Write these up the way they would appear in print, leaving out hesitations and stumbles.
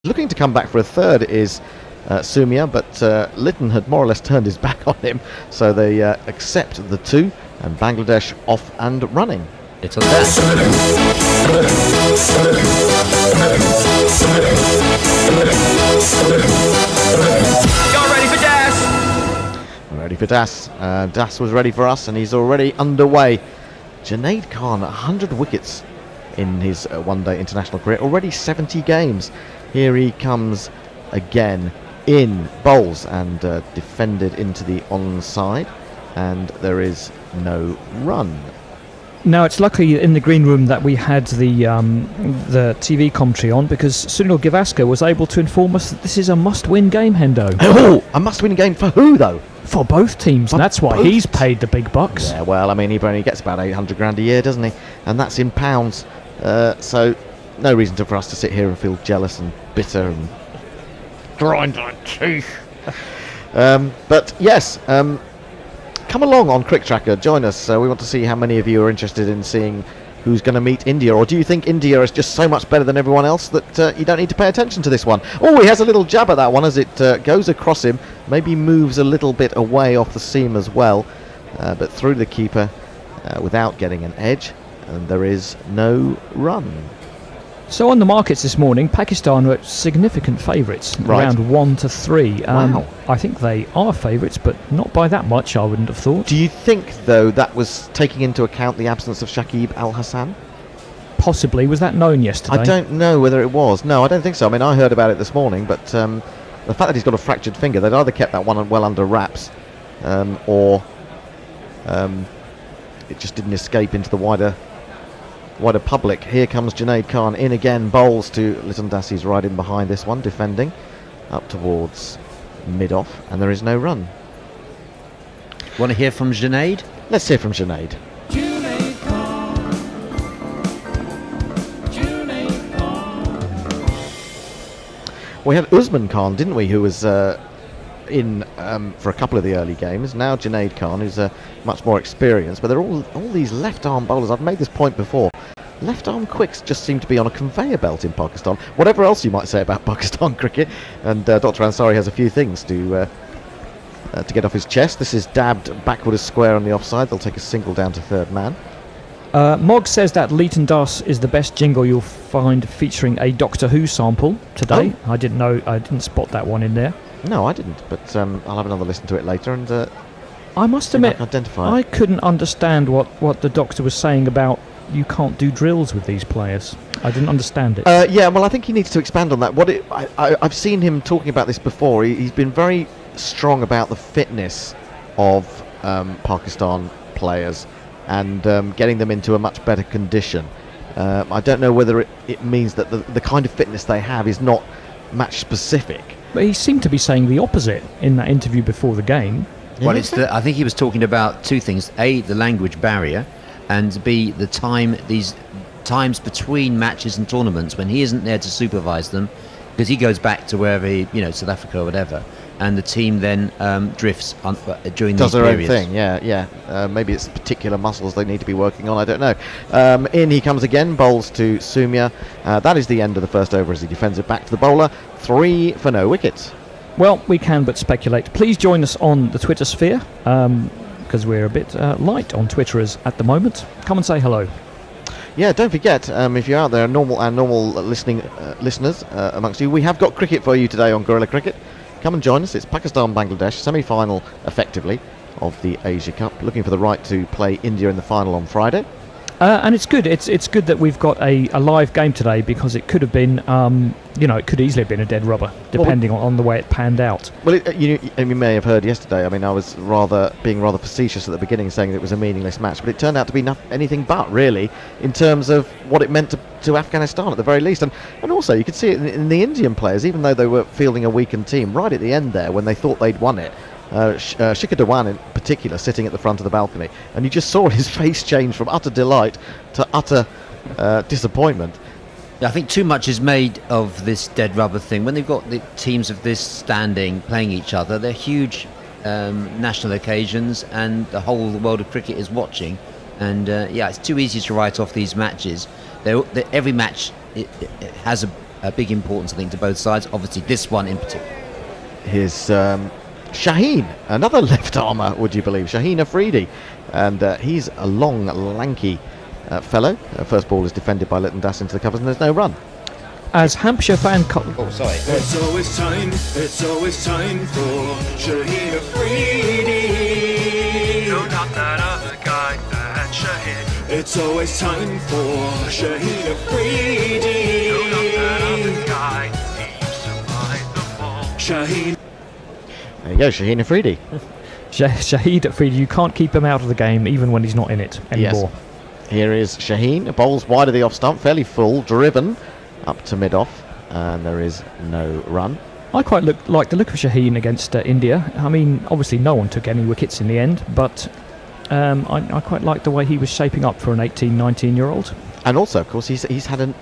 Looking to come back for a third is Sumia, but Lytton had more or less turned his back on him, so they accept the 2, and Bangladesh off and running. It's on that. You're ready for Das! Ready for Das. Das was ready for us, and he's already underway. Junaid Khan, 100 wickets in his one-day international career, already 70 games. Here he comes again, in bowls and defended into the onside, and there is no run. Now, it's lucky in the green room that we had the TV commentary on, because Sunil Gavaskar was able to inform us that this is a must-win game, Hendo. Oh, a must-win game for who, though? For both teams, and that's why he's paid the big bucks. Yeah, well, I mean, he only gets about 800 grand a year, doesn't he? And that's in pounds. So, no reason for us to sit here and feel jealous and bitter and grind our teeth. But yes, come along on Cricket Tracker, join us. We want to see how many of you are interested in seeing who's going to meet India, or do you think India is just so much better than everyone else that you don't need to pay attention to this one? Oh, he has a little jab at that one as it goes across him, maybe moves a little bit away off the seam as well, but through the keeper without getting an edge, and there is no run. So on the markets this morning, Pakistan were significant favourites, around 1-3. Wow. I think they are favourites, but not by that much, I wouldn't have thought. Do you think, though, that was taking into account the absence of Shakib Al Hassan? Possibly. Was that known yesterday? I don't know whether it was. No, I don't think so. I mean, I heard about it this morning, but the fact that he's got a fractured finger, they'd either kept that one well under wraps, or it just didn't escape into the wider public. Here comes Junaid Khan in again, bowls to Lytton Das. He's right in behind this one, defending up towards mid-off, and there is no run. Want to hear from Junaid? Let's hear from Junaid. We had Usman Khan, didn't we, who was in for a couple of the early games. Now Junaid Khan, who's much more experienced, but they're all these left-arm bowlers. I've made this point before. Left-arm quicks just seem to be on a conveyor belt in Pakistan. Whatever else you might say about Pakistan cricket, and Dr. Ansari has a few things to get off his chest. This is dabbed backward as square on the offside. They'll take a single down to third man. Mog says that Lytton Das is the best jingle you'll find featuring a Doctor Who sample today. Oh. I didn't spot that one in there. No, I didn't, but I'll have another listen to it later, and I must admit, identify I couldn't understand what the Doctor was saying about you can't do drills with these players. I didn't understand it. Yeah, well, I think he needs to expand on that. I've seen him talking about this before. He's been very strong about the fitness of Pakistan players and getting them into a much better condition. I don't know whether it means that the kind of fitness they have is not match specific. But he seemed to be saying the opposite in that interview before the game. Well, I think he was talking about two things: A, the language barrier, and B, these times between matches and tournaments when he isn't there to supervise them, because he goes back to wherever South Africa or whatever, and the team then drifts during these periods. Does their own thing, yeah. Maybe it's particular muscles they need to be working on, I don't know. In he comes again, bowls to Sumia. That is the end of the first over as he defends it back to the bowler. 3 for no wickets. Well, we can but speculate. Please join us on the Twitter sphere, because we're a bit light on Twitterers at the moment. Come and say hello. Yeah, don't forget, if you're out there, normal listeners amongst you, we have got cricket for you today on Guerrilla Cricket. Come and join us. It's Pakistan-Bangladesh, semi-final, effectively, of the Asia Cup. Looking for the right to play India in the final on Friday. And it's good. It's good that we've got a live game today, because it could have been, it could easily have been a dead rubber, depending on the way it panned out. Well, you may have heard yesterday. I mean, I was being rather facetious at the beginning, saying that it was a meaningless match, but it turned out to be anything but, really, in terms of what it meant to Afghanistan at the very least. And also, you could see it in the Indian players, even though they were fielding a weakened team, right at the end there, when they thought they'd won it. Shikhar Dhawan in particular sitting at the front of the balcony, and you just saw his face change from utter delight to utter disappointment. I think too much is made of this dead rubber thing. When they've got the teams of this standing playing each other, they're huge national occasions, and the whole world of cricket is watching. And it's too easy to write off these matches. Every match it has a big importance, I think, to both sides. Obviously, this one in particular. Here's Shaheen, another left armour, would you believe? Shaheen Afridi. And he's a long, lanky fellow. First ball is defended by Litton Das into the covers, and there's no run. As Hampshire fan... Oh, sorry. It's always time for Shaheen Afridi. No, not that other guy, that's Shaheen. It's always time for Shaheen Afridi. No, not that other guy, he used to ride the ball. Shaheen. There you go, Shaheen Afridi. Shahid Afridi, you can't keep him out of the game even when he's not in it anymore. Yes. Here is Shaheen, bowls wide of the off stump, fairly full, driven up to mid-off, and there is no run. I quite like the look of Shaheen against India. I mean, obviously no one took any wickets in the end, but I quite like the way he was shaping up for an 18, 19-year-old. And also, of course, he's had an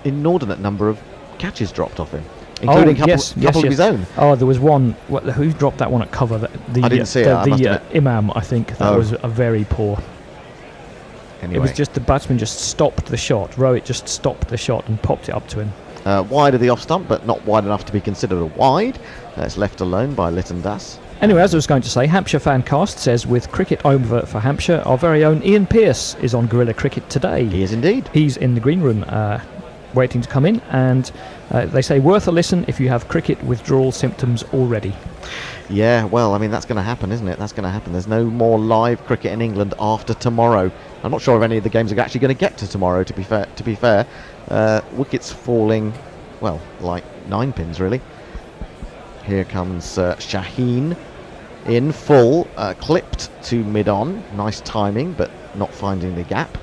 inordinate number of catches dropped off him, including a couple of his own. Oh, there was one. Who dropped that one at cover? I didn't see it. The Imam, I think. That was a very poor. Anyway. It was just the batsman just stopped the shot. Rowett just stopped the shot and popped it up to him. Wide of the off stump, but not wide enough to be considered a wide. It's left alone by Litton Das. Anyway, as I was going to say, Hampshire Fancast says, with cricket over for Hampshire, our very own Ian Pearce is on Guerrilla Cricket today. He is indeed. He's in the green room waiting to come in, and they say worth a listen if you have cricket withdrawal symptoms already. Yeah, well, I mean, that's going to happen, isn't it? That's going to happen. There's no more live cricket in England after tomorrow. I'm not sure if any of the games are actually going to get to tomorrow, to be fair. Wickets falling, well, like 9 pins, really. Here comes Shaheen in full, clipped to mid-on. Nice timing, but not finding the gap.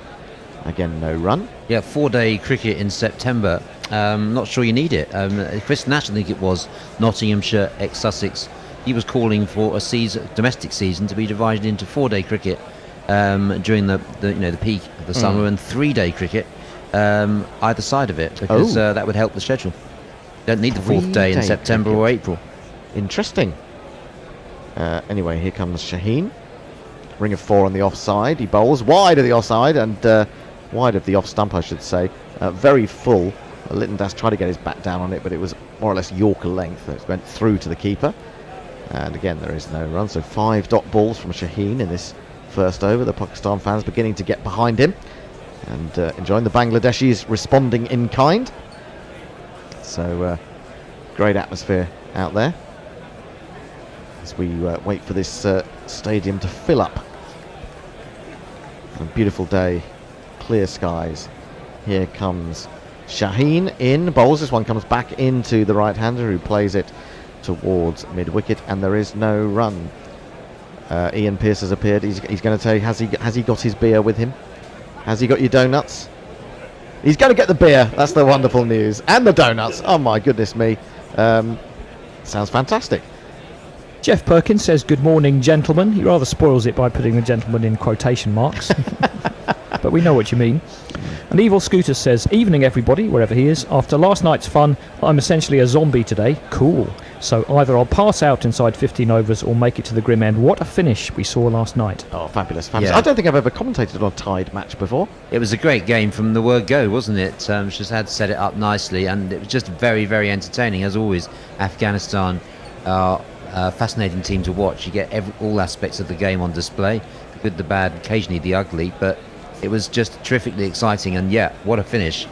Again, no run. Yeah, 4-day cricket in September. Not sure you need it. Chris Nash, I think it was, Nottinghamshire, ex-Sussex, he was calling for a domestic season to be divided into 4-day cricket during the peak of the summer, and 3-day cricket either side of it, because that would help the schedule. Don't need the 4th day in September or April. Interesting. Anyway, here comes Shaheen. Ring of 4 on the offside. He bowls wide of the offside and wide of the off stump, I should say. Very full. Litton Das tried to get his bat down on it, but it was more or less Yorker length. It went through to the keeper. And again, there is no run. So 5 dot balls from Shaheen in this first over. The Pakistan fans beginning to get behind him and enjoying the Bangladeshis responding in kind. So great atmosphere out there as we wait for this stadium to fill up. A beautiful day, clear skies. Here comes Shaheen in, bowls. This one comes back into the right-hander who plays it towards mid-wicket, and there is no run. Ian Pearce has appeared. He's going to tell you, has he got his beer with him? Has he got your donuts? He's going to get the beer. That's the wonderful news. And the donuts. Oh my goodness me. Sounds fantastic. Jeff Perkins says, good morning, gentlemen. He rather spoils it by putting the gentleman in quotation marks. But we know what you mean. And Evil Scooter says, evening everybody, wherever he is. After last night's fun, I'm essentially a zombie today. Cool. So either I'll pass out inside 15 overs or make it to the grim end. What a finish we saw last night. Oh, fabulous, fabulous. Yeah. I don't think I've ever commentated on a tied match before. It was a great game from the word go, wasn't it? Shahzad set it up nicely, and it was just very, very entertaining. As always, Afghanistan are a fascinating team to watch. You get all aspects of the game on display, the good, the bad, occasionally the ugly, but it was just terrifically exciting, and yeah, what a finish.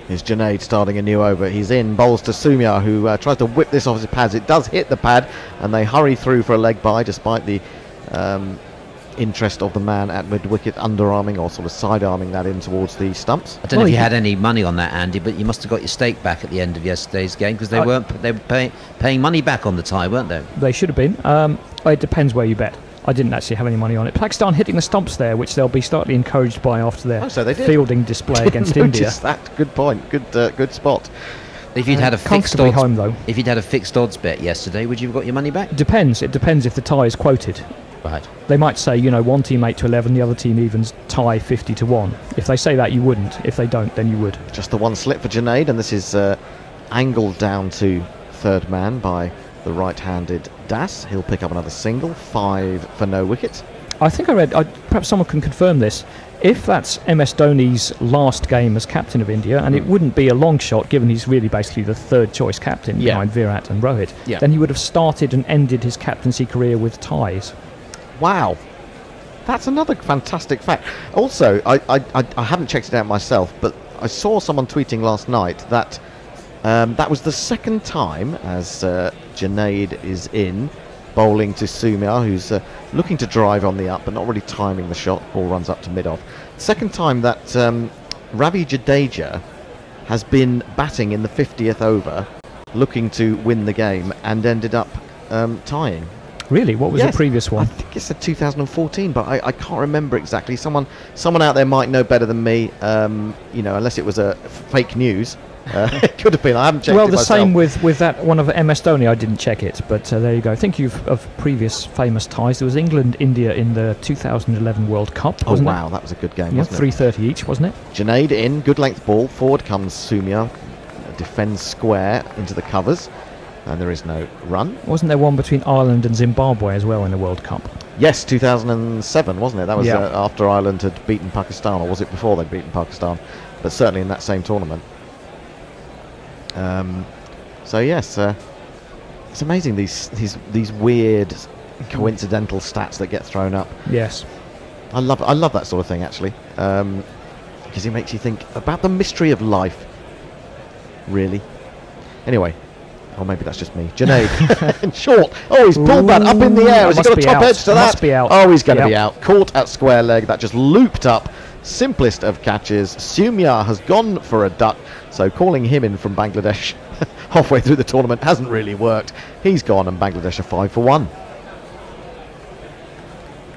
Here's Junaid starting a new over. He's in, bowls to Sumya, who tries to whip this off his pads. It does hit the pad, and they hurry through for a leg bye, despite the interest of the man at mid-wicket, underarming or sort of side-arming that in towards the stumps. I don't know if you had any money on that, Andy, but you must have got your stake back at the end of yesterday's game, because they were paying money back on the tie, weren't they? They should have been. It depends where you bet. I didn't actually have any money on it. Pakistan hitting the stumps there, which they'll be slightly encouraged by after their fielding display against India. That good point. Good spot. If you'd had a fixed odds, home though. If you'd had a fixed odds bet yesterday, would you have got your money back? It depends if the tie is quoted. Right. They might say, one team 8 to 11, the other team evens tie 50 to 1. If they say that, you wouldn't. If they don't, then you would. Just the one slip for Junaid, and this is angled down to third man by the right-handed Das. He'll pick up another single, 5 for no wicket. I think I read, perhaps someone can confirm this, if that's MS Dhoni's last game as captain of India, and it wouldn't be a long shot given he's really basically the third choice captain behind Virat and Rohit, then he would have started and ended his captaincy career with ties. Wow. That's another fantastic fact. Also, I haven't checked it out myself, but I saw someone tweeting last night that that was the second time, as Junaid is in, bowling to Sumya, who's looking to drive on the up, but not really timing the shot. Ball runs up to mid-off. Second time that Ravi Jadeja has been batting in the 50th over, looking to win the game, and ended up tying. Really? What was the previous one? I think it's 2014, but I can't remember exactly. Someone out there might know better than me. Unless it was a fake news. It could have been. I haven't checked it myself. Same with that one of MS Dhoni. I didn't check it, but there you go. Thinking of previous famous ties, there was England-India in the 2011 World Cup, wasn't it? Oh, wow, that was a good game, wasn't 3:30 each, wasn't it? Junaid in, good length ball. Forward comes Sumya, defends square into the covers, and there is no run. Wasn't there one between Ireland and Zimbabwe as well in the World Cup? Yes, 2007, wasn't it? That was after Ireland had beaten Pakistan, or was it before they'd beaten Pakistan? But certainly in that same tournament. So yes, it's amazing these weird coincidental stats that get thrown up. Yes, I love that sort of thing actually, because it makes you think about the mystery of life. Really. Anyway, or maybe that's just me. Junaid in short. Oh, he's pulled that up in the air. Has he got a top edge to that? Must be out. Oh, he's going to be out. Caught at square leg. That just looped up. Simplest of catches. Sumya has gone for a duck, so calling him in from Bangladesh halfway through the tournament hasn't really worked. He's gone, and Bangladesh are 5 for 1.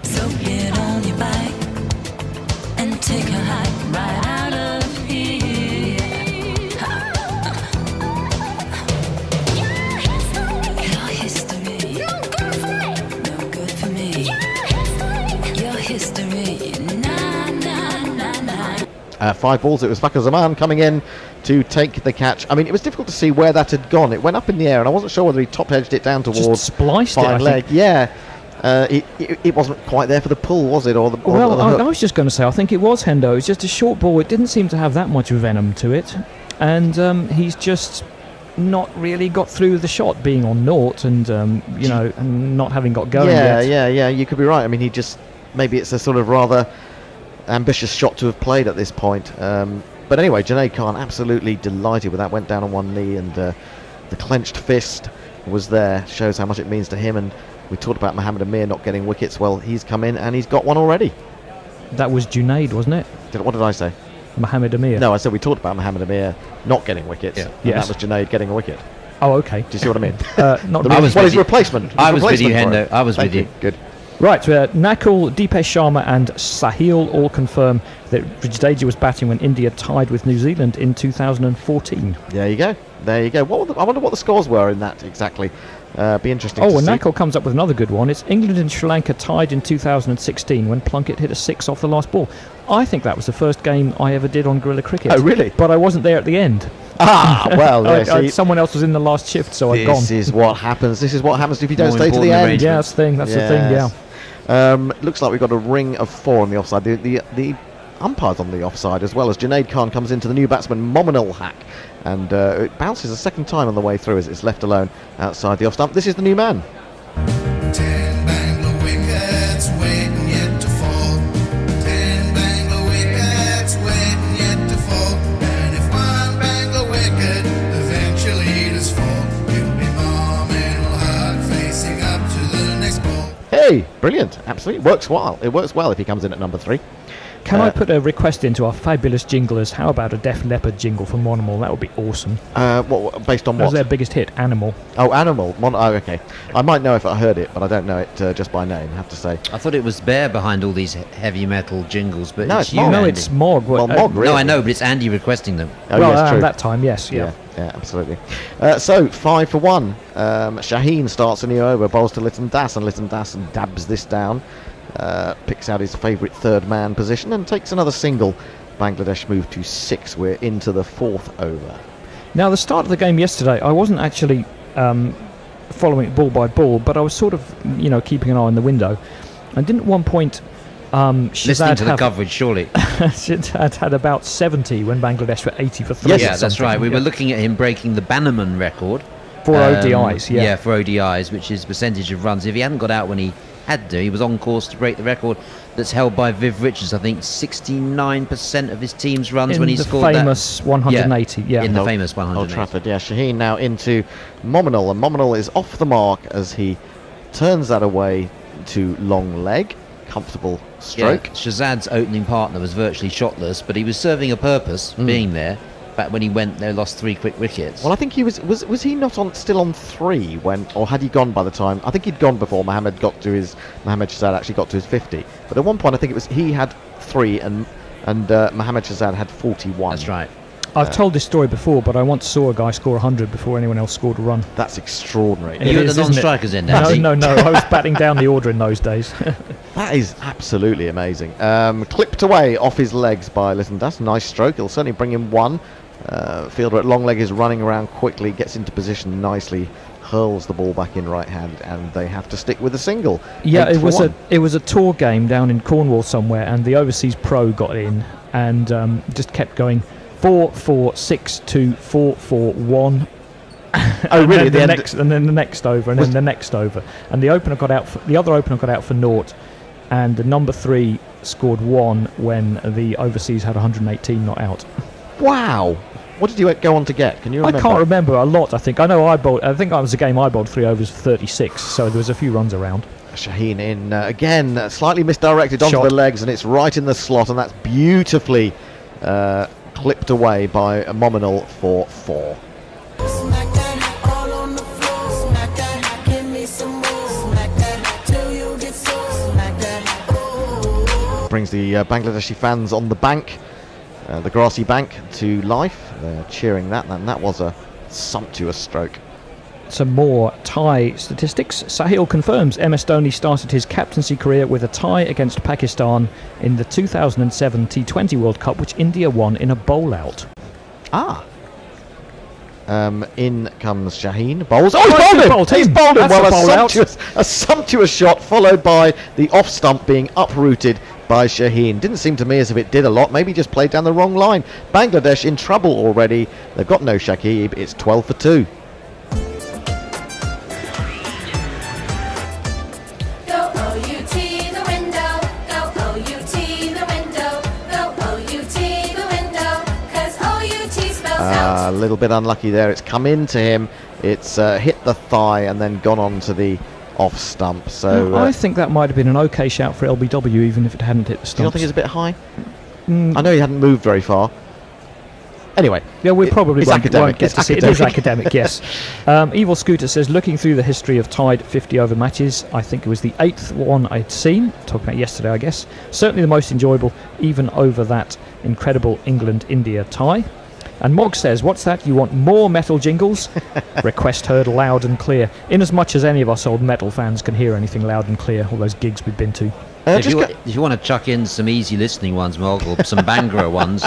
So get on your bike and take a hike right out of here. Your history, no good for me. Your history, nah. 5 balls. It was Fakhar Zaman coming in to take the catch. I mean, it was difficult to see where that had gone. It went up in the air, and I wasn't sure whether he top edged it down towards just spliced fine it, leg. Yeah, it wasn't quite there for the pull, was it? Or the I was just going to say, I think it was Hendo. It was just a short ball. It didn't seem to have that much venom to it, and he's just not really got through the shot, being on naught, and and not having got going yet. Yeah. You could be right. I mean, maybe it's a sort of rather ambitious shot to have played at this point. But anyway, Junaid Khan absolutely delighted with that. Went down on one knee, and the clenched fist was there. Shows how much it means to him. And we talked about Mohammad Amir not getting wickets. Well, he's come in and he's got one already. That was Junaid, wasn't it? What did I say? Mohammad Amir. No, I said we talked about Mohammad Amir not getting wickets. Yeah. Yes. That was Junaid getting a wicket. Oh, okay. Do you see what I mean? Not his replacement. I was with you, Hendo. I was with you. Good. Right, Nakul, Deepesh Sharma and Sahil all confirm that Jadeja was batting when India tied with New Zealand in 2014. There you go. I wonder what the scores were in that exactly. Be interesting to see. And Nakul comes up with another good one. It's England and Sri Lanka tied in 2016 when Plunkett hit a 6 off the last ball. I think that was the first game I ever did on Guerrilla Cricket. Oh, really? But I wasn't there at the end. Well, someone else was in the last shift, so I'd gone. This is what happens. This is what happens if you don't stay to the end. Yeah, that's the thing. That's the thing, yeah. Looks like we've got a ring of 4 on the offside. The umpire's on the offside as well, as Junaid Khan comes into the new batsman Mominul Haq, and it bounces a second time on the way through as it's left alone outside the off stump. This is the new man. 10 Bangla wickets waiting yet to fall. 10 Bangla wickets waiting yet to fall. And if one Bangla wicket eventually does fall, you'll be Mominul Haq facing up to the next ball. Hey, brilliant. Absolutely. It works well if he comes in at number 3. Can I put a request into our fabulous jinglers? How about a Def Leppard jingle for Monimal? That would be awesome. Based on That was what? their biggest hit, Animal. Oh, Animal. Okay. I might know if I heard it, but I don't know it just by name, I have to say. I thought it was Bear behind all these heavy metal jingles, but No, it's it's you, Mog. No, Andy. it's Mog. Well, Mog, really. No, I know, but it's Andy requesting them. Oh, well, yes, true. that time, yes. Yeah, absolutely. So 5 for 1. Shaheen starts a new over, bowls to Lytton Das, and Lytton Das dabs this down. Picks out his favourite third man position and takes another single. Bangladesh move to 6. We're into the 4th over. Now, the start of the game yesterday, I wasn't actually following it ball by ball, but I was sort of, keeping an eye on the window. And didn't at one point Listening Shahzad to the coverage, surely. Shahzad had about 70 when Bangladesh were 80 for 3. Yeah, that's right. We were looking at him breaking the Bannerman record. For ODIs, yeah. Yeah, for ODIs, which is percentage of runs. If he hadn't got out when he had to, he was on course to break the record that's held by Viv Richards. I think 69% of his team's runs when he scored that. In the famous 180, yeah. In the famous 180. Old Trafford, yeah. Shaheen now into Mominal, and Mominal is off the mark as he turns that away to long leg. Comfortable stroke. Yeah, Shahzad's opening partner was virtually shotless, but he was serving a purpose being there. Back when he went, they lost 3 quick wickets. Well, I think he was he not still on 3 when, or had he gone by the time? I think he'd gone before Mohammed Shahzad actually got to his 50. But at one point, I think it was he had 3 and Mohammed Shahzad had 41. That's right. I've told this story before, but I once saw a guy score 100 before anyone else scored a run. That's extraordinary. And you were the non-strikers in there. No. I was batting down the order in those days. That is absolutely amazing. Clipped away off his legs by Lytton Duss. Nice stroke. It'll certainly bring him 1. Fielder at long leg is running around quickly, gets into position nicely, hurls the ball back in right hand, and they have to stick with a single. Yeah, it was a tour game down in Cornwall somewhere, and the overseas pro got in and just kept going 4-4-6-2 4-4-1. Oh, really? And then the next over, and then the next over, and the other opener got out for naught, and the number 3 scored 1 when the overseas had 118 not out. Wow! What did you go on to get? Can you remember? I can't remember a lot. I think I know. I think I was a game I bowled 3 overs for 36, so there was a few runs around. Shaheen in again, slightly misdirected onto Shot. the legs, and it's right in the slot, and that's beautifully clipped away by Mominal for 4. Smack that all on the floor. Smack that, give me some more. Smack that till you get sore. Smack that, oh. Brings the Bangladeshi fans on the bank, the grassy bank, to life. They're cheering that, and that was a sumptuous stroke. Some more tie statistics. Sahil confirms MS Dhoni started his captaincy career with a tie against Pakistan in the 2007 T20 World Cup, which India won in a bowl-out. In comes Shaheen. Bowls. Oh, He's bowled him! Well, a sumptuous shot, followed by the off stump being uprooted by Shaheen. Didn't seem to me as if it did a lot. Maybe just played down the wrong line. Bangladesh in trouble already. They've got no Shakib. It's 12 for 2. A little bit unlucky there. It's come into him. It's hit the thigh and then gone on to the off stump. So I think that might have been an okay shout for LBW, even if it hadn't hit the stumps. Do you not think it's a bit high? I know he hadn't moved very far. Anyway, yeah, we probably won't get to see it. It is academic, yes. Evil Scooter says, looking through the history of tied 50-over matches, I think it was the 8th one I'd seen, talking about yesterday, I guess. Certainly the most enjoyable, even over that incredible England-India tie. And Mog says, what's that? You want more metal jingles? Request heard loud and clear. In as much as any of us old metal fans can hear anything loud and clear, all those gigs we've been to. If you want to chuck in some easy listening ones, Mog, or some Bhangra ones,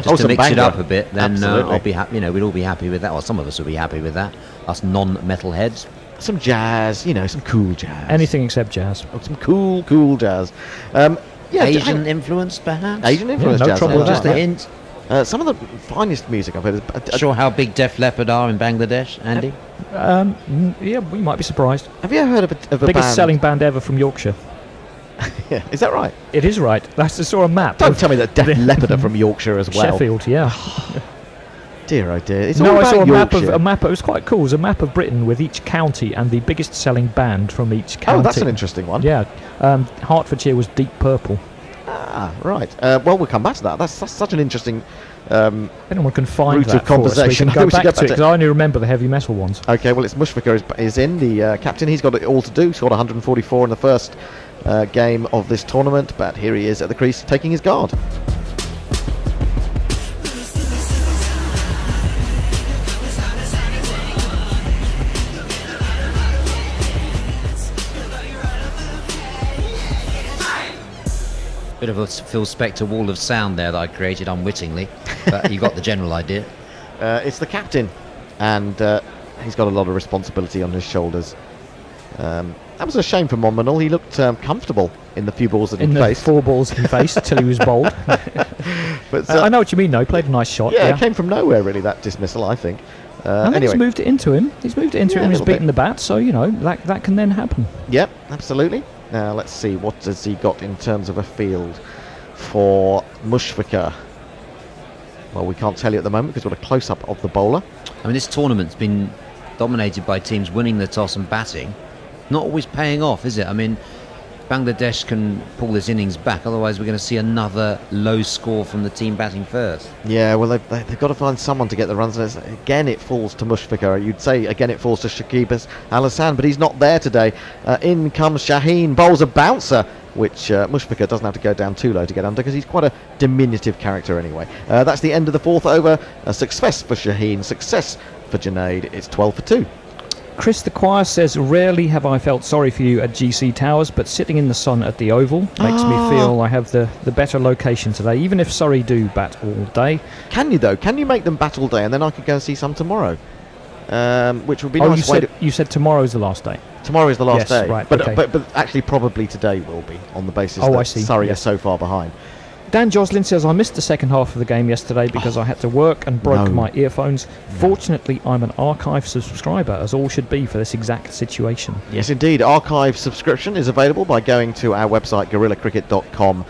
just to mix it up a bit, then I'll be happy. We'd all be happy with that, or some of us will be happy with that. Us non-metal heads. Some jazz, some cool jazz. Anything except jazz. Oh, some cool jazz. Asian influence, perhaps. Asian influence, no jazz. trouble with Just that. a hint. Some of the finest music I've heard is... Sure how big Def Leppard are in Bangladesh, Andy? Yeah, we might be surprised. Have you ever heard of a Biggest band? selling band ever from Yorkshire. Yeah, is that right? It is right. I saw a map. Don't tell me that Def Leppard are from Yorkshire as well. Sheffield, yeah. Dear, oh dear. It's No, all I about saw Yorkshire. a map. It was quite cool. It was a map of Britain with each county and the biggest selling band from each county. Oh, that's an interesting one. Yeah. Hertfordshire was Deep Purple. Ah, right. Well, we'll come back to that. That's such an interesting... Anyone can find route that of for us. We conversation. can I go think we should back go to it, back to- because I only remember the heavy metal ones. Okay, well, it's Mushfiqur is in, the captain. He's got it all to do. Scored 144 in the first game of this tournament, but here he is at the crease taking his guard. Bit of a Phil Spector wall of sound there that I created unwittingly, but you got the general idea. It's the captain, and he's got a lot of responsibility on his shoulders. that was a shame for Monmanul. He looked comfortable in the few balls that he In the faced. 4 balls he faced till he was bowled. But I know what you mean, though. Played a nice shot. yeah, it came from nowhere, really, that dismissal, I think. I think Anyway, he's moved it into him. He's moved it into Yeah, him. a He's little bit. beaten the bat, so that can then happen. yep, absolutely. Now let's see, what has he got in terms of a field for Mushfiqur? Well, we can't tell you at the moment because we've got a close-up of the bowler. I mean, this tournament's been dominated by teams winning the toss and batting. Not always paying off, is it? I mean, Bangladesh can pull this innings back, otherwise we're going to see another low score from the team batting first. Yeah, well, they've got to find someone to get the runs. And again, it falls to Mushfiqur. You'd say, again, it falls to Shakib Al-Hassan, but he's not there today. In comes Shaheen, bowls a bouncer, which Mushfiqur doesn't have to go down too low to get under because he's quite a diminutive character anyway. That's the end of the 4th over. A success for Shaheen, success for Junaid. It's 12 for 2. Chris the Choir says, rarely have I felt sorry for you at GC Towers, but sitting in the sun at the Oval makes me feel I have the better location today, even if Surrey do bat all day. Can you, though? Can you make them bat all day and then I could go and see some tomorrow? Which would be nice. You said tomorrow's the last day. Tomorrow is the last Yes, day. right, but, okay. but actually probably today will be, on the basis Oh, that I see, Surrey yes. are so far behind. Dan Joslin says, I missed the second half of the game yesterday because I had to work and broke No. my earphones. Fortunately, I'm an archive subscriber, as all should be for this exact situation. Yes, indeed. Archive subscription is available by going to our website, guerillacricket.com.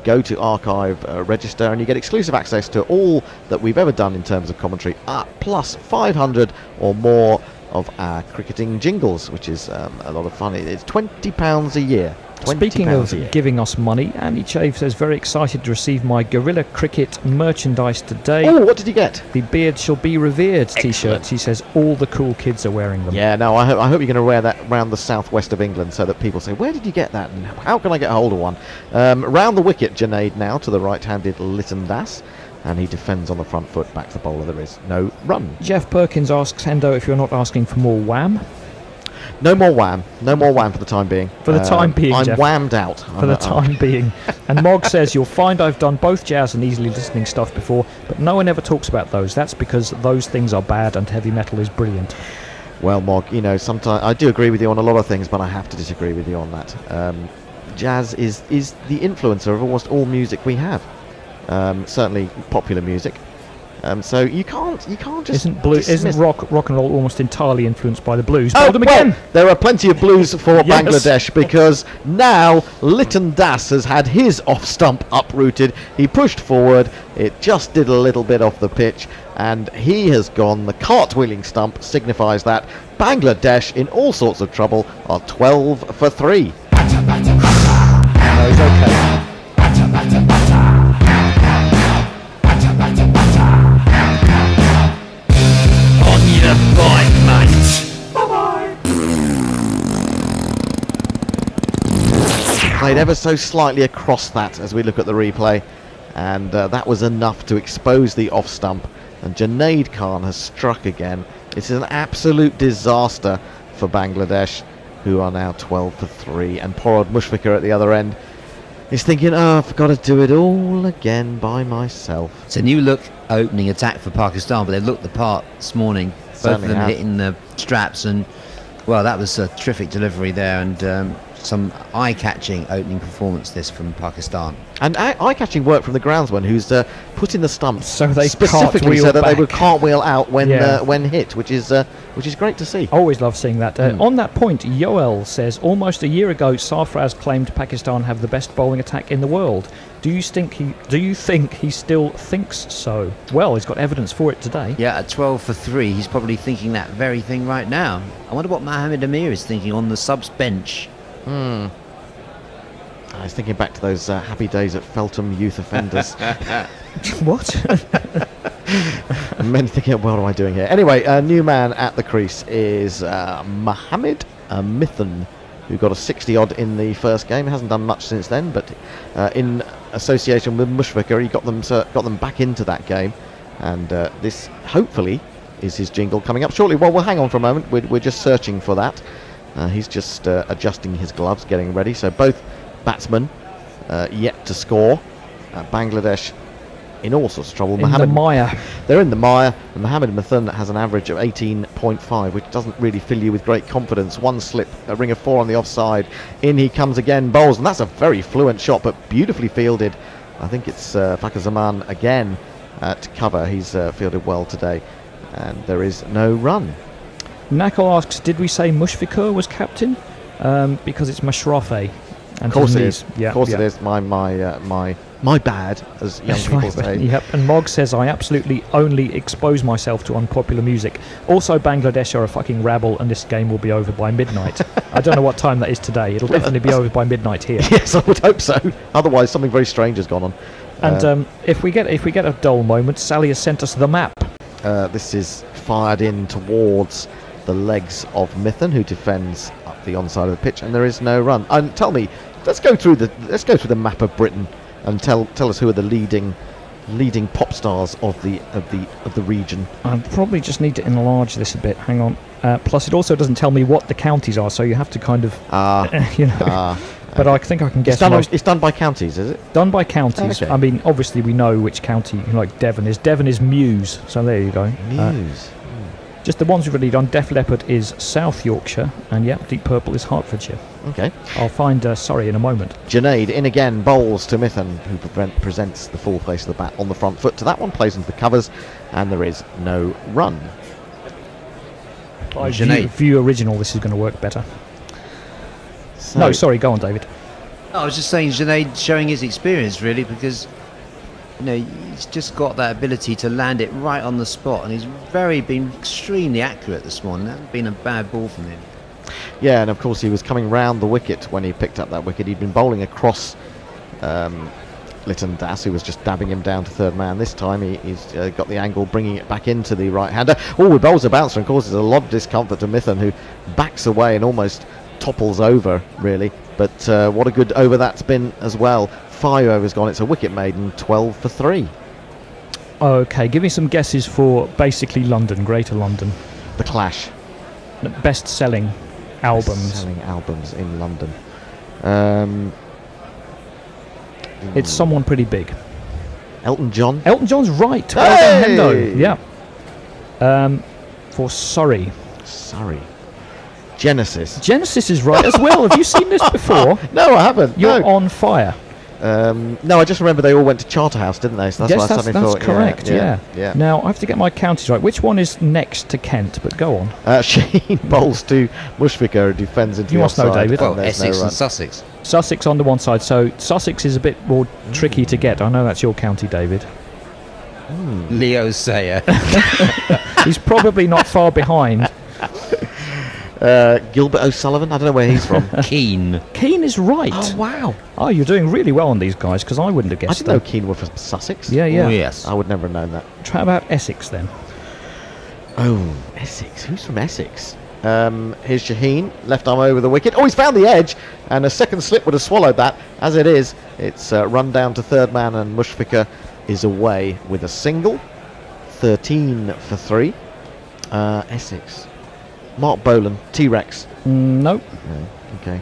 Go to archive, register, and you get exclusive access to all that we've ever done in terms of commentary, plus 500 or more of our cricketing jingles, which is a lot of fun. It's £20 a year. Speaking £20 of a year. giving us money, Andy Chave says, very excited to receive my Guerrilla Cricket merchandise today. Oh, what did you get? The Beard Shall Be Revered t-shirts. He says all the cool kids are wearing them. Yeah, no, I hope you're going to wear that around the southwest of England so that people say, where did you get that and how can I get hold of one? Round the wicket, Junaid now to the right-handed Lytton Das, and he defends on the front foot. Back to the bowler, there is no run. Jeff Perkins asks Hendo if you're not asking for more wham. No more wham. No more wham for the time being. For the time being, I'm Jeff. whammed out. For the time being. And Mog says, you'll find I've done both jazz and easily listening stuff before, but no one ever talks about those. That's because those things are bad and heavy metal is brilliant. Well, Mog, sometimes I do agree with you on a lot of things, but I have to disagree with you on that. Jazz is the influencer of almost all music we have. Certainly popular music. So you can't just Isn't rock and roll almost entirely influenced by the blues? Oh, Hold them well, again. there are plenty of blues for Yes. Bangladesh because now Lytton Das has had his off stump uprooted. He pushed forward, it just did a little bit off the pitch, and he has gone. The cartwheeling stump signifies that Bangladesh, in all sorts of trouble, are 12 for 3. No, he's okay. Played ever so slightly across that as we look at the replay, and that was enough to expose the off stump, and Junaid Khan has struck again. It's an absolute disaster for Bangladesh, who are now 12 for 3, and Porod Mushfiqur at the other end is thinking, oh, I've got to do it all again by myself. It's a new look opening attack for Pakistan, but they looked the part this morning. Both Certainly of them have. hitting the straps, and well, that was a terrific delivery there, and some eye-catching opening performance this from Pakistan. And eye-catching work from the groundsman, who's put in the stumps So they specifically cartwheel so that they back. would cartwheel out when Yeah. when hit, which is great to see. Always love seeing that. On that point, Yoel says, almost a year ago, Sarfraz claimed Pakistan have the best bowling attack in the world. Do you think he still thinks so? Well, he's got evidence for it today. Yeah, at 12 for 3, he's probably thinking that very thing right now. I wonder what Mohammed Amir is thinking on the subs bench. I was thinking back to those happy days at Feltham Youth Offenders. What? And men thinking, what am I doing here? Anyway, a new man at the crease is Mohammed Mithun, who got a 60-odd in the first game. Hasn't done much since then, but in association with Mushfiqur, he got them back into that game. And this, hopefully, is his jingle coming up shortly. Well, we'll hang on for a moment. We're just searching for that. He's just adjusting his gloves, getting ready. So both batsmen yet to score. Bangladesh in all sorts of trouble. In the mire. They're in the mire, and Mohammed Mithun has an average of 18.5, which doesn't really fill you with great confidence. One slip, a ring of 4 on the offside. In he comes again, bowls, and that's a very fluent shot, but beautifully fielded. I think it's Fakir Zaman again at cover. He's fielded well today, and there is no run. Nakal asks, did we say Mushfiqur was captain? Because it's Mashrafe. Of course it is. is. Yeah, of course it is. My bad, as young people say. Yep. And Mog says, I absolutely only expose myself to unpopular music. Also, Bangladesh are a fucking rabble, and this game will be over by midnight. I don't know what time that is today. It'll definitely be over by midnight here. Yes, I would hope so. Otherwise, something very strange has gone on. And if we get a dull moment, Sally has sent us the map. This is fired in towards the legs of Mithun, who defends up the onside of the pitch, and there is no run. And tell me, let's go through the map of Britain and tell us who are the leading pop stars of the region. I probably just need to enlarge this a bit. Hang on. Plus, it also doesn't tell me what the counties are, so you have to kind of, But I think I can guess. It's done by counties, is it? Done by counties. Okay. I mean, obviously we know which county, like Devon is. Devon is Mews, so there you go. Mews. Just the ones we've already done. Def Leopard is South Yorkshire, and Deep Purple is Hertfordshire. Okay. I'll find Surrey in a moment. Junaid in again, bowls to Mithun, who presents the full face of the bat on the front foot to that one, plays into the covers, and there is no run. By view original, this is going to work better. So No, sorry, go on, David. I was just saying, Junaid showing his experience really, because he's just got that ability to land it right on the spot, and he's been extremely accurate this morning. That hasn't been a bad ball from him. Yeah, and of course he was coming round the wicket when he picked up that wicket. He'd been bowling across Lytton Das, who was just dabbing him down to third man. This time he's got the angle, bringing it back into the right-hander. Oh, he bowls a bouncer and causes a lot of discomfort to Mithun, who backs away and almost topples over, really. But what a good over that's been as well. 5 overs gone. It's a wicket maiden, 12 for 3. Okay, give me some guesses for basically London, Greater London. The Clash. Best-selling albums. Selling albums in London. It's someone pretty big. Elton John. Elton John's right. Hey! Well done, Hendo. Yeah. For Surrey. Surrey. Genesis. Genesis is right as well. Have you seen this before? No, I haven't. You're no. on fire. No, I just remember they all went to Charterhouse, didn't they? So that's Yes, what I suddenly that's thought. correct, yeah. Now, I have to get my counties right. Which one is next to Kent? But go on. Shaheen bowls to Mushfiqur, who defends into You the must know, offside, David. and Well, there's Essex no run. and Sussex. Sussex on the one side. So Sussex is a bit more tricky to get. I know that's your county, David. Leo Sayer. He's probably not far behind. Gilbert O'Sullivan, I don't know where he's from. Keane. Keane is right. Oh, wow. Oh, you're doing really well on these guys, because I wouldn't have I guessed didn't know that. Keane were from Sussex. Yeah, yeah. Oh, yes. I would never have known that. How about Essex then? Oh, Essex. Who's from Essex? Here's Shaheen, left arm over the wicket. Oh, he's found the edge, and a second slip would have swallowed that. As it is, it's run down to third man, and Mushfiqur is away with a single. 13 for 3. Essex. Mark Bolan, T-Rex. Nope. No, okay.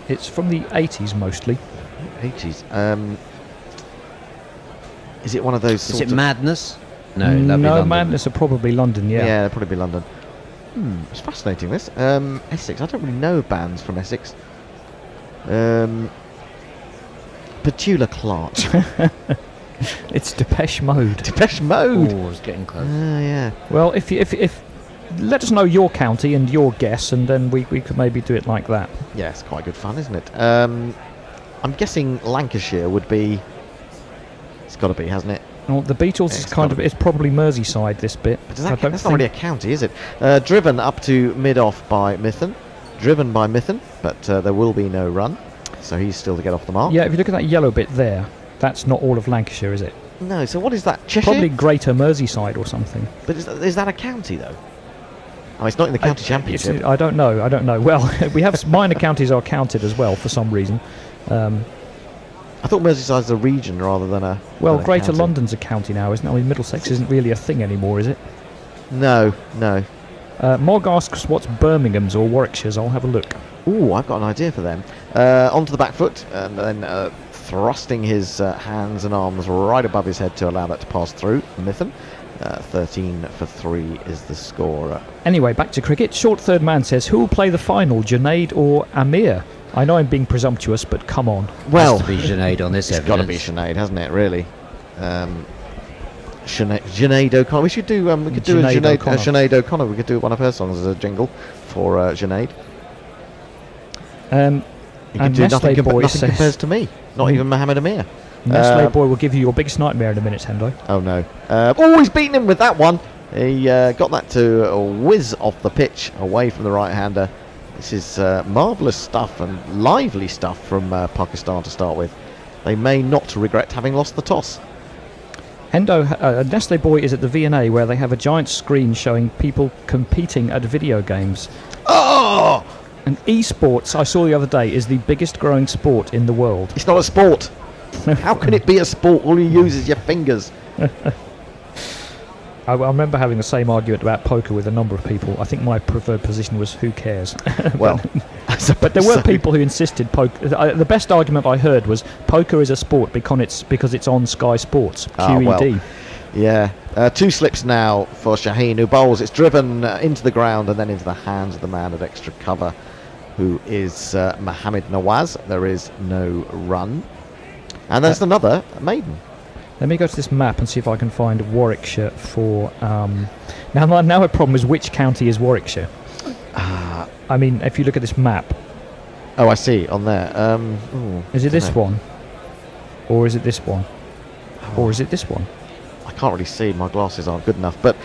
It's from the 80s mostly. 80s. Is it one of those Is sort it of... Madness? No, that'd be London. Madness are probably London, yeah. Yeah, probably London. It's fascinating, this. Essex. I don't really know bands from Essex. Petula Clark. It's Depeche Mode. Depeche Mode. Oh, it's getting close. Yeah. Well, if let us know your county and your guess, and then we could maybe do it like that. Yeah, it's quite good fun, isn't it? I'm guessing Lancashire would be... It's got to be, hasn't it? Well, the Beatles Yeah, is it's kind gotta of... It's probably Merseyside, this bit. But that's not really a county, is it? Driven up to mid-off by Mithun. Driven by Mithun, but there will be no run. So he's still to get off the mark. Yeah, if you look at that yellow bit there, that's not all of Lancashire, is it? No, so what is that? Cheshire? Probably Greater Merseyside or something. But is that a county, though? Oh, it's not in the county championship. I don't know. Well, we have minor counties are counted as well for some reason. I thought Merseyside's a region rather than a... Well, than a Greater county. London's a county now, isn't it? I mean, Middlesex isn't really a thing anymore, is it? No. Mog asks what's Birmingham's or Warwickshire's. I'll have a look. Ooh, I've got an idea for them. Onto the back foot, and then thrusting his hands and arms right above his head to allow that to pass through. Mitham, 13 for 3 is the score. Anyway, back to cricket. Short third man says, who will play the final, Junaid or Amir? I know I'm being presumptuous, but come on. Well, Has to be Junaid on this it's got to be evidence. Sinead, hasn't it? Really. Sinead O'Connor. We should do. We could do a Sinead O'Connor. Sinead O'Connor. We could do one of her songs as a jingle for Sinead. You And could do Nestle nothing, Boy nothing says, compares to me. Not even Mohammed Amir. Nestle Boy will give you your biggest nightmare in a minute, Hendo. Oh no! He's beaten him with that one. He got that to whiz off the pitch away from the right-hander. This is marvellous stuff and lively stuff from Pakistan to start with. They may not regret having lost the toss. Hendo, Nestle Boy is at the V&A where they have a giant screen showing people competing at video games. Oh! And esports, I saw the other day, is the biggest growing sport in the world. It's not a sport. How can it be a sport? All you use is your fingers. I remember having the same argument about poker with a number of people. I think my preferred position was who cares. Well, But there were people who insisted poker. The best argument I heard was poker is a sport because it's on Sky Sports. QED. Well, yeah. 2 slips now for Shaheen, who bowls. It's driven into the ground and then into the hands of the man at extra cover, who is Mohammed Nawaz. There is no run. And there's another maiden. Let me go to this map and see if I can find Warwickshire for... Now a problem is which county is Warwickshire? I mean, if you look at this map... Oh, I see, on there. Is it this dunno. one? Or is it this one? Or is it this one? I can't really see. My glasses aren't good enough. But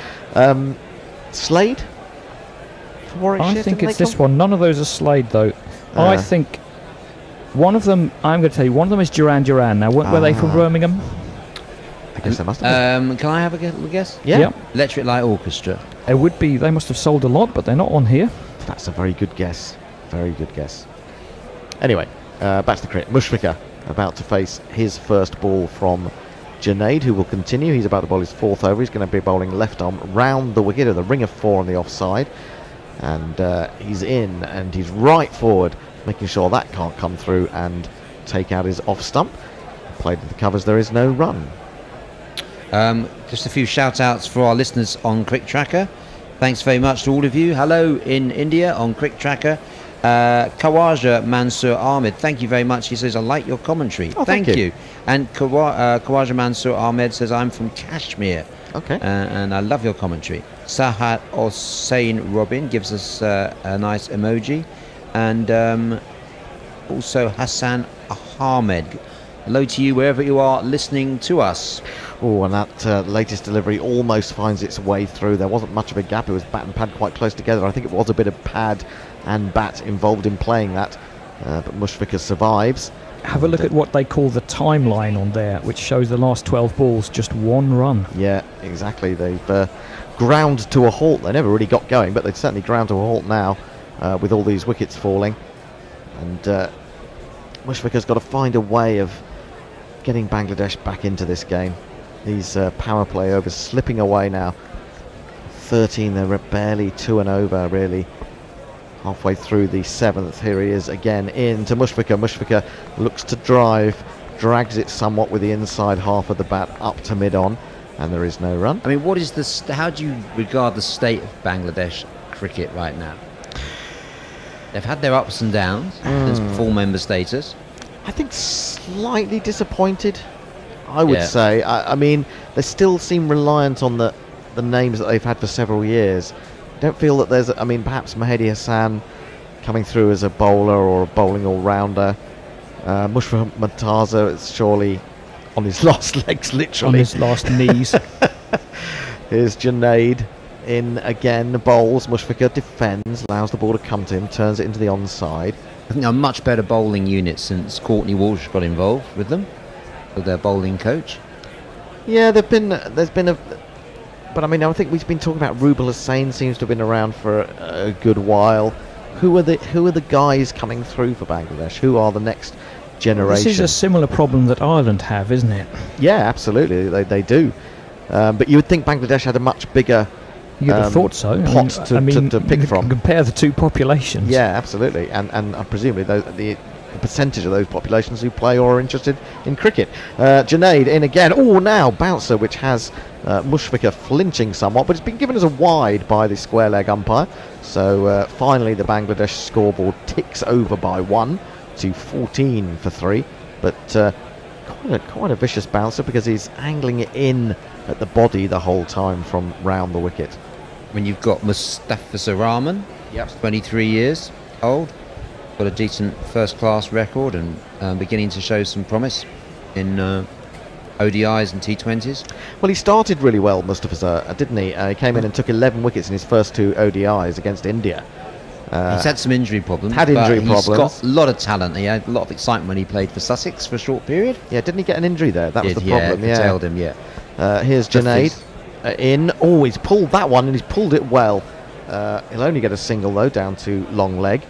Slade? For Warwickshire, I think didn't it's they this come? one. None of those are Slade, though. I think one of them... I'm going to tell you, one of them is Duran Duran. Now, were they from Birmingham? I guess they must have been. Can I have a guess? Yeah. Yep. Electric Light Orchestra. It would be... They must have sold a lot, but they're not on here. That's a very good guess. Very good guess. Anyway, back to the cricket. Mushfiqur about to face his first ball from Junaid, who will continue. He's about to bowl his 4th over. He's going to be bowling left arm round the wicket of the ring of 4 on the offside. And he's in and he's right forward, making sure that can't come through and take out his off stump. Played with the covers. There is no run. Just a few shout outs for our listeners on Crick Tracker. Thanks very much to all of you. Hello in India on Crick Tracker. Khawaja Mansour Ahmed, thank you very much. He says, I like your commentary. Thank you. And Khawaja Mansour Ahmed says, I'm from Kashmir. Okay. And I love your commentary. Sahat Hossein Robin gives us a nice emoji. And also Hassan Ahmed. Hello to you wherever you are listening to us. Oh, and that latest delivery almost finds its way through. There wasn't much of a gap. It was bat and pad quite close together. I think it was a bit of pad and bat involved in playing that. But Mushfiqur survives. Have a look at what they call the timeline on there, which shows the last 12 balls, just 1 run. Yeah, exactly. They've ground to a halt. They never really got going, but they've certainly ground to a halt now with all these wickets falling. And Mushfiqur's got to find a way of getting Bangladesh back into this game. These power play overs slipping away now. 13, they're barely 2 and over, really. Halfway through the 7th, here he is again into Mushfiqur. Mushfiqur looks to drive, drags it somewhat with the inside half of the bat up to mid-on, and there is no run. I mean, what is how do you regard the state of Bangladesh cricket right now? They've had their ups and downs since full member status. I think slightly disappointed, I would Yeah. say. I mean, they still seem reliant on the names that they've had for several years. I don't feel that there's... I mean, perhaps Mahdi Hassan coming through as a bowler or a bowling all-rounder. Mushfiqur Mumtaza is surely on his last legs, literally. On his last knees. Here's Junaid in again, bowls. Mushfiqur defends, allows the ball to come to him, turns it into the onside. I think they're a much better bowling unit since Courtney Walsh got involved with them, with their bowling coach. Yeah, there's been a... But I mean, I think we've been talking about Rubal Hussain seems to have been around for a good while. Who are the guys coming through for Bangladesh? Who are the next generation? This is a similar problem that Ireland have, isn't it? Yeah, absolutely, they do. But you would think Bangladesh had a much bigger You'd have thought so. pot to pick from. Compare the two populations. Yeah, absolutely, and presumably the percentage of those populations who play or are interested in cricket. Junaid in again. Oh, now bouncer, which has Mushfiqur flinching somewhat, but it's been given as a wide by the square leg umpire. So finally the Bangladesh scoreboard ticks over by 1 to 14 for 3. But quite a vicious bouncer, because he's angling it in at the body the whole time from round the wicket. When you've got Mustafa Rahman, 23 years old, got a decent first-class record and beginning to show some promise in ODIs and T20s. Well, he started really well, Mustafa, didn't he? He came in and took 11 wickets in his first 2 ODIs against India. He's had some injury problems. He's got a lot of talent. He had a lot of excitement when he played for Sussex for a short period. Yeah, didn't he get an injury there? That was the problem. Yeah, curtailed him, here's Junaid in. Oh, he's pulled that one, and he's pulled it well. He'll only get a single, though, down to long leg.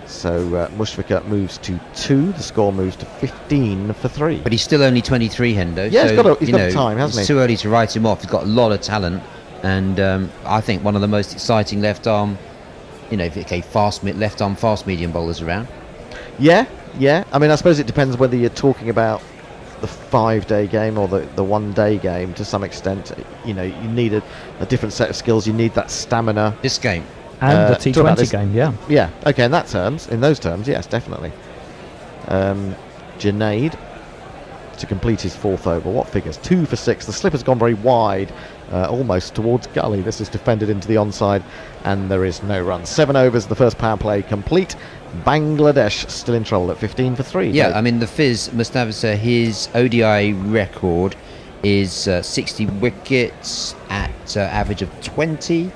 So Mushfiqur moves to 2. The score moves to 15 for 3. But he's still only 23, Hendo. Yeah, so, he's got time, hasn't he? It's too early to write him off. He's got a lot of talent, and I think one of the most exciting left-arm, left-arm fast medium bowlers around. Yeah. I mean, I suppose it depends whether you're talking about the 5-day game or the 1-day game to some extent. You need a different set of skills. You need that stamina. This game. And the T20 game, yeah. Yeah, okay, in those terms, yes, definitely. Junaid to complete his 4th over. What figures? 2 for 6. The slip has gone very wide, almost towards gully. This is defended into the onside, and there is no run. 7 overs, the first power play complete. Bangladesh still in trouble at 15 for 3. Yeah, I mean, the Fizz, Mustafa, his ODI record is 60 wickets at average of 20.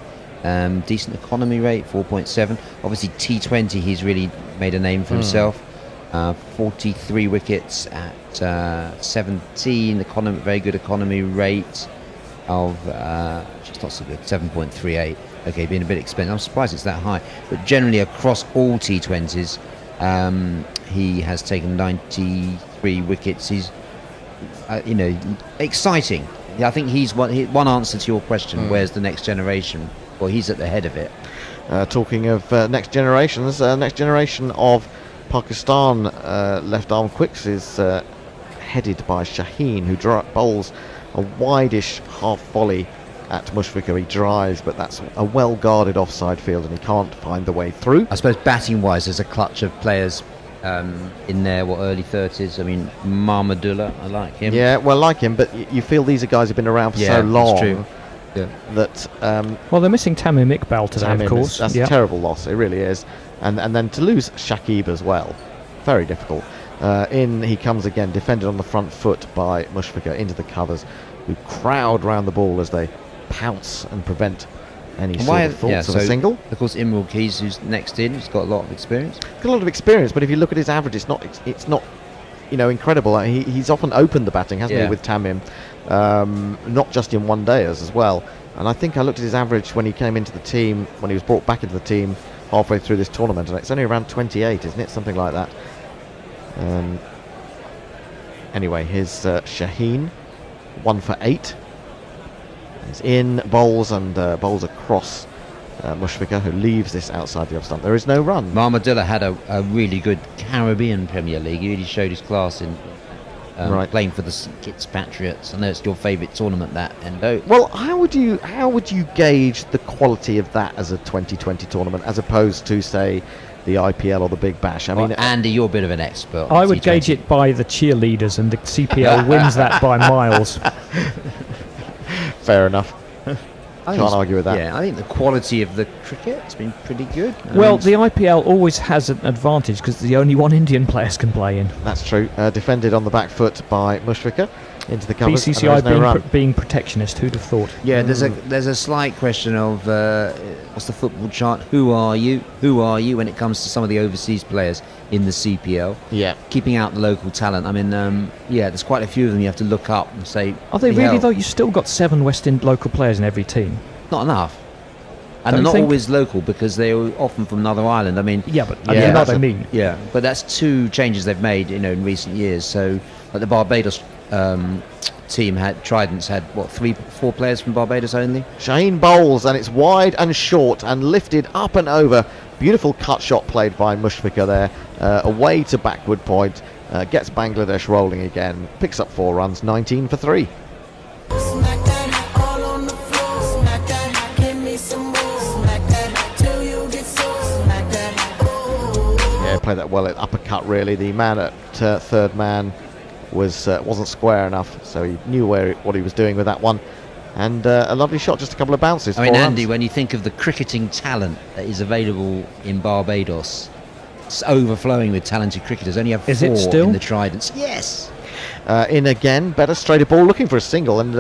Decent economy rate, 4.7. Obviously, T20, he's really made a name for himself. 43 wickets at 17. Very good economy rate of just not so good, 7.38. Okay, being a bit expensive. I'm surprised it's that high. But generally, across all T20s, he has taken 93 wickets. He's, exciting. Yeah, I think he's one answer to your question. Where's the next generation? Well, he's at the head of it. Talking of next generations, next generation of Pakistan left-arm quicks is headed by Shaheen, who bowls a wide-ish half volley at Mushfiqur. He drives, but that's a well-guarded offside field, and he can't find the way through. I suppose batting-wise, there's a clutch of players in their early 30s. I mean, Mahmudullah, I like him. Yeah, well, like him, but you feel these are guys who've been around for so long. That's true. Yeah. That well, they're missing Tamim Iqbal today, of course. That's a terrible loss. It really is. And then to lose Shakib as well, very difficult. In he comes again, defended on the front foot by Mushfiqur into the covers, who crowd round the ball as they pounce and prevent any sort of thoughts of a single. Of course, Imrul Keys, who's next in, he's got a lot of experience. Got a lot of experience, but if you look at his average, it's not incredible. He's often opened the batting, hasn't he, with Tamim, not just in one-dayers as well. And I think I looked at his average when he came into the team, when he was brought back into the team halfway through this tournament, and it's only around 28, isn't it? Something like that. Anyway, here's Shaheen, 1 for 8. He's in, bowls across Mushfiqur, who leaves this outside the off stump. There is no run. Mahmudullah had a really good Caribbean Premier League. He really showed his class in playing for the St Kitts Patriots. I know it's your favourite tournament, that. Well, how would you gauge the quality of that as a 2020 tournament, as opposed to, say, the IPL or the Big Bash? I mean, Andy, you're a bit of an expert. I would gauge it by the cheerleaders, and the CPL wins that by miles. Fair enough. Can't argue with that. Yeah, I think the quality of the cricket has been pretty good. Well, the IPL always has an advantage because the only one Indian players can play in. That's true. Defended on the back foot by Mushfiqur into the covers. BCCI being protectionist, who'd have thought? Yeah, there's a slight question of what's the football chart? Who are you? Who are you when it comes to some of the overseas players in the CPL? Yeah. Keeping out the local talent. I mean, there's quite a few of them you have to look up and say, are they really, though? You've still got 7 West End local players in every team. Not enough. And they're not always local because they're often from Northern Ireland. I mean, you know what I mean. Yeah, but that's 2 changes they've made, in recent years. So, like the Barbados team Trident's had 3-4 players from Barbados only. Shaheen bowls, and it's wide and short and lifted up and over Beautiful cut shot played by Mushfiqur there, away to backward point, gets Bangladesh rolling again, picks up 4 runs, 19 for 3. Smack that all on the floor. Smack that, give me some more. Smack that till you get sore. Smack that. Oh. Yeah, played that well at uppercut really. The man at third man wasn't square enough, so he knew what he was doing with that one. And a lovely shot, just a couple of bounces. I mean, 4 Andy, runs. when you think of the cricketing talent that is available in Barbados, it's overflowing with talented cricketers. Only have Is 4 it still? in the Tridents. Yes. In again, better straighter ball, looking for a single, and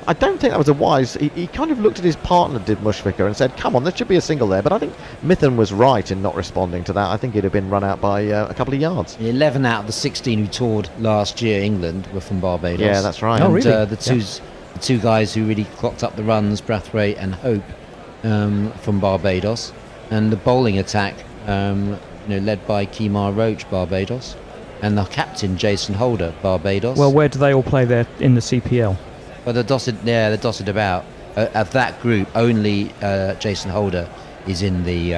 I don't think that was a wise. He kind of looked at his partner, did Mushfiqur, and said, "Come on, there should be a single there." But I think Mithun was right in not responding to that. I think he'd have been run out by a couple of yards. 11 out of the 16 who toured last year, England, were from Barbados. Yeah, that's right. Oh, And really? the two guys who really clocked up the runs, Brathwaite and Hope, from Barbados, and the bowling attack, led by Kemar Roach, Barbados, and the captain Jason Holder, Barbados. Well, where do they all play there in the CPL? Well, they're dotted about. Of that group, only Jason Holder is in the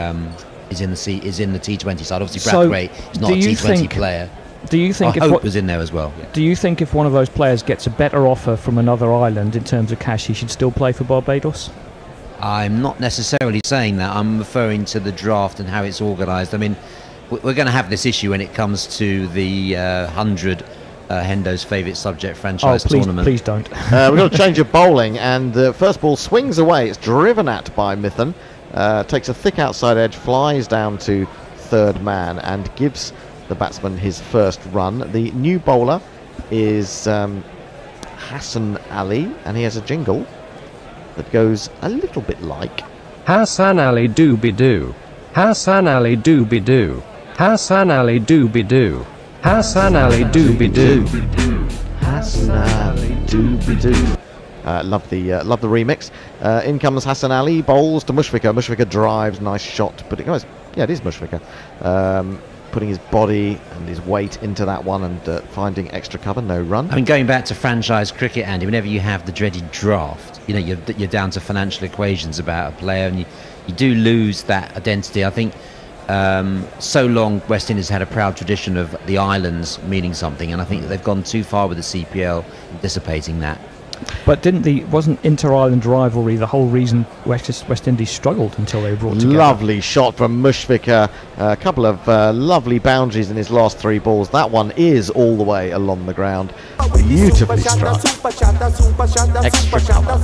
T20 side. Obviously, So, Brathwaite is not do a you T20 think- player. Do you think Hope was in there as well. Yeah. Do you think if one of those players gets a better offer from another island in terms of cash, he should still play for Barbados? I'm not necessarily saying that. I'm referring to the draft and how it's organised. I mean, we're going to have this issue when it comes to the 100 Hendo's favourite subject franchise tournament. Please don't. We've got a change of bowling, and the first ball swings away. It's driven at by Mithun, takes a thick outside edge, flies down to third man, and gives the batsman his first run. The new bowler is Hassan Ali, and he has a jingle that goes a little bit like Hassan Ali dooby doo. Hassan Ali dooby doo. Hassan Ali dooby doo. Hassan Ali dooby doo. Hassan Ali dooby-doo. Love the remix. In comes Hassan Ali, bowls to Mushfiqur. Mushfiqur drives, nice shot, but it goes. Yeah, it is Mushfiqur. Putting his body and his weight into that one and finding extra cover, no run. I mean, going back to franchise cricket, Andy, whenever you have the dreaded draft, you're down to financial equations about a player, and you do lose that identity. I think so long West Indies had a proud tradition of the islands meaning something, and I think that they've gone too far with the CPL dissipating that. But wasn't inter-island rivalry the whole reason West Indies struggled until they were brought together? Lovely shot from Mushfiqur. A couple of lovely boundaries in his last 3 balls. That one is all the way along the ground. Beautifully struck. Extra cover.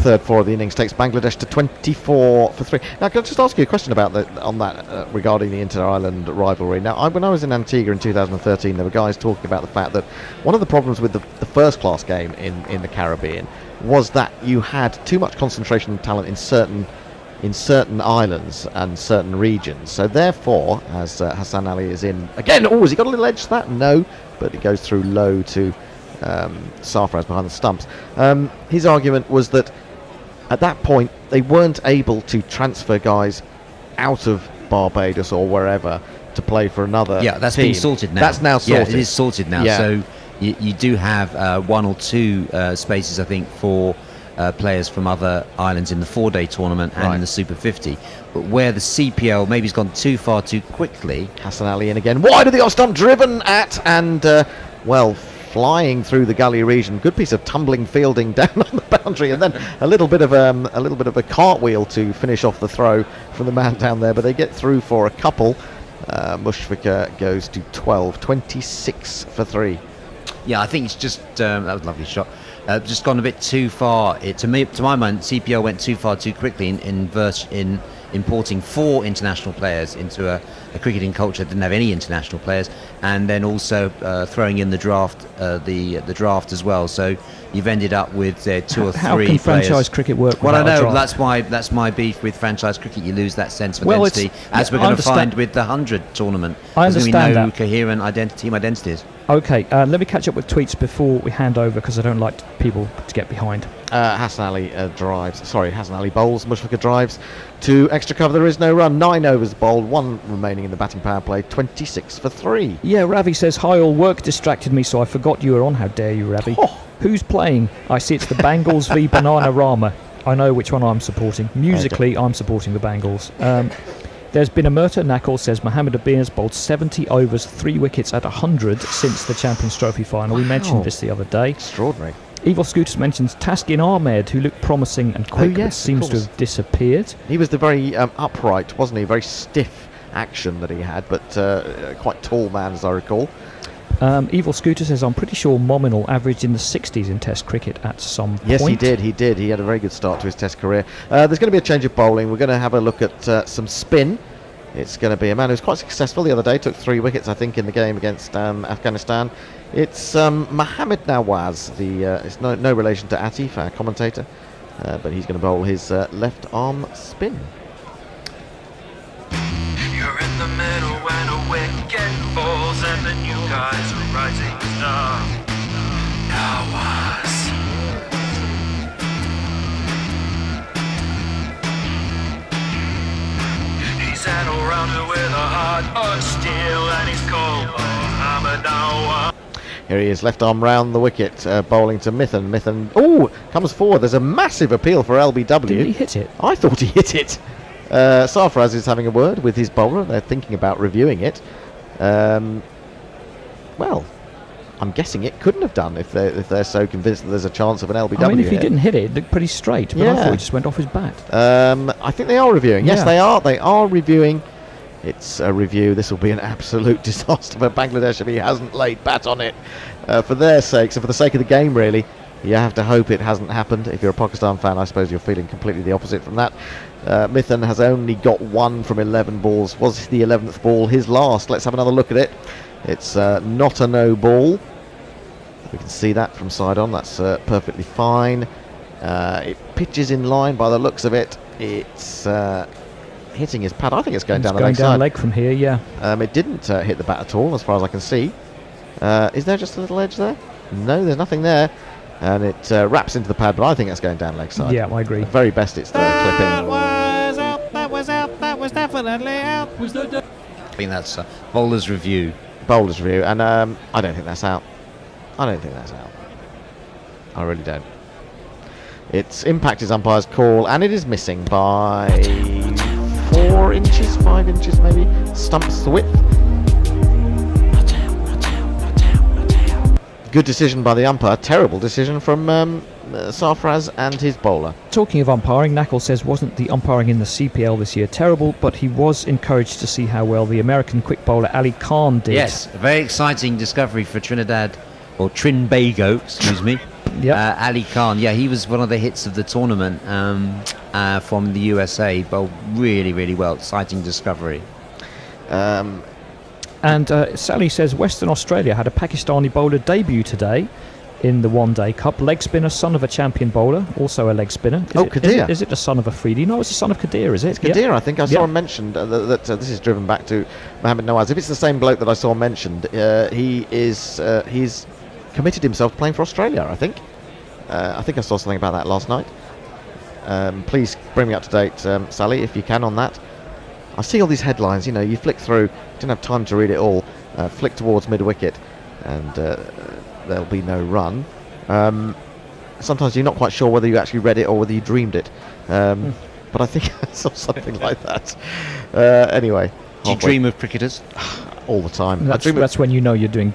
Third 4 of the innings takes Bangladesh to 24 for 3. Now, can I just ask you a question about that regarding the inter-island rivalry? Now, when I was in Antigua in 2013, there were guys talking about the fact that one of the problems with the first-class game in the Caribbean was that you had too much concentration of talent in certain islands and certain regions. So therefore, as Hassan Ali is in again, has he got a little edge to that? No, but it goes through low to Sarfraz behind the stumps. His argument was that at that point they weren't able to transfer guys out of Barbados or wherever to play for another that's team. been sorted now. That's now sorted. Yeah, it is sorted now. Yeah. So you do have 1 or 2 spaces, I think, for players from other islands in the 4-day tournament and in the Super 50. But where the CPL maybe has gone too far too quickly. Hassan Ali in again, wide of the off stump, driven at and flying through the gully region. Good piece of tumbling fielding down on the boundary, and then a little bit of a cartwheel to finish off the throw from the man down there. But they get through for a couple. Mushfiqur goes to 12, 26 for 3. Yeah, I think it's just that was a lovely shot. Just gone a bit too far. To my mind, CPL went too far too quickly in importing 4 international players into a cricketing culture that didn't have any international players, and then also throwing in the draft, the draft as well. So you've ended up with 2 or 3 How can players. franchise cricket work? Well, I without a know draft? that's my beef with franchise cricket. You lose that sense of Well, identity, as we're I going to understand- find with the 100 tournament. I There's gonna understand be no that. coherent team identities. Okay, let me catch up with tweets before we hand over, because I don't like people to get behind. Hassan Ali Hassan Ali bowls. Mushfiqur drives to extra cover. There is no run. 9 overs bowled, 1 remaining in the batting power play. 26 for 3. Yeah, Ravi says, hi all, work distracted me so I forgot you were on. How dare you, Ravi? Oh. Who's playing? I see it's the Bangles v Banana Rama. I know which one I'm supporting. Musically, I'm supporting the Bangals. There's been a Murta. Nakul says Mohammed Abir has bowled 70 overs, 3 wickets at 100 since the Champions Trophy final. We mentioned this the other day. Extraordinary. Evil Scooters mentions Taskin Ahmed, who looked promising and quick, but seems to have disappeared. He was the very upright, wasn't he? Very stiff action that he had, but quite tall man, as I recall. Evil Scooter says, I'm pretty sure Mominal averaged in the 60s in Test cricket at some point. Yes, he did. He had a very good start to his Test career. There's going to be a change of bowling. We're going to have a look at some spin. It's going to be a man who's quite successful the other day. Took 3 wickets, I think, in the game against Afghanistan. It's Mohammed Nawaz. It's no relation to Atif, our commentator, but he's going to bowl his left arm spin. You're in the middle when a wicket falls and the new guys are rising star. Nawaz. He's an all-rounder with a heart of steel and he's called Mohammed Nawaz. Here he is, left arm round the wicket, bowling to Mithun. Mithun, comes forward. There's a massive appeal for LBW. Did he hit it? I thought he hit it. Sarfaraz is having a word with his bowler. They're thinking about reviewing it. Well, I'm guessing it couldn't have done if they're so convinced that there's a chance of an LBW. I mean, if he hit. didn't hit it, it looked pretty straight, but I thought he just went off his bat. I think they are reviewing. Yes, Yeah. they are. They are reviewing. It's a review. This will be an absolute disaster for Bangladesh if he hasn't laid bat on it. For their sakes, and for the sake of the game, really. You have to hope it hasn't happened. If you're a Pakistan fan, I suppose you're feeling completely the opposite from that. Mithun has only got 1 from 11 balls. Was the 11th ball his last? Let's have another look at it. It's not a no ball. We can see that from side on. That's perfectly fine. It pitches in line by the looks of it. It's hitting his pad. I think it's going down the leg side. Leg from here, yeah. It didn't hit the bat at all, as far as I can see. Is there just a little edge there? No, there's nothing there. And it wraps into the pad, but I think that's going down leg side. Yeah, I agree. At very best, it's the clipping. That was definitely out. I think that's bowler's review. Bowler's review, and I don't think that's out. I really don't. It's impact is umpire's call, and it is missing by 4 inches, 5 inches maybe. Stumps the width. Good decision by the umpire. Terrible decision from Sarfaraz and his bowler. Talking of umpiring, Nakul says wasn't the umpiring in the CPL this year terrible, but he was encouraged to see how well the American quick bowler Ali Khan did. Yes, a very exciting discovery for Trinidad, or Trinbago, excuse me. Yep. Ali Khan, he was one of the hits of the tournament from the USA. Bowled really, really well. Exciting discovery. And Sally says Western Australia had a Pakistani bowler debut today in the One-Day Cup. Leg spinner, son of a champion bowler, also a leg spinner. Kadir. Is it the son of Afridi? No, it's the son of Kadir, is it? It's Kadir, I think. I saw him mentioned that this is driven back to Mohammed Nawaz. If it's the same bloke that I saw mentioned, he's committed himself to playing for Australia, I think. I think I saw something about that last night. Please bring me up to date, Sally, if you can, on that. I see all these headlines, you flick through, didn't have time to read it all, flick towards mid-wicket, and there'll be no run. Sometimes you're not quite sure whether you actually read it or whether you dreamed it. But I think I saw something like that. Anyway. Do you dream of cricketers? All the time. That's when you know you're doing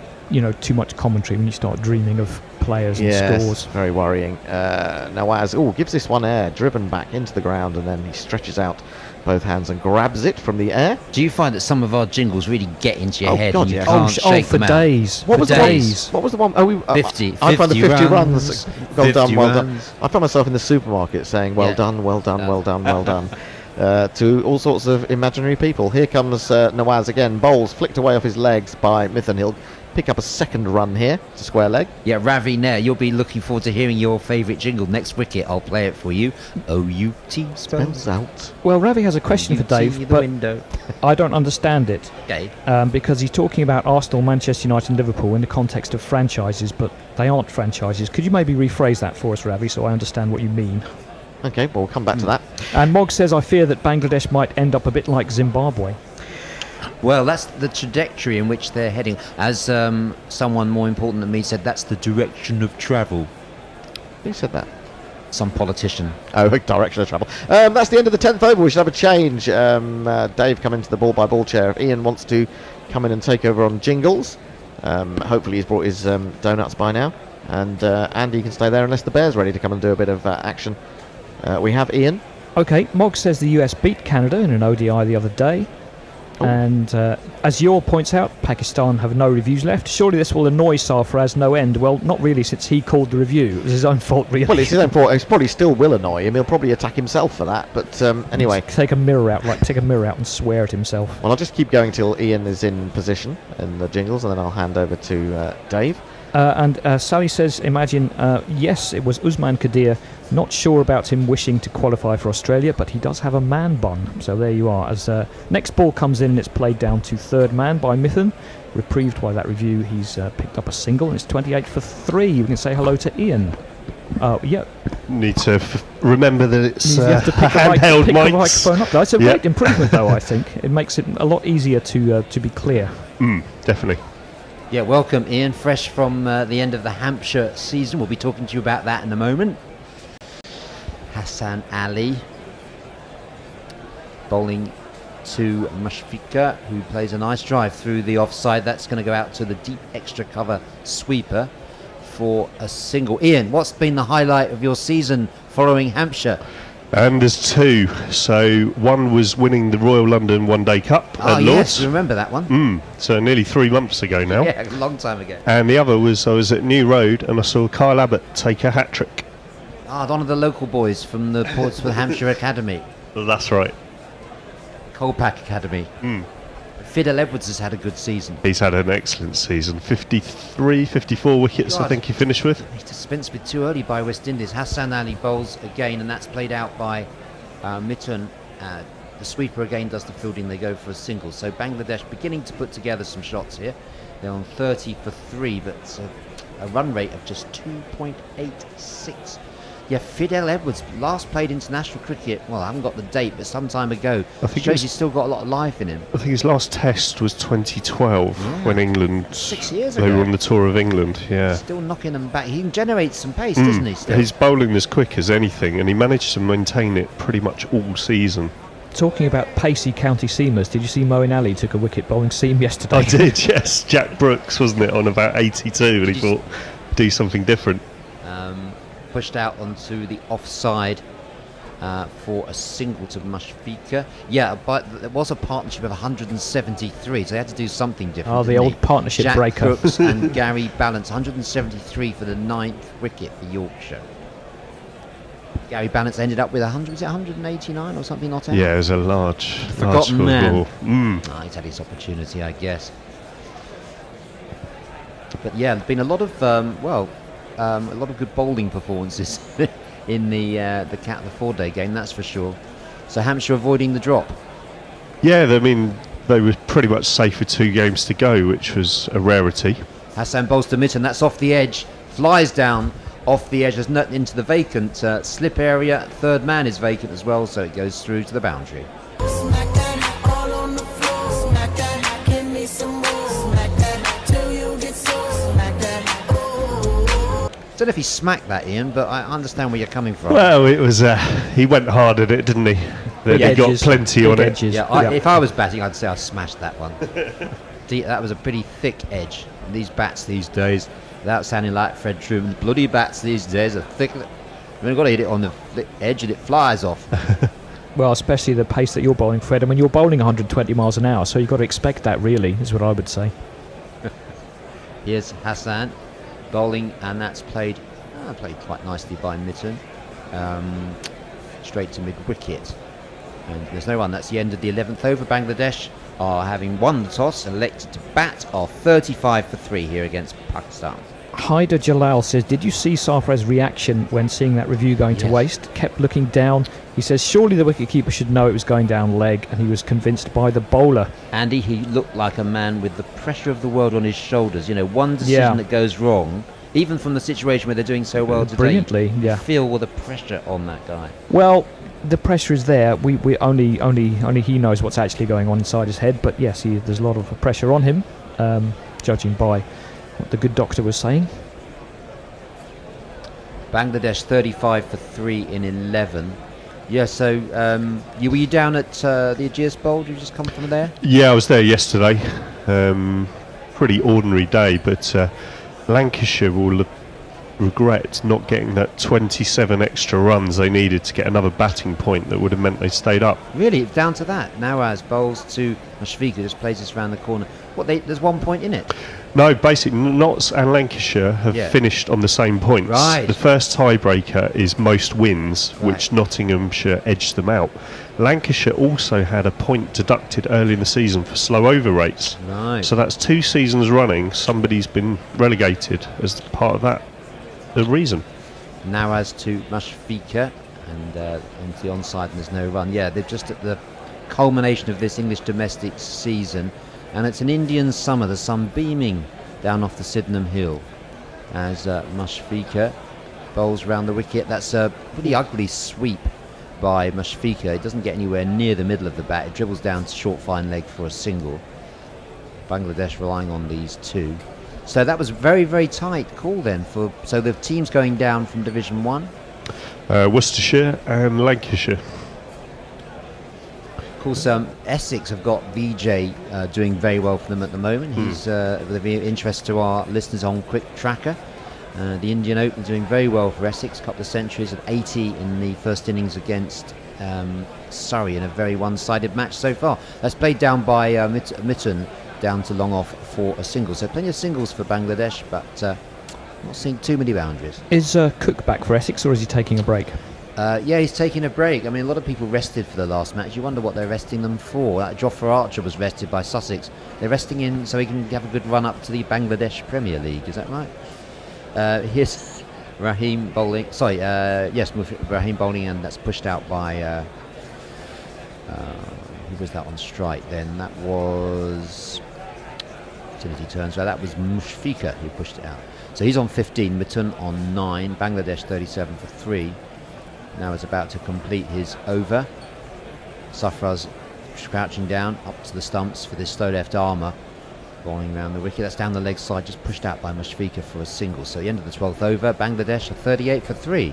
too much commentary, when you start dreaming of players and scores. Very worrying. Nawaz gives this one air, driven back into the ground, and then he stretches out both hands and grabs it from the air. Do you find that some of our jingles really get into your head? God, and you yes. can't shake for them days. out? What was the one? 50. I found the 50 runs. Well done, well done. runs. I found myself in the supermarket saying, well done, well done, well done, well done. To all sorts of imaginary people. Here comes Nawaz again. Bowls flicked away off his legs by Mithun. He'll pick up a second run here to square leg. Yeah, Ravi Nair, you'll be looking forward to hearing your favourite jingle. Next wicket, I'll play it for you. O-U-T spells out. Well, Ravi has a question for Dave, but window. I don't understand it. Okay. Because he's talking about Arsenal, Manchester United and Liverpool in the context of franchises, but they aren't franchises. Could you maybe rephrase that for us, Ravi, so I understand what you mean? Okay, well, we'll come back to that. And Mog says, I fear that Bangladesh might end up a bit like Zimbabwe. Well, that's the trajectory in which they're heading. As someone more important than me said, that's the direction of travel. Who said that? some politician. Oh, direction of travel. That's the end of the 10th over. We should have a change. Dave come into the ball-by-ball chair. If Ian wants to come in and take over on Jingles, hopefully he's brought his donuts by now. And Andy can stay there unless the Bear's ready to come and do a bit of action. We have Ian. Okay, Mog says the US beat Canada in an ODI the other day. Oh. And as Yor points out, Pakistan have no reviews left. Surely this will annoy Sarfaraz no end. Well, not really, since he called the review. It was his own fault, really. Well, it's his own fault. It probably still will annoy him. He'll probably attack himself for that. But anyway. Take a mirror out and swear at himself. Well, I'll just keep going till Ian is in position in the Jingles, and then I'll hand over to Dave. And Sally says, imagine, yes, it was Usman Kadir. Not sure about him wishing to qualify for Australia, but he does have a man bun. So there you are. As next ball comes in and it's played down to third man by Mithun. Reprieved by that review, he's picked up a single and it's 28 for 3. We can say hello to Ian. Yeah. Need to remember that it's You have to pick handheld the mics. microphone up. That's a Yeah. great improvement, though, I think. It makes it a lot easier to be clear. Definitely. Yeah, welcome Ian, fresh from the end of the Hampshire season. We'll be talking to you about that in a moment. Hassan Ali bowling to Mushfiqur, who plays a nice drive through the offside. That's going to go out to the deep extra cover sweeper for a single. Ian, what's been the highlight of your season following Hampshire? And there's two. So one was winning the Royal London One Day Cup at Yes, Lords. remember that one. So nearly 3 months ago now. Yeah, a long time ago. And the other was I was at New Road and I saw Kyle Abbott take a hat-trick. One of the local boys from the Portsmouth Hampshire Academy. That's right. PAK Academy. Fidel Edwards has had a good season. He's had an excellent season. 53, 54 wickets I God. think he finished with. He's dispensed with too early by West Indies. Hassan Ali bowls again, and that's played out by Mithun. The sweeper again does the fielding. They go for a single. So Bangladesh beginning to put together some shots here. They're on 30 for 3, but a run rate of just 2.86. Yeah, Fidel Edwards last played international cricket. Well, I haven't got the date, but some time ago. I think Shows he's still got a lot of life in him. I think his last test was 2012 when England... 6 years They ago. were on the tour of England, yeah. Still knocking them back. He can generate some pace, doesn't he? Still. He's bowling as quick as anything and he managed to maintain it pretty much all season. Talking about pacey county seamers, did you see Moeen Ali took a wicket bowling seam yesterday? I did, yes. Jack Brooks, wasn't it, on about 82, and he thought, do something different. Pushed out onto the offside for a single to Mushfiqur. Yeah, but there was a partnership of 173, so they had to do something different. Oh, the didn't old they? partnership Jack breaker. Brooks and Gary Balance, 173 for the 9th wicket for Yorkshire. Gary Balance ended up with 100, was it 189 or something not out? Yeah, it was a large Forgotten score man. ball. He's had his opportunity, I guess. But yeah, there's been a lot of a lot of good bowling performances in the 4-day game, that's for sure. So Hampshire avoiding the drop. Yeah, I mean, they were pretty much safe with 2 games to go, which was a rarity. Hassan bowls to Mitten, that's off the edge, flies down off the edge, there's nothing into the vacant slip area. Third man is vacant as well, so it goes through to the boundary. Smack that all on the floor. Smack that, give me some more. Smack that till you get sore. Smack that. Don't know if he smacked that, Ian, but I understand where you're coming from. Well, it was he went hard at it, didn't he? He got edges, plenty big on edges. Yeah, if I was batting, I'd say I smashed that one. That was a pretty thick edge. And these bats these days, without sounding like Fred Truman, bloody bats these days are thick. You've got to hit it on the edge and it flies off. Well, especially the pace that you're bowling, Fred. I mean, you're bowling 120 miles an hour, so you've got to expect that, really, is what I would say. Here's Hassan bowling, and that's played quite nicely by Mitten. Straight to mid-wicket. And there's no one. That's the end of the 11th over. Bangladesh are having won the toss, elected to bat, are 35 for 3 here against Pakistan. Haider Jalal says, did you see Sarfaraz's reaction when seeing that review going to Yes. waste? Kept looking down. He says, surely the wicketkeeper should know it was going down leg, and he was convinced by the bowler. Andy, he looked like a man with the pressure of the world on his shoulders. You know, one decision that goes wrong, even from the situation where they're doing so well today, Brilliantly, yeah. you feel all the pressure on that guy. Well, the pressure is there. We only he knows what's actually going on inside his head. But yes, there's a lot of pressure on him, judging by what the good doctor was saying. Bangladesh 35 for 3 in 11. Yeah, so were you down at the Aegeus Bowl? Did you just come from there? Yeah, I was there yesterday. Pretty ordinary day, but Lancashire will regret not getting that 27 extra runs they needed to get another batting point that would have meant they stayed up. Really, it's down to that. Nawaz bowls to Mushfiqur, just plays this around the corner. There's 1 point in it? No, basically, Notts and Lancashire have finished on the same points. Right. The first tiebreaker is most wins, Right. which Nottinghamshire edged them out. Lancashire also had a point deducted early in the season for slow over rates. Right. So that's 2 seasons running. Somebody's been relegated as part of that. The reason. Nawaz to Mushfiqur, and onto the onside, and there's no run. Yeah, they're just at the culmination of this English domestic season, and it's an Indian summer, the sun beaming down off the Sydenham Hill as Mushfiqur bowls round the wicket. That's a pretty ugly sweep by Mushfiqur. It doesn't get anywhere near the middle of the bat. It dribbles down to short fine leg for a single. Bangladesh relying on these two. So that was a very, very tight call then. So the teams going down from Division 1. Worcestershire and Lancashire. Of course, Essex have got VJ doing very well for them at the moment. He's of interest to our listeners on Quick Tracker. The Indian Open doing very well for Essex. A couple of centuries at 80 in the first innings against Surrey in a very one-sided match so far. That's played down by Mitten down to long off for a single. So plenty of singles for Bangladesh, but not seeing too many boundaries. Is Cook back for Essex, or is he taking a break? Yeah, he's taking a break. I mean, a lot of people rested for the last match. You wonder what they're resting them for. Jofra Archer was rested by Sussex. They're resting him so he can have a good run up to the Bangladesh Premier League. Is that right? Here's Raheem bowling. Sorry, yes, Raheem bowling, and that's pushed out by. Who was that on strike then? That was. Utility turns. Right, that was Mushfiqur who pushed it out. So he's on 15. Mitten on 9. Bangladesh 37 for 3. Now is about to complete his over. Safraz crouching down up to the stumps for this slow left armour, bowling around the wicket. That's down the leg side, just pushed out by Mushfiqur for a single. So the end of the 12th over. Bangladesh are 38 for 3.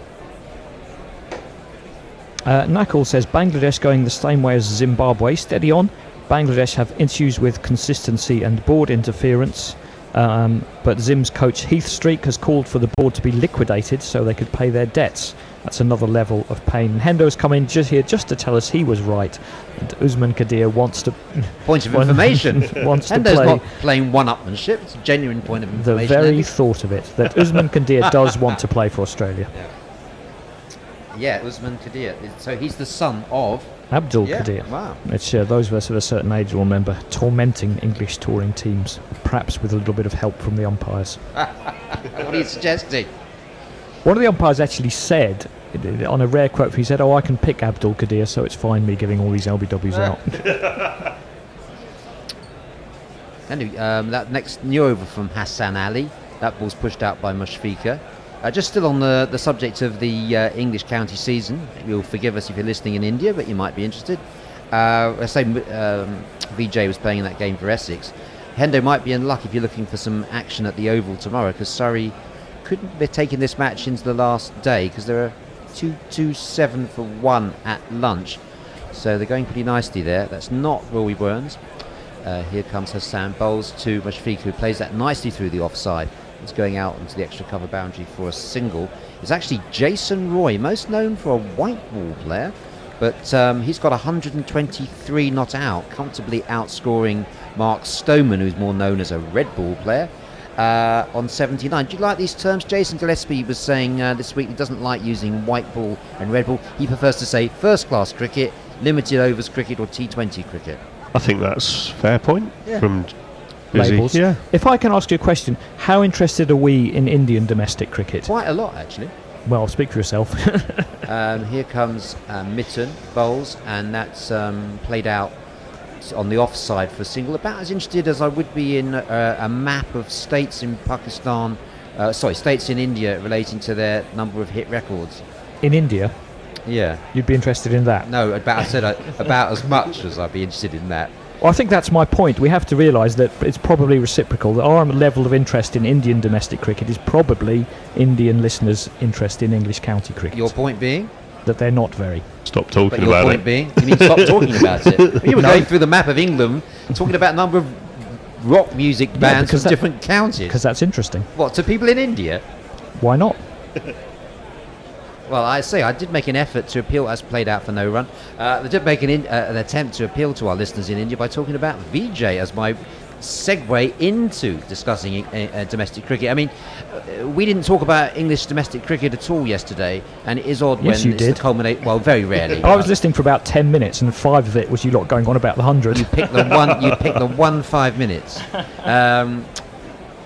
Nakul says Bangladesh going the same way as Zimbabwe. Steady on. Bangladesh have issues with consistency and board interference. But Zim's coach Heath Streak has called for the board to be liquidated so they could pay their debts. That's another level of pain. Hendo has come in just to tell us he was right. And Usman Kadir wants to... Point of information. wants Hendo's to play... not playing one-upmanship. It's a genuine point of information. The very thought of it, that Usman Kadir does want to play for Australia. Yeah, Usman Kadir. So he's the son of... Abdul Kadir. Wow. It's those of us of a certain age will remember tormenting English touring teams, perhaps with a little bit of help from the umpires. What are you suggesting? One of the umpires actually said, on a rare quote, he said, "Oh, I can pick Abdul Kadir, so it's fine me giving all these LBWs out." Anyway, that next new over from Hassan Ali. That ball's pushed out by Mushfiqur. Just still on the subject of the English county season. You'll forgive us if you're listening in India, but you might be interested. I say VJ was playing in that game for Essex. Hendo might be in luck if you're looking for some action at the Oval tomorrow, because Surrey couldn't be taking this match into the last day because there are 2-7 for 1 at lunch. So they're going pretty nicely there. That's not Rory Burns. Here comes Hassan, bowls to Mushfiqur, who plays that nicely through the offside. It's going out into the extra cover boundary for a single. It's actually Jason Roy, most known for a white ball player, but he's got 123 not out, comfortably outscoring Mark Stoneman, who's more known as a red ball player, on 79. Do you like these terms? Jason Gillespie was saying this week he doesn't like using white ball and red ball. He prefers to say first class cricket, limited overs cricket, or T20 cricket. I think that's a fair point from Labels. Yeah. If I can ask you a question, how interested are we in Indian domestic cricket? Quite a lot, actually. Well, speak for yourself. Here comes Mitten, bowls, and that's played out on the offside for a single. About as interested as I would be in a map of states in Pakistan, states in India relating to their number of hit records. In India? Yeah. You'd be interested in that? No, I said about as much as I'd be interested in that. Well, I think that's my point. We have to realise that it's probably reciprocal. That our level of interest in Indian domestic cricket is probably Indian listeners' interest in English county cricket. Your point being? That they're not very. Stop But talking your about point it. being? You mean stop talking about it? You were going through the map of England, talking about a number of rock music bands because from different counties. Because that's interesting. What, to people in India? Why not? Well, I did make an effort to appeal, as played out for no run. I did make an attempt to appeal to our listeners in India by talking about VJ as my segue into discussing domestic cricket. I mean, we didn't talk about English domestic cricket at all yesterday, and it is odd Yes, when you it's did. the culminate. Well, very rarely. I was listening for about 10 minutes, and 5 of it was you lot going on about the 100. You picked the one. You picked the 5 minutes.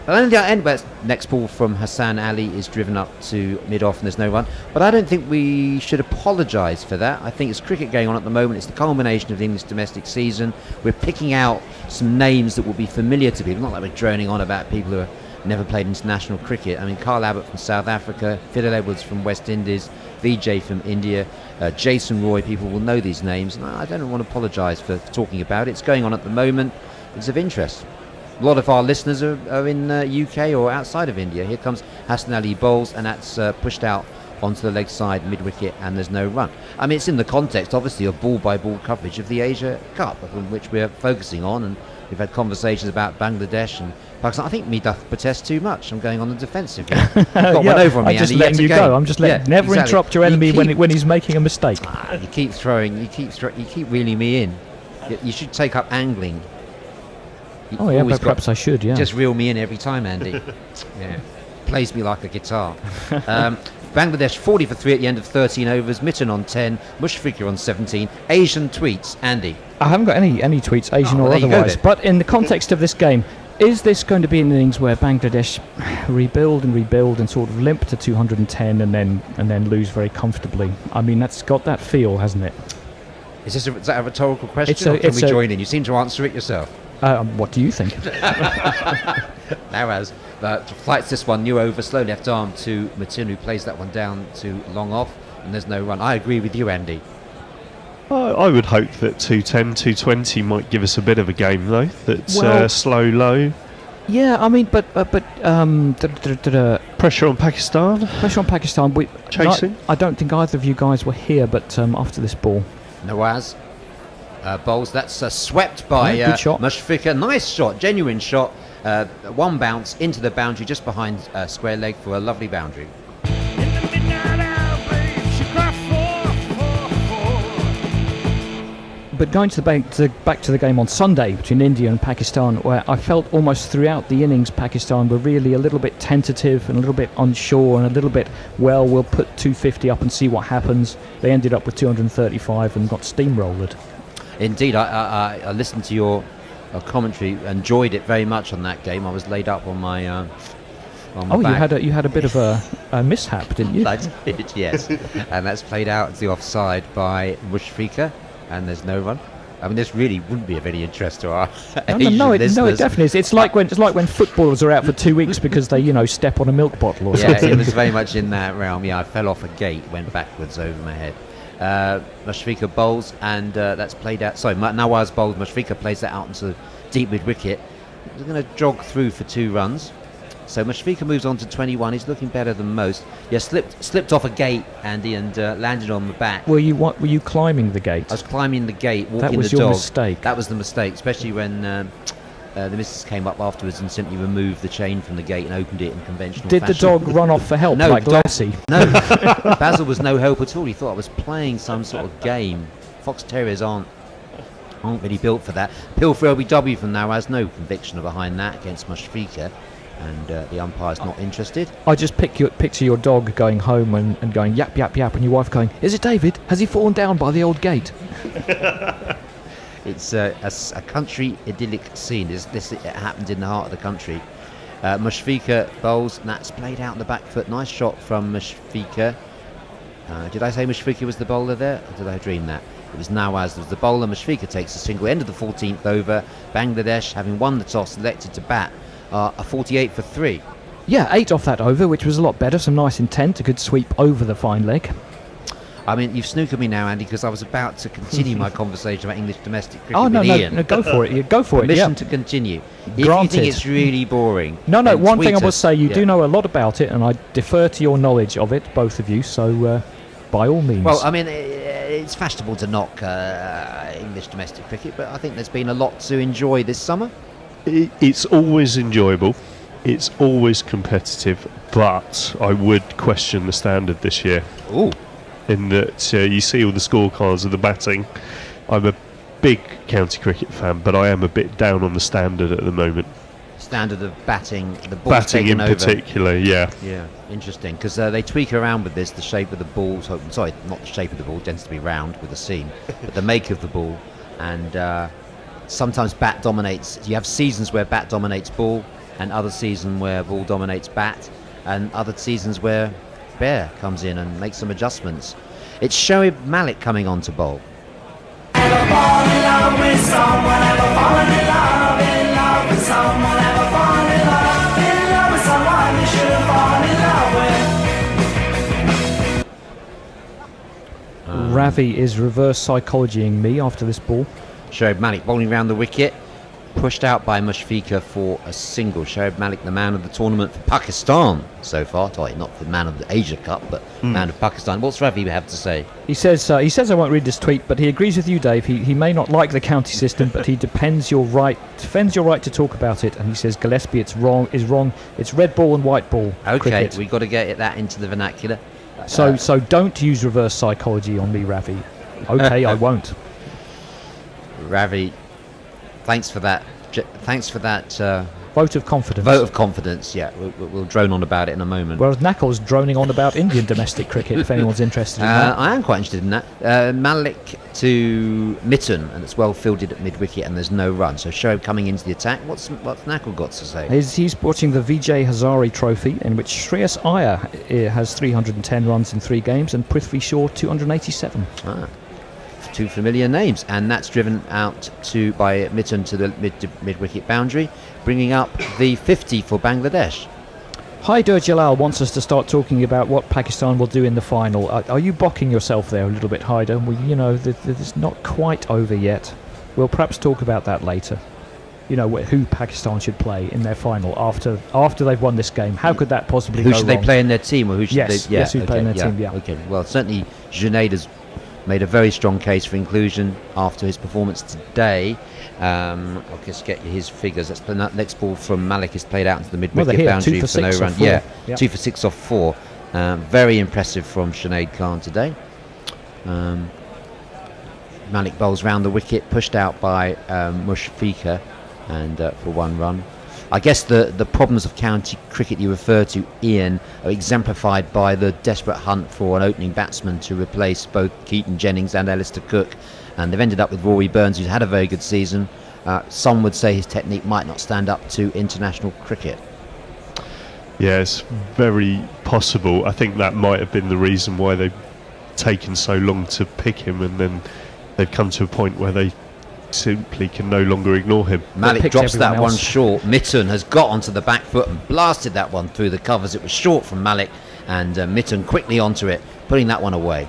But next ball from Hassan Ali is driven up to mid-off and there's no run. But I don't think we should apologise for that. I think it's cricket going on at the moment. It's the culmination of the English domestic season. We're picking out some names that will be familiar to people. Not like we're droning on about people who have never played international cricket. I mean, Carl Abbott from South Africa, Phil Edwards from West Indies, VJ from India, Jason Roy. People will know these names. And I don't want to apologise for talking about it. It's going on at the moment. It's of interest. A lot of our listeners are in UK or outside of India. Here comes Hassan Ali bowls, and that's pushed out onto the leg side mid-wicket, and there's no run. I mean, it's in the context, obviously, of ball-by-ball coverage of the Asia Cup, on which we're focusing on, and we've had conversations about Bangladesh and Pakistan. I think me doth protest too much. I'm going on the defensive here. Got one over on me, I'm just Andy, letting yet you again. go. I'm just letting. Never exactly. interrupt your You enemy keep- when he's making a mistake. You keep throwing. You keep reeling me in. You should take up angling. You Oh yeah, always but perhaps I should. Yeah. Just reel me in every time, Andy. Yeah, plays me like a guitar. Bangladesh 40 for 3 at the end of 13 overs. Mitten on 10, Mushfiqur on 17. Asian tweets, Andy. I haven't got any tweets, Asian Oh, or well, there you go otherwise. then. But in the context of this game, is this going to be an innings where Bangladesh rebuild and sort of limp to 210 and then lose very comfortably? I mean, that's got that feel, hasn't it? Is that a rhetorical question? It's a- or can it's we a- join in? You seem to answer it yourself. What do you think? Nawaz flights this one, new over, slow left arm to Matin, who plays that one down to long off, and there's no run. I agree with you, Andy. I would hope that 210, 220 might give us a bit of a game, though. That's Well- slow, low. Yeah, I mean, but Pressure on Pakistan. pressure on Pakistan. Chasing. I don't think either of you guys were here, but after this ball, Nawaz bowls. That's swept by Good shot. Mushfiqur. Nice shot, genuine shot. One bounce into the boundary just behind square leg for a lovely boundary. But going back to the game on Sunday between India and Pakistan, where I felt almost throughout the innings Pakistan were really a little bit tentative and a little bit unsure and a little bit, well, we'll put 250 up and see what happens. They ended up with 235 and got steamrolled. Indeed, I listened to your commentary, enjoyed it very much on that game. I was laid up on my back. You had a bit of a mishap, didn't you? I did, yes. And that's played out as the offside by Mushfiqur, and there's no run. I mean, this really wouldn't be of any interest to our Asian No, it listeners. definitely is. It's like when footballers are out for 2 weeks because they step on a milk bottle or Yeah, something. it was very much in that realm. Yeah, I fell off a gate, went backwards over my head. Mushfiqur bowls, and that's played out. Sorry, Nawaz bowls. Mushfiqur plays that out into deep mid wicket. He's going to jog through for 2 runs. So Mushfiqur moves on to 21. He's looking better than most. Yeah, slipped off a gate, Andy, and landed on the back. Were you climbing the gate? I was climbing the gate, walking That was the your dog. mistake. That was the mistake, especially when the missus came up afterwards and simply removed the chain from the gate and opened it in conventional Did the fashion. dog run off for help No, like dog- Lassie? No, Basil was no help at all. He thought I was playing some sort of game. Fox Terriers aren't really built for that. Pill for LBW from Nawaz, no conviction behind that against Mushfiqur, and the umpire's not interested. I just picture your dog going home and going yap yap yap, and your wife going, "Is it David? Has he fallen down by the old gate?" It's a country idyllic scene. It happened in the heart of the country. Mushfiqur bowls, and that's played out on the back foot. Nice shot from Mushfiqur. Did I say Mushfiqur was the bowler there, or did I dream that? It was Nawaz that was the bowler. Mushfiqur takes a single. End of the 14th over. Bangladesh, having won the toss, selected to bat a 48 for 3. Yeah, 8 off that over, which was a lot better. Some nice intent, a good sweep over the fine leg. I mean, you've snookered me now, Andy, because I was about to continue my conversation about English domestic cricket Oh, with no, Ian. no, go for it. You go for it, Permission yeah. to continue. If you Granted. think it's really boring... No, then one thing I tweet will us. say, you Yeah. do know a lot about it, and I defer to your knowledge of it, both of you, so by all means. Well, I mean, it's fashionable to knock English domestic cricket, but I think there's been a lot to enjoy this summer. It's always enjoyable. It's always competitive, but I would question the standard this year. Ooh. In that you see all the scorecards of the batting. I'm a big county cricket fan, but I am a bit down on the standard at the moment. Standard of batting, the ball Batting in taken over. particular, yeah. Yeah, interesting, because they tweak around with this, the shape of the ball. Sorry, not the shape of the ball, it tends to be round with a seam, but the make of the ball. And sometimes bat dominates. You have seasons where bat dominates ball, and other seasons where ball dominates bat, and other seasons where Bear comes in and makes some adjustments. It's Shoaib Malik coming on to bowl. Ravi is reverse psychologying me after this ball. Shoaib Malik bowling round the wicket, pushed out by Mushfiqur for a single. Shoaib Malik, the man of the tournament for Pakistan so far. Sorry, not the man of the Asia Cup, but man of Pakistan. What's Ravi have to say? He says I won't read this tweet, but he agrees with you, Dave. He may not like the county system, but he defends your right to talk about it. And he says Gillespie, is wrong. It's red ball and white ball. Okay, cricket. we've got to get that into the vernacular. So don't use reverse psychology on me, Ravi. Okay, I won't. Ravi, thanks for that. Vote of confidence. Vote of confidence. Yeah, we'll drone on about it in a moment. Whereas Knackle's droning on about Indian domestic cricket, if anyone's interested in that. I am quite interested in that. Malik to Mitten, and it's well fielded at mid-wicket, and there's no run. So Shoaib coming into the attack. What's Knackle got to say? He's watching the Vijay Hazare Trophy, in which Shreyas Iyer has 310 runs in 3 games, and Prithvi Shaw 287. Two familiar names, and that's driven out by Mitten to the mid-wicket boundary, bringing up the 50 for Bangladesh. Haider Jalal wants us to start talking about what Pakistan will do in the final. Are you bocking yourself there a little bit, Haider? Well, it's not quite over yet. We'll perhaps talk about that later. Who Pakistan should play in their final after they've won this game. How could that possibly go Who should wrong? they play in their team, or who should Yes, they? yes, who'd play in their team, yeah. Okay, well, certainly Junaid has made a very strong case for inclusion after his performance today. I'll just get you his figures. That's the next ball from Malik is played out into the mid-wicket boundary 2 for for no 6 run. off 4. Yeah, Yep. 2 for 6 off 4. Very impressive from Junaid Khan today. Malik bowls round the wicket, pushed out by Mushfiqur, and for 1 run. I guess the problems of county cricket you refer to, Ian, are exemplified by the desperate hunt for an opening batsman to replace both Keaton Jennings and Alistair Cook, and they've ended up with Rory Burns, who's had a very good season. Some would say his technique might not stand up to international cricket. Yeah, it's very possible. I think that might have been the reason why they've taken so long to pick him, and then they've come to a point where they simply can no longer ignore him. Malik picked drops that everyone one else. short. Mitten has got onto the back foot and blasted that one through the covers. It was short from Malik, and Mitten quickly onto it, putting that one away.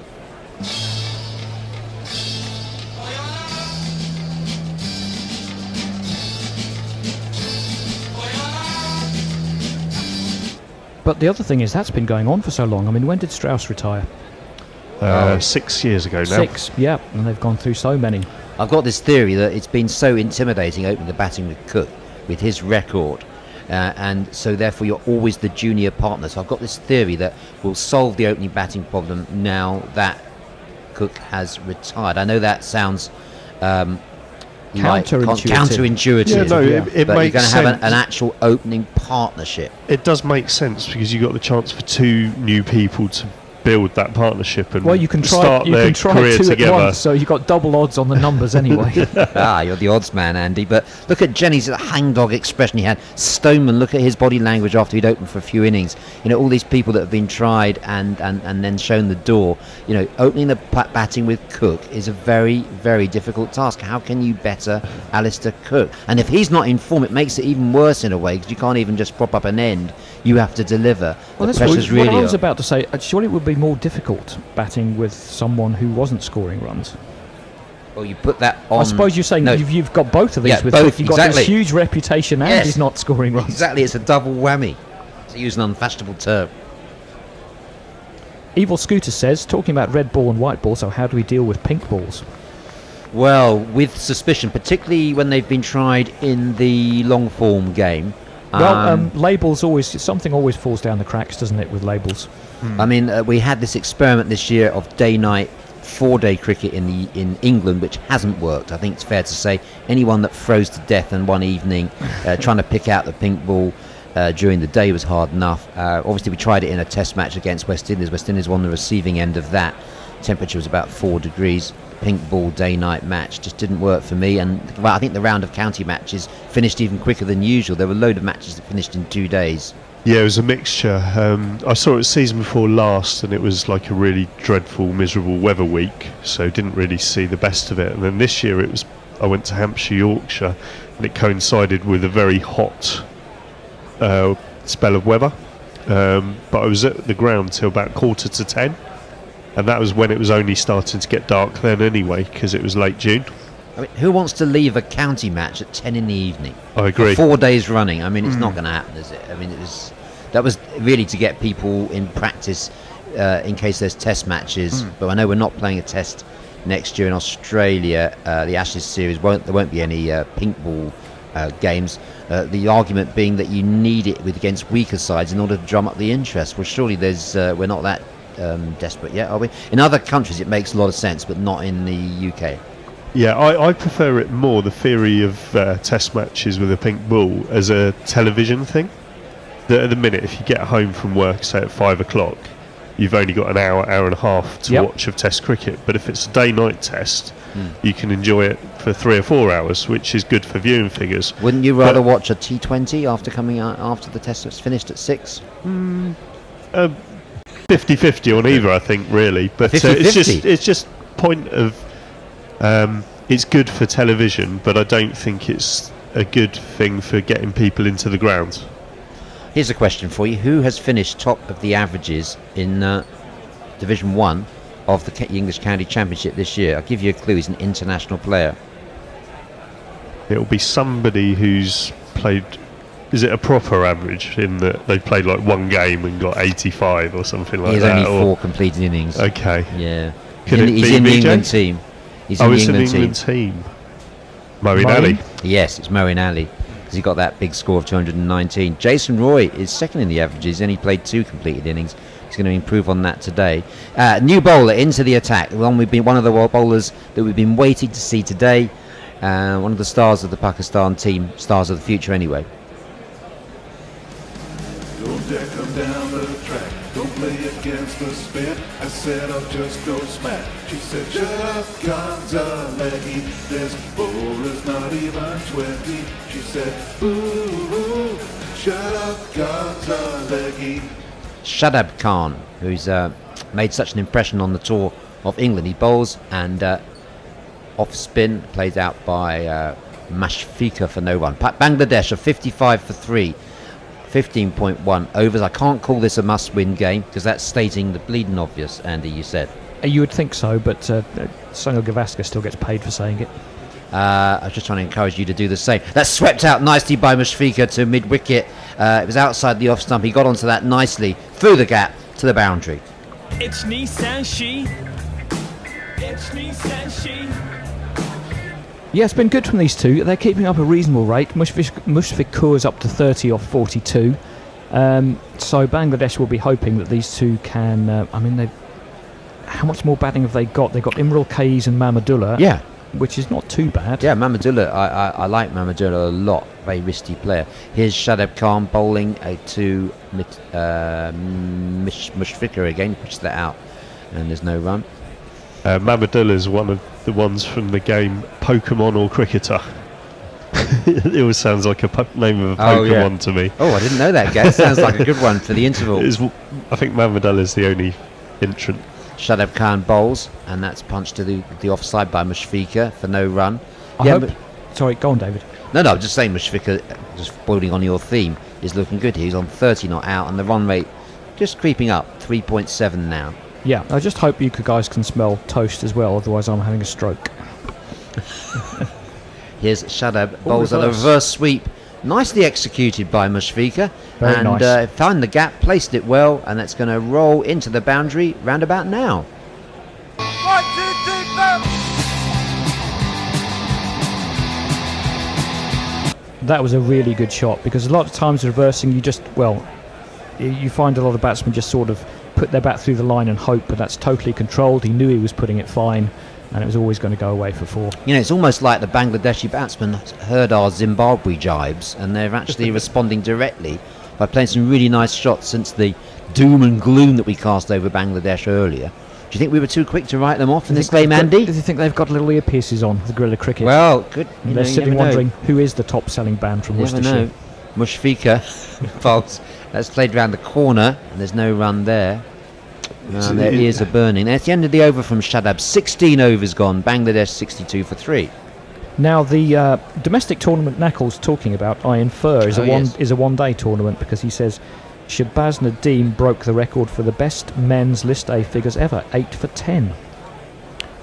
But the other thing is, that's been going on for so long. I mean, when did Strauss retire? 6 years ago now. 6, yeah, and they've gone through so many. I've got this theory that it's been so intimidating opening the batting with Cook, with his record, and so therefore you're always the junior partner. So I've got this theory that we'll solve the opening batting problem now that Cook has retired. I know that sounds counterintuitive, Yeah, no, it but makes you're going to have sense. an actual opening partnership. It does make sense because you've got the chance for 2 new people to build that partnership and Well, you can try. start You their can try career 2 together. at once, so you've got double odds on the numbers anyway. You're the odds man, Andy. But look at Jenny's hangdog expression he had. Stoneman, look at his body language after he'd opened for a few innings. All these people that have been tried and then shown the door. Opening the batting with Cook is a very, very difficult task. How can you better Alistair Cook? And if he's not in form, it makes it even worse in a way, because you can't even just prop up an end. you have to deliver. Well, The that's pressure's what really I was on. about to say. Surely it would be more difficult batting with someone who wasn't scoring runs. Well, you put that on. I suppose you're saying No, you've got both of these Yeah, with both, Cliff. You've got this exactly. huge reputation and Yes. he's not scoring runs. exactly. It's a double whammy, to use an unfashionable term. Evil Scooter says, talking about red ball and white ball, so how do we deal with pink balls? Well, with suspicion, particularly when they've been tried in the long form game. Well, labels something always falls down the cracks, doesn't it, with labels? I mean, we had this experiment this year of day-night 4-day cricket in England, which hasn't worked. I think it's fair to say anyone that froze to death in one evening trying to pick out the pink ball during the day was hard enough. Obviously, we tried it in a test match against West Indies. West Indies won the receiving end of that. Temperature was about 4 degrees. Pink ball day-night match just didn't work for me. And well, I think the round of county matches finished even quicker than usual. There were a load of matches that finished in 2 days. Yeah, it was a mixture. I saw it season before last, and it was like a really dreadful, miserable weather week, so didn't really see the best of it. And then this year, I went to Hampshire, Yorkshire, and it coincided with a very hot spell of weather. But I was at the ground till about 9:45, and that was when it was only starting to get dark then anyway, because it was late June. I mean, who wants to leave a county match at 10 in the evening? I agree. For 4 days running. I mean, it's not going to happen, is it? I mean, that was really to get people in practice in case there's test matches. But I know we're not playing a test next year in Australia. The Ashes series there won't be any pink ball games. The argument being that you need it against weaker sides in order to drum up the interest. Well, surely we're not that desperate yet, are we? In other countries, it makes a lot of sense, but not in the UK. Yeah, I prefer it more, the theory of test matches with a pink ball, as a television thing. That at the minute, if you get home from work, say at 5 o'clock, you've only got an hour and a half to watch of test cricket. But if it's a day-night test, you can enjoy it for 3 or 4 hours, which is good for viewing figures. Wouldn't you rather watch a T20 after coming out after the test was finished at 6? 50-50 on either, I think, really. But 50-50? it's just point of... it's good for television, but I don't think it's a good thing for getting people into the ground. Here's a question for you. Who has finished top of the averages in Division 1 of the English County Championship this year? I'll give you a clue. He's an international player. It'll be somebody who's played... Is it a proper average in that they played like one game and got 85 or something like He has that? only 4 completed innings. Okay. Yeah. Could He's it in be the VJ? England team. He's Oh, in it's the an England team. England team. Moeen Ali. Yes, it's Moeen Ali, because he got that big score of 219. Jason Roy is second in the averages, and he played 2 completed innings. He's going to improve on that today. New bowler into the attack. One of the bowlers that we've been waiting to see today. One of the stars of the Pakistan team, stars of the future anyway. Don't dare come down the track. Don't play against the spin. I said I'll just go smack. She said, shut up, Gonzalez. This bowler's not even 20. She said, ooh, shut up, Gonzalez. Shadab Khan, who's made such an impression on the tour of England. He bowls and off spin, played out by Mashfika for no run. Bangladesh are 55 for 3. 15.1 overs. I can't call this a must-win game because that's stating the bleeding obvious, Andy, you said. You would think so, but Sunil Gavaskar still gets paid for saying it. I was just trying to encourage you to do the same. That's swept out nicely by Mushfiqur to mid-wicket. It was outside the off-stump. He got onto that nicely through the gap to the boundary. It's Nissan She. It's Nissan She. Yeah, it's been good from these two. They're keeping up a reasonable rate. Mushfiqur is up to 30 off 42. So Bangladesh will be hoping that these two can... how much more batting have they got? They've got Imrul Kayes and Mamadullah. Yeah. Which is not too bad. Yeah, Mamadullah, I like Mamadullah a lot. Very risky player. Here's Shadab Khan bowling to Mushfiqur again. Puts that out. And there's no run. Mamadullah is one of the ones from the game Pokemon or Cricketer. It always sounds like a name of a Pokemon to me. Oh, I didn't know that, guys. Sounds like a good one for the interval. I think Mamadullah is the only entrant. Shadab Khan bowls, and that's punched to the offside by Mushfiqur for no run. Sorry, go on, David. No, I'm just saying Mushfiqur, just building on your theme. is looking good. He's on 30 not out, and the run rate just creeping up, 3.7 now. Yeah, I just hope you guys can smell toast as well, otherwise I'm having a stroke. Here's Shadab, bowls at a reverse sweep. Nicely executed by Mushfiqur. Very and nice. Found the gap, placed it well, and that's going to roll into the boundary round about now. That was a really good shot, because a lot of times reversing, you find a lot of batsmen just sort of put their bat through the line and hope, but that's totally controlled. He knew he was putting it fine, and it was always going to go away for 4. You know, it's almost like the Bangladeshi batsmen heard our Zimbabwe jibes, and they're actually responding directly by playing some really nice shots since the doom and gloom that we cast over Bangladesh earlier. Do you think we were too quick to write them off in this game, Andy? Do you think they've got little earpieces on, the Guerrilla Cricket? Well, good. They're sitting wondering who is the top-selling band from Worcestershire. Mushfiqur falls. That's played round the corner, and there's no run there. Their ears are burning. That's the end of the over from Shadab. 16 overs gone. Bangladesh 62 for 3. Now, the domestic tournament Knackle's talking about, I infer, is a one-day tournament, because he says Shabazz Nadeem broke the record for the best men's List A figures ever, 8 for 10.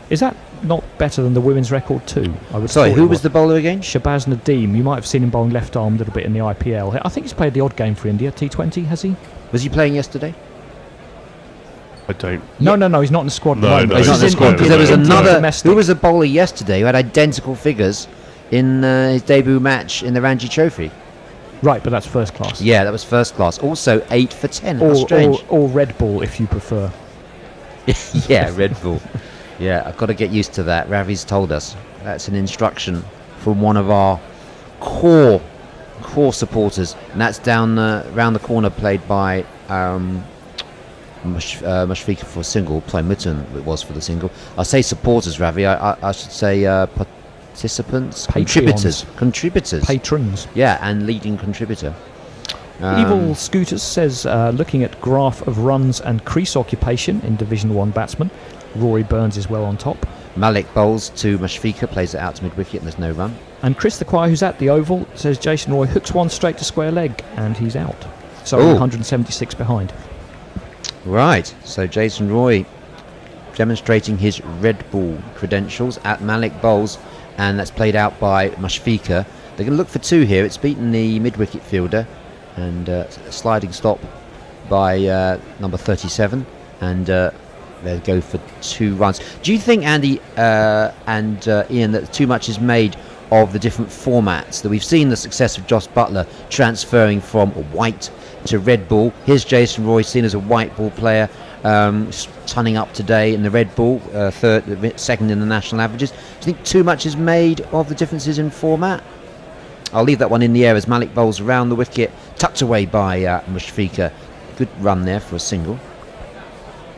Is that not better than the women's record too? Sorry, who was the bowler again? Shabazz Nadeem. You might have seen him bowling left arm a little bit in the IPL. I think he's played the odd game for India, T20, has he? Was he playing yesterday? I don't. No, he's not in the squad. No, He's not in the squad, because there was another. Domestic. Who was a bowler yesterday who had identical figures in his debut match in the Ranji Trophy? Right, but that's first class. Yeah, that was first class. Also 8 for 10. How strange. Or Red Bull, if you prefer. Yeah, Red Bull. Yeah, I've got to get used to that. Ravi's told us. That's an instruction from one of our core supporters. And that's down round the corner, played by Mushfiqur for a single. Play Mitten it was for the single. I say supporters, Ravi. I should say participants. Contributors. Patrons. Yeah, and leading contributor. Evil Scooters says, looking at graph of runs and crease occupation in Division 1 batsmen, Rory Burns is well on top. Malik bowls to Mushfiqur, plays it out to mid-wicket, and there's no run. And Chris the Choir, who's at the Oval, says Jason Roy hooks one straight to square leg, and he's out. So 176 behind. Right, so Jason Roy demonstrating his Red Bull credentials at Malik bowls, and that's played out by Mushfiqur. They're going to look for 2 here. It's beaten the mid-wicket fielder, and a sliding stop by number 37, and they'll go for 2 runs. Do you think, Andy and Ian, that too much is made of the different formats? That we've seen the success of Josh Buttler transferring from white to Red Bull. Here's Jason Roy, seen as a white ball player, turning up today in the Red Bull, second in the national averages. Do you think too much is made of the differences in format? I'll leave that one in the air as Malik bowls around the wicket, tucked away by Mushfiqur. Good run there for a single.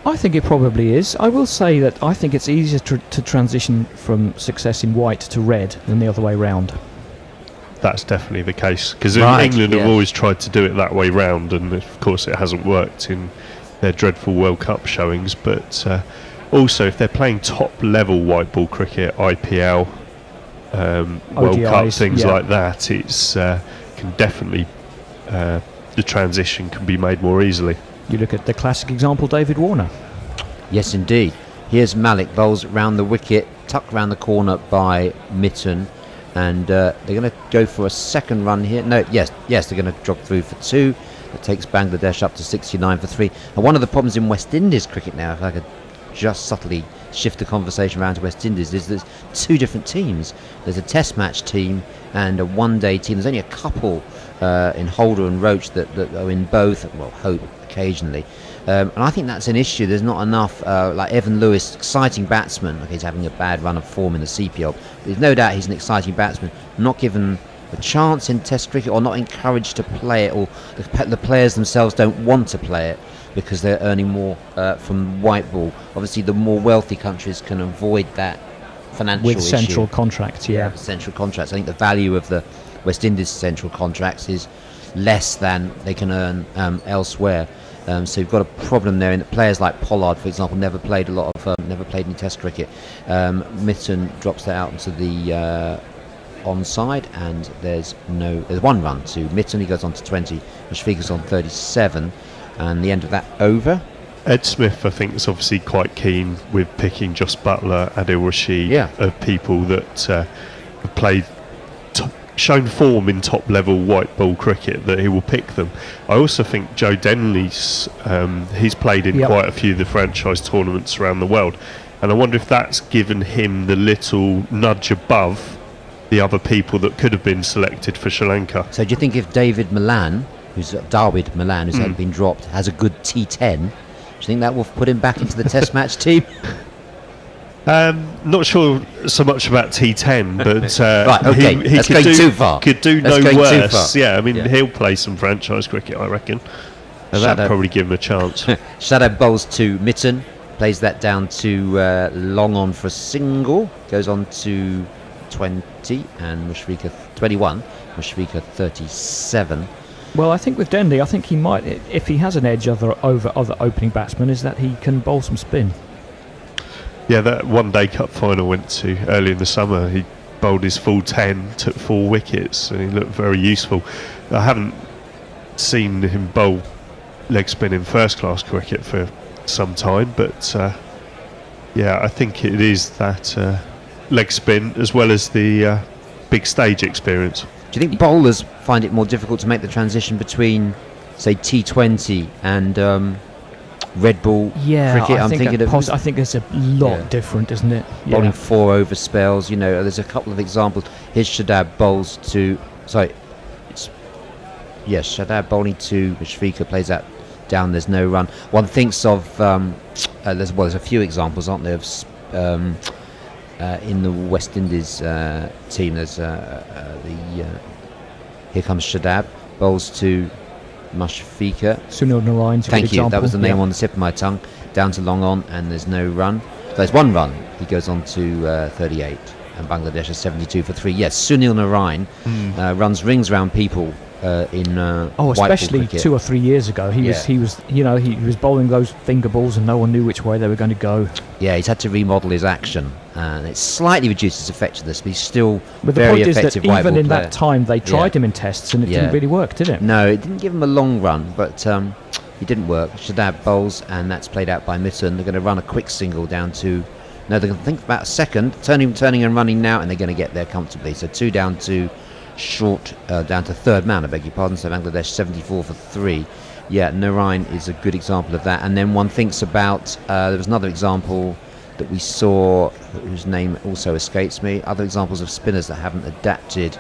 I think it probably is. I will say that I think it's easier to transition from success in white to red than the other way round. That's definitely the case, because England have always tried to do it that way round, and of course it hasn't worked in their dreadful World Cup showings. But also, if they're playing top level white ball cricket, IPL, World Cup, things like that, it's can definitely the transition can be made more easily. You look at the classic example, David Warner. Yes, indeed. Here's Malik bowls round the wicket, tucked round the corner by Mitten, and they're going to go for a second run here. No, yes, they're going to drop through for 2. It takes Bangladesh up to 69 for 3. And one of the problems in West Indies cricket now, if I could just subtly shift the conversation around to West Indies, is there's 2 different teams. There's a test match team and a one-day team. There's only a couple in Holder and Roach that are in both, well, Hope occasionally. And I think that's an issue. There's not enough, like Evan Lewis, exciting batsman. Okay, he's having a bad run of form in the CPL. But there's no doubt he's an exciting batsman. Not given a chance in Test cricket, or not encouraged to play it, or the players themselves don't want to play it because they're earning more from white ball. Obviously, the more wealthy countries can avoid that financial issue. With central contracts, yeah. Central contracts. I think the value of the West Indies central contracts is less than they can earn elsewhere. So you've got a problem there in that players like Pollard, for example, never played any Test cricket. Mitten drops that out into the onside, and there's one run to Mitten. He goes on to 20. Mushfiqa's on 37, and the end of that over. Ed Smith, I think, is obviously quite keen with picking Joss Butler, Adil Rashid, of people that have played, shown form in top-level white ball cricket, that he will pick them. I also think Joe Denley's, he's played in quite a few of the franchise tournaments around the world, and I wonder if that's given him the little nudge above the other people that could have been selected for Sri Lanka. So do you think if David Malan, David Malan, who's had been dropped, has a good T10, do you think that will put him back into the Test match team? Not sure so much about T10, but right, okay, he that's could going do, too far. Could do That's no going too worse. far. Yeah, I mean, he'll play some franchise cricket, I reckon. That'd probably give him a chance. Shadab bowls to Mitten, plays that down to long on for a single, goes on to 20, and Mushfiqa 21, Mushfiqa 37. Well, I think with Denley, I think he might, if he has an edge over other opening batsmen, is that he can bowl some spin. Yeah, that One Day Cup final went to early in the summer. He bowled his full 10, took 4 wickets, and he looked very useful. I haven't seen him bowl leg spin in first-class cricket for some time, but I think it is that leg spin as well as the big stage experience. Do you think bowlers find it more difficult to make the transition between, say, T20 and red ball cricket? I think it's a lot different, isn't it? Bowling 4 over spells. You know, there's a couple of examples. Here's Shadab bowls to. Shadab bowling to Mushfiqa, plays that down. There's no run. One thinks of. There's a few examples, aren't there? Of, in the West Indies team, there's here comes Shadab, bowls to Mushfiqa. Sunil Narayan's a good Thank you, example. that was the name on the tip of my tongue. Down to long on, and there's no run. There's one run. He goes on to 38, and Bangladesh is 72 for 3. Yes, Sunil Narayan runs rings around people in especially white ball cricket. 2 or 3 years ago. He was bowling those finger balls, and no one knew which way they were going to go. Yeah, he's had to remodel his action, and it's slightly reduced his effectiveness, but he's still But the very point is effective that white even ball in player. that time, they tried him in tests, and it didn't really work, did it? No, it didn't give him a long run, but he didn't work. Shadab bowls, and that's played out by Mitten. They're going to run a quick single down to. No, they're going to think about a second, turning and running now, and they're going to get there comfortably. So 2 down to short, down to third man, I beg your pardon. So Bangladesh 74 for 3. Yeah, Narayan is a good example of that. And then one thinks about, there was another example that we saw, whose name also escapes me, other examples of spinners that haven't adapted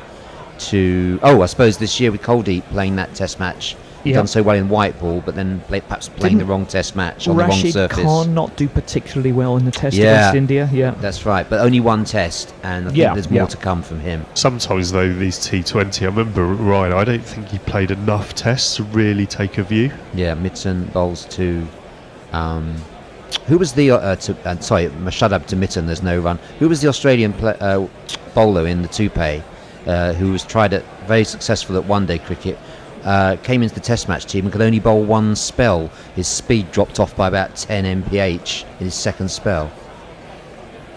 to, I suppose this year with Kuldeep playing that test match, done so well in white ball, but then perhaps playing the wrong test match on the wrong surface. Rashid Khan not do particularly well in the test against India. Yeah, that's right, but only one test, and I think there's more to come from him. Sometimes though, these T20, I remember Ryan, I don't think he played enough tests to really take a view. Yeah, Mitten bowls to who was the Shadab to Mitten, there's no run. Who was the Australian bowler in the toupee who was tried at very successful at one day cricket, came into the test match team and could only bowl one spell. His speed dropped off by about 10 mph in his second spell.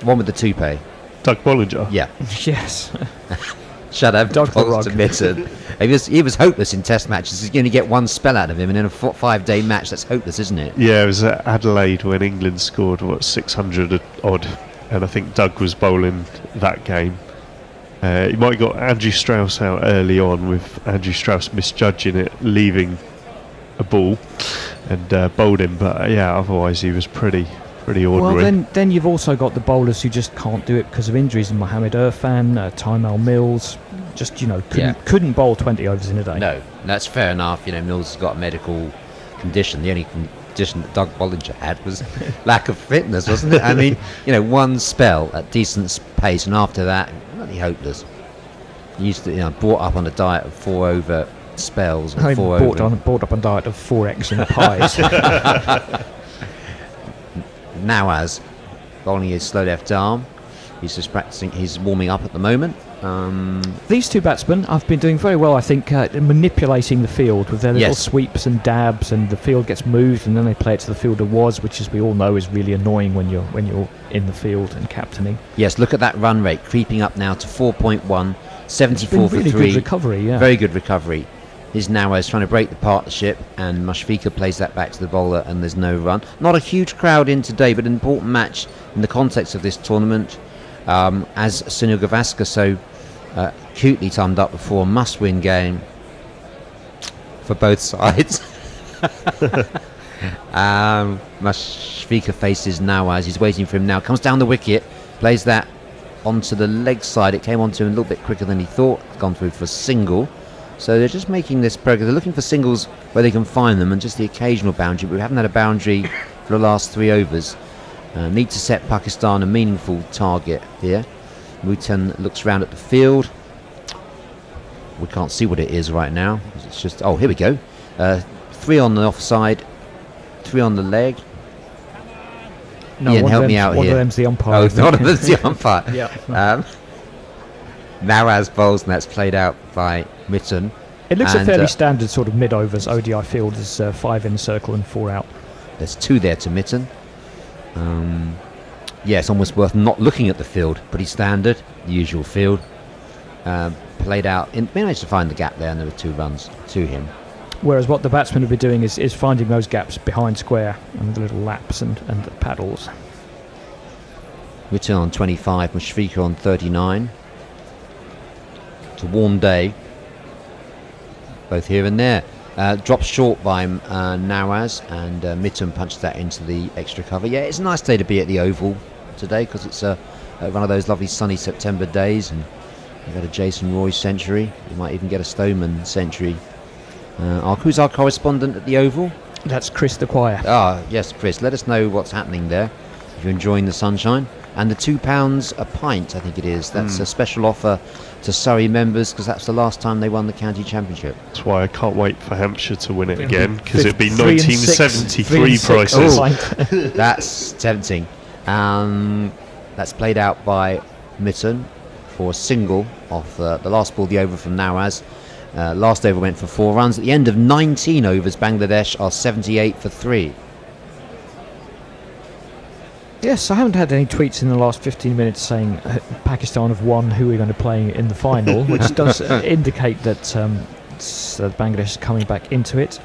The one with the toupee. Doug Bollinger? Yeah. Yes. Shadab bowls to Mitten. He was hopeless in test matches. He's going to get one spell out of him, and in a 5-day match, that's hopeless, isn't it? Yeah, it was at Adelaide when England scored, 600 odd, and I think Doug was bowling that game. He might have got Andrew Strauss out early on, with Andrew Strauss misjudging it, leaving a ball, and bowled him. But otherwise he was pretty ordinary. Well, then you've also got the bowlers who just can't do it because of injuries. Mohammed Irfan, Tymal Mills, just couldn't bowl 20 overs in a day. No, that's fair enough. Mills has got a medical condition. The only condition that Doug Bollinger had was lack of fitness, wasn't it? I mean, one spell at decent pace, and after that, bloody hopeless. He used to, brought up on a diet of 4 over spells. And brought up on a diet of 4x and pies. Now, as bowling his slow left arm, he's just practicing. He's warming up at the moment. These two batsmen have been doing very well, I think, manipulating the field with their little sweeps and dabs, and the field gets moved, and then they play it to the fielder was, which, as we all know, is really annoying when you're in the field and captaining. Yes, look at that run rate creeping up now to 4.1. 74 for really 3. good recovery, yeah. Very good recovery. Here's Nawaz trying to break the partnership, and Mushfiqur plays that back to the bowler, and there's no run. Not a huge crowd in today, but an important match in the context of this tournament. As Sunil Gavaskar so cutely summed up before, must-win game for both sides. Mushfiqur faces Nawaz. He's waiting for him now. Comes down the wicket, plays that onto the leg side. It came onto him a little bit quicker than he thought. Gone through for a single. So they're just making this progress. They're looking for singles where they can find them, and just the occasional boundary. But we haven't had a boundary for the last 3 overs. Need to set Pakistan a meaningful target here. Mutan looks round at the field. We can't see what it is right now. It's just, oh, here we go. 3 on the offside, 3 on the leg. No, Ian, help me out one here. of them's the umpire. Oh, isn't one it? of them's the umpire. Yeah. Nawaz bowls, and that's played out by Mitten. It looks a And, fairly standard sort of mid-overs ODI field. There's 5 in the circle and 4 out. There's 2 there to Mitten. Yeah, it's almost worth not looking at the field. Pretty standard, the usual field. Played out. We managed to find the gap there, and there were 2 runs to him. Whereas what the batsmen will be doing is finding those gaps behind square and the little laps and the paddles. Mitten on 25, Mushfiqur on 39. It's a warm day. Both here and there. Dropped short by Nawaz, and Mitten punched that into the extra cover. Yeah, it's a nice day to be at the Oval today, because it's one of those lovely sunny September days, and you've got a Jason Roy century. You might even get a Stoneman century. Who's our correspondent at the Oval? That's Chris the Choir. Ah, yes, Chris. Let us know what's happening there. If you're enjoying the sunshine. And the £2 a pint, I think it is. That's a special offer to Surrey members, because that's the last time they won the county championship. That's why I can't wait for Hampshire to win it again, because it'd be 3 and 6, 1973 3 and 6 prices. a pint. That's tempting. That's played out by Mitten for a single off the last ball, the over from Nawaz. Last over went for 4 runs. At the end of 19 overs, Bangladesh are 78 for 3. Yes, I haven't had any tweets in the last 15 minutes saying Pakistan have won, who we're going to play in the final, which does indicate that Bangladesh is coming back into it.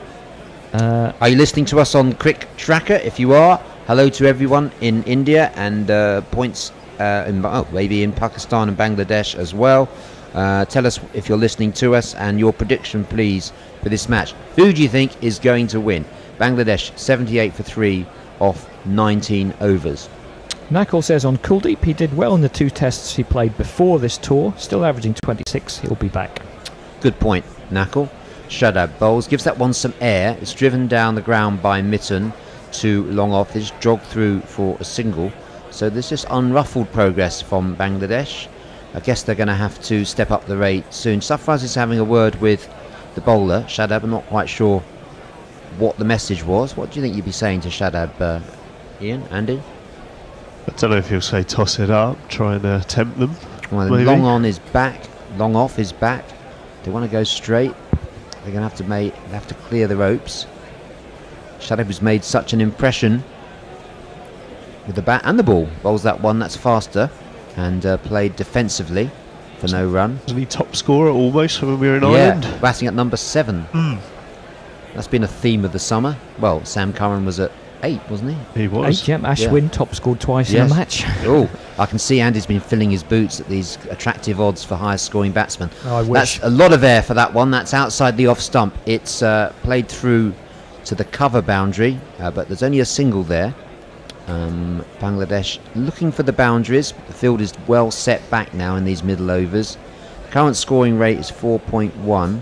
Are you listening to us on Crick Tracker? If you are, hello to everyone in India, and points maybe in Pakistan and Bangladesh as well. Tell us if you're listening to us, and your prediction, please, for this match. Who do you think is going to win? Bangladesh 78 for 3 off 19 overs. Nakul says on Kuldeep he did well in the 2 tests he played before this tour, still averaging 26. He'll be back. Good point, Nakul. Shadab bowls, gives that one some air. It's driven down the ground by Mitten to long off. It's jogged through for a single. So there's just unruffled progress from Bangladesh. I guess they're going to have to step up the rate soon. Safraz is having a word with the bowler, Shadab. I'm not quite sure what the message was. What do you think you'd be saying to Shadab, Ian, Andy? I don't know if he'll say toss it up, try and tempt them. Well, maybe. long on is back, long off is back. They want to go straight. They're going to have to clear the ropes. Shadab has made such an impression with the bat and the ball. Bowls that one, that's faster, and played defensively for no run. Wasn't he top scorer almost when we were in Yeah, Ireland? batting at number 7. That's been a theme of the summer. Well, Sam Curran was at 8, wasn't he? He was. 8, yeah. Ashwin top scored twice in Yes. a match. Oh, I can see Andy's been filling his boots at these attractive odds for highest scoring batsmen. Oh, I wish. That's a lot of air for that one. That's outside the off stump. It's played through to the cover boundary, but there's only a single there. Bangladesh looking for the boundaries. The field is well set back now in these middle overs. Current scoring rate is 4.1.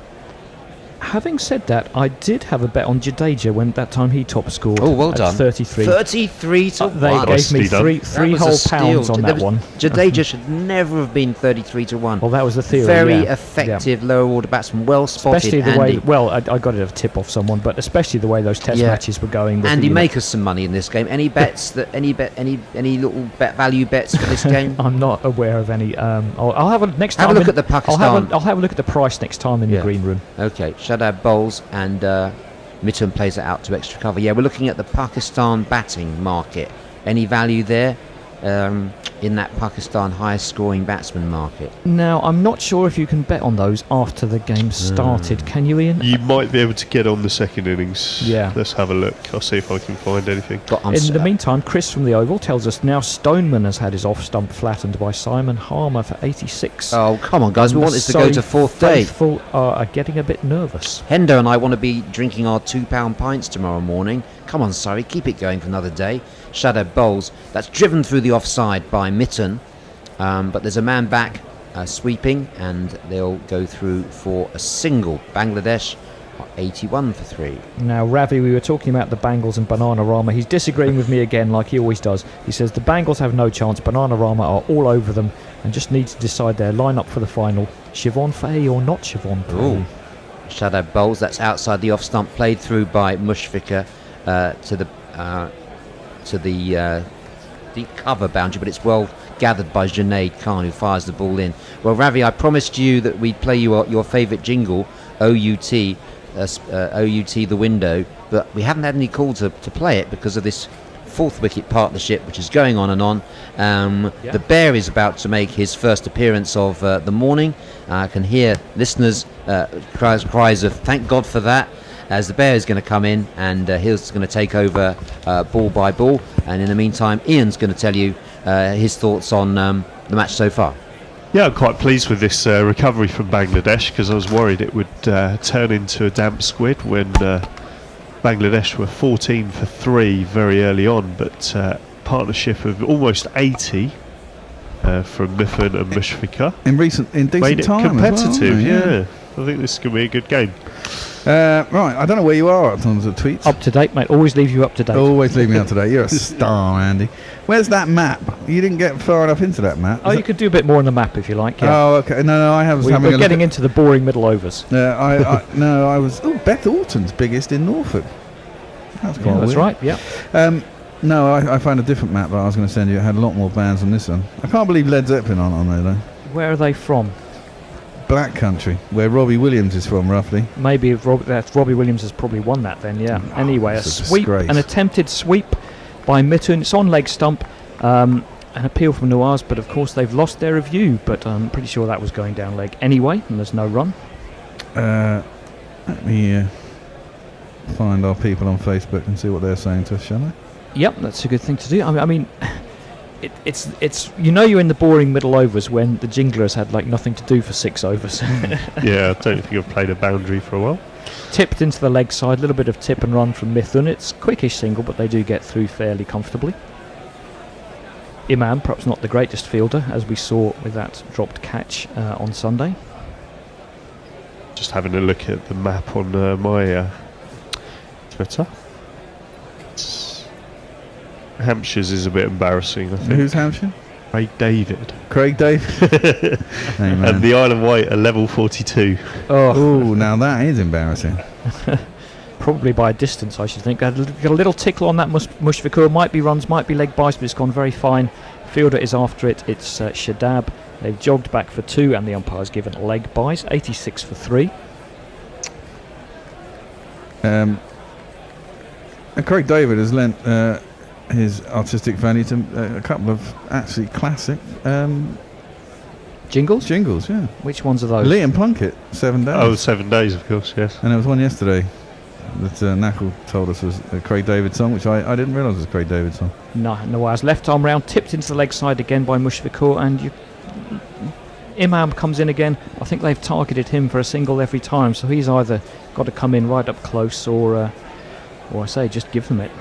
Having said that, I did have a bet on Jadeja when that time he top scored. Oh, well at done. 33. 33 to 1. They gave me Nicely done. three That was a whole steal. pounds on There that was- one. Jadeja should never have been 33 to 1. Well, that was the theory. Very yeah. effective lower order batsman, well spotted. Especially the Andy. way, well, I got it a tip off someone, but especially the way those test Yeah. matches were going. with Andy, the, make us some money in this game. Any bets that any little bet value bets for this game? I'm not aware of any. I'll have a next Have time. a look in- at the Pakistan. I'll have a look at the price next time in Yeah. the green room. Okay, Shadab bowls and Mitten plays it out to extra cover. Yeah, we're looking at the Pakistan batting market. Any value there? in that Pakistan highest scoring batsman market? Now, I'm not sure if you can bet on those after the game started. Can you, Ian? You might be able to get on the second innings. Yeah. Let's have a look. I'll see if I can find anything. In the meantime, Chris from the Oval tells us now Stoneman has had his off stump flattened by Simon Harmer for 86. Oh, come on, guys. We want this to go to fourth day. Faithful are getting a bit nervous. Hendo and I want to be drinking our £2 pints tomorrow morning. Come on, Surrey, keep it going for another day. Shadow bowls. That's driven through the offside by Mitten. But there's a man back sweeping, and they'll go through for a single. Bangladesh are 81 for 3. Now, Ravi, we were talking about the Bangles and Bananarama. He's disagreeing with me again, like he always does. He says the Bangles have no chance. Bananarama are all over them and just need to decide their lineup for the final. Siobhan Fahey or not Siobhan Fahey? Shadow bowls. That's outside the off stump, played through by Mushfiqur to the deep cover boundary, but it's well gathered by Junaid Khan, who fires the ball in. Well, Ravi, I promised you that we'd play you your favourite jingle, OUT, OUT the window, but we haven't had any call to play it because of this fourth wicket partnership, which is going on and on. The Bear is about to make his first appearance of the morning. I can hear listeners' cries of thank God for that, as the Bear is going to come in and he's going to take over ball by ball. And in the meantime, Ian's going to tell you his thoughts on the match so far. Yeah, I'm quite pleased with this recovery from Bangladesh, because I was worried it would turn into a damp squid when Bangladesh were 14 for 3 very early on, but partnership of almost 80 from Miffin and Mushfiqur in decent made it time competitive. as well, yeah, I think this could be a good game. Right, I don't know where you are in terms of tweets. Up to date, mate. Always leave you up to date. Always leave me up to date. You're a star, Andy. Where's that map? You didn't get far enough into that map. You could do a bit more on the map if you like. Yeah. Oh, okay. No, I was having a We're look getting into the boring middle overs. I was. Oh, Beth Orton's biggest in Norfolk. That's quite That's weird. right. Yeah. No, I found a different map that I was going to send you. It had a lot more bands than this one. I can't believe Led Zeppelin aren't on there though. Where are they from? Black Country, where Robbie Williams is from, roughly. Maybe Robbie Williams has probably won that then, yeah. Anyway, a sweep, disgrace. an attempted sweep by Mitten. It's on leg stump. An appeal from Nawaz, but of course they've lost their review. But I'm pretty sure that was going down leg anyway, and there's no run. Let me find our people on Facebook and see what they're saying to us, shall I? Yep, that's a good thing to do. I mean it's you're in the boring middle overs when the jinglers had like nothing to do for 6 overs. Yeah, I don't think I've played a boundary for a while. Tipped into the leg side, a little bit of tip and run from Mithun. It's quickish single, but they do get through fairly comfortably. Imam, perhaps not the greatest fielder, as we saw with that dropped catch on Sunday. Just having a look at the map on my Twitter. Hampshire's is a bit embarrassing, I think. Who's Hampshire? Craig David. Craig David. And the Isle of Wight are level 42. Oh, now that is embarrassing. probably by a distance, I should think. Got a little tickle on that Mushfiqur. Might be runs, might be leg bites, but it's gone very fine. Fielder is after it. It's Shadab. They've jogged back for 2, and the umpire's given leg buys. 86 for 3. Craig David has lent his artistic value to a couple of actually classic Jingles? Jingles, yeah. Which ones are those? Liam Plunkett, 7 Days. Oh, 7 Days, of course, yes. And there was one yesterday that Knuckle told us was a Craig David song, which I didn't realise was a Craig David song. No, Nawaz left arm round, tipped into the leg side again by Mushfiqur, and Imam comes in again. I think they've targeted him for a single every time, so he's either got to come in right up close or I say, just give them it.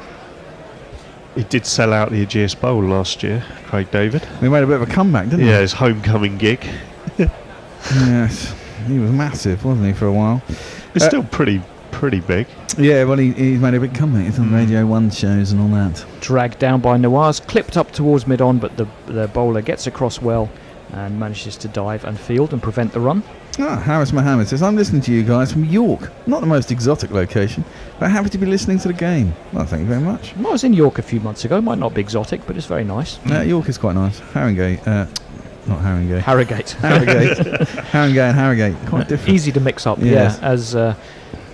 He did sell out the Aegeus Bowl last year, Craig David. We made a bit of a comeback, didn't we? Yeah, his homecoming gig. Yes, he was massive, wasn't he, for a while? He's still pretty big. Yeah, well, he's made a big comeback. He's on Radio 1 shows and all that. Dragged down by Nawaz, clipped up towards mid-on, but the bowler gets across well and manages to dive and field and prevent the run. Harris Mohammed says, I'm listening to you guys from York. Not the most exotic location, but happy to be listening to the game. Well, thank you very much. I was in York a few months ago. Might not be exotic, but it's very nice. York is quite nice. Haringey, not Haringey. Harrogate. Haringey and Harrogate, quite different. Easy to mix up, yes. yeah. As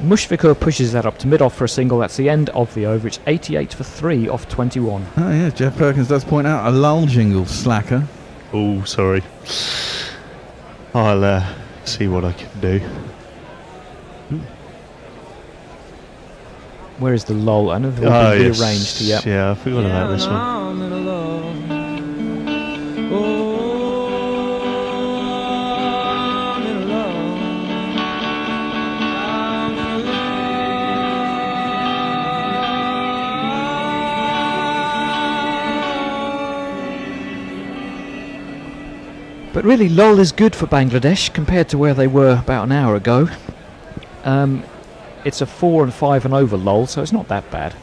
Mushfiqur pushes that up to mid-off for a single. That's the end of the over. It's 88 for 3 off 21. Oh yeah, Jeff Perkins does point out a lull jingle, slacker. Oh, sorry. I'll see what I can do. Where is the lull? I know they've all been rearranged. Yes. Yeah, I forgot about this one. But really, lull is good for Bangladesh compared to where they were about an hour ago. It's a 4 and 5 and over lull, so it's not that bad.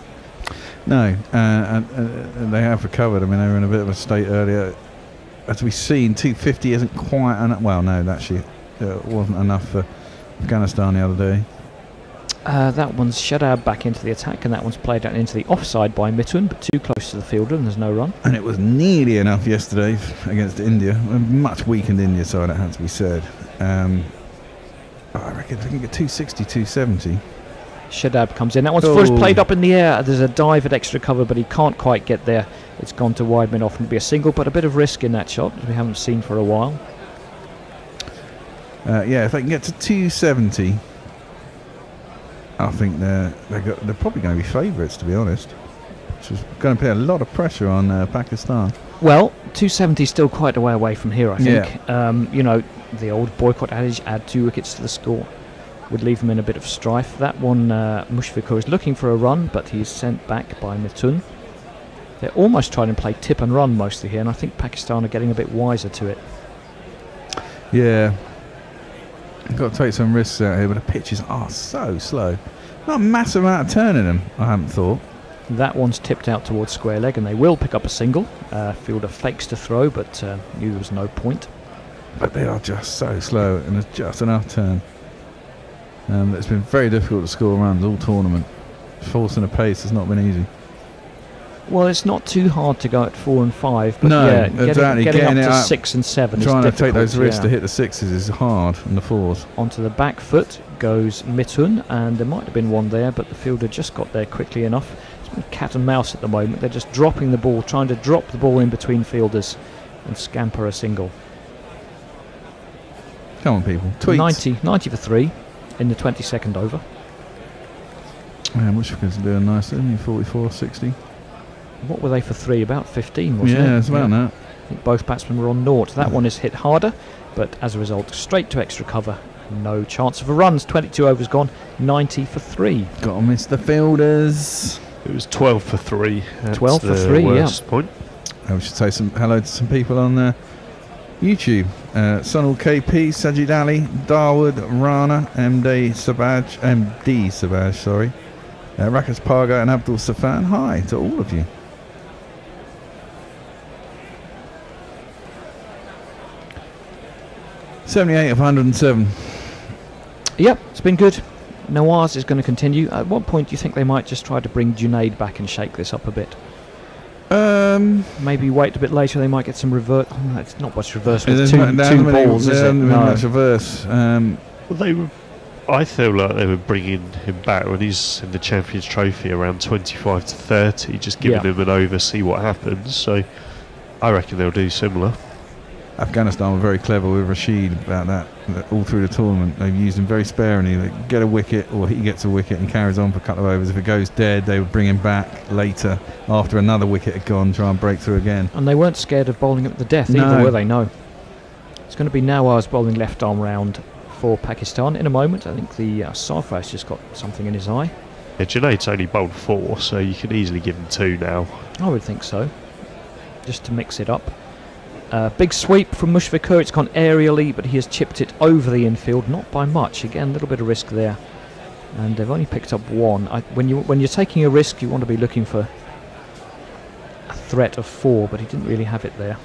No, and they have recovered. I mean, they were in a bit of a state earlier. As we've seen, 250 isn't quite enough. Well, no, actually, it wasn't enough for Afghanistan the other day. That one's Shadab back into the attack, and that one's played out into the offside by Mitun, but too close to the fielder, and there's no run. And it was nearly enough yesterday against India. A much weakened India side, it had to be said. I reckon if we can get 260, 270. Shadab comes in. That one's first played up in the air. There's a dive at extra cover, but he can't quite get there. It's gone to wide mid off and it'll be a single, but a bit of risk in that shot, as we haven't seen for a while. Yeah, if they can get to 270, I think they're probably going to be favourites, to be honest. Which is going to put a lot of pressure on Pakistan. Well, 270 is still quite a way away from here, I think. Yeah. You know, the old boycott adage, add 2 wickets to the score, would leave them in a bit of strife. That one, Mushfiqur is looking for a run, but he's sent back by Mitun. They're almost trying to play tip and run mostly here, and I think Pakistan are getting a bit wiser to it. Yeah. Got to take some risks out here, but the pitches are so slow. Not a massive amount of turn in them, I haven't thought. That one's tipped out towards square leg, and they will pick up a single. Fielder fakes to throw, but knew there was no point. But they are just so slow, and there's just enough turn. It's been very difficult to score runs all tournament. Forcing a pace has not been easy. Well, it's not too hard to go at 4 and 5, but no, yeah, exactly. getting up to 6 and 7 is difficult. Trying to take those risks to hit the 6s is hard, and the 4s. Onto the back foot goes Mitun, and there might have been one there, but the fielder just got there quickly enough. It's been cat and mouse at the moment. They're just dropping the ball, trying to drop the ball in between fielders and scamper a single. Come on, people. Tweets. 90 for 3 in the 22nd over. Yeah, Mushfiqur's doing nicely, 44-60. What were they for 3? About 15, wasn't it? Yeah, it's about that. I think both batsmen were on naught. That one is hit harder, but as a result, straight to extra cover. No chance of a run. 22 overs gone, 90 for 3. Got to miss the fielders. It was 12 for 3. 12 for 3, worst point. We should say some hello to some people on YouTube. Sunil KP, Sajid Ali, Darwood, Rana, MD Sabaj, sorry. Rakesh Parga and Abdul Safan. Hi to all of you. .78 of 107. Yep, it's been good. Nawaz is going to continue. At what point do you think they might just try to bring Junaid back and shake this up a bit? Maybe wait a bit later. They might get some reverse. Oh, it's not much reverse with two balls, is it? No. Much reverse. Well, I feel like they were bringing him back when he's in the Champions Trophy around 25 to 30, just giving him an over, see what happens. So I reckon they'll do similar. Afghanistan were very clever with Rashid about that all through the tournament. They've used him very sparingly. They get a wicket, or he gets a wicket and carries on for a couple of overs. If it goes dead, they would bring him back later after another wicket had gone, try and break through again. And they weren't scared of bowling at the death either, were they? No. It's going to be Nawaz bowling left arm round for Pakistan in a moment. I think the Sarfraz just got something in his eye. Yeah, Junaid's only bowled 4, so you could easily give him 2 now. I would think so, just to mix it up. Big sweep from Mushfiqur. It's gone aerially, but he has chipped it over the infield, not by much. Again, a little bit of risk there, and they've only picked up 1. When you're taking a risk, you want to be looking for a threat of 4, but he didn't really have it there.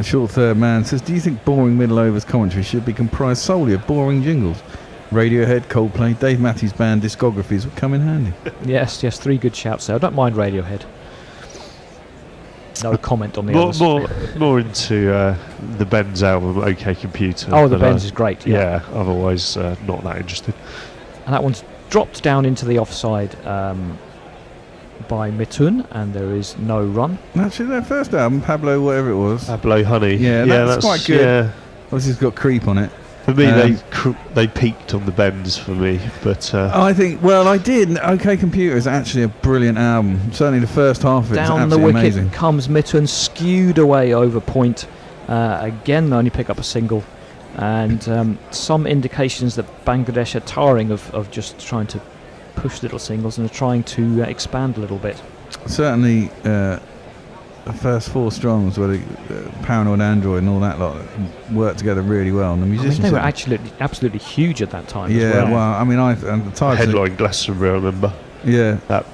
Short third man says, do you think boring middle overs commentary should be comprised solely of boring jingles? Radiohead, Coldplay, Dave Matthews Band discographies would come in handy. Yes, 3 good shouts there. I don't mind Radiohead. No comment on the More, others. more into the Benz album, OK Computer. Oh, the but, Benz is great. Yeah. Otherwise, not that interested. And that one's dropped down into the offside by Mitun, and there is no run. Actually, their first album, Pablo, whatever it was. Pablo Honey. Yeah, that's quite good. Yeah. Obviously, it's got creep on it. For me, they peaked on the Benz for me, but I think. Well, I did. OK Computer is actually a brilliant album. Certainly, the first half of it is Down the absolutely wicket amazing. comes Mitun, skewed away over point. Again, they only pick up a single, and some indications that Bangladesh are tiring of just trying to push little singles and are trying to expand a little bit. Certainly, the first 4 strongs, where the Paranoid Android and all that lot worked together really well. And the I mean, musicians, they were actually absolutely huge at that time. yeah. as well. Well, I mean, and the types of- headline Glastonbury, I remember. yeah. That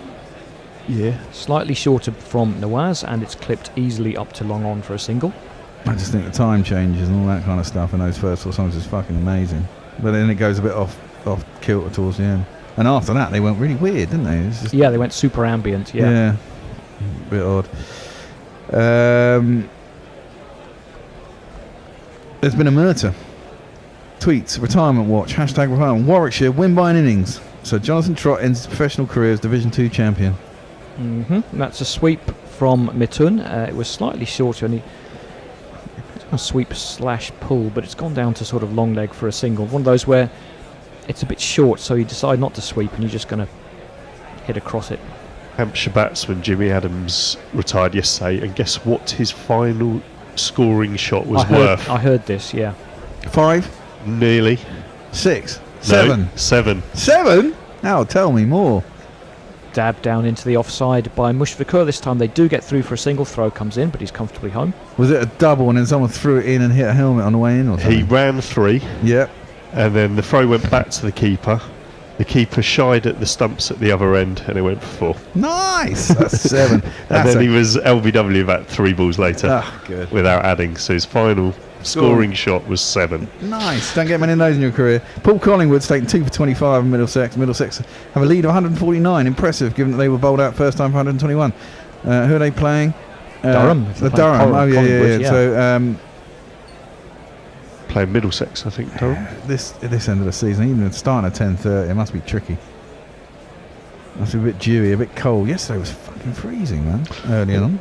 Slightly shorter from Nawaz, and it's clipped easily up to long on for a single. I just think the time changes and all that kind of stuff in those first 4 songs is fucking amazing. But then it goes a bit off kilter towards the end. And after that, they went really weird, didn't they? It's just, Yeah, they went super ambient. Yeah. a bit odd. There's been a murder. Tweets, retirement watch, hashtag retirement. Warwickshire win by an innings. So Jonathan Trott ends his professional career as Division 2 champion. That's a sweep from Mitun. It was slightly shorter, and it's a sweep / pull, but it's gone down to sort of long leg for a single. One of those where it's a bit short, so you decide not to sweep, and you're just going to hit across it. Hampshire batsman Jimmy Adams retired yesterday, and guess what his final scoring shot was worth? I heard this, yeah. 5, Nearly. 6, No, 7. 7. 7? Now tell me more. Dab down into the offside by Mushfiqur. This time they do get through for a single. Throw comes in, but he's comfortably home. Was it a double and then someone threw it in and hit a helmet on the way in or something? He ran 3, Yep. and then the throw went back to the keeper. The keeper shied at the stumps at the other end, and it went for 4. Nice. That's 7. And then he was LBW about 3 balls later Ah, good. without adding. So his final scoring shot was 7. Nice. Don't get many of those in your career. Paul Collingwood's taken 2 for 25 in Middlesex. Middlesex have a lead of 149. Impressive, given that they were bowled out first time for 121. Who are they playing? Durham. The Durham. Oh, yeah. So Playing Middlesex, I think, Durham. this end of the season, even starting at 10:30, it must be tricky. Must be a bit dewy, a bit cold. Yesterday was fucking freezing, man. Early on.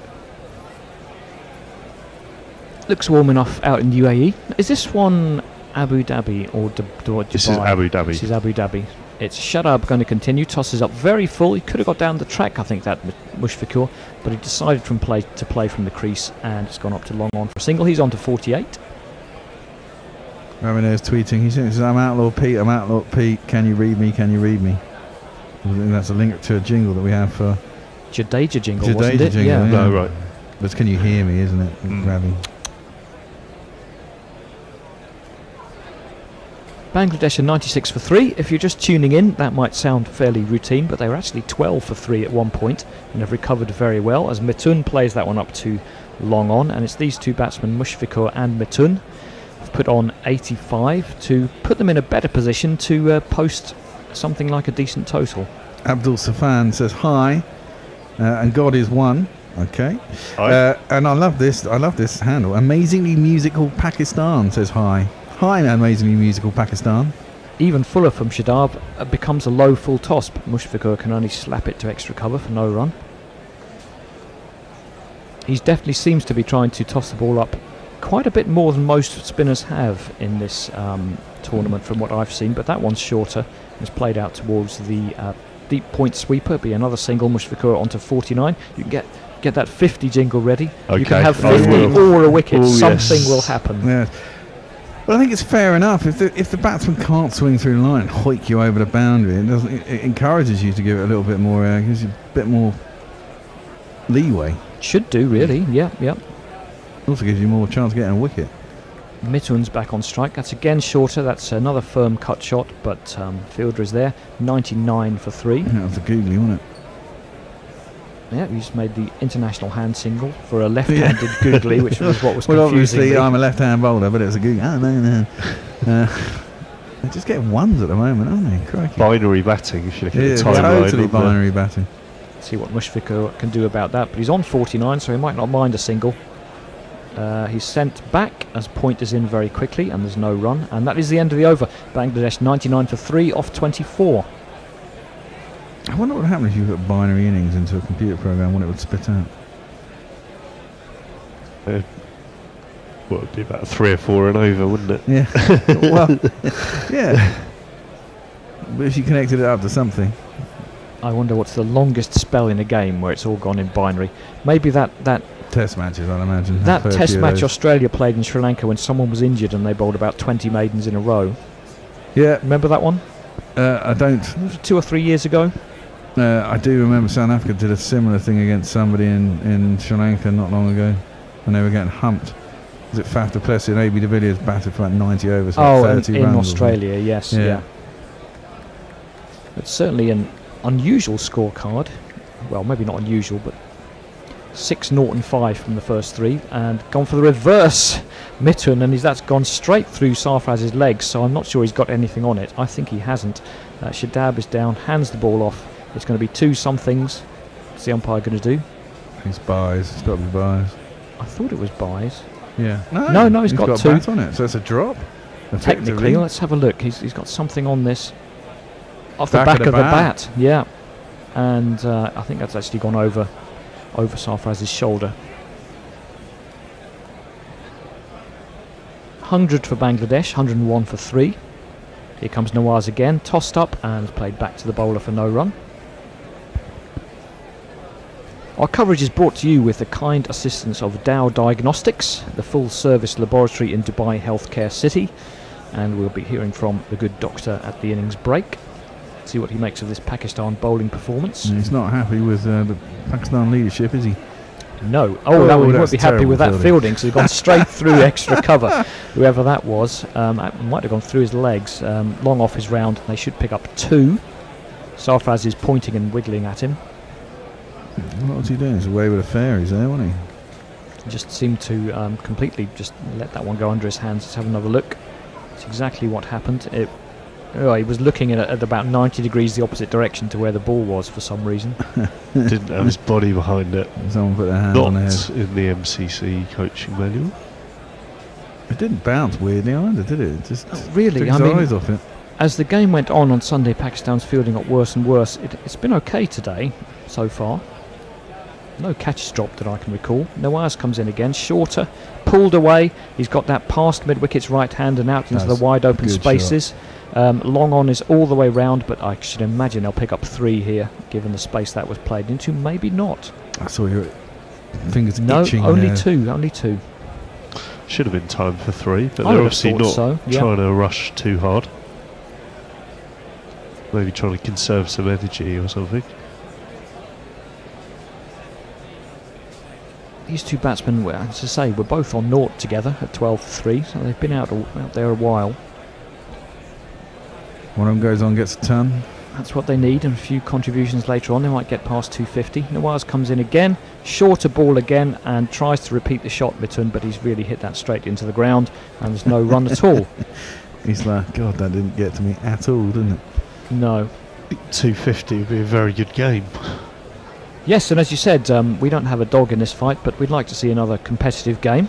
Looks warm enough out in UAE. Is this one Abu Dhabi or Dubai? This is Abu Dhabi. This is Abu Dhabi. It's Shadab going to continue. Tosses up very full. He could have got down the track, I think, that Mushfiqur, but he decided to play from the crease, and it's gone up to long on for a single. He's on to 48. Ramirez tweeting. He says, "I'm Outlaw Pete. I'm Outlaw Pete. Can you read me? Can you read me?" I think that's a link to a jingle that we have for Jadeja jingle, Jadeja wasn't it? jingle, Yeah. yeah. No, right. But can you hear me? Isn't it? Ravi. Bangladesh are 96 for 3. If you're just tuning in, that might sound fairly routine, but they were actually 12 for 3 at one point and have recovered very well as Mitun plays that one up to long on, and it's these two batsmen, Mushfiqur and Mitun, have put on 85 to put them in a better position to post something like a decent total. Abdul Safan says hi, and God is one. Okay. Hi. And I love this handle. Amazingly musical Pakistan says hi. Hi, amazingly musical Pakistan. Even fuller from Shadab becomes a low full toss, but Mushfiqur can only slap it to extra cover for no run. He definitely seems to be trying to toss the ball up quite a bit more than most spinners have in this tournament from what I've seen, but that one's shorter. It's played out towards the deep point sweeper. Be another single. Mushfiqur onto 49. You can get that 50 jingle ready. You can Okay, have I 50 will. or a wicket. Oh, Something yes. will happen. Yeah. But I think it's fair enough if the batsman can't swing through the line and hoik you over the boundary. It encourages you to give it a little bit more, gives you a bit more leeway. Should do, really. Yeah. Also gives you more chance of getting a wicket. Mittun's back on strike. That's again shorter. That's another firm cut shot, but fielder is there. 99 for 3. That was a googly, wasn't it? Yeah, he's made the international hand single for a left-handed googly, which was what was Well, confusing obviously me. I'm a left-hand bowler, but it was a googly. Oh, no. They're just getting ones at the moment, aren't they? Crikey. Binary batting, if you look at Yeah, the timeline. totally binary batting. See what Mushfiqur can do about that. But he's on 49, so he might not mind a single. He's sent back as point is in very quickly, and there's no run. And that is the end of the over. Bangladesh 99 for 3 off 24. I wonder what would happen if you put binary innings into a computer program, what it would spit out. Well, it'd be about 3 or 4 and over, wouldn't it? Yeah. Well, yeah. But if you connected it up to something. I wonder what's the longest spell in a game where it's all gone in binary. Maybe that Test matches, I'd imagine. that Fair test few of match those. Australia played in Sri Lanka when someone was injured and they bowled about 20 maidens in a row. Yeah. Remember that one? I don't. It was 2 or 3 years ago. I do remember South Africa did a similar thing against somebody in Sri Lanka not long ago when they were getting humped. Was it Faf du Plessis and AB de Villiers batted for about 90 overs? Oh, like 30 in runs or Australia, yes, Yeah. yeah. It's certainly an unusual scorecard. Well, maybe not unusual, but 6 0 and 5 from the first 3, and gone for the reverse Mithun, and that's gone straight through Sarfraz's legs, so I'm not sure he's got anything on it. I think he hasn't. Shadab is down, hands the ball off. It's going to be 2 somethings. What's the umpire going to do? It's buys. It's got to be buys. I thought it was buys. Yeah. No, he's got 2. a bat on it, so it's a drop. Technically, effectively. let's have a look. He's got something on this. Off the back of the bat. Yeah. And I think that's actually gone over Sarfraz's shoulder. 100 for Bangladesh, 101 for 3. Here comes Nawaz again, tossed up and played back to the bowler for no run. Our coverage is brought to you with the kind assistance of Dow Diagnostics, the full-service laboratory in Dubai Healthcare City, and we'll be hearing from the good doctor at the innings break. See what he makes of this Pakistan bowling performance. He's not happy with the Pakistan leadership, is he? No. He that's won't be happy with that terrible fielding, because he's gone straight through extra cover. Whoever that was, might have gone through his legs, long off his round. They should pick up 2. Sarfraz is pointing and wiggling at him. What was he doing? He's away with the fairies there, wasn't he? Just seemed to completely just let that one go under his hands. Let's have another look. It's exactly what happened. He was looking at about 90 degrees the opposite direction to where the ball was for some reason. Didn't have his body behind it. Someone put their hand on the Not head. in the MCC coaching manual. It didn't bounce weirdly either, did it? It just Really, took his eyes off it. As the game went on Sunday, Pakistan's fielding got worse and worse. It's been okay today so far. No catches dropped that I can recall. Nawaz comes in again, shorter, pulled away. He's got that past mid-wickets right hand and out into That's the wide open good spaces. Long on is all the way round, but I should imagine they'll pick up 3 here, given the space that was played into. Maybe not. I saw your fingers No, itching. only there. 2. Only 2. Should have been time for 3, but I they're would have obviously thought not so, yeah. trying to rush too hard. Maybe trying to conserve some energy or something. These 2 batsmen, as I say, were both on naught together at 12-3, so they've been out there a while. One of them goes on, gets a ton. That's what they need, and a few contributions later on. They might get past 250. Nawaz comes in again, shorter ball again, and tries to repeat the shot, Mithun, but he's really hit that straight into the ground, and there's no run at all. He's like, God, that didn't get to me at all, didn't it? No. 250 would be a very good game. Yes, and as you said, we don't have a dog in this fight, but we'd like to see another competitive game.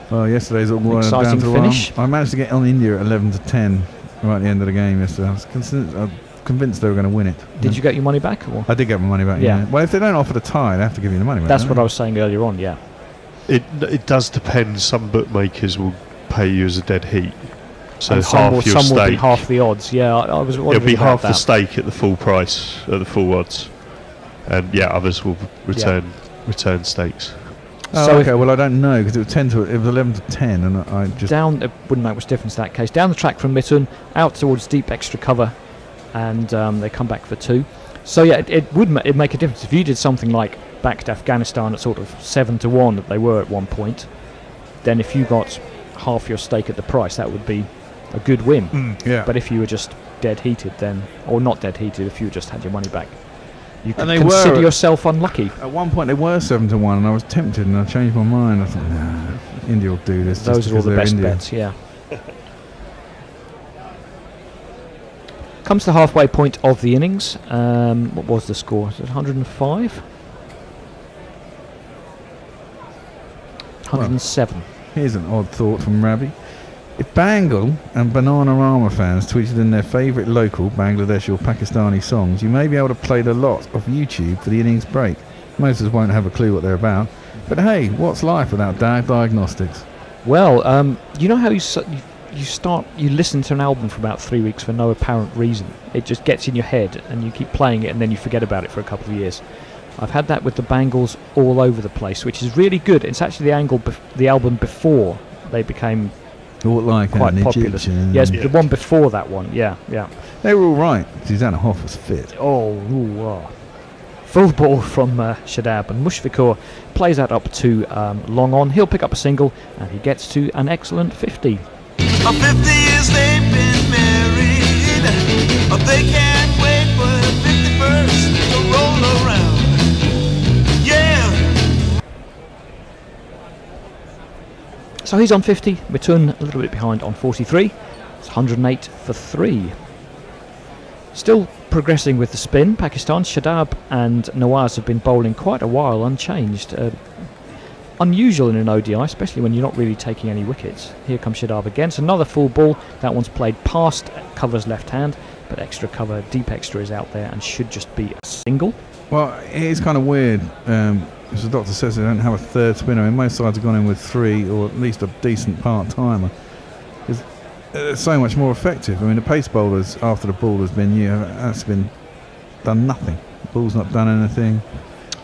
Well, yesterday's all down Exciting to the finish. wire. I managed to get on India at 11-10 right at the end of the game yesterday. I was convinced they were going to win it. Did you get your money back? Or? I did get my money back, Yeah. yeah. Well, if they don't offer the tie, they have to give you the money back. That's don't what they? I was saying earlier on, yeah. It does depend. Some bookmakers will pay you as a dead heat. So And half your some will be stake. half the odds. Yeah, I was wondering It'll be about half the that. stake at the full price, at the full odds. And yeah, others will return stakes. Oh, So okay. Well, I don't know because it was 11-10, and I just Down, it wouldn't make much difference in that case. Down the track from Mithun, out towards deep extra cover, and they come back for 2. So yeah, it would make a difference if you did something like backed Afghanistan at sort of 7-1 that they were at one point. Then if you got half your stake at the price, that would be a good win. yeah. But if you were just dead heated, then, or not dead heated, if you just had your money back, you could And they consider were- yourself unlucky. At one point they were 7-1, and I was tempted, and I changed my mind. I thought, nah, India will do this. Those just are all because the they're best India. bets, yeah. Comes to the halfway point of the innings. What was the score? Is it 105? 107. Here's an odd thought from Ravi. If Bengal and Bananarama fans tweeted in their favourite local Bangladeshi or Pakistani songs, you may be able to play a lot of YouTube for the innings break. Most of us won't have a clue what they're about. But hey, what's life without diagnostics? Well, you know how you listen to an album for about 3 weeks for no apparent reason. It just gets in your head and you keep playing it and then you forget about it for a couple of years. I've had that with the Bangles all over the place, which is really good. It's actually the album before they became like quite popular. Yes, the one before that one. Yeah. They were all right. Susanna Hoff was fit. Full ball from Shadab, and Mushfiqur plays that up to long on. He'll pick up a single and he gets to an excellent 50. 50 years they've been married. They can't wait for the 51st to roll around. Yeah. So he's on 50. Mitun a little bit behind on 43. It's 108 for 3. Still progressing with the spin. Pakistan, Shadab and Nawaz have been bowling quite a while unchanged. Unusual in an ODI, especially when you're not really taking any wickets. Here comes Shadab again. It's another full ball. That one's played past cover's left hand, but extra cover, deep extra is out there and should just be a single. Well, it is kind of weird. As the doctor says, they don't have a third spinner. I mean, most sides have gone in with 3 or at least a decent part-timer. It's so much more effective. I mean, the pace bowlers, after the ball has been that's been done nothing. The ball's not done anything.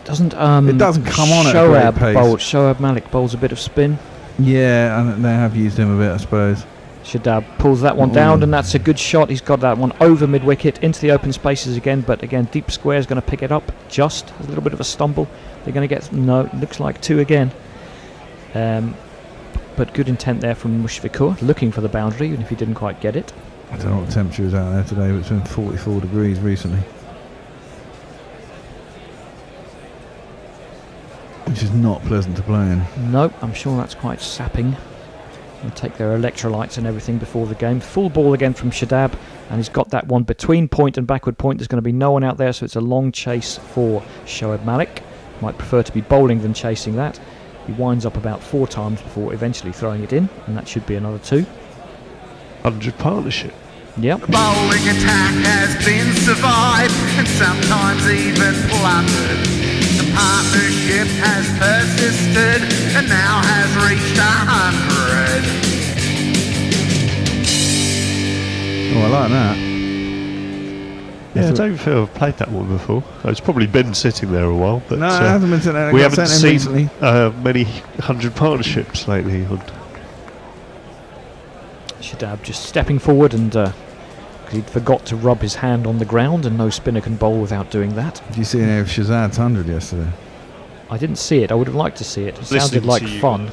It doesn't come on at a great pace. Shoaib Malik bowls a bit of spin. Yeah, and they have used him a bit, I suppose. Shadab pulls that one down, and that's a good shot. He's got that one over mid-wicket into the open spaces again, but again, deep square is going to pick it up. Just a little bit of a stumble. They're going to get looks like 2 again. But good intent there from Mushfiqur, looking for the boundary, even if he didn't quite get it. I don't know what the temperature is out there today, but it's been 44 degrees recently, which is not pleasant to play in. No, I'm sure that's quite sapping. They'll take their electrolytes and everything before the game. Full ball again from Shadab, and he's got that one between point and backward point. There's going to be no one out there, so it's a long chase for Shoaib Malik. Might prefer to be bowling than chasing that. He winds up about 4 times before eventually throwing it in, and that should be another 2. 100 partnership. Yep. The bowling attack has been survived and sometimes even plundered. The partnership has persisted and now has reached 100. Oh, I like that. Yeah, I don't feel I've played that one before. It's probably been sitting there a while, but no, it hasn't been sitting there. We haven't seen many 100 partnerships lately. Shadab just stepping forward, and he'd forgot to rub his hand on the ground, and no spinner can bowl without doing that. Did you see any of Shazad's 100 yesterday? I didn't see it. I would have liked to see it. It sounded like fun.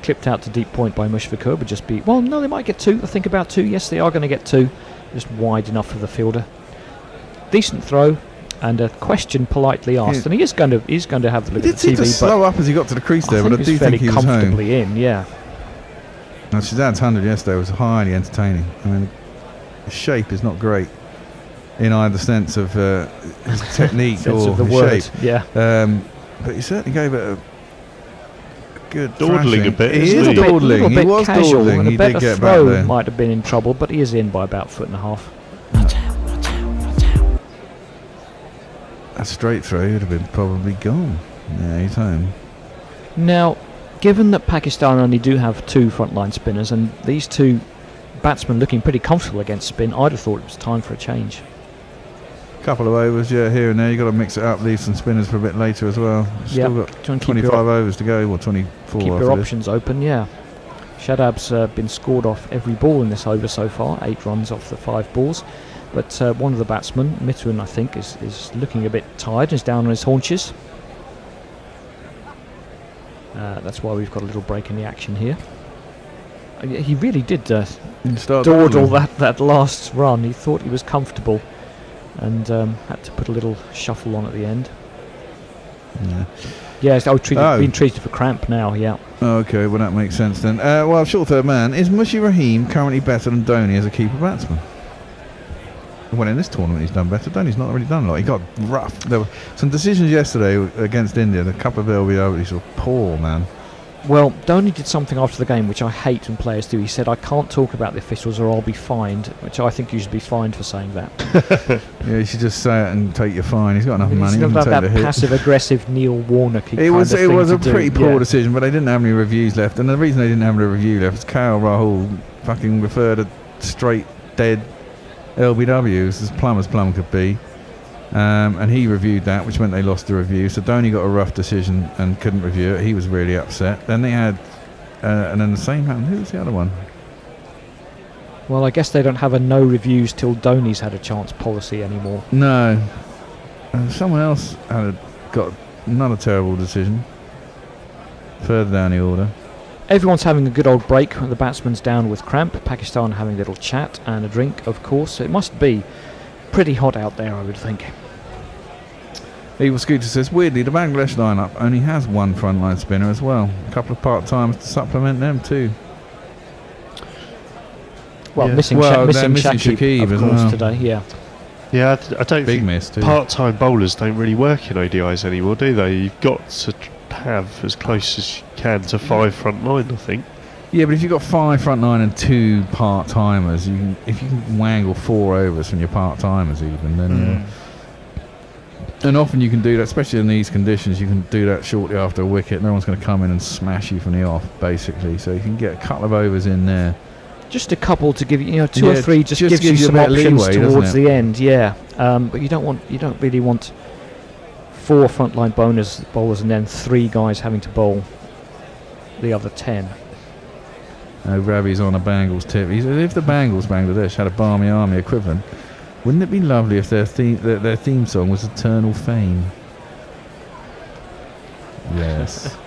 Clipped out to deep point by Mushfiqur would just be... Well, no, they might get 2. I think about 2. Yes, they are going to get 2. Just wide enough for the fielder. Decent throw, and a question politely asked, and he is going to have the look at the TV. He did slow up as he got to the crease there, but I do think he was comfortably in. Yeah. Now, Shazad's 100 yesterday was highly entertaining. I mean, the shape is not great in either sense of his technique sense or of the his word. shape. Yeah. But he certainly gave it a good dawdling a bit. He is dawdling. He was dawdling. And He a did better get back throw there. might have been in trouble, but he is in by about 1.5 foot. A straight throw, he would have been probably gone. Yeah, he's home. Now, given that Pakistan only do have 2 frontline spinners, and these 2 batsmen looking pretty comfortable against spin, I'd have thought it was time for a change. Couple of overs, yeah, here and there. You've got to mix it up, leave some spinners for a bit later as well. Still got 25 overs to go, or 24. Keep your options open, yeah. Shadab's been scored off every ball in this over so far, 8 runs off the 5 balls. But one of the batsmen, Mitun, I think, is looking a bit tired, is down on his haunches. That's why we've got a little break in the action here. He really did dawdle that last run. He thought he was comfortable and had to put a little shuffle on at the end. Yeah. Yes, being treated for cramp now, yeah. Okay, well that makes sense then. Well, short third man. Is Mushi Rahim currently better than Dhoni as a keeper batsman? Well, in this tournament he's done better. Dhoni's not really done a lot. He got rough. There were some decisions yesterday against India. A couple of LBWs were poor, man. Well, Dhoni did something after the game which I hate when players do. He said, "I can't talk about the officials or I'll be fined," which I think you should be fined for saying that. Yeah, you should just say it and take your fine. He's got enough money. It's He not can like take that the hit. passive-aggressive Neil Warnock. It was a pretty poor Yeah. decision, but they didn't have any reviews left. And the reason they didn't have any review left is KL Rahul fucking referred a straight dead LBWs as plumb could be. And he reviewed that, which meant they lost the review. So Dhoni got a rough decision and couldn't review it. He was really upset. Then they had, and then the same happened. Who was the other one? Well, I guess they don't have a no reviews till Dhoni's had a chance policy anymore. No, someone else got another terrible decision further down the order. Everyone's having a good old break. The batsman's down with cramp. Pakistan having a little chat and a drink, of course. It must be pretty hot out there, I would think. Evil Scooter says, weirdly, the Bangladesh lineup only has one frontline spinner as well. A couple of part-timers to supplement them too. Well, Yeah. missing Well, they're missing Shakib, Shakib of as course, well. today, yeah. Yeah, I don't Big think miss too. part-time bowlers don't really work in ODIs anymore, do they? You've got to have as close as you can to 5 front line, I think. Yeah, but if you've got 5 frontline and 2 part-timers, if you can wangle 4 overs from your part-timers even, then... And often you can do that, especially in these conditions, you can do that shortly after a wicket. No one's going to come in and smash you from the off, basically. So you can get a couple of overs in there. Just a couple to give you, 2 or Yeah, 3 just just gives you gives you a some bit of options leeway, doesn't towards it? the end, yeah. But you don't really want 4 frontline bowlers and then 3 guys having to bowl the other 10. Ravi's on a Bangles tip. He said, if the Bangladesh had a Barmy Army equivalent, wouldn't it be lovely if their theme song was Eternal Fame? Yes.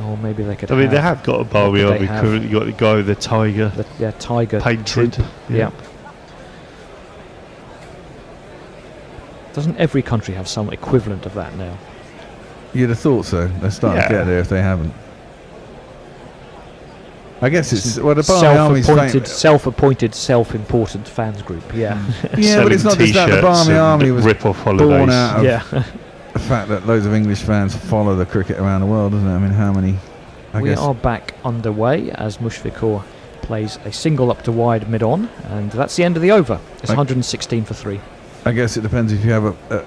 Or maybe they could I mean, they have got a Barmy What would Army they have? equivalent. You've got the guy with the tiger Tiger painted. troop. Yeah. Doesn't every country have some equivalent of that now? You'd have thought so. They're starting to Yeah. get there if they haven't. I guess it's... Well, the Barmy Army's self-appointed, self-important fans group, yeah. Yeah, but it's not just that. The Barmy Army was rip off born holidays. out of Yeah. the fact that loads of English fans follow the cricket around the world, doesn't it? I mean, how many... I We guess are back underway as Mushfiq Kaur plays a single up to wide mid-on, and that's the end of the over. It's 116 for 3. I guess it depends if you have a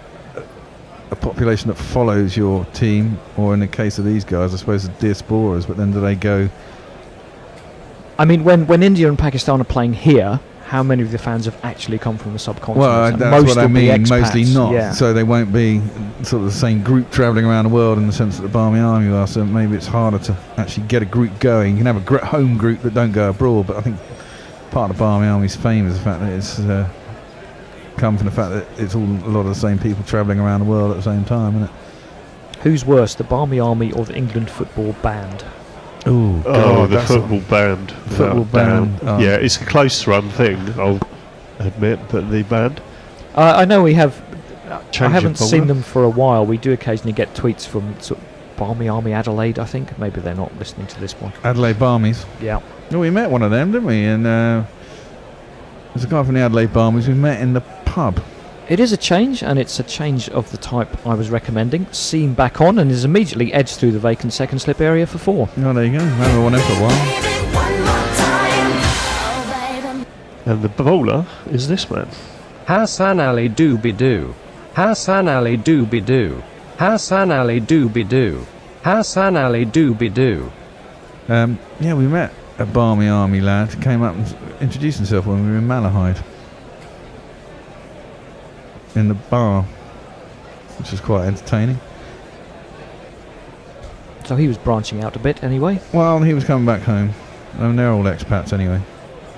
population that follows your team, or in the case of these guys, I suppose, the diasporas. But then do they go? I mean, when India and Pakistan are playing here, how many of the fans have actually come from the subcontinent? Well, And that's most what I will be mean. expats, Mostly not. Yeah. So they won't be sort of the same group travelling around the world in the sense that the Barmy Army are. So maybe it's harder to actually get a group going. You can have a home group that don't go abroad, but I think part of the Barmy Army's fame is the fact that it's come from the fact that it's all a lot of the same people travelling around the world at the same time, isn't it? Who's worse, the Barmy Army or the England football band? Oh, Oh, the that's football band. Football without band, doubt. oh. Yeah, it's a close run thing, I'll admit, but the band. I know we have. I Change haven't of seen bowler. them for a while. We do occasionally get tweets from sort of Barmy Army Adelaide, I think. Maybe they're not listening to this one. Adelaide Barmies. Yeah. Oh, we met one of them, didn't we? And there's a guy from the Adelaide Barmies we met in the pub. It is a change, and it's a change of the type I was recommending. Seam back on, and is immediately edged through the vacant second slip area for 4. Oh, there you go. Haven't won him for a while. And the bowler is this man. Hassan Ali Doobie-Doo. Hassan Ali Doobie-Doo. Hassan Ali Doobie-Doo. Hassan Ali Doobie-Doo. Yeah, we met a Barmy Army lad who came up and introduced himself when we were in Malahide. In the bar, which was quite entertaining. So he was branching out a bit anyway. Well, he was coming back home. They're all expats anyway.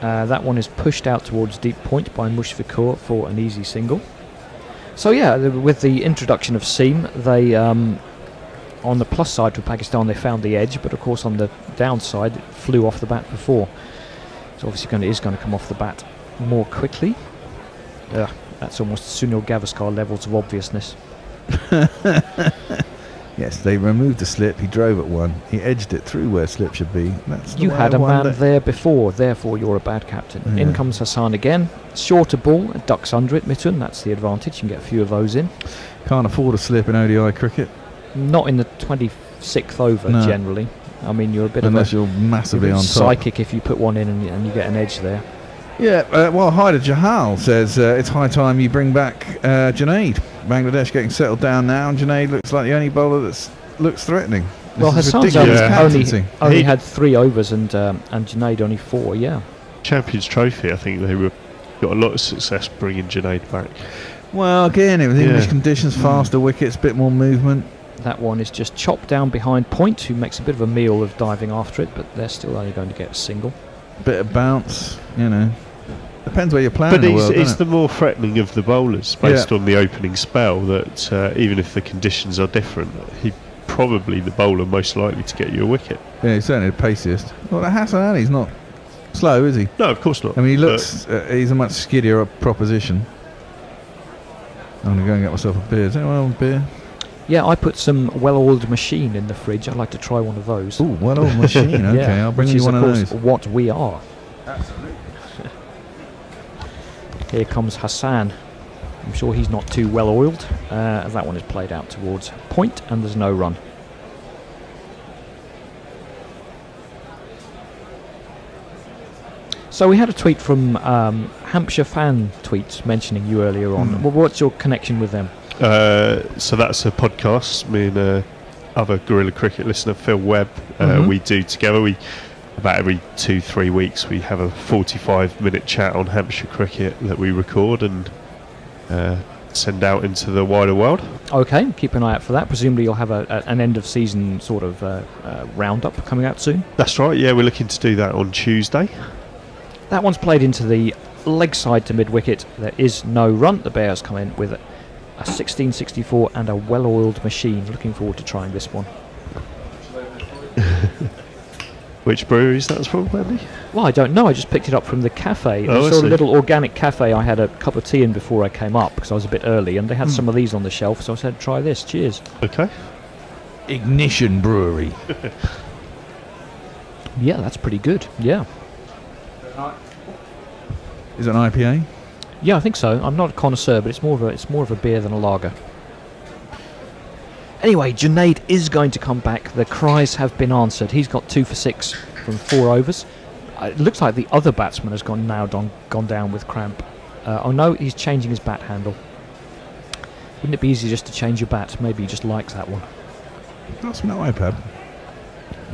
That one is pushed out towards deep point by Mushfiq Kaur for an easy single. So yeah, with the introduction of seam, they on the plus side for Pakistan they found the edge, but of course on the downside it flew off the bat before. So obviously is going to come off the bat more quickly. That's almost Sunil Gavaskar levels of obviousness. Yes, they removed the slip. He drove at one. He edged it through where slip should be. That's the You way had I a won man it. there before, therefore you're a bad captain. Yeah. In comes Hassan again. Shorter ball, ducks under it, Mitten. That's the advantage. You can get a few of those in. Can't afford a slip in ODI cricket Not in the 26th over, No. generally. I mean, you're a bit unless of you're a massively on top. psychic if you put one in and you get an edge there. Yeah, well, Hyder Jahal says it's high time you bring back Junaid. Bangladesh getting settled down now, and Junaid looks like the only bowler that looks threatening. Well, This is Hassan's ridiculous only captaincy. only had 3 overs and Junaid only 4, yeah. Champions Trophy, I think they got a lot of success bringing Junaid back. Well, again, it was English Yeah. conditions, faster wickets, bit more movement. That one is just chopped down behind point, who makes a bit of a meal of diving after it, but they're still only going to get a single. Bit of bounce, you know. Depends where you're playing But in the world, he's doesn't the more threatening of the bowlers based on the opening spell, that even if the conditions are different, he probably the bowler most likely to get you a wicket. it? Yeah, he's certainly the paciest. Well, Hassan Ali's not slow, is he? No, of course not. I mean, he But looks, he's a much skiddier proposition. I'm going to go and get myself a beer. Is anyone want a beer? Yeah, I put some well-oiled machine in the fridge. I'd like to try one of those. Ooh, well old machine. Okay, Yeah, I'll bring which you is, one of course, those. what we are. Here comes Hassan. I'm sure he's not too well oiled. That one is played out towards point, and there's no run. So we had a tweet from Hampshire fan tweets mentioning you earlier on. Well, what's your connection with them? so that's a podcast. Me and other Guerrilla Cricket listener Phil Webb we do together. We about every 2-3 weeks we have a 45-minute chat on Hampshire cricket that we record and send out into the wider world. Okay, keep an eye out for that. Presumably you'll have an end of season sort of roundup coming out soon. That's right. Yeah, we're looking to do that on Tuesday. That one's played into the leg side to mid wicket. There is no run. The Bears come in with a 1664 and a well-oiled machine. Looking forward to trying this one. Which brewery is that from, Andy? Well, I don't know. I just picked it up from the cafe. Oh, I It's a see. little organic cafe. I had a cup of tea in before I came up because I was a bit early, and they had some of these on the shelf, so I said, try this. Cheers. Okay. Ignition Brewery. Yeah, that's pretty good. Yeah. Is it an IPA? Yeah, I think so. I'm not a connoisseur, but it's more of a beer than a lager. Anyway, Junaid is going to come back. The cries have been answered. He's got 2 for 6 from 4 overs. It looks like the other batsman has gone down with cramp. Oh no, he's changing his bat handle. Wouldn't it be easy just to change your bat? Maybe he just likes that one. That's no iPad.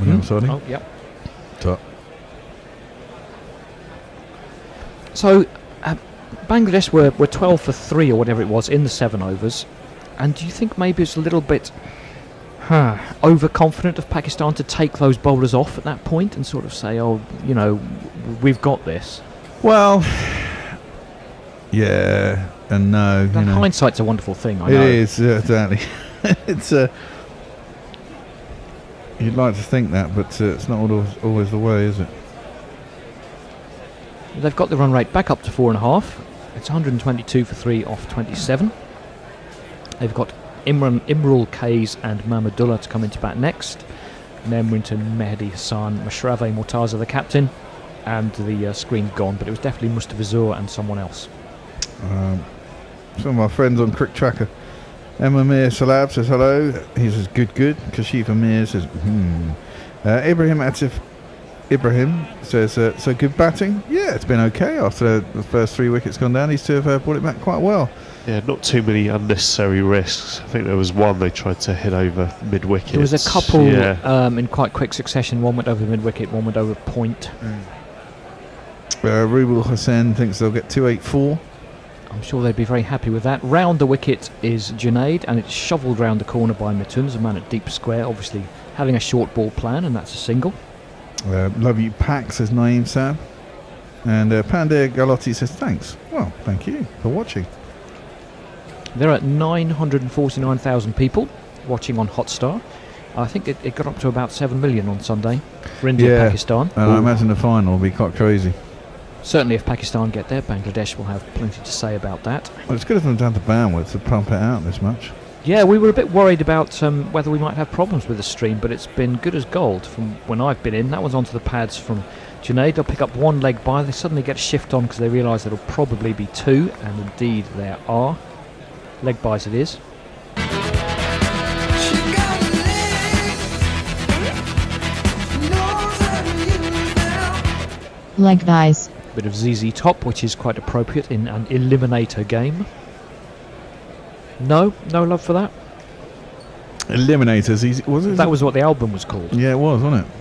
I'm sorry. Oh, yep. Top. So, Bangladesh were 12 for 3 or whatever it was in the 7 overs. And do you think maybe it's a little bit overconfident of Pakistan to take those bowlers off at that point and sort of say, oh, you know, we've got this? Well, yeah and no. That You know. hindsight's a wonderful thing, I It know. is, exactly. It's you'd like to think that, but it's not always the way, is it? They've got the run rate back up to 4.5. It's 122 for 3 off 27. They've got Imrul Kays and Mahmudullah to come into bat next. Nemrington, Mehdi, Hassan, Mashrave, Mortaza the captain. And the screen's gone, but it was definitely Mustafizur and someone else. Some of my friends on Crick Tracker. Emma Salab says hello. He says good. Kashif Amir says Ibrahim Atif Ibrahim says so good batting. Yeah, it's been okay after the first 3 wickets gone down. These two have brought it back quite well. Yeah, not too many unnecessary risks. I think there was one they tried to hit over mid-wicket. There was a couple Yeah. in quite quick succession. One went over mid-wicket, one went over point. Rubul Hussain thinks they'll get 284. I'm sure they'd be very happy with that. Round the wicket is Junaid, and it's shovelled round the corner by Mitun, a man at deep square, obviously having a short ball plan, and that's a single. Love you, PAK, says Naeem Sam. And Pandey Galotti says thanks. Well, thank you for watching. There are 949,000 people watching on Hotstar. I think it got up to about 7 million on Sunday for India and Pakistan. And I imagine the final will be quite crazy. Certainly if Pakistan get there, Bangladesh will have plenty to say about that. Well, it's good of them to have the bandwidth to pump it out this much. Yeah, we were a bit worried about whether we might have problems with the stream, but it's been good as gold from when I've been in. That one's onto the pads from Junaid. They'll pick up one leg by. They suddenly get a shift on because they realise there'll probably be two, and indeed there are. Leg buys it is. Leg buys. Bit of ZZ Top, which is quite appropriate in an eliminator game. No love for that. Eliminators, easy. Was it? That was what the album was called. Yeah, it was, wasn't it?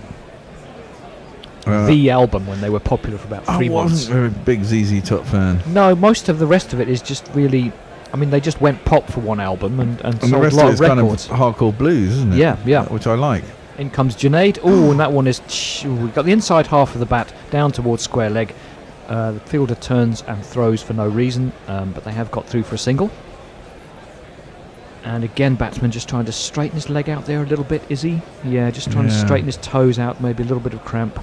The album, when they were popular for about 3 I months. wasn't a big ZZ Top fan. No, most of the rest of it is just really. I mean, they just went pop for one album and And sold the a rest lot of of it's kind of records. hardcore blues, isn't it? Yeah. Which I like. In comes Junaid. Oh, and that one is. We've got the inside half of the bat down towards square leg. The fielder turns and throws for no reason, but they have got through for a single. And again, batsman just trying to straighten his leg out there a little bit, is he? Yeah, just trying to straighten his toes out, maybe a little bit of cramp.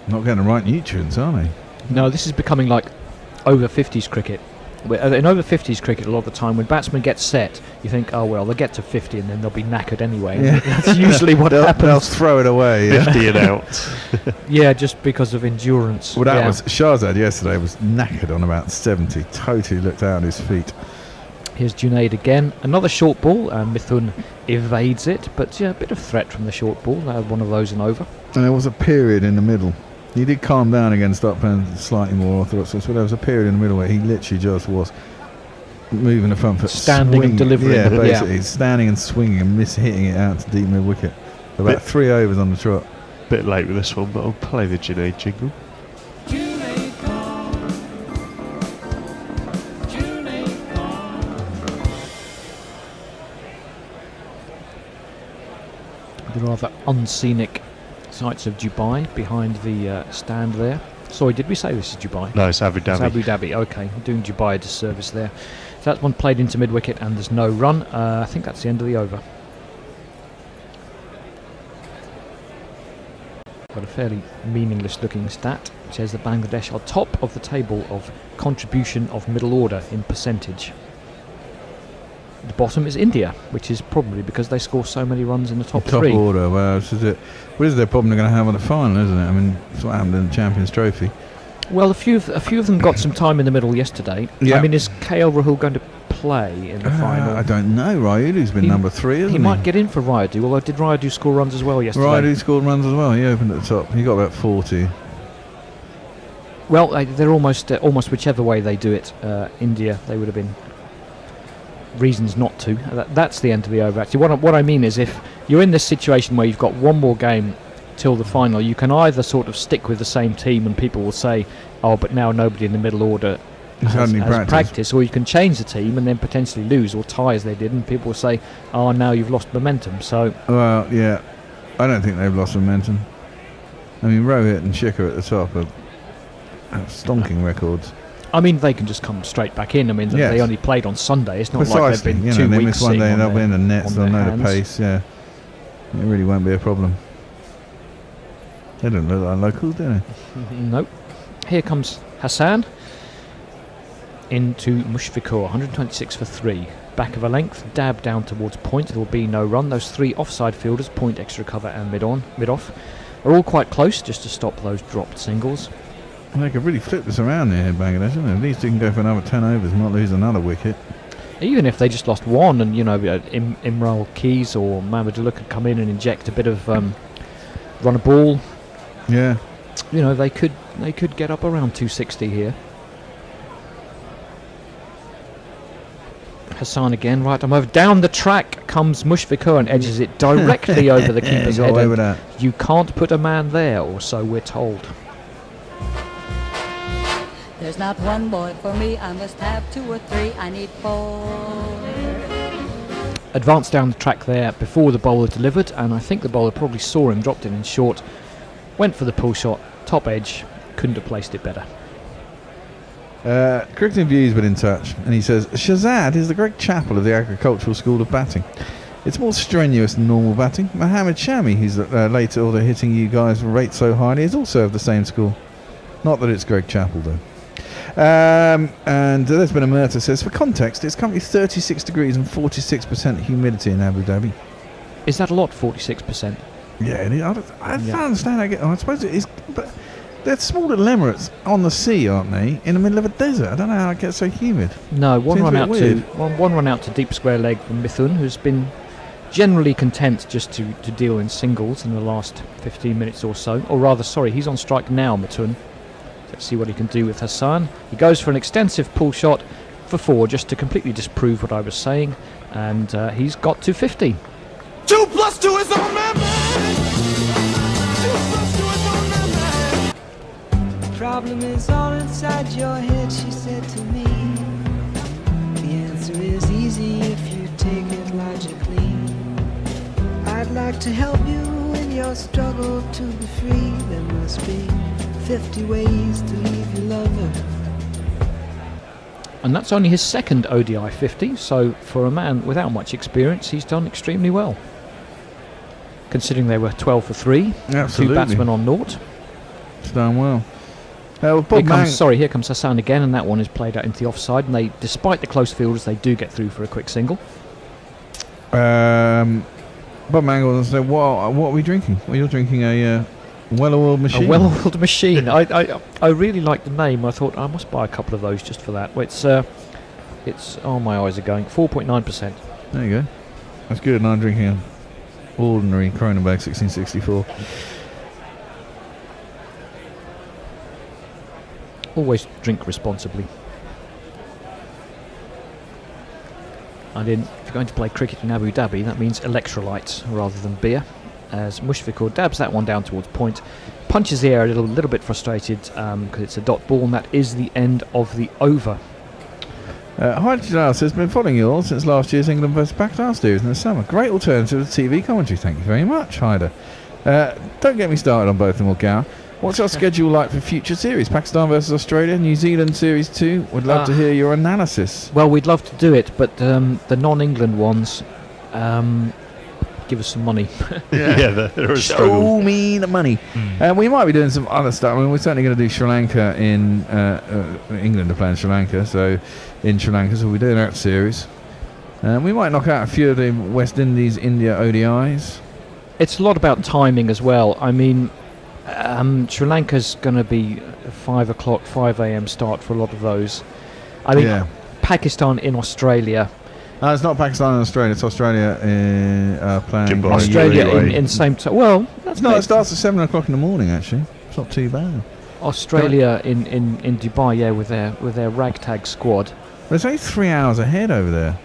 Not getting the right nutrients, are they? No, this is becoming like over 50s cricket. In over 50s cricket, a lot of the time, when batsmen get set, you think, oh, well, they'll get to 50 and then they'll be knackered anyway. Yeah. That's usually what They'll happens. throw it away. Yeah. 50 and out. Yeah, just because of endurance. Well, that Yeah. was Shahzad yesterday was knackered on about 70. Totally looked out on his feet. Here's Junaid again. Another short ball, and Mithun evades it, but yeah, a bit of threat from the short ball. One of those and over. And there was a period in the middle. He did calm down again, start playing slightly more orthodox, but there was a period in the middle where he literally just was moving the front foot, Standing and swinging. delivering. Yeah, basically Yeah. standing and swinging and hitting it out to deep mid wicket. About 3 overs on the trot. Bit late with this one, but I'll play the Junaid jingle. The rather unscenic sights of Dubai behind the stand there. Sorry, did we say this is Dubai? No, it's Abu It's Dhabi. Abu Dhabi, okay. Doing Dubai a disservice there. So that's one played into mid-wicket and there's no run. I think that's the end of the over. Got a fairly meaningless looking stat. It says that Bangladesh are top of the table of contribution of middle order in percentage. The bottom is India, which is probably because they score so many runs in the top three. order, well, this is it. What is their problem they're going to have on the final, isn't it? I mean, that's what happened in the Champions Trophy. Well, a few of them got some time in the middle yesterday. Yeah. I mean, is KL Rahul going to play in the final? I don't know. Ryudu's been number 3, hasn't he? He might get in for Ryudu, although did Ryudu score runs as well yesterday? Ryudu scored runs as well. He opened at the top. He got about 40. Well, they're almost whichever way they do it. India, they would have been reasons not to. That's the end of the over. Actually, what I mean is, if you're in this situation where you've got one more game till the final, you can either sort of stick with the same team and people will say, oh, but now nobody in the middle order has practice, or you can change the team and then potentially lose or tie as they did, and people will say, oh, now you've lost momentum. So, well, yeah, I don't think they've lost momentum. I mean, Rohit and Shikhar at the top are stonking records. I mean, they can just come straight back in. I mean, Yes. they only played on Sunday. It's not Precisely. like they've been 2 they weeks miss one day sitting and they'll on be in the their- nets, on they'll their know the hands. pace, yeah. It really won't be a problem. They don't look like locals, do they? Nope. Here comes Hassan into Mushfiqur, 126 for 3. Back of a length, dab down towards point. There will be no run. Those 3 offside fielders, point, extra cover and mid-off, are all quite close just to stop those dropped singles. They could really flip this around here in Bangladesh, isn't it? At least you can go for another 10 overs and not lose another wicket. Even if they just lost one and, Imral Keys or Mamadullah could come in and inject a bit of run a ball, Yeah. they could get up around 260 here. Hassan again, right, I'm over. Down the track comes Mushfiqur and edges it directly over the keeper's Got head. away and with that. You can't put a man there, or so we're told. There's not one boy for me, I must have 2 or 3, I need 4. Advanced down the track there before the bowler delivered, and I think the bowler probably saw him, dropped it in short, went for the pull shot, top edge, couldn't have placed it better. Cricketing View's been in touch, and he says, Shahzad is the Greg Chappell of the Agricultural School of Batting. It's more strenuous than normal batting. Mohammed Shami, who's late order hitting you guys rate so highly, is also of the same school. Not that it's Greg Chappell, though. And there's been a Murta says, for context, it's currently 36 degrees and 46% humidity in Abu Dhabi. Is that a lot, 46%? Yeah, I don't understand how I get. I suppose it is, but they're small little Emirates on the sea, aren't they? In the middle of a desert. I don't know how it gets so humid. No, one Seems a run bit out to weird. one run out to deep square leg from Mithun, who's been generally content just to deal in singles in the last 15 minutes or so. Or rather, sorry, he's on strike now, Mithun. Let's see what he can do with Hassan. He goes for an extensive pull shot for 4, just to completely disprove what I was saying, and he's got to 50. 2 + 2 is on my mind. 2 + 2 is on my mind. The problem is all inside your head, she said to me. The answer is easy if you take it logically. I'd like to help you in your struggle to be free. There must be 50 ways to leave your lover. And that's only his second ODI 50, so for a man without much experience, he's done extremely well. Considering they were 12 for 3, Absolutely. 2 batsmen on naught. It's done well. Bob Here comes Hassan again, and that one is played out into the offside. And they, despite the close fielders, they do get through for a quick single. Bob Mangle said, what are we drinking? Well, you're drinking a well-oiled machine. A well-oiled machine. I really like the name. I thought I must buy a couple of those just for that. It's oh, my eyes are going. 4.9%. There you go. That's good. And I'm drinking an ordinary Kronenberg 1664. Always drink responsibly. And if you're going to play cricket in Abu Dhabi, that means electrolytes rather than beer. As Mushfiqur dabs that one down towards point, punches the air a little bit frustrated because it's a dot ball, and that is the end of the over. Hydrogen says, been following you all since last year's England vs Pakistan series in the summer. Great alternative to TV commentary. Thank you very much, Hyder. Don't get me started on both of them, Mulgower. What's your schedule like for future series? Pakistan versus Australia, New Zealand Series 2. Would love to hear your analysis. Well, we'd love to do it, but the non-England ones, give us some money. They're a struggle. Show me the money. We might be doing some other stuff. I mean, we're certainly going to do Sri Lanka in England are playing Sri Lanka, so in Sri Lanka, so we're doing that series. We might knock out a few of the West Indies, India ODIs. It's a lot about timing as well. I mean, Sri Lanka's going to be 5 a.m. start for a lot of those. I mean, Pakistan in Australia. No, it's not Pakistan and Australia. It's Australia playing. Australia in same time. Well, it starts at 7 o'clock in the morning. Actually, it's not too bad. Australia in Dubai, yeah, with their ragtag squad. There's only 3 hours ahead over there.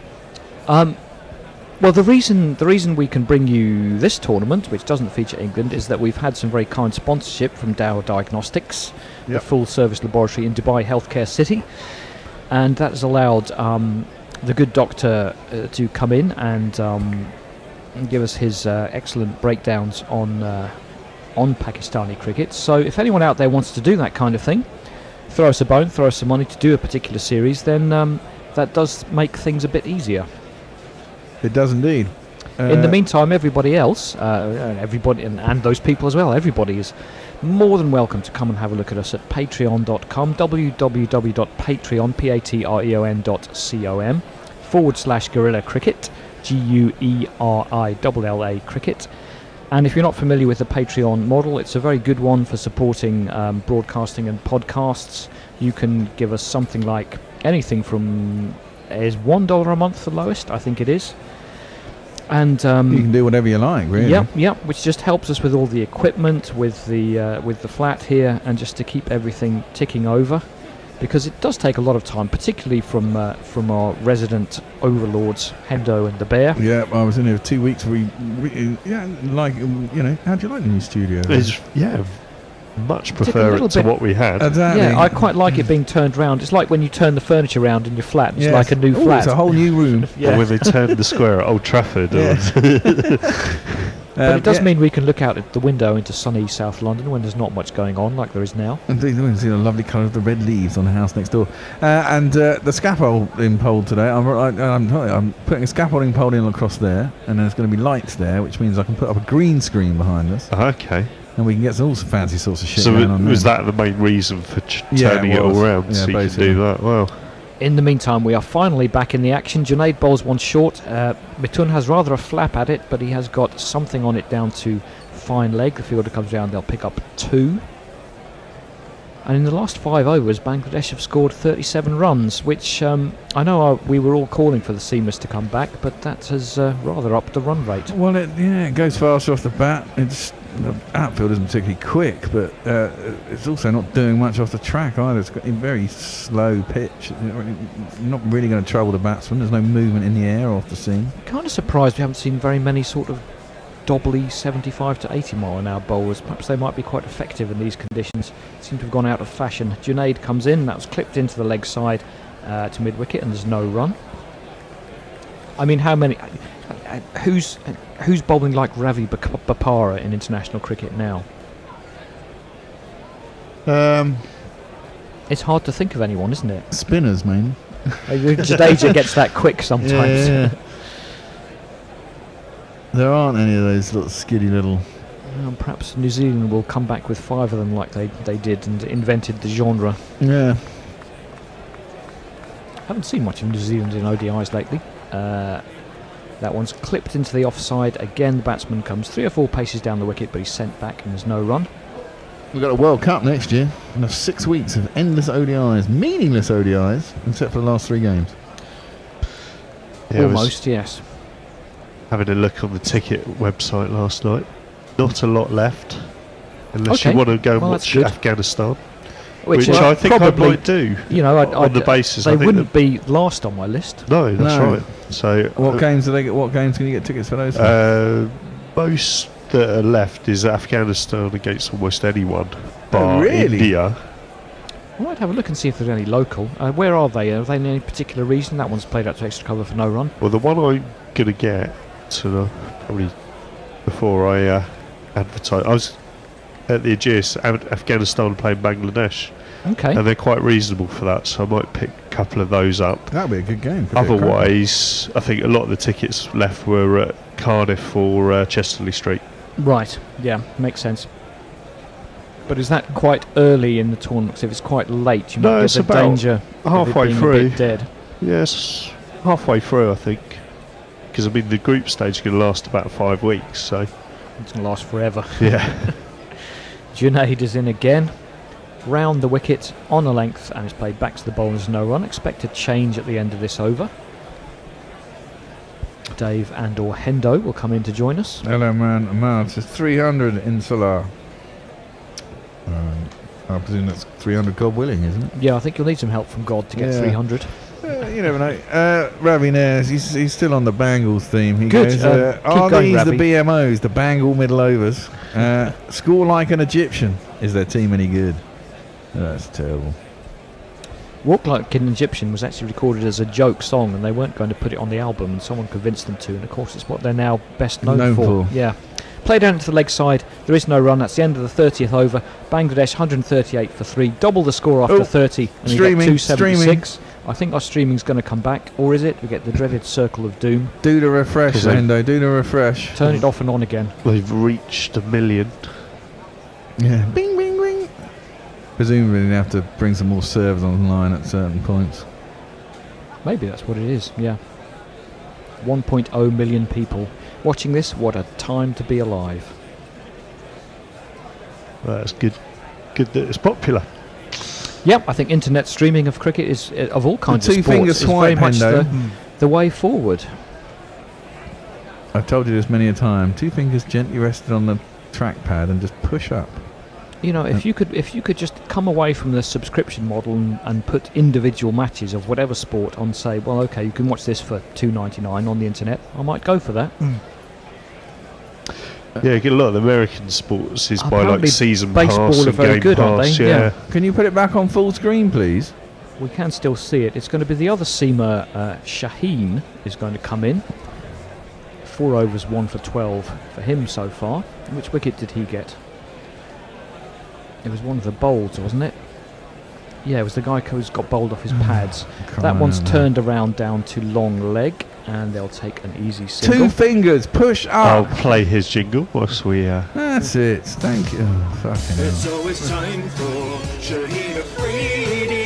Well, the reason we can bring you this tournament, which doesn't feature England, is that we've had some very kind sponsorship from Dow Diagnostics, the full-service laboratory in Dubai Healthcare City, and that has allowed the good doctor to come in and give us his excellent breakdowns on Pakistani cricket. So if anyone out there wants to do that kind of thing, throw us a bone, throw us some money to do a particular series, then that does make things a bit easier. It does indeed. In the meantime, everybody else, everybody and those people as well, everybody is more than welcome to come and have a look at us at patreon.com, www.patreon.com/Guerrilla Cricket, GUERILLA Cricket. And if you're not familiar with the Patreon model, it's a very good one for supporting broadcasting and podcasts. You can give us something like anything from is $1 a month the lowest, I think it is. And you can do whatever you like, really. Yep, which just helps us with all the equipment, with the flat here, and just to keep everything ticking over, because it does take a lot of time, particularly from our resident overlords, Hendo and the Bear. Yeah, I was in here 2 weeks. How'd you like the new studio? Much prefer it to what we had. Exactly. Yeah, I quite like it being turned round. It's like when you turn the furniture around in your flat. It's like a new flat. It's a whole new room. Or when they turned the square at Old Trafford. But it does mean we can look out at the window into sunny South London when there's not much going on, like there is now. Indeed, we can see the lovely colour of the red leaves on the house next door. And the scaffolding pole today, I'm putting a scaffolding pole in across there, and there's going to be lights there, which means I can put up a green screen behind us. Okay. and we can get all fancy sorts of shit So going on was there. that the main reason for Yeah, turning it it all was. around? Yeah, So you can basically. do that. Well, In the meantime, we are finally back in the action. Junaid bowls one short. Mitun has rather a flap at it, but he has got something on it down to fine leg. The fielder comes round, they'll pick up 2. And in the last 5 overs, Bangladesh have scored 37 runs, which I know we were all calling for the seamers to come back, but that has rather upped the run rate. Well, it goes faster off the bat. The outfield isn't particularly quick, but it's also not doing much off the track either. It's got a very slow pitch. You're not really going to trouble the batsman. There's no movement in the air or off the seam. Kind of surprised we haven't seen very many sort of dobbly 75 to 80 mile an hour bowlers. Perhaps they might be quite effective in these conditions. Seem to have gone out of fashion. Junaid comes in, that was clipped into the leg side to mid wicket, and there's no run. I mean, how many? Who's bowling like Ravi Bapara in international cricket now? It's hard to think of anyone, isn't it? Spinners, man. Jadeja gets that quick sometimes. Yeah. There aren't any of those little skiddy little. Perhaps New Zealand will come back with 5 of them like they did and invented the genre. Yeah. Haven't seen much of New Zealand in ODIs lately. That one's clipped into the offside. Again, the batsman comes 3 or 4 paces down the wicket, but he's sent back and there's no run. We've got a World Cup next year. We'll have 6 weeks of endless ODIs, meaningless ODIs, except for the last 3 games. yeah, I was Almost, yes. having a look on the ticket website last night. Not a lot left, unless Okay. you want to go and Well, that's watch good. Afghanistan, which I I think I probably, might do. You know, on the basis they I think wouldn't be last on my list. No, that's No. right. So What games do they get? What games can you get tickets for those? most that are left is Afghanistan against almost anyone, bar really? India. I might have a look and see if there's any local. Where are they? Are they in any particular region? That one's played out to extra cover for no run. Well, the one I'm gonna get to probably before I advertise. I was at the Aegeus, Afghanistan playing Bangladesh, Okay. and they're quite reasonable for that. So I might pick a couple of those up. That'd be a good game. Could be a cracker. Otherwise, I think a lot of the tickets left were at Cardiff or Chesterley Street. Right. Yeah, makes sense. But is that quite early in the tournament? 'Cause if it's quite late, you No, might get it's the about danger of halfway it being through. a bit dead. Yes, halfway through, I think. Because I mean, the group stage is going to last about 5 weeks. So It's going to last forever. yeah, Junaid is in again. Round the wicket on a length, and it's played back to the bowlers. No run. Expected change at the end of this over. Dave and/or Hendo will come in to join us. Hello, man. Amount is 300 in Salah. I presume that's 300 God willing, isn't it? Yeah, I think you'll need some help from God to get Yeah. 300. You never know. Ravi Nares, he's still on the Bangles theme. He Good, goes, keep are going, these Ravi. the BMOs, the Bangle middle overs? Score like an Egyptian. Is their team any good? That's terrible. Walk Like an Egyptian was actually recorded as a joke song, and they weren't going to put it on the album, and someone convinced them to, and of course it's what they're now best known for. Yeah. Played down into the leg side, there is no run, that's the end of the 30th over. Bangladesh 138 for 3, double the score after 30, and you get 276. I think our streaming's going to come back, or is it? We get the dreaded circle of doom. Do the refresh, Endo, do the refresh. Turn it off and on again. they've reached 1 million. Yeah. Bing, bing, bing. Presumably they have to bring some more servers online at certain points. Maybe that's what it is, yeah. 1.0 million people watching this. What a time to be alive. Well, that's good. Good that it's popular. Yep, I think internet streaming of cricket is, of all kinds of two sports, finger is very swipe, much Hendo. the way forward. I've told you this many a time. 2 fingers gently rested on the trackpad and just push up. You know, if you could just come away from the subscription model and put individual matches of whatever sport on, say, well, okay, you can watch this for $2.99 on the internet, I might go for that. Yeah, you get a lot of the American sports is by like Apparently season baseball pass are and very game good, aren't pass. they? Yeah. Yeah. Can you put it back on full screen, please? We can still see it. It's going to be the other seamer, Shaheen, is going to come in. 4 overs, 1 for 12 for him so far. Which wicket did he get? It was one of the bowls, wasn't it? Yeah, it was the guy who's got bowled off his pads. That one's turned around down to long leg, And they'll take an easy single. 2 fingers, push I'll up. play his jingle whilst we. That's it. Thank you. Oh, fucking It's hell. always time for Shaheen Afridi.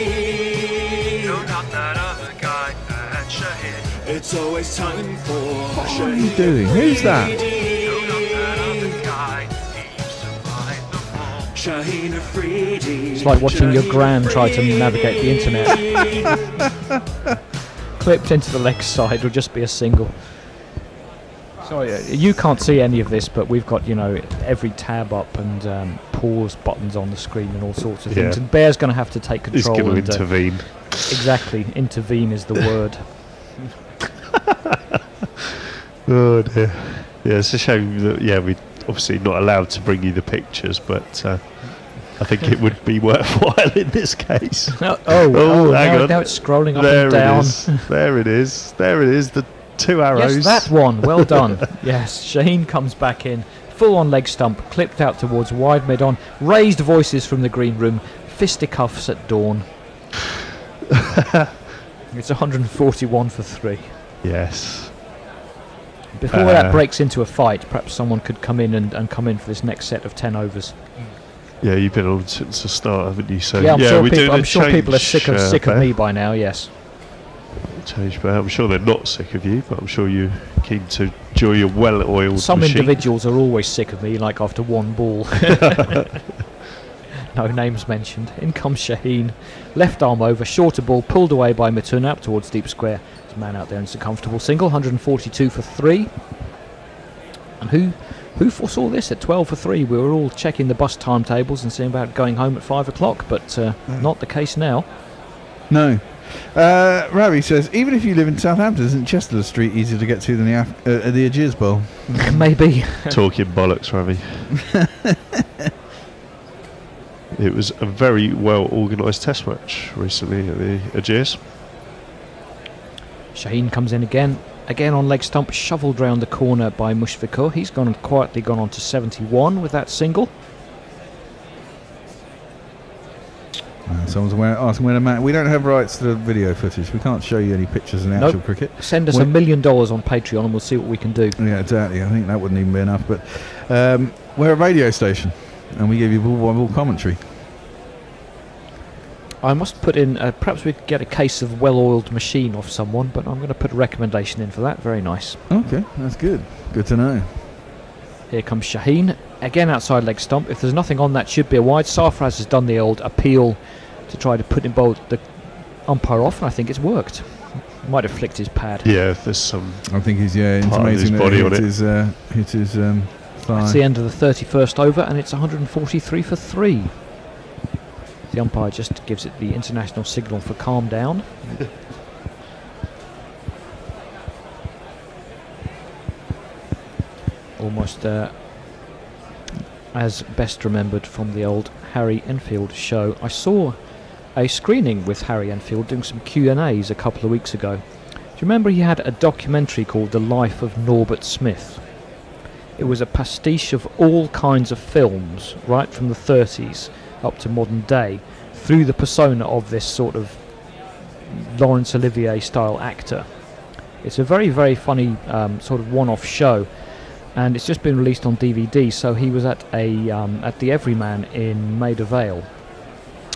No, not that other guy, that Shaheen. It's always time for What are you doing? Who's that? Shaheen Afridi. It's like watching your gran try to navigate the internet. Clipped into the leg side will just be a single. Sorry, you can't see any of this, but we've got, you know, every tab up and pause buttons on the screen and all sorts of things. Yeah. And Bear's going to have to take He's control. going to intervene. Exactly, intervene is the word. Oh dear. Yeah, it's a shame that we're obviously not allowed to bring you the pictures, but I think it would be worthwhile in this case. Hang on. Now it's scrolling up There and down. it is. There it is. There it is. The 2 arrows. Yes, that one. Well done. Yes, Shaheen comes back in, full on leg stump, clipped out towards wide mid on, raised voices from the green room, fisticuffs at dawn. It's 141 for 3. Yes. Before that breaks into a fight, perhaps someone could come in and come in for this next set of 10 overs. Yeah, you've been on since the start, haven't you? So Yeah, I'm we're sure doing people a are sick of change, me by now. Yes. Change, but I'm sure they're not sick of you. But I'm sure you're keen to enjoy your well-oiled Some machine. individuals are always sick of me, like after one ball. No names mentioned. In comes Shaheen, left arm over, shorter ball pulled away by Matuna up towards deep square. There's a man out there and it's a comfortable single, 142 for 3. And who foresaw this at 12 for 3? We were all checking the bus timetables and seeing about going home at 5 o'clock, but not the case now. No. Ravi says, even if you live in Southampton, isn't Chester Street easier to get to than the Ageers Bowl? Maybe. Talking bollocks, Ravi. It was a very well organised test match recently at the Ageers. Shaheen comes in again on leg stump, shoveled round the corner by Mushfiqur. He's quietly gone on to 71 with that single. Someone's asking where the man. We don't have rights to the video footage. We can't show you any pictures in the actual cricket. Send us $1 million on Patreon and we'll see what we can do. Yeah, exactly. I think that wouldn't even be enough. But we're a radio station, and we give you ball commentary. I must put in, perhaps we could get a case of well-oiled machine off someone, but I'm going to put a recommendation in for that. Very nice. Okay, that's good. Good to know. Here comes Shaheen, again outside leg stump. If there's nothing on that, should be a wide. Sarfraz has done the old appeal to try to put the umpire off, and I think it's worked. Might have flicked his pad. Yeah, if there's some. I think he's intimating that hit his thigh. It's the end of the 31st over, and it's 143 for 3. The umpire just gives it the international signal for calm down. Almost as best remembered from the old Harry Enfield show. I saw a screening with Harry Enfield doing some Q&As a couple of weeks ago. Do you remember he had a documentary called The Life of Norbert Smith? It was a pastiche of all kinds of films, right from the 30s up to modern day, through the persona of this sort of Laurence Olivier style actor. It's a very, very funny sort of one-off show, and it's just been released on DVD. So he was at the Everyman in Maida Vale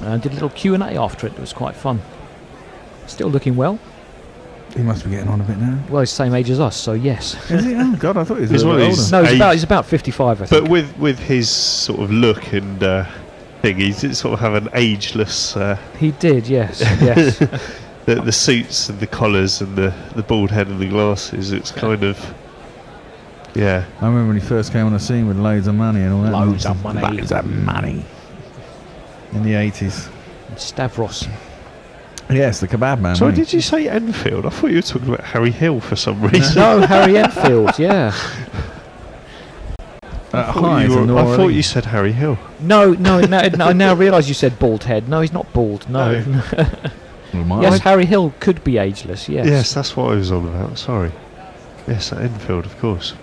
and did a little Q&A after it. It was quite fun. Still looking well. He must be getting on a bit now. Well, he's the same age as us, so yes. Is he? Oh God, I thought he was a He's little bit older. No, he's about 55, I think. But with his sort of look and thing, he did sort of have an ageless. He did, yes, yes. The suits and the collars and the bald head and the glasses. It's kind of. Yeah. I remember when he first came on the scene with loads of money and all that. Loads of money. Loads of money. In the 80s. Stavros. Yes, the kebab man. Sorry, wasn't he? did you say Enfield? I thought you were talking about Harry Hill for some reason. No, Harry Enfield, yeah. I thought you said Harry Hill. No, I now realise you said bald head. No, he's not bald, no. Yes, Harry Hill could be ageless, yes. Yes, that's what I was on about, sorry. Yes, at Enfield, of course.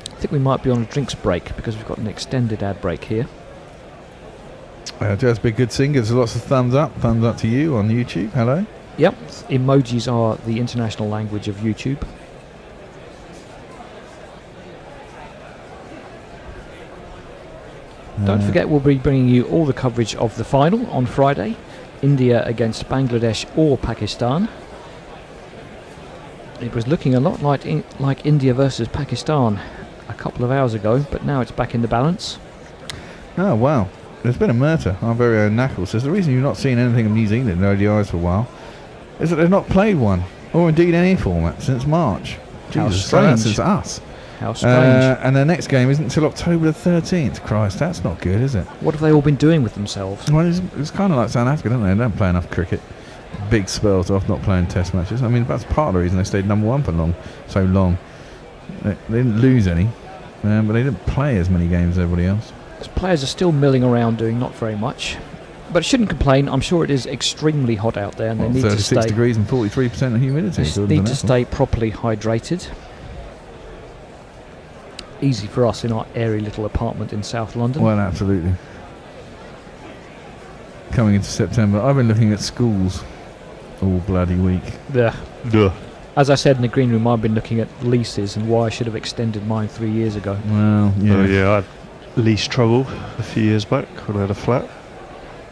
I think we might be on a drinks break because we've got an extended ad break here. Just be good singers. Lots of thumbs up to you on YouTube. Hello. Yep, emojis are the international language of YouTube. Don't forget, we'll be bringing you all the coverage of the final on Friday. India against Bangladesh or Pakistan. It was looking a lot like India versus Pakistan a couple of hours ago, but now it's back in the balance. Oh, wow. There's been a murder. Our very own Knuckles says the reason you've not seen anything of New Zealand in ODIs for a while is that they've not played one, or indeed any format, since March. How Jesus, strange. since us. How strange. And their next game isn't until October the 13th. Christ, that's not good, is it? What have they all been doing with themselves? Well, it's kind of like South Africa, don't they? They don't play enough cricket. Big spells off not playing test matches. I mean, that's part of the reason they stayed number one for so long. They didn't lose any, but they didn't play as many games as everybody else. These players are still milling around doing not very much. But shouldn't complain. I'm sure it is extremely hot out there, and they need to 36 stay. degrees and 43% of humidity. They need to stay properly hydrated. Easy for us in our airy little apartment in South London. Well, absolutely. Coming into September, I've been looking at schools all bloody week. Yeah. Duh. As I said in the green room, I've been looking at leases and why I should have extended mine 3 years ago. Well, yeah. Oh, yeah, I had lease trouble a few years back when I had a flat.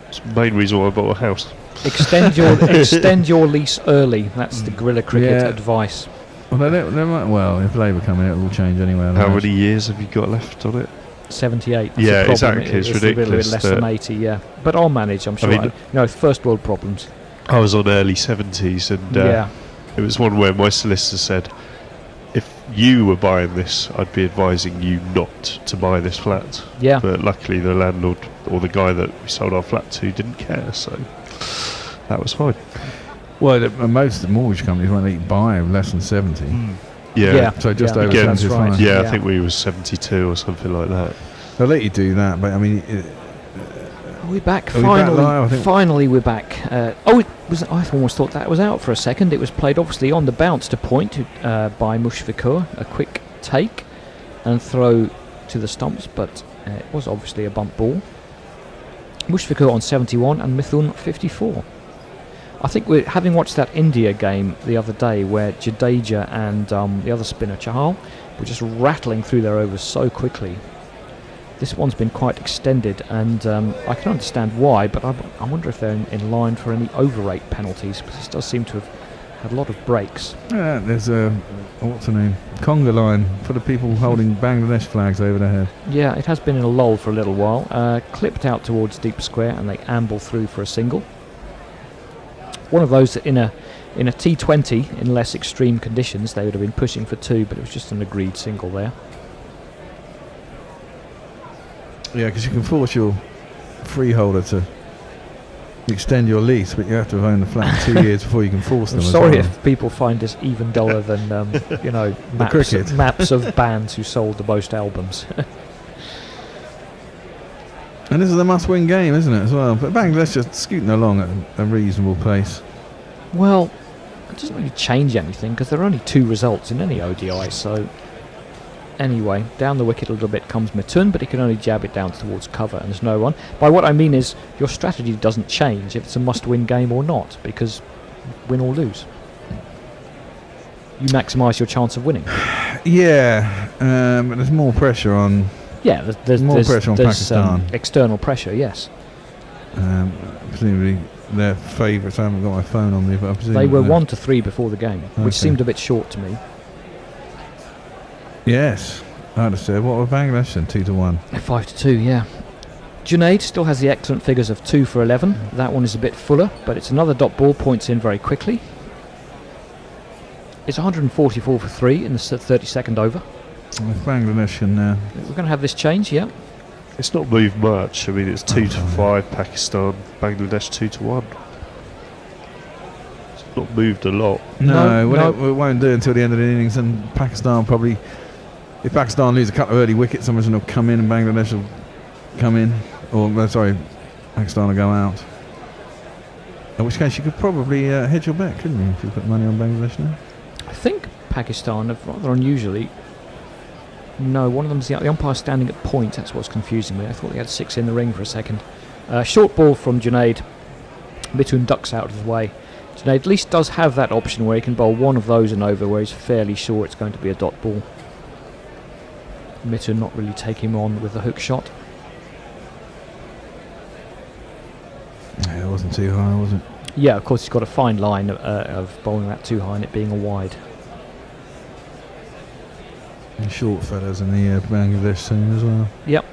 It's the main reason why I bought a house. Extend your lease early. That's the Guerrilla Cricket Yeah. advice. Well, they might, well, if Labour come in, it will change anyway. How otherwise. many years have you got left on it? 78. That's Yeah, the problem. exactly. It's a little bit ridiculous less than that- 80, yeah. But I'll manage, I'm sure. mean- First world problems. I was on early 70s, and Yeah. it was one where my solicitor said, if you were buying this, I'd be advising you not to buy this flat. Yeah. But luckily the landlord, or the guy that we sold our flat to, didn't care, so that was fine. Well, most mortgage companies won't let you buy less than 70. Yeah. So just Yeah, over Again, 75. right. Yeah, Yeah. I think we was 72 or something like that. They'll let you do that, but I mean, We're back, Are we back finally. live, I think? Finally, we're back. I almost thought that was out for a second. It was played obviously on the bounce to point by Mushfiqur. A quick take and throw to the stumps, but it was obviously a bump ball. Mushfiqur on 71 and Mithun 54. I think we're having watched that India game the other day where Jadeja and the other spinner Chahal were just rattling through their overs so quickly. This one's been quite extended, and I can understand why, but I wonder if they're in line for any overrate penalties, because this does seem to have had a lot of breaks. there's a, what's the name? Conga line for the people holding Bangladesh flags over their head. Yeah, it has been in a lull for a little while. Clipped out towards deep square, and they amble through for a single. One of those that in a T20, in less extreme conditions, they would have been pushing for two, but it was just an agreed single there. Yeah, because you can force your freeholder to extend your lease, but you have to have owned the flat 2 years before you can force them. I'm as sorry well. if people find this even duller than cricket. maps of bands who sold the most albums. And this is a must-win game, isn't it, as well? But Bangladesh just scooting along at a reasonable pace. Well, it doesn't really change anything because there are only two results in any ODI. So anyway, down the wicket a little bit comes Mithun, but he can only jab it down towards cover, and there's no one. By what I mean is your strategy doesn't change if it's a must-win game or not, because win or lose, you maximise your chance of winning. Yeah, but there's more pressure on. Yeah, there's More pressure on Pakistan. External pressure, yes. Presumably their favourites. I haven't got my phone on me, but I presume They were they're- 1-3 before the game, which Okay. seemed a bit short to me. Yes, I'd have said. What were Bangladesh then? 2-1. 5-2, yeah. Junaid still has the excellent figures of 2 for 11. That one is a bit fuller, but it's another dot ball, points in very quickly. It's 144 for 3 in the 32nd over. If Bangladesh and We're going to have this change, yeah. It's not moved much. I mean, it's 2-5 Pakistan, Bangladesh 2-1. It's not moved a lot. It won't do until the end of the innings, and Pakistan probably. If Pakistan lose a couple of early wickets, someone will come in and Bangladesh will come in, or Pakistan will go out. In which case, you could probably hedge your bet, couldn't you, if you put money on Bangladesh now? I think Pakistan have rather unusually. No, one of them's the umpire standing at point. That's what's confusing me. I thought they had 6 in the ring for a second. Short ball from Junaid. Mithun ducks out of the way. Junaid at least does have that option where he can bowl one of those and over where he's fairly sure it's going to be a dot ball. Mitten not really taking him on with the hook shot. Yeah, it wasn't too high, was it? Yeah, of course he's got a fine line of bowling that too high and it being a wide. And short fellas in the Bangladesh team as well. Yep.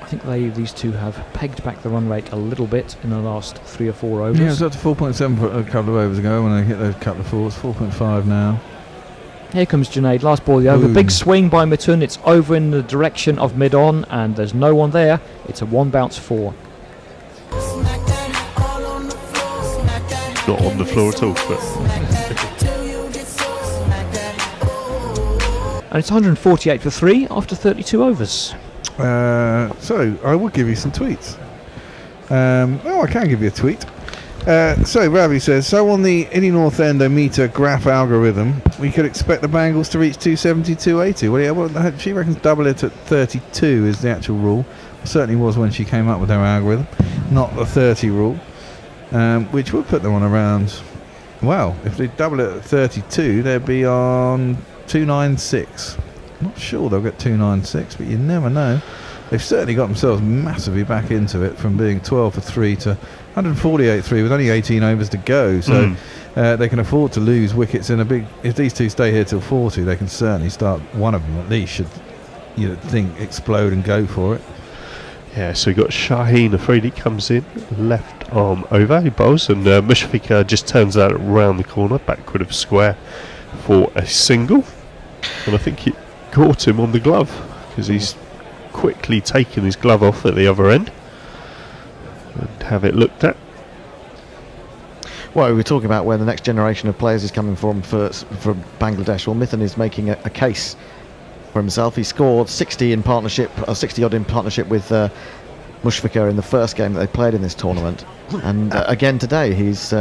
I think these two have pegged back the run rate a little bit in the last 3 or 4 overs. Yeah, it was up to 4.7 a couple of overs ago when I hit those couple of fours. 4.5 now. Here comes Junaid, last ball of the over. Big swing by Mitten. It's over in the direction of mid-on, and there's no one there. It's a 1 bounce 4. Not on the floor at all, but And it's 148 for 3 after 32 overs. So I will give you some tweets. I can give you a tweet. So Ravi says, so on the Indy North End meter graph algorithm, we could expect the Bangles to reach 270, 280. Well, she reckons double it at 32 is the actual rule. It certainly was when she came up with her algorithm, not the 30 rule, which would put them on around, well, if they double it at 32, they'd be on 296. Not sure they'll get 296, but you never know. They've certainly got themselves massively back into it from being 12 for 3 to 148-3 with only 18 overs to go. So they can afford to lose wickets in a big... If these two stay here till 40, they can certainly start... One of them at least should, you'd think, explode and go for it. yeah, so we've got Shaheen Afridi comes in, left arm over, he bowls, and Mushfiqur just turns out round the corner, backward of square for a single. And I think it caught him on the glove because he's quickly taken his glove off at the other end and have it looked at. Well, we were talking about where the next generation of players is coming from for Bangladesh. Well, Mitten is making a case for himself. He scored 60 in partnership, 60 odd in partnership with Mushfiqur in the first game that they played in this tournament, and again today he's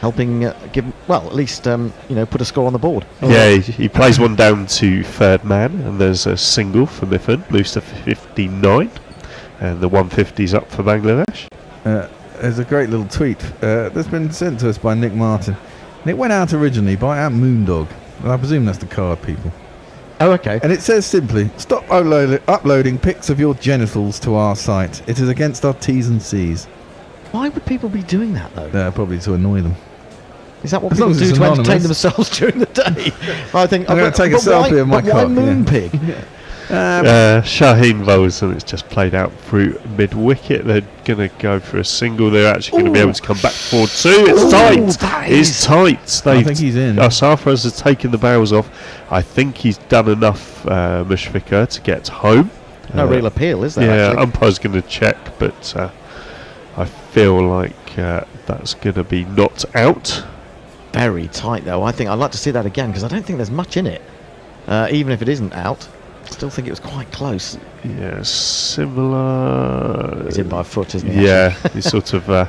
helping give, well, at least put a score on the board. Yeah, he plays one down to third man, and there's a single for Mitten, moves to 59, and the 150's up for Bangladesh. There's a great little tweet that's been sent to us by Nick Martin. And it went out originally by @Moondog, and I presume that's the card people. Oh, okay. And it says simply, stop uploading pics of your genitals to our site. It is against our T's and C's. Why would people be doing that, though? Probably to annoy them. Is that what As long people as do it's to entertain anonymous. themselves during the day? I think I'm going to take a selfie of my but why cock. Moonpig? Shaheen bowls, and it's just played out through mid-wicket. They're going to go for a single. They're actually going to be able to come back forward too. It's tight. It's tight. I think he's in. Sarfaraz has taken the barrels off. I think he's done enough, Mushfiqur, to get home. No real appeal, is there? Yeah, actually? umpire's going to check, but I feel like that's going to be not out. Very tight, though. I think I'd like to see that again because I don't think there's much in it. Even if it isn't out, I still think it was quite close. Yeah, similar. He's in by a foot, isn't he? Yeah, he's sort of.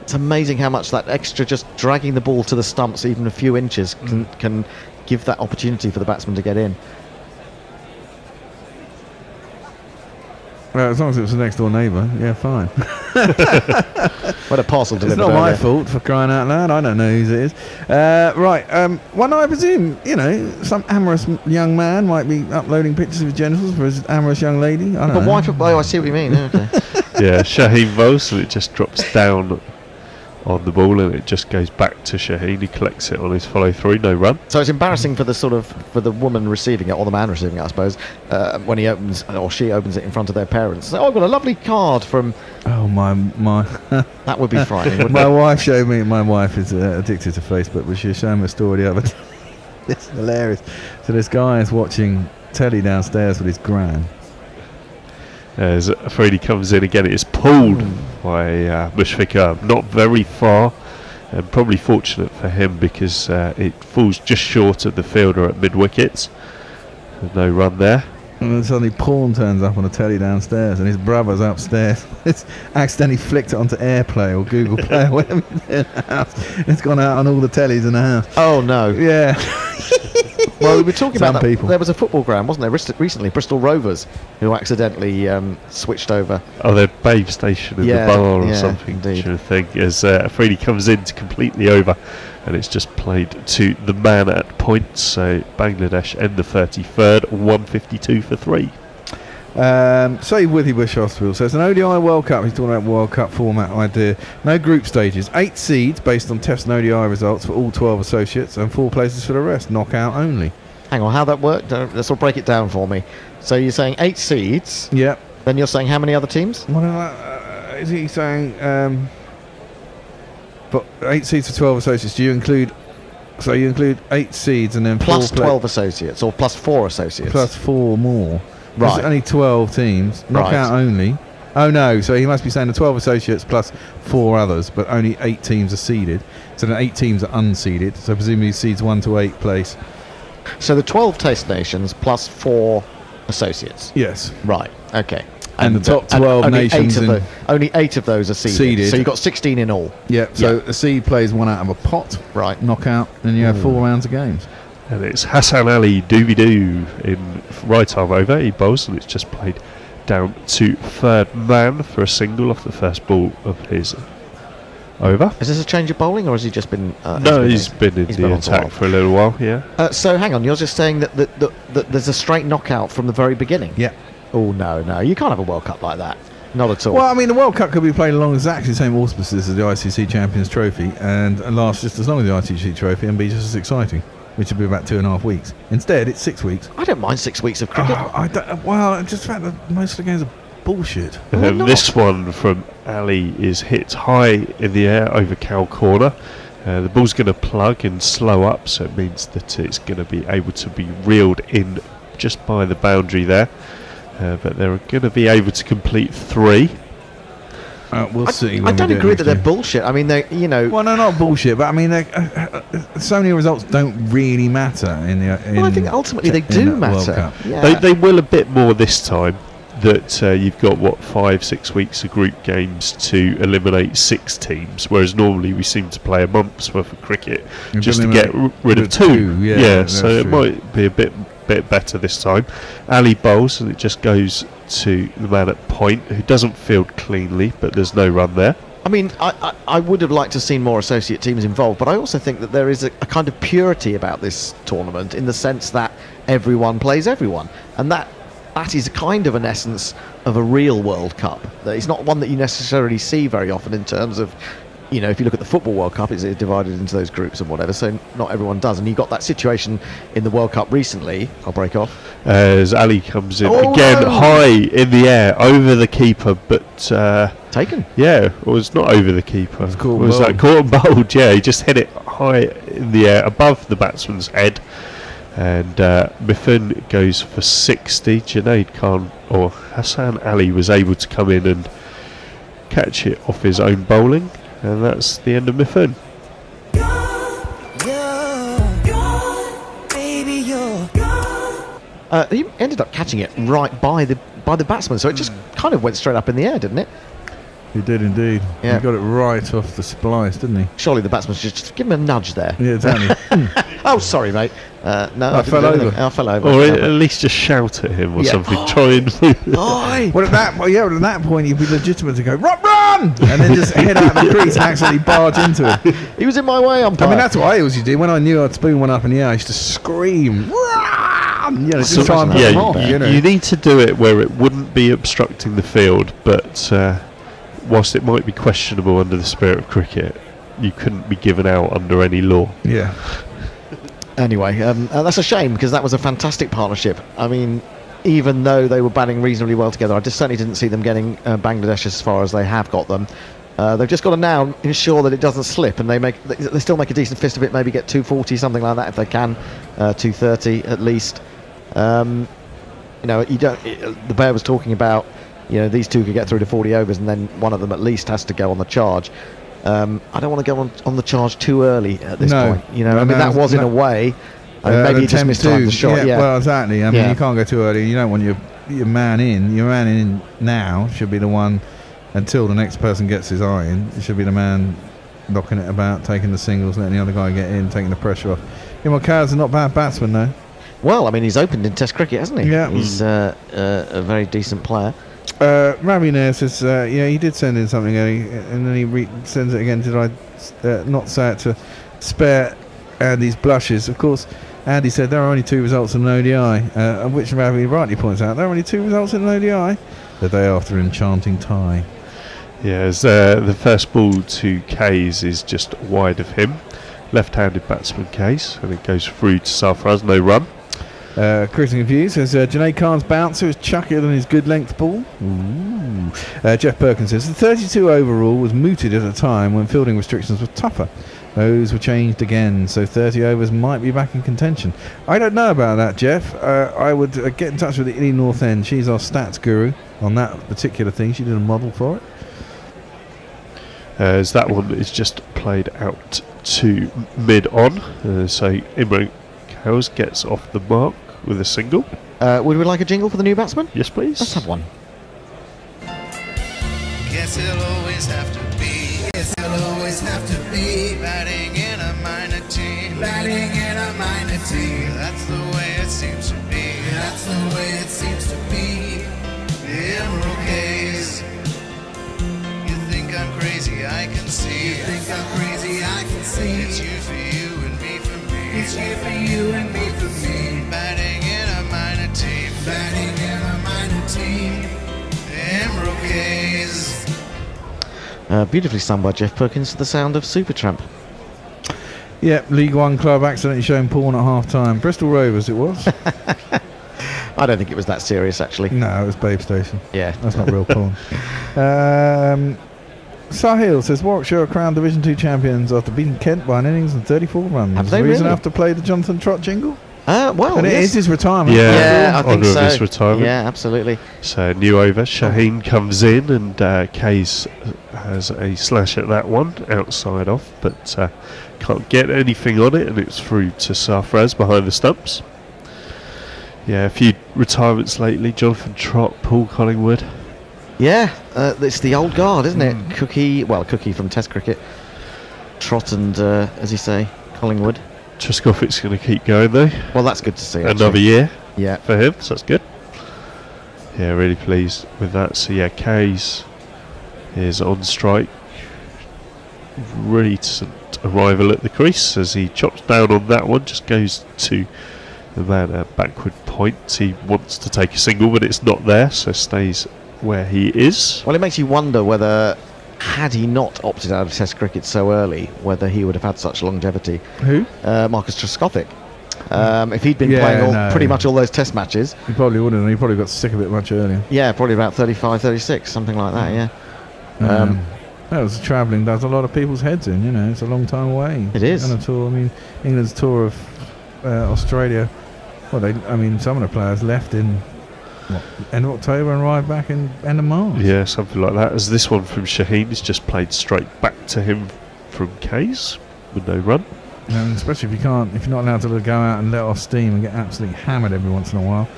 It's amazing how much that extra just dragging the ball to the stumps, even a few inches, can give that opportunity for the batsman to get in. Well, as long as it was the next door neighbour, yeah, fine. What a parcel delivered. It's not my earlier. fault, for crying out loud. I don't know whose it is. Right, one I presume, some amorous young man might be uploading pictures of his genitals for his amorous young lady. I don't know. But why? Oh, I see what you mean. Okay. Yeah, Shaheen bowls, and it just drops down on the ball, and it just goes back to Shaheen. He collects it on his follow through, no run. So it's embarrassing for the woman receiving it, or the man receiving it, I suppose, when he opens or she opens it in front of their parents. So, I've got a lovely card from. Oh my! That would be frightening. Wouldn't My it? wife showed me. My wife is addicted to Facebook, but she was showing me a story the other day. It's hilarious. So this guy is watching telly downstairs with his gran. As Afridi comes in again, it is pulled by Mushfiqur, not very far, and probably fortunate for him because it falls just short of the fielder at mid-wicket. No run there. And then suddenly Pawn turns up on the telly downstairs, and his brother's upstairs. It's accidentally flicked it onto AirPlay or Google Play or whatever in the house. It's gone out on all the tellies in the house. Oh no! Yeah. Well, we were talking Some about that. people. There was a football ground, wasn't there, recently, Bristol Rovers, who accidentally switched over. Oh, their Babe Station in Yeah, the bar or yeah, something, indeed. sort of thing. As Freddie comes in to completely over, and it's just played to the man at point. So Bangladesh end the 33rd, 152 for 3. Say Withy Bush Hospital says an ODI World Cup. He's talking about World Cup format idea. No group stages. 8 seeds based on Test and ODI results for all 12 associates, and 4 places for the rest. Knockout only. Hang on, how that worked? Let's all break it down for me. So you're saying 8 seeds. Yep. Then you're saying how many other teams? What is he saying? But 8 seeds for 12 associates. Do you include? So you include 8 seeds and then Plus 4 12 associates, or plus 4 associates? plus 4 more. Right. There's only 12 teams. Knockout only. Oh no, so he must be saying the 12 associates plus 4 others, but only 8 teams are seeded. So then 8 teams are unseeded. So presumably seeds 1 to 8 place. So the 12 Test nations plus 4 associates. Yes. Right. Okay. And the top 12 only nations only 8 of those are seeded. So you've got 16 in all. Yep. So a seed plays 1 out of a pot. Right. Knockout, and you have 4 rounds of games. And it's Hassan Ali Dooby-Doo in right arm over. He bowls, and it's just played down to third man for a single off the first ball of his over. Is this a change of bowling, or has he just been? No, he's been in the attack for a little while. Yeah. So hang on, you're just saying that there's a straight knockout from the very beginning. Yeah. Oh no, you can't have a World Cup like that. Not at all. Well, I mean, the World Cup could be played along exactly the same auspices as the ICC Champions Trophy, and last just as long as the ICC Trophy, and be just as exciting, which would be about 2.5 weeks. Instead, it's 6 weeks. I don't mind 6 weeks of cricket. Well, just the fact that most of the games are bullshit. This one from Ali is hit high in the air over cow corner. The ball's going to plug and slow up, so it means that it's going to be able to be reeled in just by the boundary there. But they're going to be able to complete 3. We'll see. I don't agree that they're bullshit. I mean, they, Well, no, not bullshit, but I mean, so many results don't really matter in the. Well, I think ultimately they do matter. Yeah. They will a bit more this time. That you've got 5-6 weeks of group games to eliminate 6 teams, whereas normally we seem to play a month's worth of cricket just to get rid of 2. Yeah, so it might be a bit better this time. Ali bowls, and it just goes to the man at point, who doesn't field cleanly, but there's no run there. I mean, I would have liked to have seen more associate teams involved, but I also think that there is a kind of purity about this tournament in the sense that everyone plays everyone, and that is kind of an essence of a real World Cup. That it's not one that you necessarily see very often in terms of, if you look at the Football World Cup, it's divided into those groups and whatever, so not everyone does. And you got that situation in the World Cup recently. I'll break off. As Ali comes in again, high in the air, over the keeper, but... taken? Yeah, it was not over the keeper. It was that caught and bowled? Yeah, he just hit it high in the air, above the batsman's head. And Mithun goes for 60. Junaid Khan, or Hassan Ali, was able to come in and catch it off his own bowling. And that's the end of Mithun. He ended up catching it right by the batsman, so it just kind of went straight up in the air, didn't it? He did indeed. Yeah. He got it right off the splice, didn't he? Surely the batsman should just give him a nudge there. Yeah, exactly. Oh, sorry, mate. No, I fell over. I fell over. Or at least just shout at him or something. Try and move. Well, at that point, you'd be legitimate to go, run! And then just head out the crease and actually barge into it. He was in my way, umpire. I mean, that's what I always did. When I knew I'd spoon one up in the air, I used to scream, run! Just try and put them off. You need to do it where it wouldn't be obstructing the field, but whilst it might be questionable under the spirit of cricket, you couldn't be given out under any law. Yeah. Anyway, that's a shame, because that was a fantastic partnership. I mean, even though they were batting reasonably well together, I just certainly didn't see them getting Bangladesh as far as they have got them. They've just got to now ensure that it doesn't slip, and they still make a decent fist of it, maybe get 240, something like that if they can, 230 at least. The Bear was talking about, these two could get through to 40 overs, and then one of them at least has to go on the charge. I don't want to go on the charge too early at this point. That was in a way. Maybe you just mistimed the shot. Yeah, well, exactly. I mean, you can't go too early. You don't want your man in. Your man in now should be the one until the next person gets his eye in. It should be the man knocking it about, taking the singles, letting the other guy get in, taking the pressure off. Imokaz are not bad batsmen, though. Well, I mean, he's opened in Test cricket, hasn't he? Yeah. He's a very decent player. Ravi Nair says, yeah, he did send in something, and then he sends it again. Did I not say it to spare Andy's blushes? Of course, Andy said there are only 2 results in an ODI, of which Ravi rightly points out there are only 2 results in an ODI. The day after an enchanting tie. Yeah, as the first ball to Kays is just wide of him. Left-handed batsman Kays, and it goes through to Sarfaraz, no run. Cruising View says Junaid Khan's bouncer is chuckier than his good length ball. Ooh. Jeff Perkins says the 32 overall was mooted at a time when fielding restrictions were tougher. Those were changed again, so 30 overs might be back in contention. I don't know about that, Jeff. I would get in touch with the Illy North End. She's our stats guru on that particular thing. She did a model for it. As that one is just played out to mid-on, so Imran Cowes gets off the mark with a single. Would we like a jingle for the new batsman? Yes, please. Let's have one. Guess he'll always have to be. Guess he'll always have to be batting in a minor team. Batting in a minor team. That's the way it seems to be. That's the way it seems to be. The Emerald Case. You think I'm crazy, I can see. You think I'm crazy, I can see. It's you for you and me for me. It's you for you and me for me. Batting in a minor team. Batting in a minor team. The Emerald Case. Beautifully sung by Jeff Perkins to the sound of Supertramp. Yep, League One club accidentally showing porn at half time. Bristol Rovers it was. I don't think it was that serious, actually. No, it was Babe Station. Yeah. That's not real porn. Sahil says Warwickshire are crowned Division 2 champions after beating Kent by an innings and 34 runs. Have they Reason really? enough to play the Jonathan Trott jingle? Well, and it yes. is his retirement. Yeah, I think honour of so. his retirement. Yeah, absolutely. So new over. Shaheen comes in, and Kays has a slash at that one, outside off, but can't get anything on it, and it's through to Sarfaraz behind the stumps. Yeah, a few retirements lately. Jonathan Trott, Paul Collingwood. Yeah, it's the old guard, isn't it? Cookie from Test cricket. Trott and, as you say, Collingwood. Trescothick's going to keep going though. Well, that's good to see. Another actually. year Yeah. for him, so that's good. Yeah, really pleased with that. So yeah, Kays is on strike. Recent arrival at the crease as he chops down on that one, just goes to the man at backward point. He wants to take a single, but it's not there, so stays where he is. Well, it makes you wonder whether, had he not opted out of Test cricket so early, whether he would have had such longevity. Who? Marcus Trescothick. If he'd been playing pretty much all those Test matches. He probably wouldn't. He probably got sick of it much earlier. Yeah, probably about 35, 36, something like that, yeah. That was travelling does a lot of people's heads in, you know. It's a long time away. It is. On a tour. I mean, England's tour of Australia. Well, some of the players left in end of October and arrived back in end of March. Yeah, something like that. As this one from Shaheen is just played straight back to him from Kays with no run. And especially if you're not allowed to go out and let off steam and get absolutely hammered every once in a while.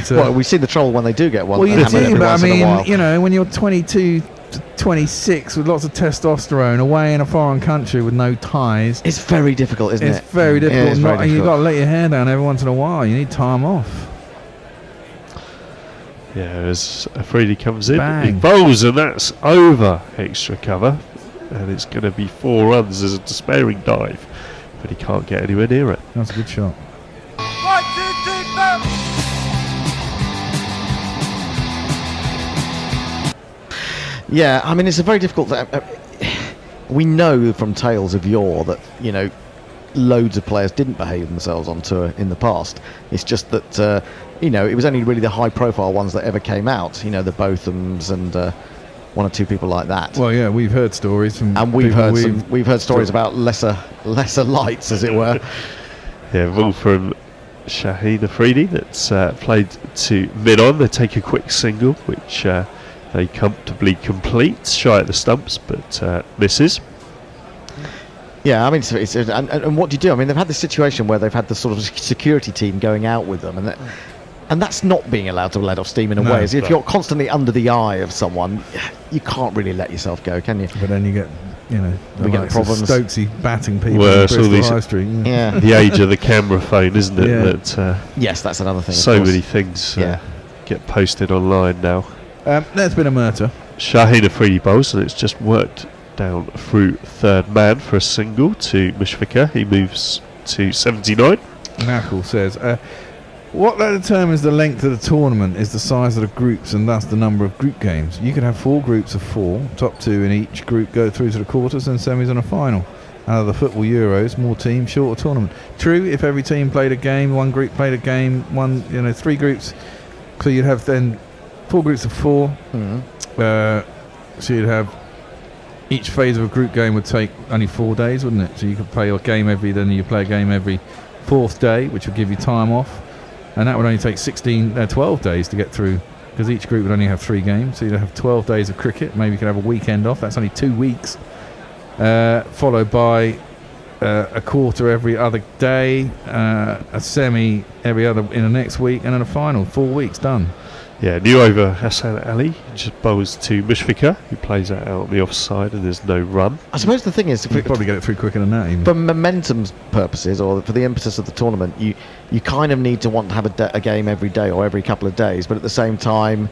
Well, we see the trouble when they do get one. Well, you hammered do, every but once in a while. you know, when you're 22 to 26 with lots of testosterone away in a foreign country with no ties, it's very difficult, isn't it? It's very difficult. Yeah, it's very and you've difficult. got to let your hair down every once in a while. You need time off. Yeah, as Afridi comes in, Bang. he bowls, and that's over extra cover, and it's going to be 4 runs as a despairing dive, but he can't get anywhere near it. That's a good shot. 1, 2, 3, 4. Yeah, I mean, it's a very difficult. We know from tales of yore that, you know, loads of players didn't behave themselves on tour in the past. It's just that, you know, it was only really the high-profile ones that ever came out. You know, the Bothams and one or two people like that. Well, yeah, we've heard stories from and we've people heard stories about lesser lights, as it were. Yeah, ball from Shaheen Afridi that's played to mid-on. They take a quick single, which they comfortably complete, shy at the stumps, but misses. Yeah, I mean, and what do you do? I mean, they've had this situation where they've had the sort of security team going out with them, and that's not being allowed to let off steam in a way. If you're constantly under the eye of someone, you can't really let yourself go, can you? But then you get you know, We get problems. Stokesy batting people Well, in it's all Bristol these- High Street. Yeah. The age of the camera phone, isn't it? Yeah. That Yes, that's another thing. of so course. many things Yeah. get posted online now. There's been a murder. Shaheen Afridi bowls, and it's just worked down through third man for a single to Mushfiqur. He moves to 79. Knuckle says, what that determines the length of the tournament is the size of the groups and thus the number of group games. You could have 4 groups of 4, top 2 in each group go through to the quarters and semis and a final. Out of the football Euros, more teams, shorter tournament. True, if every team played a game, one group played a game, 3 groups, so you'd have then 4 groups of 4. So you'd have each phase of a group game would take only 4 days, wouldn't it? So you could play a game then you play a game every 4th day, which would give you time off, and that would only take 12 days to get through, because each group would only have 3 games. So you'd have 12 days of cricket. Maybe you could have a weekend off. That's only 2 weeks, followed by a quarter every other day, a semi every other in the next week, and then a final. 4 weeks done. Yeah, new over Hassan Ali just bowls to Mushfiqur, who plays that out on the offside, and there's no run. I suppose the thing is, You probably get it through quicker than that. Even. for momentum's purposes, or for the impetus of the tournament, you kind of need to want to have a game every day or every couple of days, but at the same time,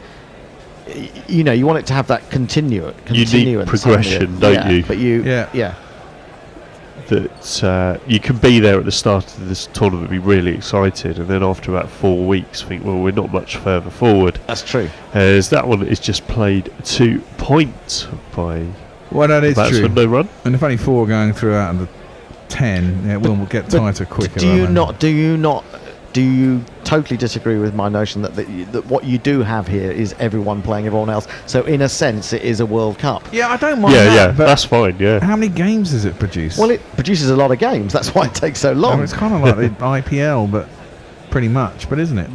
you know, you want it to have that continuance. You need progression, don't you? But yeah. That you can be there at the start of this tournament, be really excited, and then after about 4 weeks think, well, we're not much further forward. That's true. As that one is just played 2 points by Well, that is the true. batsman, no run. And if only 4 are going through out of the 10, it will get tighter quicker. Do you totally disagree with my notion that what you do have here is everyone playing everyone else? So in a sense, it is a World Cup. Yeah, I don't mind Yeah, that. yeah, but that's fine. Yeah, how many games does it produce? Well, it produces a lot of games. That's why it takes so long. It's kind of like the IPL, but pretty much. But isn't it?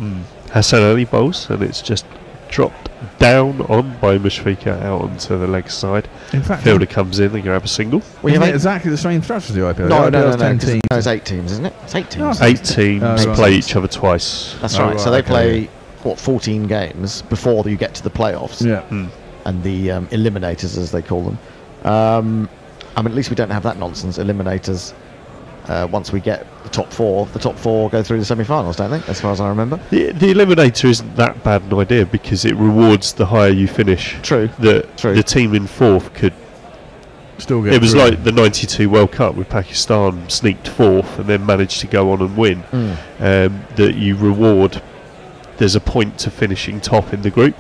Hassan Ali bowls, and it's just dropped down on by Mushfiqur out onto the leg side. In fact, Fielder comes in, they grab a single. We isn't have it exactly the same structure as the IPL? No, The IPL is 10 'cause teams. no, it's 8 teams, isn't it? It's 8 teams. No, 8 teams right. play each other twice. That's Oh, right. right, So they okay. play 14 games before you get to the playoffs. Yeah. And the eliminators, as they call them. I mean, at least we don't have that nonsense. Eliminators. Once we get the top 4 go through the semi-finals, don't they? As far as I remember. The eliminator isn't that bad an idea because it rewards the higher you finish. True. True. The team in 4th could. Still get It was through. like the '92 World Cup with Pakistan sneaked 4th and then managed to go on and win. That you reward. There's a point to finishing top in the group.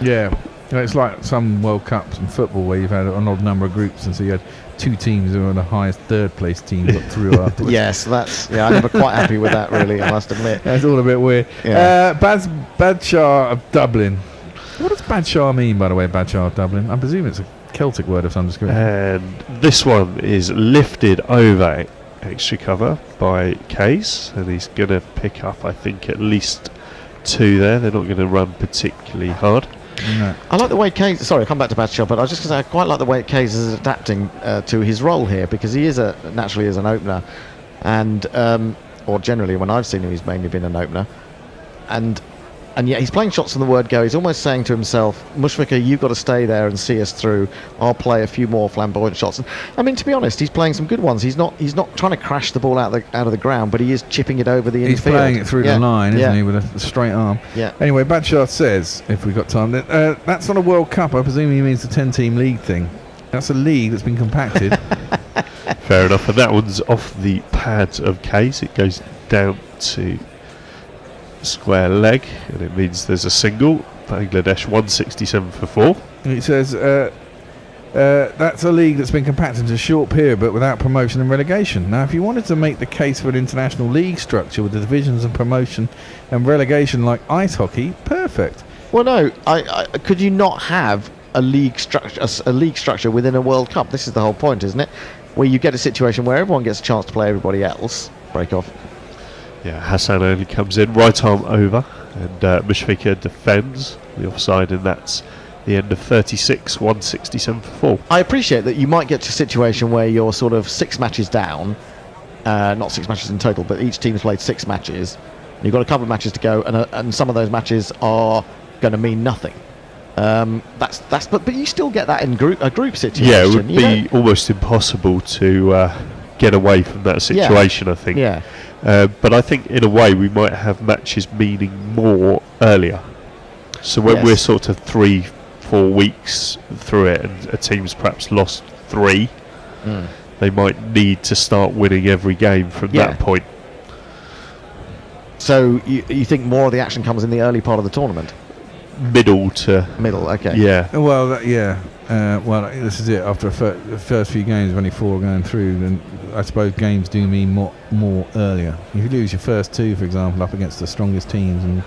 Yeah. It's like some World Cups in football where you've had an odd number of groups, and so you had 2 teams who were the highest 3rd place team got through afterwards. Yes, I'm never quite happy with that, really, I must admit. That's all a bit weird. Yeah. Badshaw of Dublin. What does Badshaw mean, by the way, Badshaw of Dublin? I presume it's a Celtic word of some description. And this one is lifted over extra cover by Case, and he's going to pick up, I think, at least 2 there. They're not going to run particularly hard. No. I like the way Kays. Sorry, I'll come back to Badshaw, but I was just going to say I quite like the way Kays is adapting to his role here, because he is naturally as an opener, and or generally when I've seen him, he's mainly been an opener, and yet he's playing shots from the word go. He's almost saying to himself, Mushfiqur, you've got to stay there and see us through. I'll play a few more flamboyant shots. And, I mean, to be honest, he's playing some good ones. He's not trying to crash the ball out of the ground, but he is chipping it over the He's infield. playing it through the line, isn't he, with a straight arm. Yeah. Anyway, Badshaw says, if we've got time, that that's not a World Cup. I presume he means the 10-team league thing. That's a league that's been compacted. Fair enough. And that one's off the pads of Case. It goes down to square leg, and it means there's a single. Bangladesh 167 for 4. It says that's a league that's been compacted into a short period but without promotion and relegation. Now, if you wanted to make the case for an international league structure with the divisions and promotion and relegation like ice hockey, perfect. Well, no. I could you not have a league structure within a World Cup? This is the whole point, isn't it? Where you get a situation where everyone gets a chance to play everybody else. Break off. Yeah, Hassan only comes in, right arm over, and Mushfiqur defends the offside, and that's the end of 36, 167 for 4. I appreciate that you might get to a situation where you're sort of 6 matches down, not 6 matches in total, but each team's played 6 matches. You've got a couple of matches to go, and some of those matches are going to mean nothing. But you still get that in a group situation. Yeah, it would be almost impossible to get away from that situation, I think. Yeah. But I think in a way we might have matches meaning more earlier. So when we're sort of 3-4 weeks through it and a team's perhaps lost 3, they might need to start winning every game from that point. So you think more of the action comes in the early part of the tournament? Middle, okay. Yeah. Well, well, this is it. After the first few games, only 4 going through, then I suppose games do mean more earlier. If you lose your first 2, for example, up against the strongest teams, and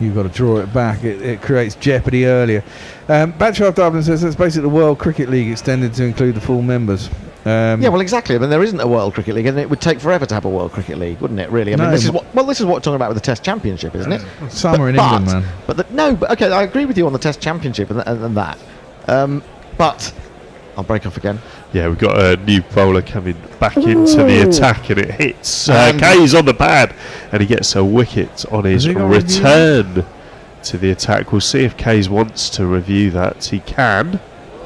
you've got to draw it back, it creates jeopardy earlier. Batshaft Dublin says it's basically the World Cricket League extended to include the full members. Yeah, well, exactly. I mean, there isn't a World Cricket League, and it would take forever to have a World Cricket League, wouldn't it? Really? I mean, this is what we're talking about with the Test Championship, isn't it? Summer in England, man. But okay, I agree with you on the Test Championship and that. But I'll break off again. Yeah, we've got a new bowler coming back into the attack, and it hits. Kay's on the pad, and he gets a wicket on his return to the attack. We'll see if Kays wants to review that. He can.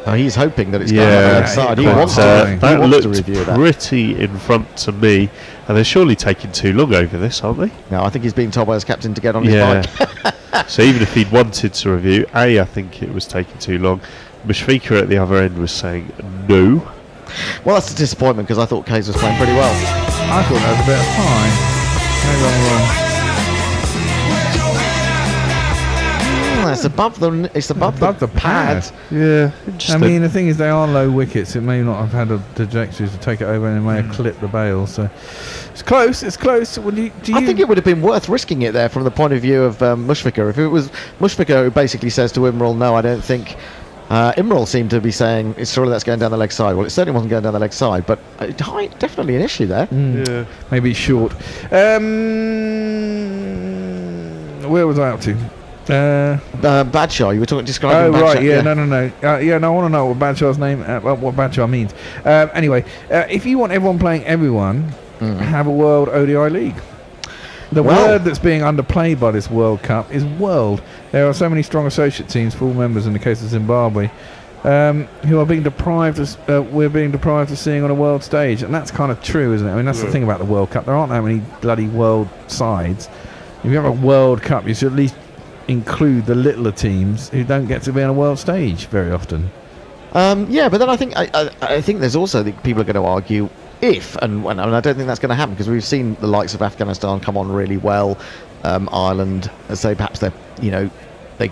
Oh, he's hoping that it's going on the leg side. He wants to review that. Pretty in front to me, and they're surely taking too long over this, aren't they? No, I think he's being told by his captain to get on his bike. So even if he'd wanted to review, I think it was taking too long. Mushfiqur at the other end was saying no. Well, that's a disappointment because I thought Kays was playing pretty well. I thought that was a bit of fine. Maybe I'm wrong. It's above the pad. Yeah. I mean, the thing is, they are low wickets. It may not have had a trajectory to take it over, and it may have clipped the bail. So it's close. It's close. I think it would have been worth risking it there from the point of view of Mushfiqur. If it was Mushfiqur who basically says to Imral, "No, I don't think." Imral seemed to be saying, "It's surely that's going down the leg side." Well, it certainly wasn't going down the leg side, but definitely an issue there. Yeah. Maybe it's short. Where was I up to? Badshaw, you were describing. Oh, Badshaw, right, no. I want to know what Badshaw's name, what Badshaw means. Anyway, if you want everyone playing everyone, have a World ODI League. The word that's being underplayed by this World Cup is world. There are so many strong associate teams, full members in the case of Zimbabwe, who are being deprived we're being deprived of seeing on a world stage, and that's kind of true, isn't it? I mean, that's the thing about the World Cup. There aren't that many bloody world sides. If you have a World Cup, you should at least include the littler teams who don't get to be on a world stage very often. Yeah, but then I think there's also people are going to argue if and when, and I don't think that's going to happen because we've seen the likes of Afghanistan come on really well. Ireland, say perhaps they've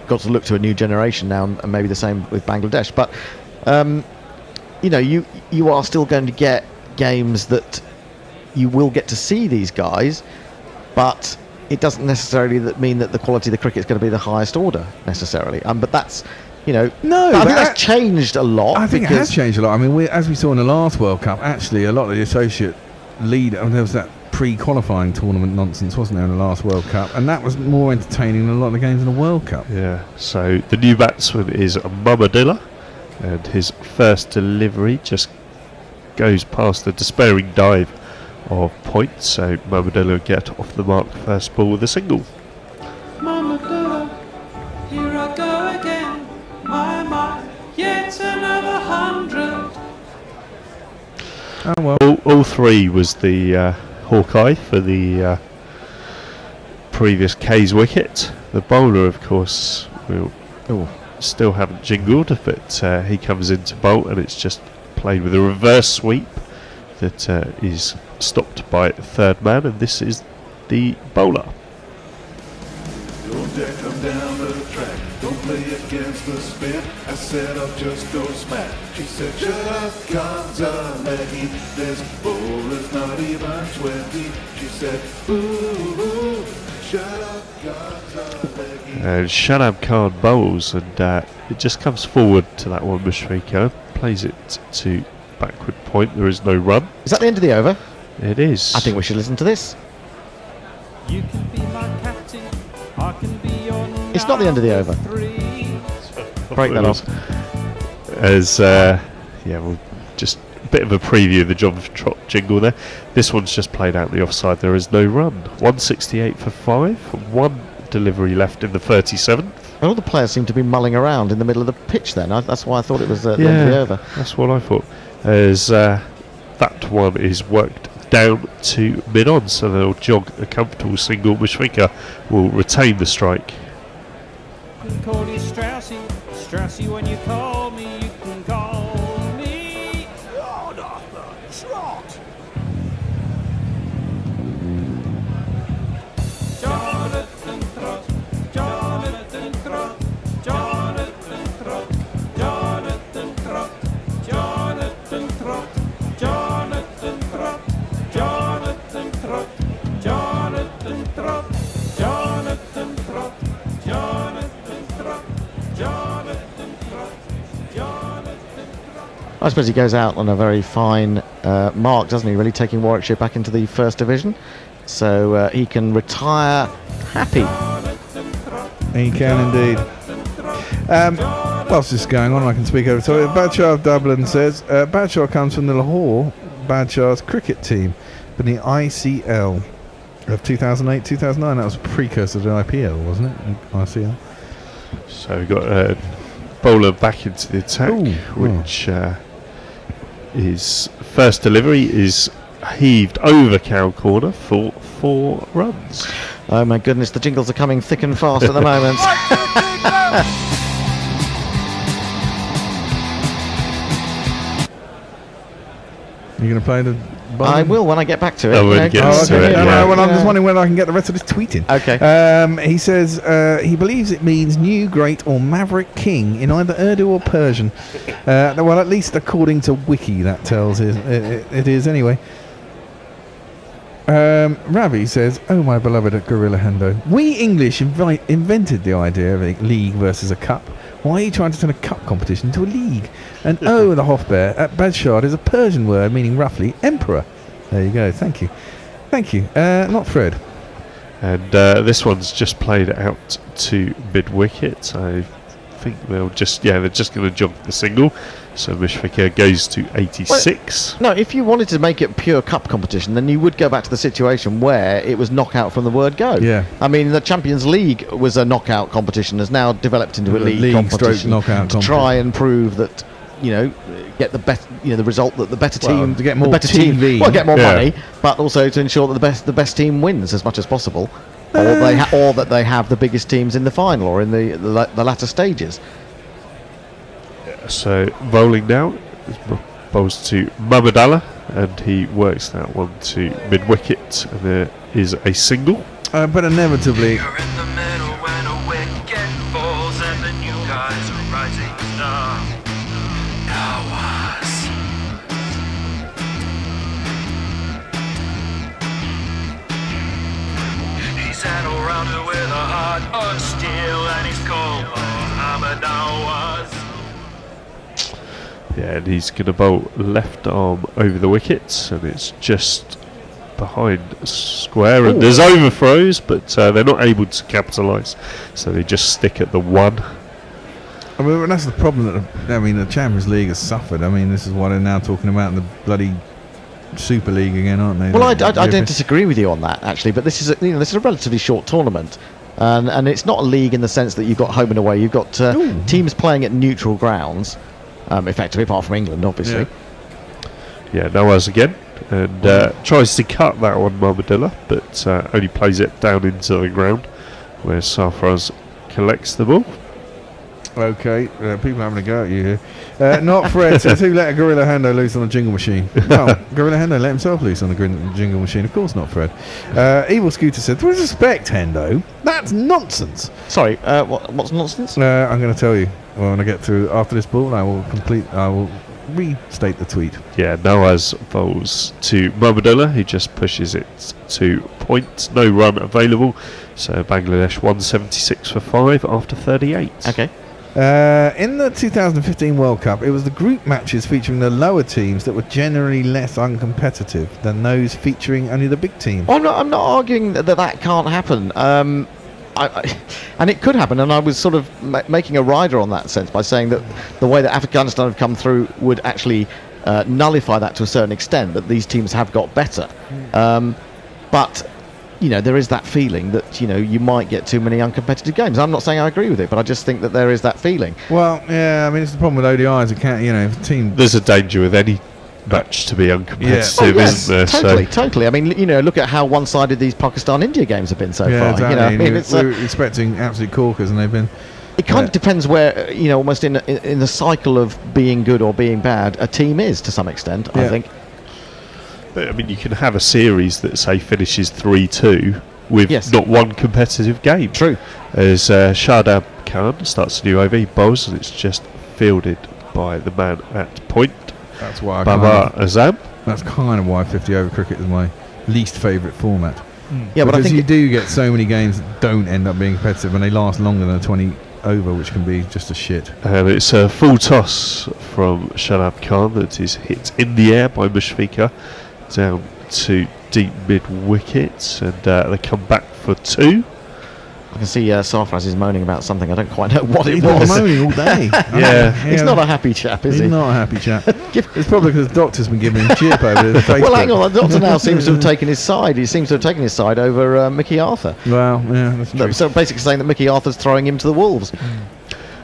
got to look to a new generation now, and maybe the same with Bangladesh. But you are still going to get games that you will get to see these guys, but it doesn't necessarily mean that the quality of the cricket is going to be the highest order necessarily. But that's, I think that's changed a lot. I think it has changed a lot. I mean, as we saw in the last World Cup, actually a lot of the associate leader, there was that pre-qualifying tournament nonsense, wasn't there, in the last World Cup, and that was more entertaining than a lot of the games in the World Cup. Yeah. So the new batsman is Mamadilla, and his first delivery just goes past the despairing dive of points, so Mamadilla will get off the mark first ball with a single. Mamadilla, here I go again, my, yet another 100. Oh well. All 3 was the Hawkeye for the previous K's wicket. The bowler, of course, still haven't jingled, but he comes into bowl, and it's just played with a reverse sweep that is stopped by third man, and this is the bowler. Don't dare come down to the track, don't play against the spin. I said I'll just go smack. She said shut up, Gonzalez, this bowler's not even 20. She said ooh, shut up, Gonzalez. And Shadab Khan bowls, and it just comes forward to that one. Mushfiqur plays it to backward point. There is no run. Is that the end of the over? It is. I think we should listen to this. You can be my captain, I can be your It's not the end of the over. Break that off. As well, just a bit of a preview of the John Trott jingle there. This one's just played out the offside. There is no run. 168 for 5, 1 delivery left in the 37th. All the players seem to be mulling around in the middle of the pitch then. That's why I thought it was the end of the over. That's what I thought. As that one is worked down to mid-on, so they'll jog a comfortable single. Mushfika will retain the strike. You can call you Straussy, Straussy when you call me, you can call me Jonathan Trott. Jonathan Trott, Jonathan Trott, Jonathan Trott, Jonathan Trott, Jonathan Trott, Jonathan Trott, Jonathan Trott, Jonathan Trott, Jonathan Trott, Jonathan Trott, Jonathan Trott, Jonathan Trott. I suppose he goes out on a very fine mark, doesn't he? Really taking Warwickshire back into the first division. So he can retire happy. He can indeed. What else is going on? I can speak over to it. Badshah of Dublin says Badshah comes from the Lahore Badshah's cricket team in the ICL of 2008-2009. That was a precursor to IPL, wasn't it? ICL. So we've got a bowler back into the attack, which his first delivery is heaved over cow corner for 4 runs. Oh my goodness, the jingles are coming thick and fast at the moment. Are you going to play the bowling? I will when I get back to it. Oh, when he gets to it, No, yeah. well, I'm just wondering when I can get the rest of this tweeting. Okay. He says he believes it means new, great, or maverick king in either Urdu or Persian. Well, at least according to Wiki, that tells it is anyway. Ravi says, "Oh, my beloved Gorilla Hendo, we English invented the idea of a league versus a cup. Why are you trying to turn a cup competition into a league? And oh, the Hofbear at Badshah is a Persian word meaning roughly emperor." There you go. Thank you. Not Fred. And this one's just played out to mid-wicket. I think they're just going to jog the single. So Mushfika goes to 86. No, if you wanted to make it pure cup competition, then you would go back to the situation where it was knockout from the word go. Yeah. I mean, the Champions League was a knockout competition, has now developed into a league competition knockout to try and prove that, get the best, the result that the better team, to get more the better TV. team, get more money, but also to ensure that the best team wins as much as possible, or that they have the biggest teams in the final or in the latter stages. So bowling now bowls to Muhammadallah, and he works that one to mid-wicket, and there is a single. But inevitably, You're in the middle when a wicket falls and the new guys are rising star. Hours. He's an all-rounder with a heart of steel, and he's called Muhammad Awaz. Yeah, and he's going to bowl left arm over the wickets, and it's just behind square. And there's overthrows, but they're not able to capitalise, so they just stick at the 1. I mean, that's the problem that the Champions League has suffered. I mean, this is what they're now talking about in the bloody Super League again, aren't they? Well, I don't disagree with you on that actually, but this is a relatively short tournament. And it's not a league in the sense that you've got home and away. You've got teams playing at neutral grounds. Effectively, apart from England, obviously. Yeah, Nawaz again, and tries to cut that one, Muhammadallah, but only plays it down into the ground, where Sarfraz collects the ball. Okay, people having a go at you here. Not Fred says, who let a Gorilla Hendo loose on a jingle machine? Well, Gorilla Hendo let himself loose on a jingle machine. Of course not, Fred. Evil Scooter said, with respect, Hendo, that's nonsense. Sorry, what's nonsense? I'm going to tell you when I get through after this ball. I will restate the tweet. Yeah, Nawaz bowls to Muhammadallah, who just pushes it to point. No run available, so Bangladesh 176 for 5 after 38. Okay. In the 2015 World Cup, it was the group matches featuring the lower teams that were generally less uncompetitive than those featuring only the big teams. I'm not arguing that can't happen. And it could happen, and I was sort of making a rider on that sense by saying that the way that Afghanistan have come through would actually nullify that to a certain extent, that these teams have got better. But there is that feeling that you might get too many uncompetitive games. I'm not saying I agree with it, but I just think that there is that feeling. Well, yeah, I mean, it's the problem with ODIs. It can't, team. There's a danger with any match to be uncompetitive, Oh, yes, isn't there? Totally. I mean, look at how one-sided these Pakistan-India games have been so far. Exactly. I mean, it's we were expecting absolute corkers, and they've been. It kind of depends where, almost in the cycle of being good or being bad, a team is to some extent. I think. But I mean, you can have a series that say finishes 3-2 with not one competitive game. True. As Shadab Khan starts a new over, he bowls, and it's just fielded by the man at point. That's why Babar Azam. That's kind of why 50 over cricket is my least favourite format. Yeah, but I think you do get so many games that don't end up being competitive, and they last longer than a 20 over, which can be just a shit. And it's a full toss from Shadab Khan that is hit in the air by Mushfiqur down to deep mid wicket, and they come back for 2. I can see Sarfraz is moaning about something. I don't quite know what it He's was. been moaning all day. He's not a happy chap, is he? He's not a happy chap. It's probably because the doctor's been giving him chip over the Facebook. Well, hang on. The doctor now seems to have taken his side. He seems to have taken his side over Mickey Arthur. Well, yeah, that's true. So basically saying that Mickey Arthur's throwing him to the wolves.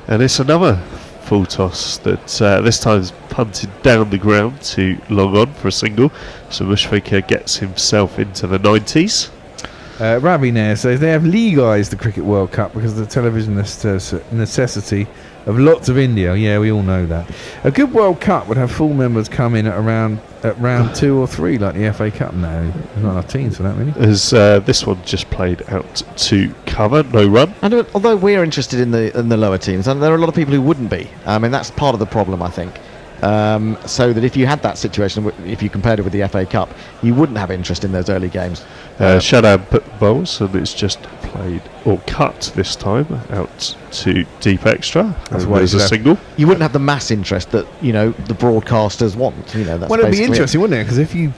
And it's another full toss that this time is punted down the ground to long on for a single. So Mushfiqur gets himself into the 90s. Ravi Nair says they have legalised the Cricket World Cup because of the television necessity of lots of India. Yeah, we all know that. A good World Cup would have full members come in at round 2 or 3, like the FA Cup. No, there's not enough teams for that, really. As this one just played out to cover, no run. And although we're interested in the lower teams, and there are a lot of people who wouldn't be. I mean, that's part of the problem, I think. So that if you had that situation, if you compared it with the FA Cup, you wouldn't have interest in those early games. Shadab bowls, and it's just played or cut this time out to deep extra. That's why there's a single. You wouldn't have the mass interest that the broadcasters want. That's well, it'd be interesting, wouldn't it? Because if you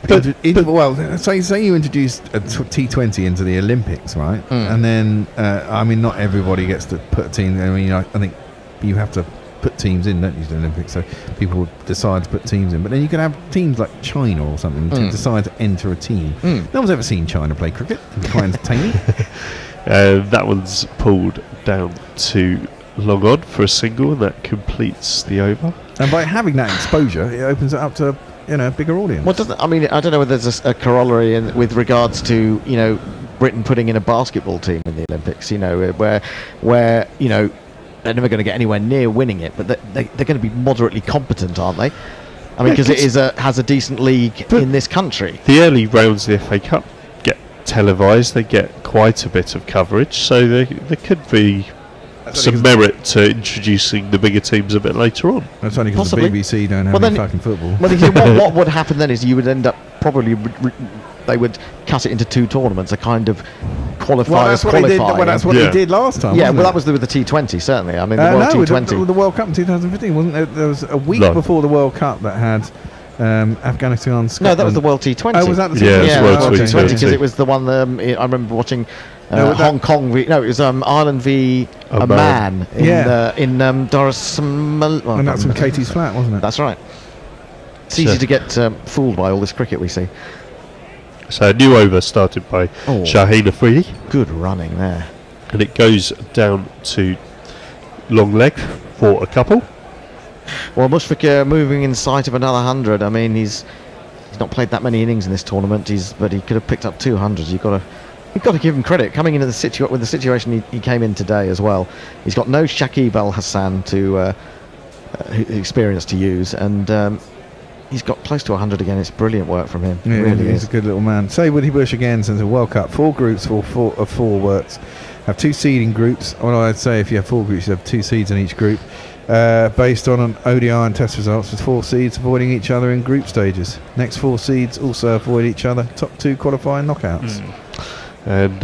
say you introduced a T20 into the Olympics, right? And then I mean, not everybody gets to put a team. I mean, I think you have to put teams in, don't you, to the Olympics? So people would decide to put teams in, but then you could have teams like China or something to decide to enter a team. No one's ever seen China play cricket. It's quite entertaining. That one's pulled down to long on for a single, and that completes the over. And by having that exposure, it opens it up to a bigger audience. Well, I mean, I don't know whether there's a corollary with regards to Britain putting in a basketball team in the Olympics. Where they're never going to get anywhere near winning it, but they're going to be moderately competent, aren't they? I mean, because it has a decent league in this country. The early rounds of the FA Cup get televised. They get quite a bit of coverage, so there could be some merit to introducing the bigger teams a bit later on. That's only because the BBC don't have any fucking football. Well, what would happen then is you would end up probably they would cut it into 2 tournaments, a kind of qualifiers qualifying. That's what they did last time. Yeah, well, that was with the T20 certainly. I mean, the World T20. The World Cup in 2015 wasn't there? There was a week before the World Cup that had Afghanistan, Scotland. No, that was the World T20. Oh, was that the T20? Yeah, it was World T20 because it was the one. I remember watching Hong Kong. It was Ireland v Oman in Dar es Salaam. And that's from Katie's flat, wasn't it? That's right. It's easy to get fooled by all this cricket we see. So a new over started by Shaheen Afridi. Good running there. And it goes down to long leg for a couple. Well, Mushfiqur moving in sight of another 100. I mean, he's not played that many innings in this tournament, but he could have picked up 200. You've got to give him credit. Coming into with the situation he came in today as well. He's got no Shakib Al Hassan to experience to use, and he's got close to 100 again. It's brilliant work from him. Yeah, really he's a good little man. Say Woody Bush again since the World Cup. 4 groups of 4 works. Have 2 seeding groups. Well, I'd say if you have 4 groups, you have 2 seeds in each group. Based on an ODI and test results, with 4 seeds avoiding each other in group stages. Next 4 seeds also avoid each other. Top 2 qualifying knockouts. And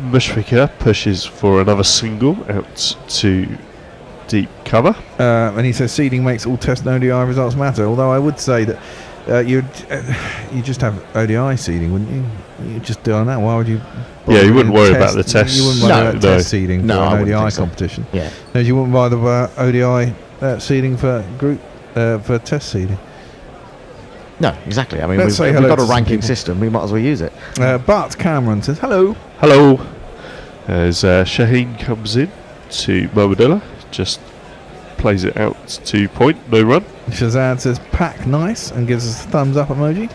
Mushfiqur pushes for another single out to deep cover. And he says seeding makes all test and ODI results matter. Although I would say that you just have ODI seeding, wouldn't you? You'd just do on that. Why would you? Yeah, you wouldn't worry about the test. You wouldn't worry about test seeding for an ODI competition. Yeah. No, you wouldn't buy the ODI seeding for group for test seeding. No, exactly. I mean, Let's say we've hello got a to some ranking people. system. We might as well use it. Bart Cameron says hello. Hello. As Shaheen comes in to Momadilla, just plays it out to point, no run. Shazad says pack nice and gives us a thumbs up emoji.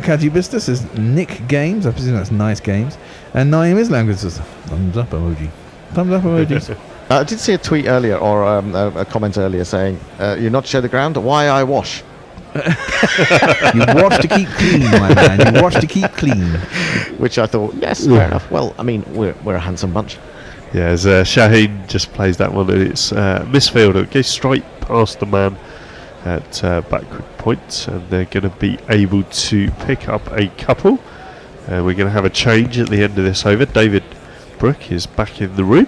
Kaji Bista says Nick Games. I presume that's nice games. And Naeem Islam gives us a thumbs up emoji. Thumbs up emojis. I did see a tweet earlier, or a comment earlier saying, "You're not to show the ground. Why I wash?" You wash to keep clean, my man. You wash to keep clean. Which I thought, yes, fair enough. Well, I mean, we're a handsome bunch. Yeah, as Shaheen just plays that one, and it's misfielder. It goes straight past the man at backward point, and they're going to be able to pick up a couple. We're going to have a change at the end of this over. David Brooke is back in the room.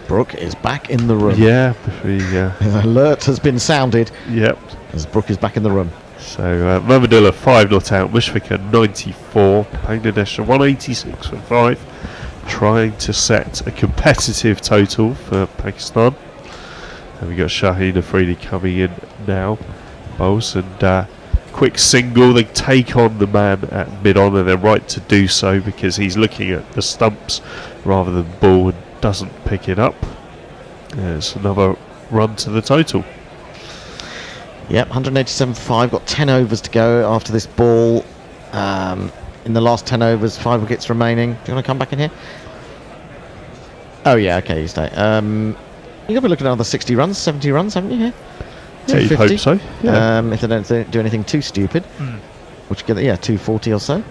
Brooke is back in the room. Yeah, An alert has been sounded. Yep. As Brooke is back in the room. So Momadilla 5 not out, Mushfiqur 94, Bangladesh 186 for 5, trying to set a competitive total for Pakistan. And we got Shaheen Afridi coming in now, bowls, and quick single. They take on the man at mid-on, and they're right to do so because he's looking at the stumps rather than ball and doesn't pick it up. There's another run to the total. Yep, 187.5, got 10 overs to go after this ball. In the last 10 overs, 5 wickets remaining. Do you want to come back in here? Oh yeah, okay, you stay. You're going to be looking at another 60 runs, 70 runs, haven't you here? Yeah, you'd hope so. Yeah. If they don't do anything too stupid. Which get 240 or so.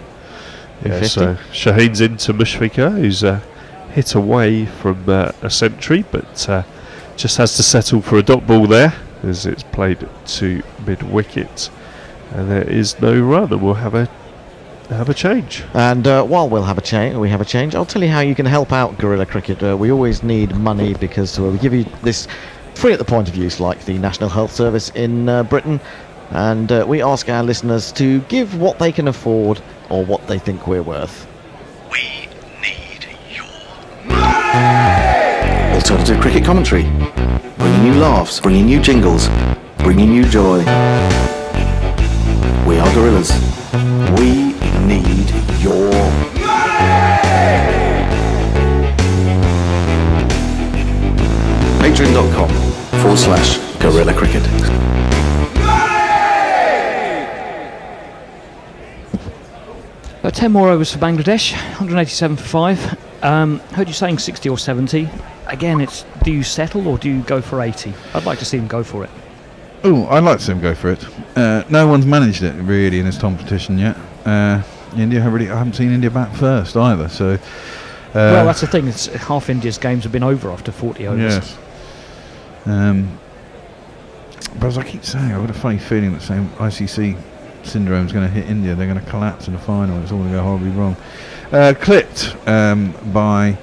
Yeah, so Shaheen's into Mushfiqur, who's hit away from a century, but just has to settle for a dot ball there, as it's played to mid-wicket, and there is no run, and we'll have a change. And while we have a change, I'll tell you how you can help out Guerrilla Cricket. We always need money because we give you this free at the point of use, like the National Health Service in Britain, and we ask our listeners to give what they can afford or what they think we're worth. We need your money. Alternative cricket commentary. Bringing you laughs, bringing you jingles, bringing you joy. We are Gorillas. We need your Patreon.com/Gorilla Cricket. 10 more overs for Bangladesh, 187 for 5. Heard you saying 60 or 70. Again, it's do you settle or do you go for 80? I'd like to see them go for it. Oh, I'd like to see him go for it. No one's managed it really in this competition yet. India I haven't seen India bat first either. So, well, that's the thing. It's half India's games have been over after 40 overs. Yes. But as I keep saying, I've got a funny feeling that same ICC syndrome is going to hit India. They're going to collapse in the final. It's all going to go horribly wrong. Clipped by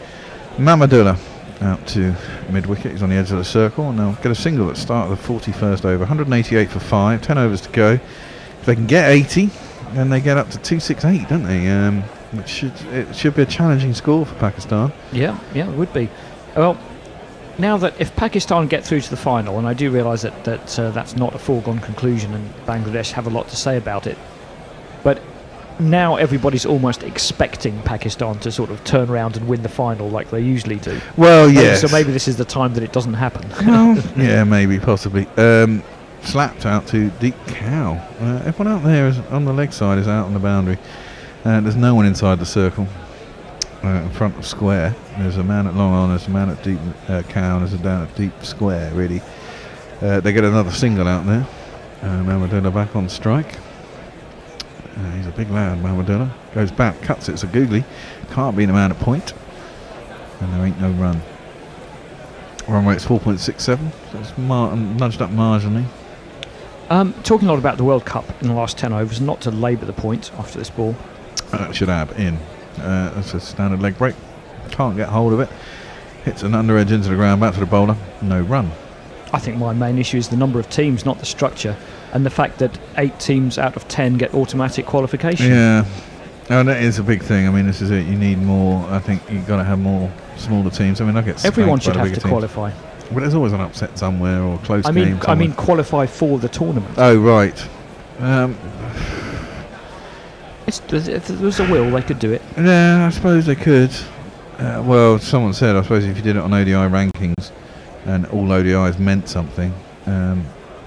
Mamadullah out to mid-wicket. He's on the edge of the circle, and they'll get a single at the start of the 41st over. 188 for 5, 10 overs to go. If they can get 80, then they get up to 268, don't they? It should be a challenging score for Pakistan. Yeah, it would be. Well, now that if Pakistan get through to the final, and I do realise that that's not a foregone conclusion, and Bangladesh have a lot to say about it, but now everybody's almost expecting Pakistan to sort of turn around and win the final like they usually do. Well, yes. So maybe this is the time that it doesn't happen. Well, yeah, maybe, possibly. Slapped out to deep cow. Everyone out there is on the leg side is out on the boundary. There's no one inside the circle. In front of square, there's a man at long on, there's a man at deep cow, and there's a down at deep square. Really, they get another single out there. Mamadullah back on strike. He's a big lad, Mamadullah. Goes back, cuts it. It's a googly. Can't beat a man at point, and there ain't no run. Run rate's 4.67. So it's nudged up marginally. Talking a lot about the World Cup in the last 10 overs, not to labour the point after this ball. Shadab in. That's a standard leg break. Can't get hold of it. Hits an under edge into the ground, back to the bowler. No run. I think my main issue is the number of teams, not the structure, and the fact that 8 teams out of 10 get automatic qualification. Yeah. Oh, that is a big thing. I mean, this is it. You need more. I think you've got to have more smaller teams. I mean, I get everyone should have to teams. Qualify. Well, there's always an upset somewhere or close game. I mean, qualify for the tournament. Oh, right. If there was a will, they could do it. Yeah, I suppose they could. Well, someone said, I suppose if you did it on ODI rankings and all ODIs meant something,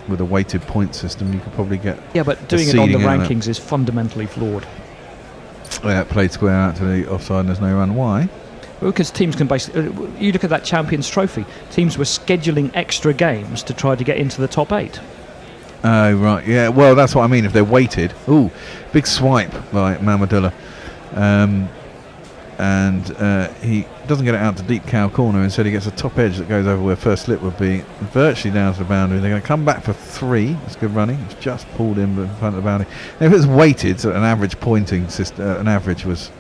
with a weighted point system, you could probably get. Yeah, but doing it on the rankings is fundamentally flawed. Yeah, played square out to the offside and there's no run. Why? Well, because teams can basically. You look at that Champions Trophy. Teams were scheduling extra games to try to get into the top 8. Oh, right. Yeah, well, that's what I mean. If they're weighted. Ooh, big swipe by Mamadullah. And he doesn't get it out to deep cow corner. Instead, he gets a top edge that goes over where first slip would be, virtually down to the boundary. They're going to come back for 3. It's good running. It's just pulled in front of the boundary. Now, if it was weighted, so an average pointing system, an average was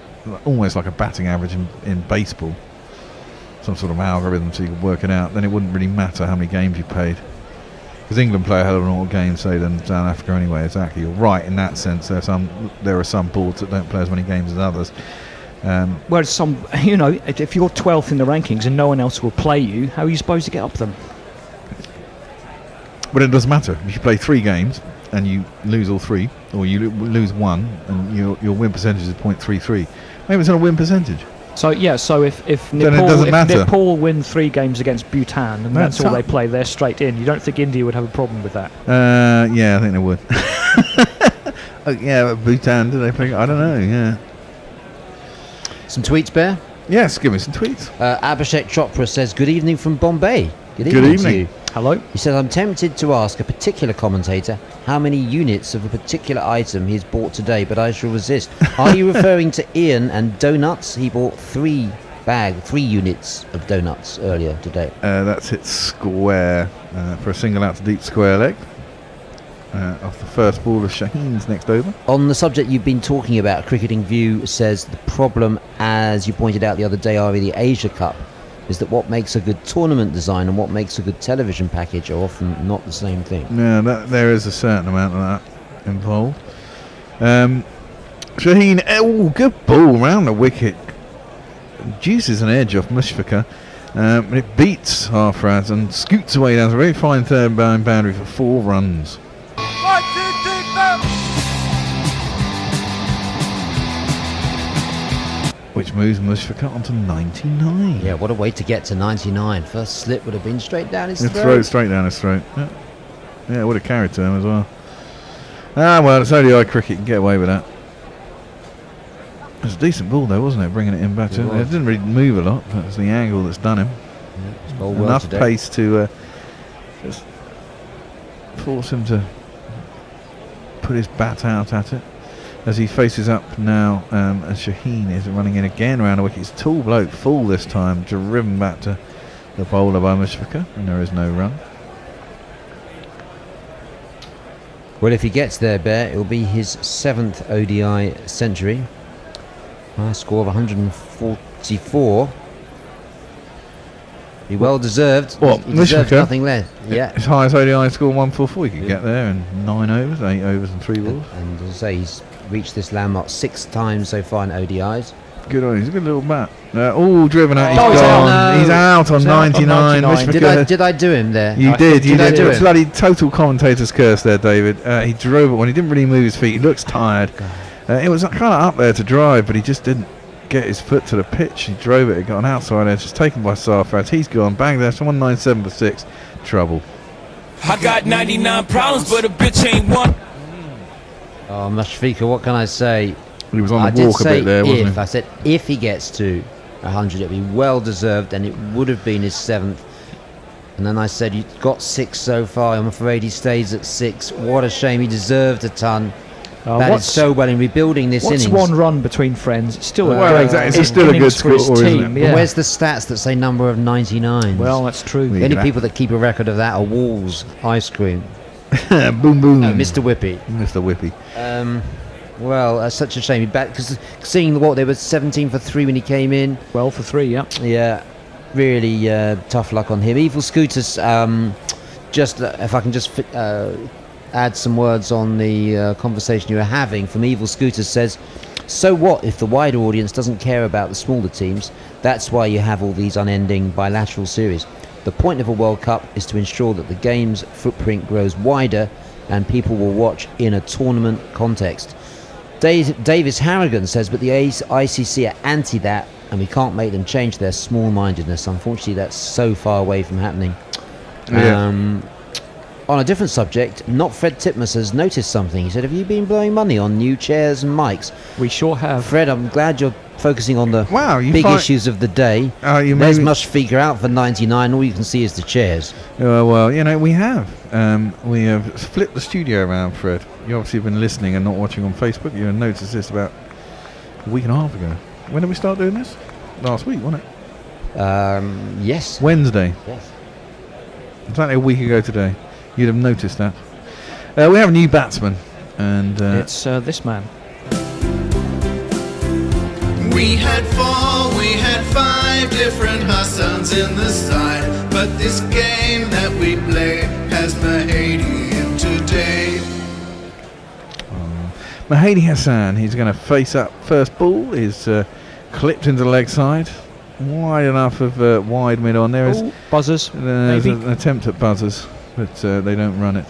almost like a batting average in baseball, some sort of algorithm so you could work it out, then it wouldn't really matter how many games you paid. Because England play a hell of a lot more games, say, than South Africa anyway. Exactly, you're right in that sense. There are some boards that don't play as many games as others. Whereas some, if you're 12th in the rankings and no one else will play you, how are you supposed to get up them? But it doesn't matter. If you play 3 games and you lose all 3, or you lose 1, and your win percentage is 0.33, maybe it's not a win percentage. So if Nepal win 3 games against Bhutan and that's all they play, they're straight in. You don't think India would have a problem with that? Yeah, I think they would. Oh, yeah, but Bhutan, do they play? I don't know. Yeah. Some tweets, Bear? Yes, give me some tweets. Abhishek Chopra says, good evening from Bombay. Good evening. To you. Hello. He says, I'm tempted to ask a particular commentator how many units of a particular item he has bought today, but I shall resist. Are you referring to Ian and donuts? He bought 3 units of donuts earlier today. That's hit square for a single out to deep square leg. Off the first ball of Shaheen's next over. On the subject you've been talking about, Cricketing View says the problem, as you pointed out the other day, Ari, the Asia Cup, is that what makes a good tournament design and what makes a good television package are often not the same thing. Yeah, there is a certain amount of that involved. Shaheen, good ball round the wicket. Juices an edge off Mushfiqur. It beats Harfraz and scoots away down to a very fine third boundary for 4 runs. 1, 2, 3, 4. Which moves Mushfiqur onto 99. Yeah, what a way to get to 99. First slip would have been straight down his throat. Straight down his throat. Yeah, it would have carried to him as well. Well, it's ODI cricket. You can get away with that. It was a decent ball though, wasn't it? Bringing it in back to him. It didn't really move a lot, but it's the angle that's done him. Yeah, enough pace to just force him to put his bat out at it. As he faces up now, and Shaheen is running in again around the wicket. He's a tall bloke, full this time, driven back to the bowler by Mushfiqur, and there is no run. Well, if he gets there, Bear, it will be his 7th ODI century. A score of 144. Be well deserved. What? He deserves nothing less. Yeah. His highest ODI score 144. He could get there in 9 overs, 8 overs, and 3 balls. And as I say, he's reached this landmark 6 times so far in ODIs. Good on. He's a good little bat. All driven out. He's gone. No. He's out on 99. Did I do him there? You did. It's bloody total commentator's curse there, David. He drove it when he didn't really move his feet. He looks tired. It was kind of up there to drive, but he just didn't get his foot to the pitch. He drove it. It got an outside edge. It's taken by Sarfraz. He's gone. Bang there. 197 for 6. Trouble. I got 99 problems, but a bitch ain't one. Oh, Mushfiqur, what can I say? He was on the walk a bit there, wasn't he? I said if he gets to 100, it'd be well deserved, and it would have been his 7th. And then I said, you've got 6 so far. I'm afraid he stays at 6. What a shame. He deserved a ton. That is so well in rebuilding this innings. What's 1 run between friends? It's still it's still a good score, team. Yeah. Where's the stats that say number of 99? Well, that's true. The only people that keep a record of that are Walls Ice Cream. Boom boom. Mr. Whippy. Mr. Whippy. Well, that's such a shame. Because seeing what they were 17 for 3 when he came in. 12 for 3. Yeah. Yeah. Really tough luck on him. Evil Scooters. Just if I can just add some words on the conversation you were having from Evil Scooters says, so what if the wider audience doesn't care about the smaller teams? That's why you have all these unending bilateral series. The point of a World Cup is to ensure that the game's footprint grows wider and people will watch in a tournament context. Davis Harrigan says, but the ICC are anti that, and we can't make them change their small-mindedness. Unfortunately, that's so far away from happening. Yeah. On a different subject, not Fred Titmus has noticed something. He said, have you been blowing money on new chairs and mics? We sure have. Fred, I'm glad you're focusing on the you big find- issues of the day. You There's maybe- much figure out for 99. All you can see is the chairs. Well, you know, we have. We have flipped the studio around, Fred. You obviously have been listening and not watching on Facebook. You noticed this about a week and a half ago. When did we start doing this? Last week, wasn't it? Yes. Wednesday. Yes. Exactly a week ago today. You'd have noticed that. We have a new batsman, and It's this man. We had 5 different Hassans in the side, but this game that we play has Mahady in today. Mahady Hassan. He's going to face up. First ball is clipped into the leg side, wide enough of wide mid on. There is buzzers. There's maybe. an attempt at buzzers, but they don't run it.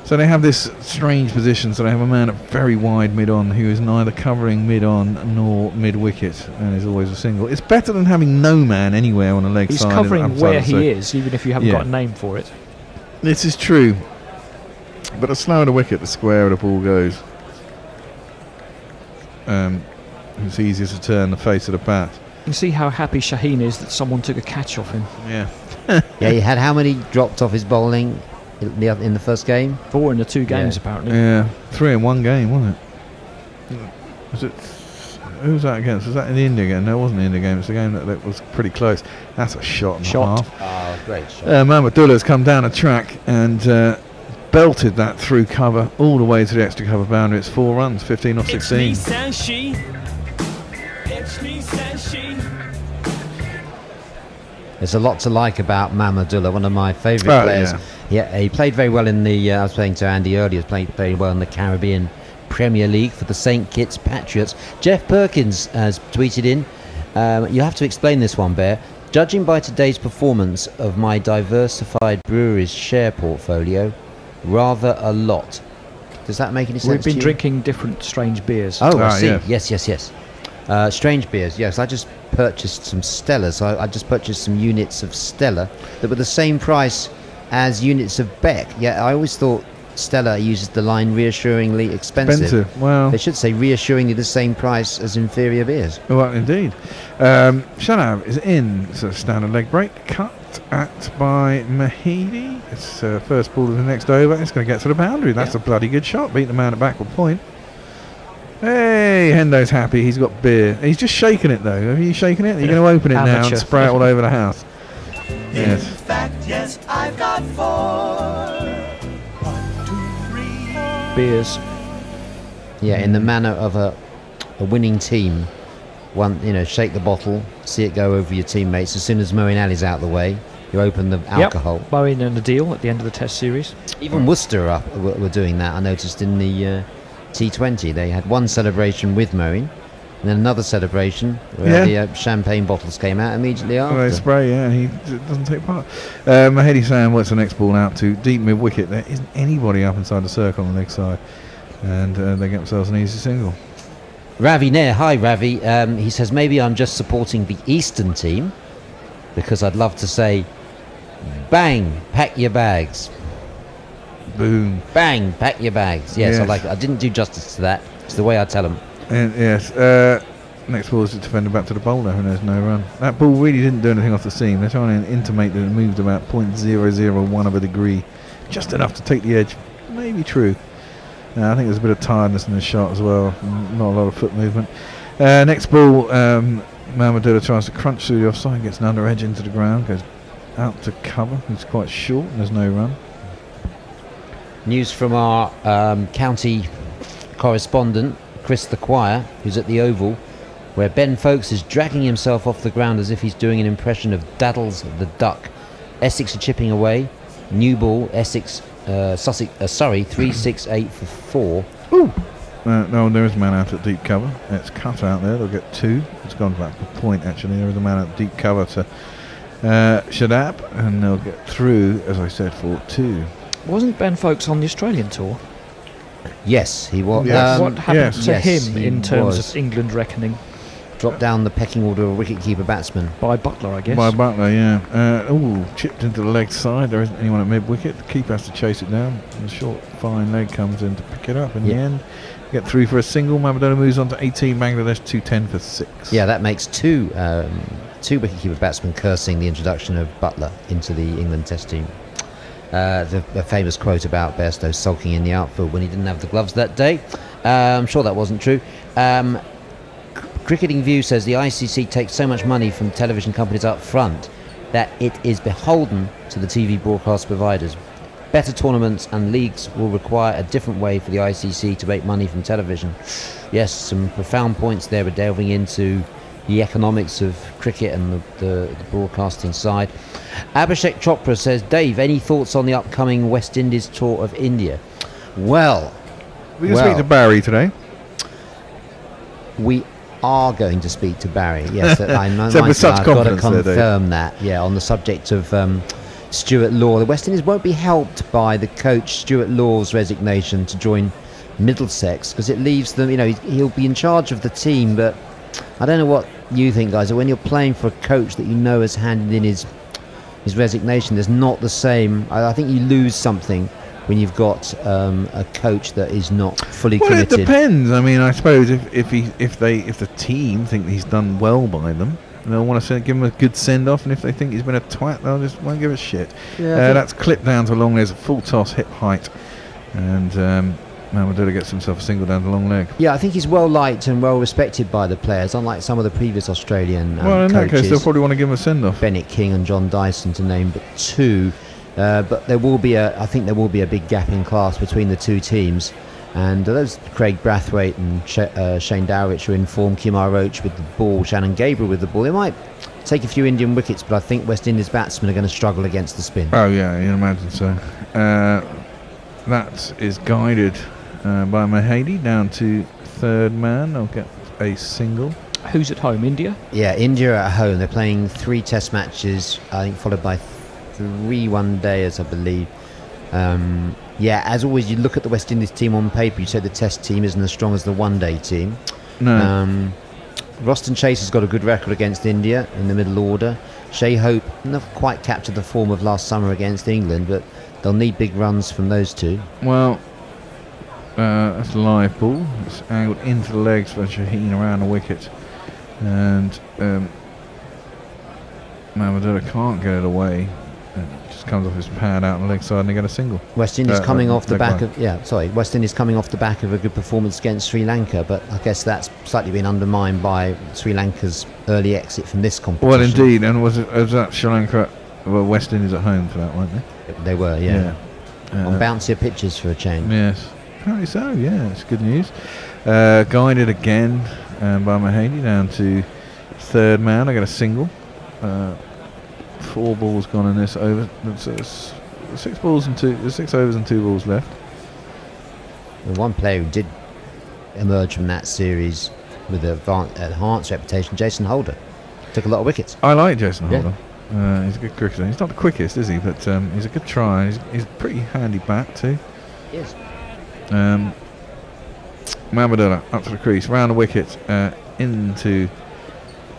So they have this strange position. So they have a man at very wide mid on who is neither covering mid on nor mid wicket and is always a single. It's better than having no man anywhere on the leg He's side. covering where he is, even if you haven't got a name for it. This is true. But the slower the wicket, the squarer the ball goes. It's easier to turn the face of the bat. You see how happy Shaheen is that someone took a catch off him. Yeah. Yeah, he had how many dropped off his bowling in the first game? 4 in the 2 games, apparently. Yeah, 3 in 1 game, wasn't it? Was it? Who was that against? Was that in the India game? No, it wasn't the India game. It's a game that was pretty close. That's a shot and a half. Oh, great shot. Mahmudullah's come down a track and belted that through cover all the way to the extra cover boundary. It's 4 runs, 15 off 16. It's me, says she. It's me, says she. There's a lot to like about Mahmudullah, one of my favourite players. Yeah, he played very well in the. I was playing to Andy earlier. Played very well in the Caribbean Premier League for the St Kitts Patriots. Jeff Perkins has tweeted in. You have to explain this one, Bear. Judging by today's performance of my diversified breweries share portfolio, rather a lot. Does that make any sense? We've been to you? drinking different strange beers. Oh, I see. Yes. Strange beers. Yes, I just purchased some Stella. So I just purchased some units of Stella that were the same price as units of Beck. Yeah, I always thought Stella uses the line reassuringly expensive. Well, they should say reassuringly the same price as inferior beers. Well, indeed. Shanab is in. It's a standard leg break. Cut at by Mahidi. It's first ball of the next over. It's going to get to the boundary. That's a bloody good shot. Beat the man at backward point. Hey, Hendo's happy. He's got beer. He's just shaking it though. Have you shaken it? You're going to open it now and spray it all over the house. Yes. In fact, yes, I've got 4. 1, 2, 3. Beers. Yeah, in the manner of a winning team. Shake the bottle, see it go over your teammates. As soon as Moeen Ali's out of the way, you open the alcohol. Yep. Moeen and Adil at the end of the Test series. Even Worcester were doing that. I noticed in the T20 they had one celebration with Moeen, and then another celebration where the champagne bottles came out immediately after. They spray, and he doesn't take part. Mahedi Sam works the next ball out to deep mid wicket. There isn't anybody up inside the circle on the leg side, and they get themselves an easy single. Ravi Nair, hi Ravi. He says maybe I'm just supporting the Eastern team because I'd love to say, bang, pack your bags. Boom. Bang, pack your bags. Yes, I like it. I didn't do justice to that. It's the way I tell them. And yes. Next ball is the defender back to the bowler, and there's no run. That ball really didn't do anything off the seam. They're trying to intimate that it moved about 0.001 of a degree, just enough to take the edge. Maybe true. I think there's a bit of tiredness in the shot as well. Not a lot of foot movement. Next ball, Mahmudullah tries to crunch through the offside, gets an under edge into the ground, goes out to cover. He's quite short, and there's no run. News from our county correspondent, Chris the Choir, who's at the Oval, where Ben Folkes is dragging himself off the ground as if he's doing an impression of Daddles the Duck. Essex are chipping away. New ball, Essex, Surrey, 3-6-8 for 4. Ooh. No, there is a man out at deep cover. It's cut out there. They'll get 2. It's gone back to point, actually. There is a man at deep cover to Shadab, and they'll get through, as I said, for 2. Wasn't Ben Folkes on the Australian tour? Yes, he was. Yes. What happened to yes, him he in terms was. of England reckoning? Dropped down the pecking order of wicket-keeper batsman. By Butler, I guess. By Butler, yeah. Chipped into the leg side. There isn't anyone at mid-wicket. The keeper has to chase it down. The short, fine leg comes in to pick it up in the end. Get through for a single. Mahmudullah moves on to 18. Bangladesh 210 for 6. Yeah, that makes two wicket-keeper batsmen cursing the introduction of Butler into the England Test team. The famous quote about Bairstow sulking in the outfield when he didn't have the gloves that day. I'm sure that wasn't true. Cricketing View says the ICC takes so much money from television companies up front that it is beholden to the TV broadcast providers. Better tournaments and leagues will require a different way for the ICC to make money from television. Yes, some profound points there. We're delving into the economics of cricket and the broadcasting side. Abhishek Chopra says, Dave, any thoughts on the upcoming West Indies tour of India? Well, We can speak to Barry today. we are going to speak to Barry. Yes, With such I've got to confidence there, Dave. confirm that. Yeah, on the subject of Stuart Law, the West Indies won't be helped by the coach Stuart Law's resignation to join Middlesex, because it leaves them. He'll be in charge of the team, but I don't know what you think, guys. When you're playing for a coach that you know has handed in his resignation, there's not the same. I think you lose something when you've got a coach that is not fully committed. Well, it depends. I mean, I suppose if the team think he's done well by them, they'll want to give him a good send off, and if they think he's been a twat, they'll just won't give a shit. Yeah, that's clipped down to long. There's a full toss, hip height, and Mahmudullah gets himself a single down the long leg. Yeah, I think he's well liked and well respected by the players, unlike some of the previous Australian well, in coaches. that case, they'll probably want to give him a send off. Bennett King and John Dyson, to name but two. But there will be I think there will be a big gap in class between the two teams, and those Craig Brathwaite and Shane Dowrich are in form. Kumar Roach with the ball, Shannon Gabriel with the ball. They might take a few Indian wickets, but I think West Indies batsmen are going to struggle against the spin. Oh yeah, you can imagine so. That is guided by Mahady down to third man. They'll get a single. Who's at home? India? Yeah, India are at home. They're playing 3 test matches, I think, followed by 3 one-dayers, I believe. As always, you look at the West Indies team on paper, you say the test team isn't as strong as the one-day team. No. Roston Chase has got a good record against India in the middle order. Shea Hope not quite captured the form of last summer against England, but they'll need big runs from those two. Well, that's a live ball. It's angled into the legs by Shaheen around the wicket, and Mahmudullah can't get it away. It just comes off his pad out on the leg side, and they get a single. West Indies coming off the back leg of West Indies coming off the back of a good performance against Sri Lanka, but I guess that's slightly been undermined by Sri Lanka's early exit from this competition. Well, indeed, and was that Sri Lanka? Well, West Indies at home for that, weren't they? They were, yeah. On bouncier pitches for a change. Yes, apparently so. Yeah, it's good news. Guided again by Mahady down to third man. I got a single. 4 balls gone in this over. There's 6 balls and 2. There's 6 overs and 2 balls left. The one player who did emerge from that series with an enhanced reputation, Jason Holder, took a lot of wickets. I like Jason Holder. He's a good cricketer. He's not the quickest, is he? But he's a good try. He's pretty handy bat too. He is. Mahmudullah up to the crease, round the wicket, into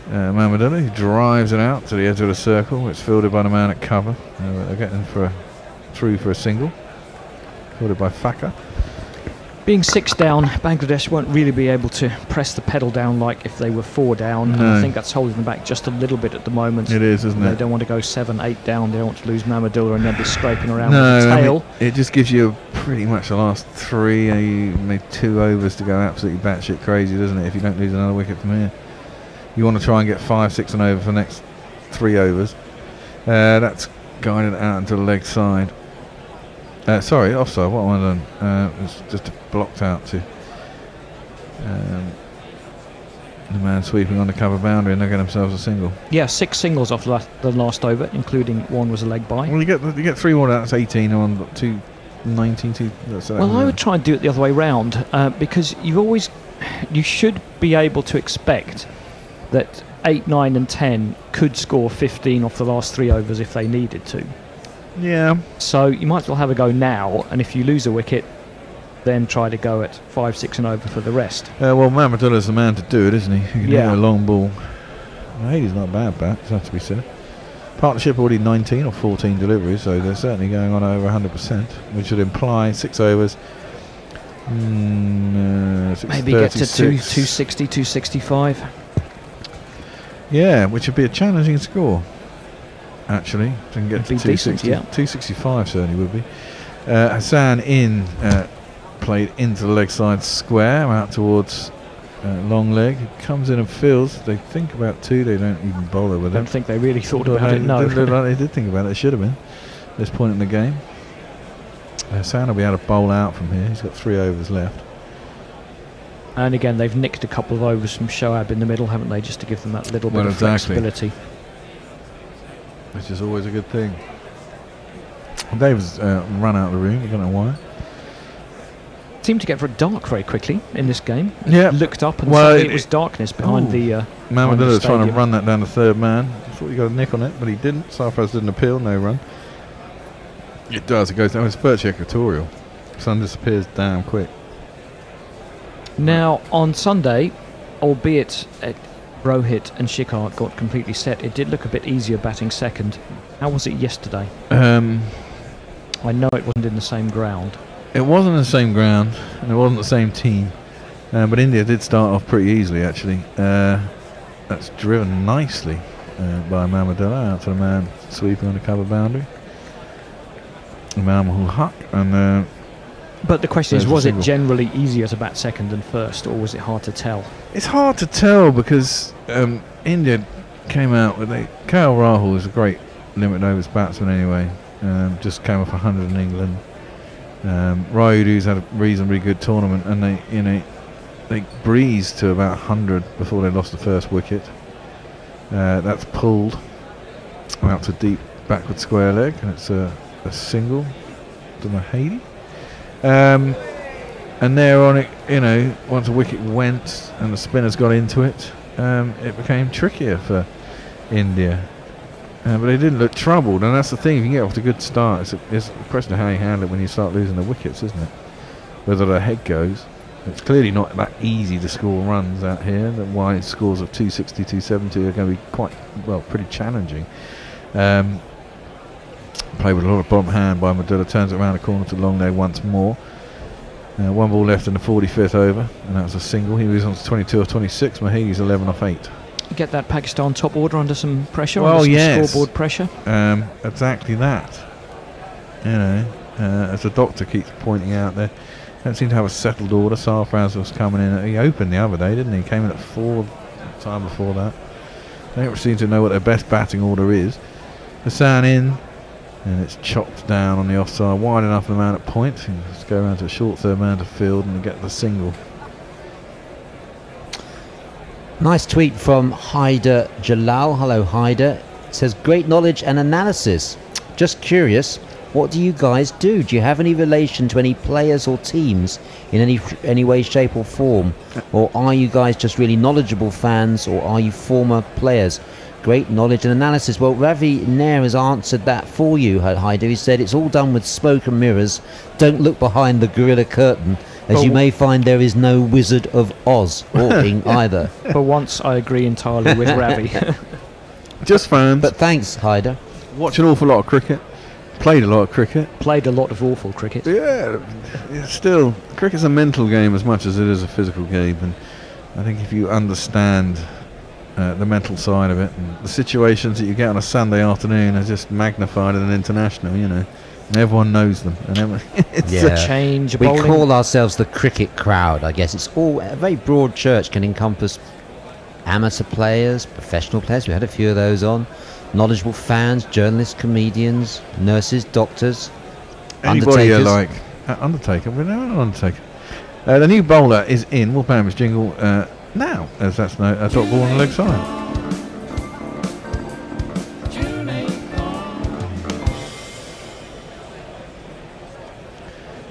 Mahmudullah, who drives it out to the edge of the circle. It's fielded by the man at cover. They're getting through for a single. Fielded by Thacker. Being 6 down, Bangladesh won't really be able to press the pedal down like if they were 4 down. No. And I think that's holding them back just a little bit at the moment. It is, isn't it? They don't want to go 7, 8 down. They don't want to lose Mahmudullah and then be scraping around No, with the tail. I mean, it just gives you pretty much the last 3, you made 2 overs to go absolutely batshit crazy, doesn't it? If you don't lose another wicket from here, you want to try and get 5, 6 and over for the next 3 overs. That's guided out into the leg side. Sorry, offside. What have I done? It's just blocked out to the man sweeping on the cover boundary, and they get themselves a single. Yeah, 6 singles off the last over, including one was a leg by. Well, you get 3 more. That's 18 on 2, 19. 2. Well, I would try and do it the other way round because you should be able to expect that 8, 9, and 10 could score 15 off the last 3 overs if they needed to. Yeah. So you might as well have a go now, and if you lose a wicket, then try to go at 5, 6 and over for the rest. Well, Mahmudullah's the man to do it, isn't he? He can Yeah. hit a long ball. He's not bad bat, it has to be said. Partnership already 19 or 14 deliveries, so they're certainly going on over 100%, which would imply 6 overs. Maybe get to 260, 265. Yeah, which would be a challenging score, actually. To get It'd to be decent, 260, yeah. 265 certainly would be. Hassan played into the leg side square, out towards long leg. He comes in and fields. They think about 2, they don't even bother with it. I don't think they really thought about it, no. Didn't look like they did think about it. It should have been at this point in the game. Hassan will be able to bowl out from here. He's got 3 overs left. And again, they've nicked a couple of overs from Shoaib in the middle, haven't they, just to give them that little bit of flexibility. Which is always a good thing. David's run out of the room, I don't know why. Seemed to get very dark very quickly in this game. Yeah. Looked up and suddenly it was darkness behind the Mahmudullah trying to stadium. run that down to third man. I thought he got a nick on it, but he didn't. Sarfraz didn't appeal, no run. It does, it goes down. It's virtually equatorial. Sun disappears damn quick. Now, on Sunday, albeit Rohit and Shikhar got completely set, it did look a bit easier batting second. How was it yesterday? I know it wasn't in the same ground. It wasn't the same ground, and it wasn't the same team. But India did start off pretty easily, actually. That's driven nicely by Mahmudullah out to the man sweeping on the cover boundary. Imam ul Haq, and but the question is, there's a was it single. generally easier to bat second than first, or was it hard to tell? It's hard to tell because India came out with KL Rahul is a great limited overs batsman anyway. Just came off 100 in England. Rayudu's had a reasonably good tournament, and they breezed to about 100 before they lost the first wicket. That's pulled out to deep backward square leg, and it's a single to Mahady. And there on it, once a wicket went and the spinners got into it, it became trickier for India. But they didn't look troubled, and that's the thing. If you get off to a good start, it's a question of how you handle it when you start losing the wickets, isn't it? Whether the head goes. It's clearly not that easy to score runs out here. The wide scores of 260, 270 are going to be pretty challenging. Played with a lot of bottom hand by Mahmudullah, turns it around the corner to long leg once more. 1 ball left in the 45th over, and that was a single. He was on to 22 or 26. Mahedy's 11 off 8. Get that Pakistan top order under some pressure, Well, under some yes. scoreboard pressure. Exactly that. As the doctor keeps pointing out, they don't seem to have a settled order. Sarfraz was coming in. He opened the other day, didn't he? He came in at 4 the time before that. They don't seem to know what their best batting order is. Hassan in, and it's chopped down on the offside, wide enough for the man at point. Let's go around to a short third man to field and get the single. Nice tweet from Haider Jalal. Hello, Haider. It says, great knowledge and analysis. Just curious, what do you guys do? Do you have any relation to any players or teams in any way, shape or form? Or are you guys just really knowledgeable fans, or are you former players? Great knowledge and analysis. Well, Ravi Nair has answered that for you, Haider. He said it's all done with smoke and mirrors. Don't look behind the gorilla curtain, as you may find there is no Wizard of Oz walking either. For once, I agree entirely with Ravi. Just fans. But thanks, Haider. Watch an awful lot of cricket. Played a lot of cricket. Played a lot of awful cricket. Yeah, still, cricket's a mental game as much as it is a physical game, and I think if you understand the mental side of it, and the situations that you get on a Sunday afternoon are just magnified at an international, and everyone knows them. And it's change. We Bowling. call ourselves the cricket crowd, I guess. It's all a very broad church, can encompass amateur players, professional players. We had a few of those on. Knowledgeable fans, journalists, comedians, nurses, doctors, anybody you undertakers. like. Undertaker, we know an Undertaker. The new bowler is in. We'll play him his jingle now, as that's a top ball on the leg side.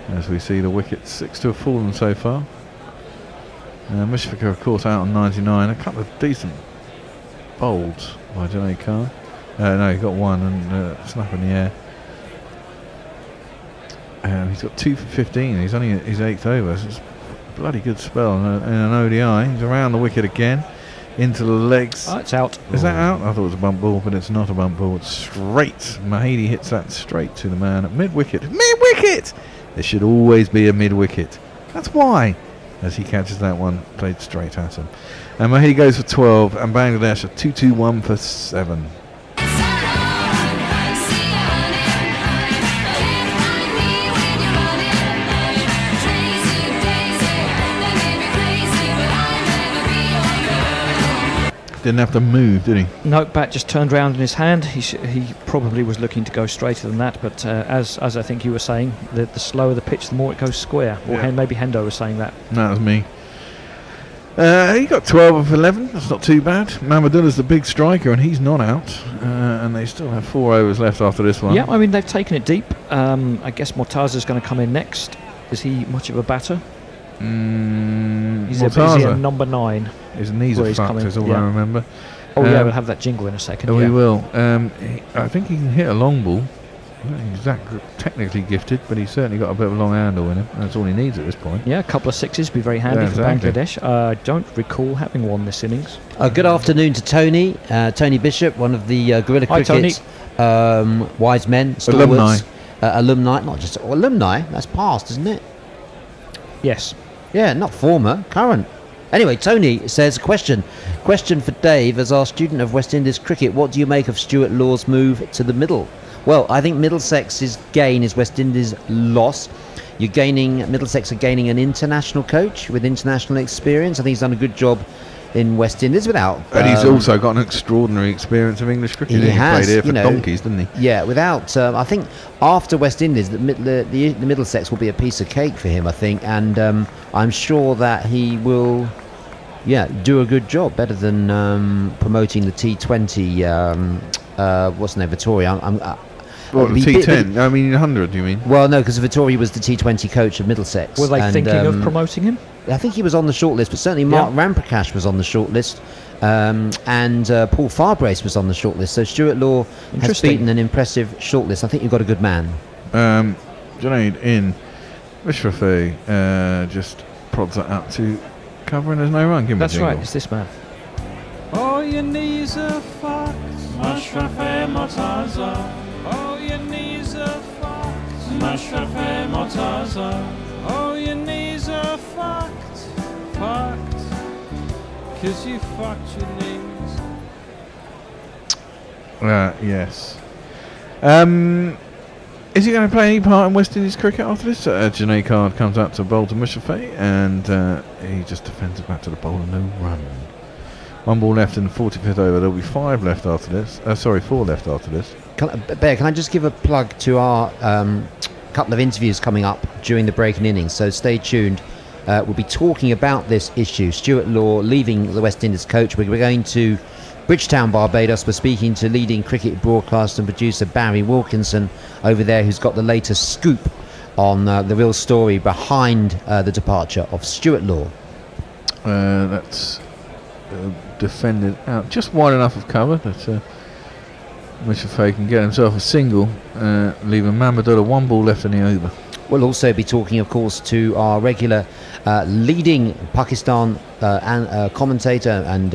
As we see the wickets, 6 to have fallen so far. Mushfiqur, of course, out on 99. A couple of decent bowls by Junaid Khan. No, he got one and snap in the air. He's got 2 for 15. He's only his 8th over. So it's a bloody good spell in an ODI. He's around the wicket again, into the legs. Oh, it's out. Is that out? I thought it was a bump ball, but it's not a bump ball. It's straight. Mahidi hits that straight to the man at mid-wicket. Mid-wicket! There should always be a mid-wicket. That's why. As he catches that one, played straight at him. And Mahidi goes for 12, and Bangladesh are 2-2-1 for 7. Didn't have to move, did he? No, bat just turned round in his hand. He probably was looking to go straighter than that, but as I think you were saying, the slower the pitch, the more it goes square. Or maybe Hendo was saying that. That was me. He got 12 of 11. That's not too bad. Mamadullah's the big striker, and he's not out. And they still have 4 overs left after this one. Yeah, I mean, they've taken it deep. I guess Mortaza's going to come in next. Is he much of a batter? He's a number 9. His knees are fucked, is all I remember. Oh, yeah, we'll have that jingle in a second. We will. I think he can hit a long ball. He's that technically gifted, but he's certainly got a bit of a long handle in him. That's all he needs at this point. Yeah, a couple of sixes would be very handy for Bangladesh. I don't recall having one this innings. Good afternoon to Tony. Tony Bishop, one of the Guerrilla Cricket's wise men, stalwarts. Alumni, not just alumni, that's past, isn't it? Yes. Yeah, not former, current. Anyway, Tony says, question for Dave. As our student of West Indies cricket, what do you make of Stuart Law's move to the middle? Well, I think Middlesex's gain is West Indies' loss. Middlesex are gaining an international coach with international experience. I think he's done a good job in West Indies without... And he's also got an extraordinary experience of English cricket. He has, played here for donkeys, didn't he? Yeah, without... I think after West Indies, the Middlesex will be a piece of cake for him, I think. And I'm sure that he will... do a good job, better than promoting the T20. What's the name? Vittoria. What, the T10? I mean, 100. You mean? Well, no, because Vittoria was the T20 coach of Middlesex. Were they thinking of promoting him? I think he was on the shortlist, but certainly Mark Ramprakash was on the shortlist, and Paul Farbrace was on the shortlist. So Stuart Law has beaten an impressive shortlist. I think you've got a good man. Junaid in. Mishrafi just prods that out to cover, and there's no run. Give me That's right. It's this man. Oh, your knees are fucked, Mashrafe Mortaza. Oh, your knees are fucked, Mashrafe Mortaza. Oh, your knees are fucked, 'cause you fucked your knees. Yes. Is he going to play any part in West Indies cricket after this? Junaid Card comes out to bowl to Mushafi, and he just defends it back to the bowler. No run. 1 ball left in the 45th over. There'll be 5 left after this. 4 left after this. Bear, can I just give a plug to our couple of interviews coming up during the breaking innings? So stay tuned. We'll be talking about this issue. Stuart Law leaving the West Indies coach. We're going to Bridgetown, Barbados. We're speaking to leading cricket broadcaster and producer Barry Wilkinson over there, who's got the latest scoop on the real story behind the departure of Stuart Law. That's defended out just wide enough of cover that Mushafi can get himself a single, leaving Mamadullah 1 ball left in the over. We'll also be talking, of course, to our regular leading Pakistan commentator and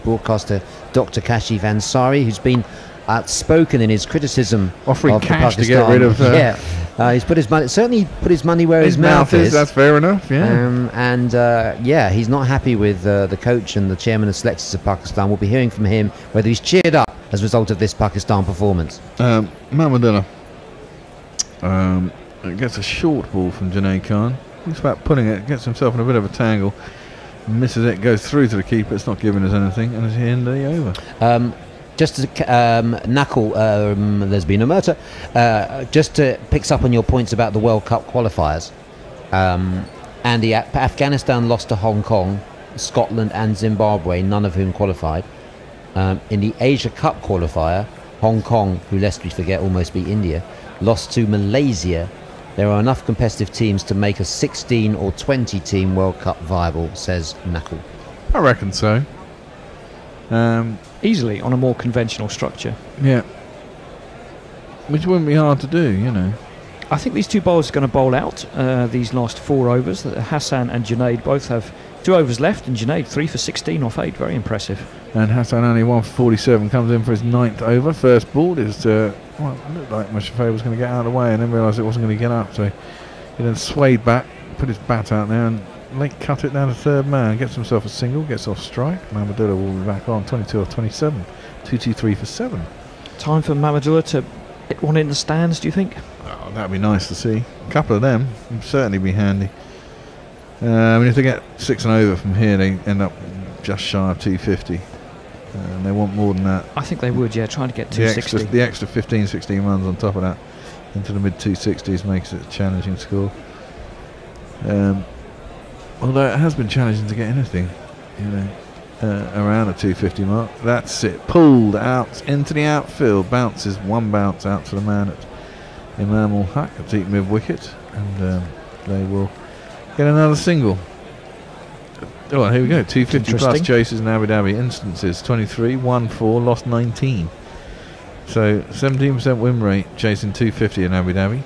broadcaster, Dr. Kashif Ansari, who's been outspoken in his criticism offering of cash Pakistan. to get rid of. He's put his money. Certainly, put his money where his mouth is. That's fair enough. Yeah. He's not happy with the coach and the chairman of selectors of Pakistan. We'll be hearing from him whether he's cheered up as a result of this Pakistan performance. Mamadullah gets a short ball from Junaid Khan. Thinks about putting it, gets himself in a bit of a tangle, misses it, goes through to the keeper. It's not giving us anything, and it's the end of the over. Just to knuckle, there's been a murder. Just to picks up on your points about the World Cup qualifiers, and Afghanistan lost to Hong Kong, Scotland and Zimbabwe, none of whom qualified. In the Asia Cup qualifier, Hong Kong, who lest we forget almost beat India, lost to Malaysia. There are enough competitive teams to make a 16 or 20 team World Cup viable, says Knuckle. I reckon so. Easily on a more conventional structure. Yeah. Which wouldn't be hard to do, you know. I think these two bowlers are going to bowl out these last 4 overs. Hassan and Junaid both have 2 overs left, and Junaid 3 for 16 off 8. Very impressive. And Hassan only 1 for 47 comes in for his 9th over. First ball is, well, it looked like Mushrafay was going to get out of the way and then realised it wasn't going to get up. So he then swayed back, put his bat out there and late cut it down to third man. Gets himself a single, gets off strike. Mamadullah will be back on 22 off 27. 2-2-3 for 7. Time for Mamadullah to hit one in the stands, do you think? Oh, that'd be nice to see. A couple of them would certainly be handy. I mean, if they get 6 and over from here, they end up just shy of 250. And they want more than that. I think they would, yeah, trying to get 260. The extra 15, 16 runs on top of that into the mid-260s makes it a challenging score. Although it has been challenging to get anything, around the 250 mark. That's it. Pulled out into the outfield. Bounces 1 bounce out to the man at Imam ul Haq at deep mid-wicket. And they will get another single. Oh, here we go. 250 plus chases in Abu Dhabi. Instances 23, 1-4, lost 19. So 17% win rate chasing 250 in Abu Dhabi.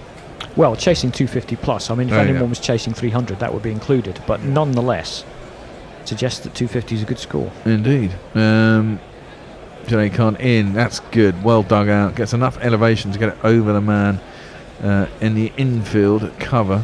Well, chasing 250 plus. I mean, if anyone was chasing 300, that would be included. But nonetheless, suggests that 250 is a good score. Indeed. Janae Khan in. That's good. Well dug out. Gets enough elevation to get it over the man in the infield at cover.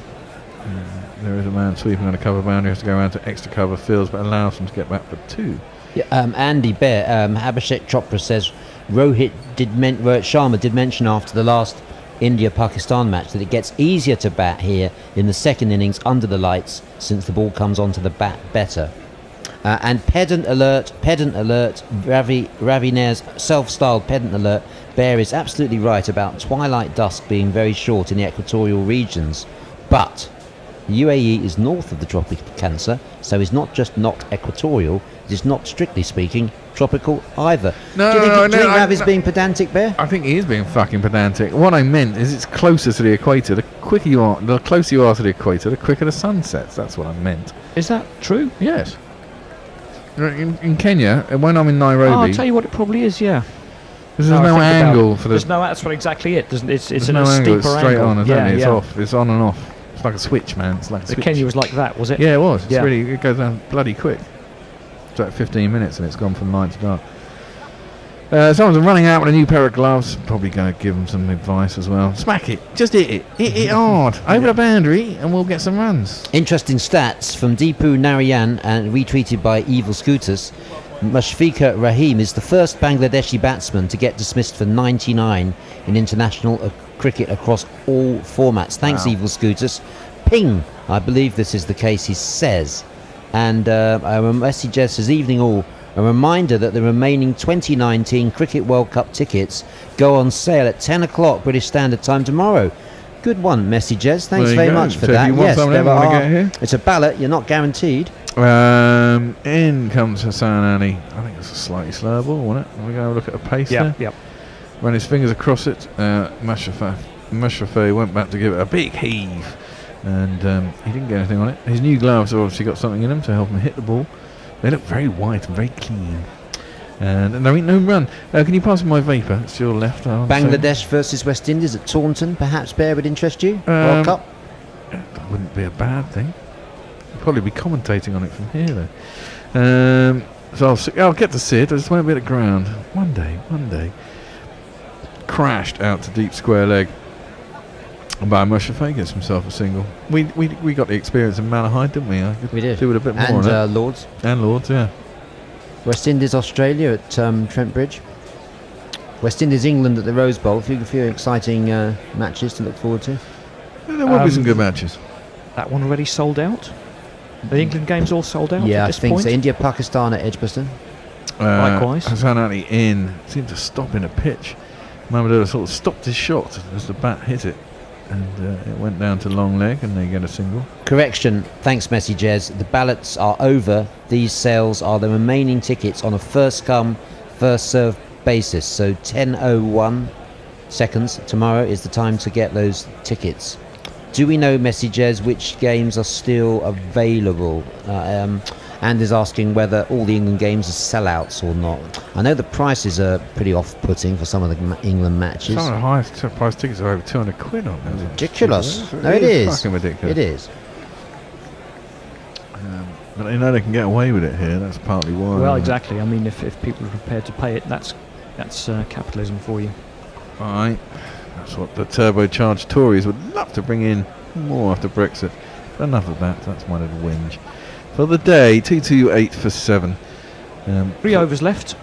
There is a man sweeping on a cover boundary. Has to go around to extra cover fields, but allows him to get back for 2. Yeah, Andy Bear, Abhishek Chopra says Sharma did mention after the last India-Pakistan match that it gets easier to bat here in the second innings under the lights since the ball comes onto the bat better. And pedant alert, Ravi Nair's self-styled pedant alert. Bear is absolutely right about twilight dusk being very short in the equatorial regions, but UAE is north of the Tropic of Cancer, so it's not just not equatorial, it is not, strictly speaking, tropical either. Do you think Ravi's being pedantic, Bear? I think he is being fucking pedantic. What I meant is it's closer to the equator. The quicker you are, the closer you are to the equator, the quicker the sun sets. That's what I meant. Is that true? Yes. In Kenya, when I'm in Nairobi... Oh, I'll tell you what it probably is, yeah. There's no angle for the... That's exactly it. It's no a angle. steeper It's straight angle. on, isn't it? It's off. It's on and off. It's like a switch, man. It's like a switch. Kenya was like that, was it? Yeah, it was. It's really, it goes down bloody quick. It's like 15 minutes and it's gone from light to dark. Someone's running out with a new pair of gloves. Probably going to give them some advice as well. Smack it. Just hit it. Hit it hard. Over the boundary and we'll get some runs. Interesting stats from Deepu Narayan and retweeted by Evil Scooters. Mushfiqur Rahim is the first Bangladeshi batsman to get dismissed for 99 in international cricket across all formats. Thanks, wow. Evil Scooters. Ping, I believe this is the case, he says. And a message says, evening all. A reminder that the remaining 2019 Cricket World Cup tickets go on sale at 10 o'clock British Standard Time tomorrow. Good one, messages. Thanks very much for that. Yes, there are. It's a ballot. You're not guaranteed. In comes Hassan Ali. I think it's a slightly slower ball, wasn't it? We're going to look at a pace there. Yep. Ran his fingers across it. Mushrafay went back to give it a big heave, and he didn't get anything on it. His new gloves have obviously got something in them to help him hit the ball. They look very white and very clean. And there ain't no run. Can you pass me my vapour? It's your left arm. Versus West Indies at Taunton. Perhaps, Bear, would interest you? World Cup? That wouldn't be a bad thing. I'd probably be commentating on it from here, though. So I'll get to see it. I just won't be at the ground. One day. Crashed out to deep square leg. And by Mushrafay gets himself a single. We got the experience in Malahide, didn't we? We did. Do it a bit more. And Lords. And Lords, yeah. West Indies, Australia at Trent Bridge. West Indies, England at the Rose Bowl. A few exciting matches to look forward to. Yeah, there will be some good matches. That one already sold out? The England game's all sold out yeah, at this I think point? so. India, Pakistan at Edgbaston. Likewise. Hassan Ali in. Seemed to stop in a pitch. Mamadullah sort of stopped his shot as the bat hit it. And it went down to long leg and they get a single. Correction, thanks Messi Jez. The ballots are over. These sales are the remaining tickets on a first come, first served basis. So 10:01 seconds tomorrow is the time to get those tickets. Do we know, Messi Jez, which games are still available? and is asking whether all the England games are sellouts or not. I know the prices are pretty off-putting for some of the England matches. Some of the highest price tickets are over 200 quid on them. Ridiculous. No, it is. Fucking ridiculous. It is. But they know they can get away with it here. That's partly why. Well, exactly. I mean, if people are prepared to pay it, that's capitalism for you. Right. That's what the turbocharged Tories would love to bring in more after Brexit. But enough of that. That's my little whinge. For the day, 228 for 7. 3 overs left.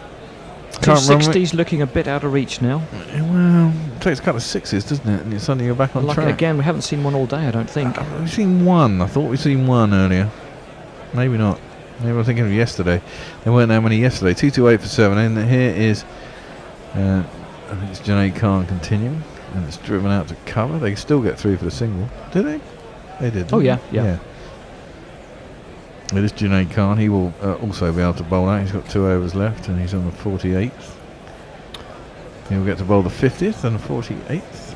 Can't run 260's looking a bit out of reach now. Well, it takes a couple of sixes, doesn't it? And suddenly you're back on Like track. again, we haven't seen one all day, I don't think. We've seen one. I thought we'd seen one earlier. Maybe not. Maybe I'm thinking of yesterday. There weren't that many yesterday. 228 for 7. And here is, I think it's Junaid Khan continuing. And it's driven out to cover. They still get through for the single. Did they? They did. Oh, didn't yeah, they? yeah. It is Junaid Khan. He will also be able to bowl out. He's got 2 overs left and he's on the 48th. He'll get to bowl the 50th and the 48th.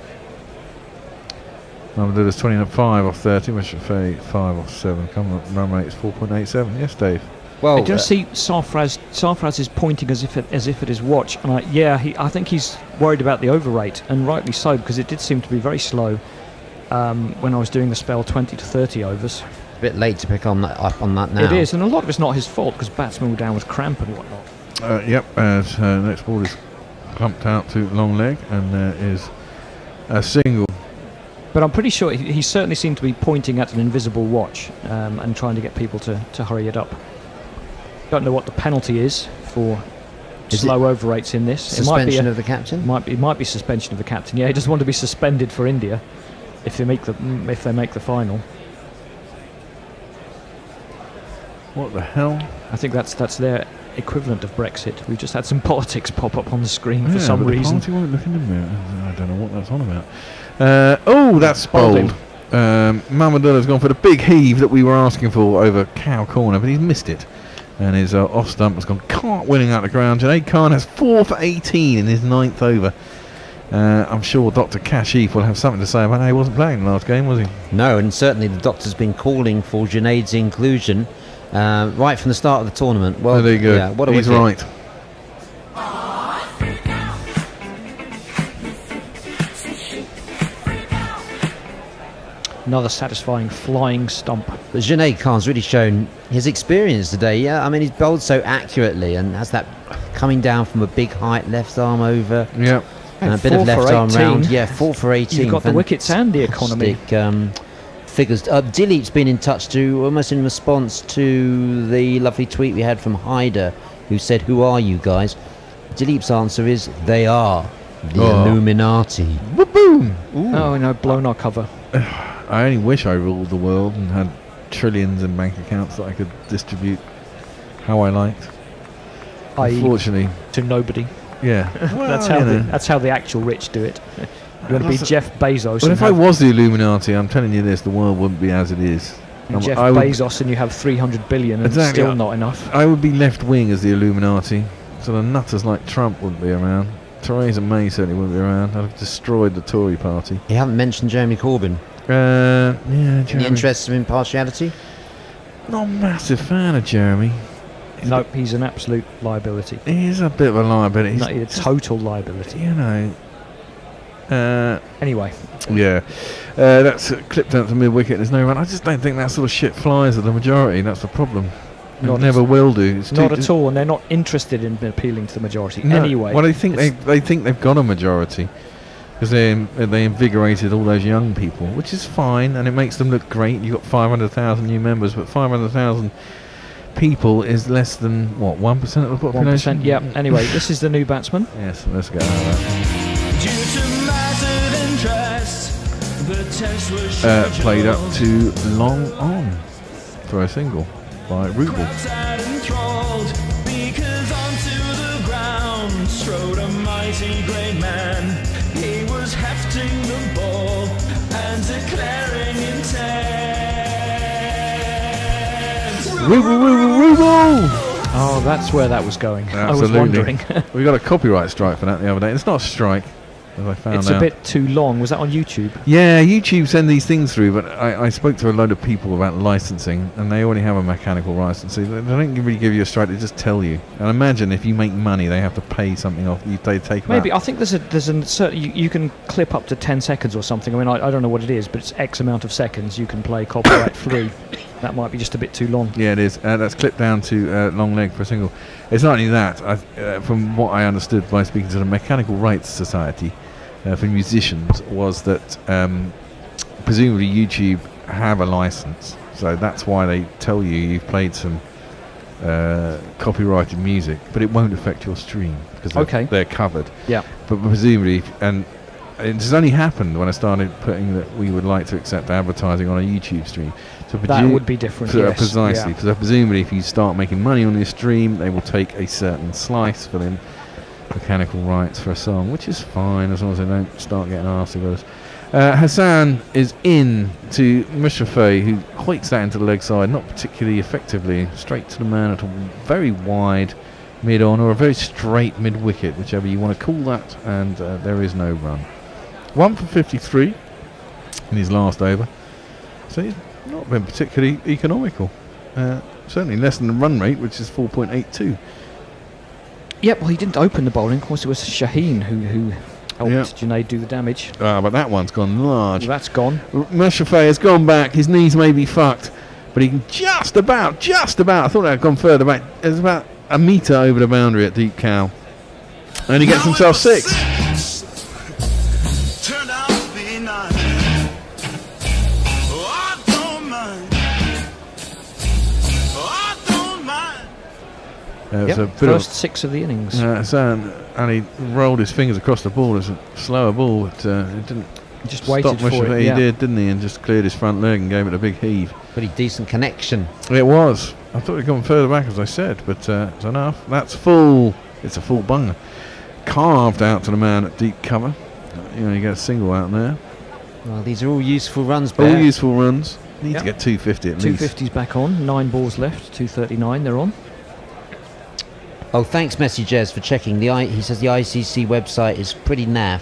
Mamadou is 20.5 off 30, which is 5 off 7. Come on, run rate is 4.87. Yes, Dave. Well, I just see Sarfraz is pointing as if at his watch, and I think he's worried about the over rate, and rightly so, because it did seem to be very slow when I was doing the spell 20 to 30 overs. a bit late to pick on that, up on that now. It is, and a lot of it's not his fault because batsmen were down with cramp and whatnot. Yep, as next ball is clumped out to long leg, and there is a single. But I'm pretty sure he certainly seemed to be pointing at an invisible watch and trying to get people to hurry it up. Don't know what the penalty is for slow over rates in this. Suspension of the captain? It might be suspension of the captain. Yeah, he doesn't want to be suspended for India if they make the final. What the hell? I think that's their equivalent of Brexit. We've just had some politics pop up on the screen for Yeah, some but reason. The party won't look in the mirror. I don't know what that's on about. Oh, that's bold. Mamadou's gone for the big heave that we were asking for over cow corner, but he's missed it. And his off stump has gone cartwheeling out the ground. Junaid Khan has 4 for 18 in his 9th over. I'm sure Dr. Kashif will have something to say about how he wasn't playing the last game, was he? No, and certainly the doctor's been calling for Junaid's inclusion right from the start of the tournament. Well, there you go. Yeah, what a He's wicket. right. Another satisfying flying stump. But Junaid Khan's really shown his experience today. Yeah, I mean, he's bowled so accurately and has that coming down from a big height, left arm over. Yep. And a bit of left arm round. Yeah, 4 for 18. You've got the wickets and the economy. Figures. Dileep's been in touch to, almost in response to the lovely tweet we had from Haider, who said, "Who are you guys?" Dileep's answer is, "They are the Illuminati." Boom! Oh, no, blown our cover. I only wish I ruled the world and had trillions in bank accounts that I could distribute how I liked. Unfortunately, to nobody. Yeah. Well, that's how the actual rich do it. You want to be Jeff Bezos. But if I was the Illuminati, I'm telling you this, the world wouldn't be as it is. Jeff Bezos and you have 300 billion and Exactly. still not enough. I would be left wing as the Illuminati. So the nutters like Trump wouldn't be around. Theresa May certainly wouldn't be around. I'd have destroyed the Tory party. You haven't mentioned Jeremy Corbyn. Yeah, In the Jeremy. interests of impartiality? Not a massive fan of Jeremy. No, he's an absolute liability. He is a bit of a liability. Not a total liability. You know. Anyway. Yeah. That's clipped out to mid wicket. There's no run. I just don't think that sort of shit flies at the majority. That's the problem. It never will do. It's Not at all, and they're not interested in appealing to the majority anyway. Well, they think they've got a majority because they invigorated all those young people, which is fine, and it makes them look great. You've got 500,000 new members, but 500,000 people is less than what, 1% of the population? 1%. Yeah. Anyway, this is the new batsman. Yes, let's get out of that. Due to massive interest, the test was Played up to long on for a single by Rubel. enthralled because onto the ground strode a mighty great man. He was hefting the ball and declaring intent. Rubel! Oh, that's where that was going. Absolutely. I was wondering. We got a copyright strike for that the other day. It's not a strike. as I found It's out. a bit too long. Was that on YouTube? Yeah, YouTube send these things through, but I spoke to a load of people about licensing, and they already have a mechanical license. So they don't really give you a strike; they just tell you. And imagine if you make money, they have to pay something off. They take Maybe. about I think there's a certain. You can clip up to 10 seconds or something. I mean, I don't know what it is, but it's X amount of seconds you can play copyright free. That might be just a bit too long. Yeah, it is. That's clipped down to long leg for a single. It's not only that. From what I understood by speaking to the Mechanical Rights Society for musicians, was that presumably YouTube have a license, so that's why they tell you you've played some copyrighted music, but it won't affect your stream because they're covered. Yeah. But presumably, and it has only happened when I started putting that we would like to accept advertising on a YouTube stream. So That would be different, yes, precisely. yeah. So presumably, if you start making money on your stream, they will take a certain slice for them mechanical rights for a song, which is fine as long as they don't start getting arsy with us. Hassan is in to Mushrafeh, who hoiks that into the leg side, not particularly effectively, straight to the man at a very wide mid-on or a very straight mid-wicket, whichever you want to call that, and there is no run. 1 for 53 in his last over, so he's not been particularly economical. Certainly less than the run rate, which is 4.82. Yep, well, he didn't open the bowling. Of course, it was Shaheen who helped Junaid do the damage. But that one's gone large. Well, that's gone. Mushrafeh has gone back. His knees may be fucked, but he can just about, I thought that had gone further back. It's about a metre over the boundary at deep cow. And he gets himself 6. Turned out to be 9. Oh, I don't mind. Oh, I don't mind. It was a bit First 6 of the innings. Hassan Ali rolled his fingers across the ball as a slower ball, but it didn't Just stop waited for Mushrafeh. it. He Yeah. did, didn't he? And just cleared his front leg and gave it a big heave. Pretty decent connection. It was. I thought he'd gone further back, as I said, but it's enough. That's full. It's a full bunger. Carved out to the man at deep cover. You get a single out there. Well, these are all useful runs, All Bear. useful runs. Need Yep. to get 250 at least. 250's back on. 9 balls left. 239. They're on. Oh, thanks, Messages, for checking. He says the ICC website is pretty naff,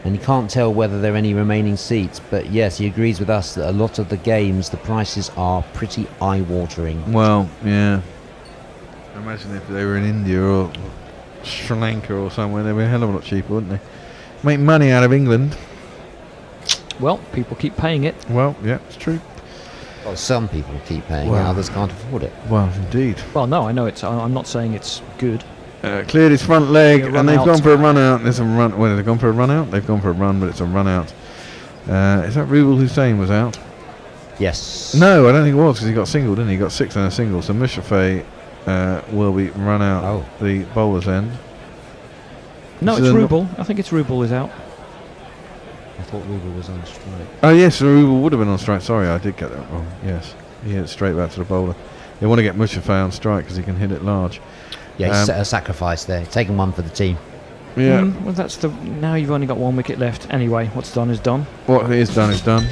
and he can't tell whether there are any remaining seats. But yes, he agrees with us that a lot of the games, the prices are pretty eye-watering. Well, yeah. Imagine if they were in India or Sri Lanka or somewhere, they'd be a hell of a lot cheaper, wouldn't they? Make money out of England. Well, people keep paying it. Well, yeah, it's true. Well, some people keep paying, Well. and others can't afford it. Well, indeed. Well, no, I know it's. I'm not saying it's good. Cleared his front leg, Yeah, and run they've out. gone for a run out. There's a run. Well, they've gone for a run out. They've gone for a run, but it's a run out. Is that Rubel Hussain was out? Yes. No, I don't think it was, because he got single, didn't he? He got 6 and a single. So Mushrafeh will be run out the bowler's end. No, So it's they're Rubel. I think it's Rubel is out. I thought Rubel was on strike. Oh yes, Rubel would have been on strike. Sorry, I did get that wrong. Yes, he hit it straight back to the bowler. They want to get Mushrafeh on strike because he can hit it large. Yeah, he's set a sacrifice there. Taking one for the team. Yeah. Well, that's the. Now you've only got 1 wicket left. Anyway, what's done is done. What is done is done.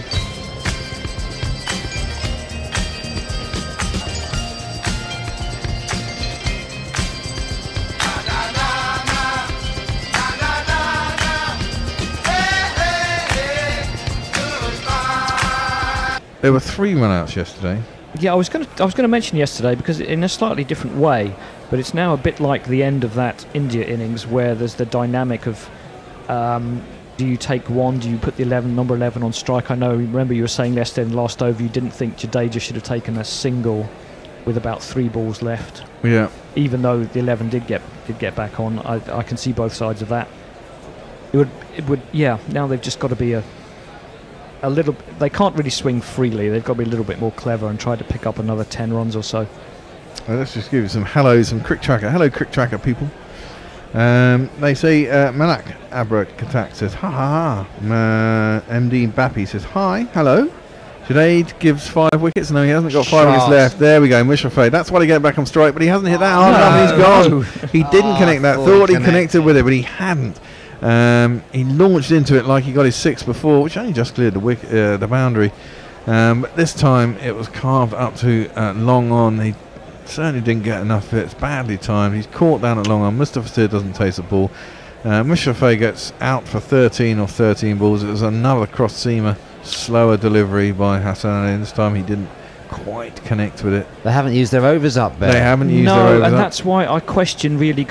There were 3 run-outs yesterday. Yeah, I was going to mention yesterday because in a slightly different way, but it's now a bit like the end of that India innings where there's the dynamic of do you take one, do you put the number 11 on strike? I know, remember you were saying yesterday in the last over you didn't think Jadeja should have taken a single with about 3 balls left. Yeah. Even though the 11 did get back on, I can see both sides of that. It would yeah, now they've just got to be a little. They can't really swing freely. They've got to be a little bit more clever and try to pick up another 10 runs or so. Let's just give you some hellos, some Crick Tracker. Hello, Crick Tracker people. They say Malak Abrak Katak says ha ha ha. MD Bappy says hi, hello. Junaid gives 5 wickets. No, he hasn't got 5 wickets left. There we go, Mushrafeh. That's why he get back on strike, but he hasn't hit that hard enough. He's gone. He didn't connect that. Thought he connected with it, but he hadn't. He launched into it like he got his 6 before, which only just cleared the boundary. But this time it was carved up to long on. He certainly didn't get enough hits. Badly timed. He's caught down at long on. Mustafa Sir doesn't taste the ball. Mushrafeh gets out for 13 off 13 balls. It was another cross-seamer, slower delivery by Hassan Ali. This time he didn't quite connect with it. They haven't used their overs up there. They haven't used their No, overs and up. that's why I question really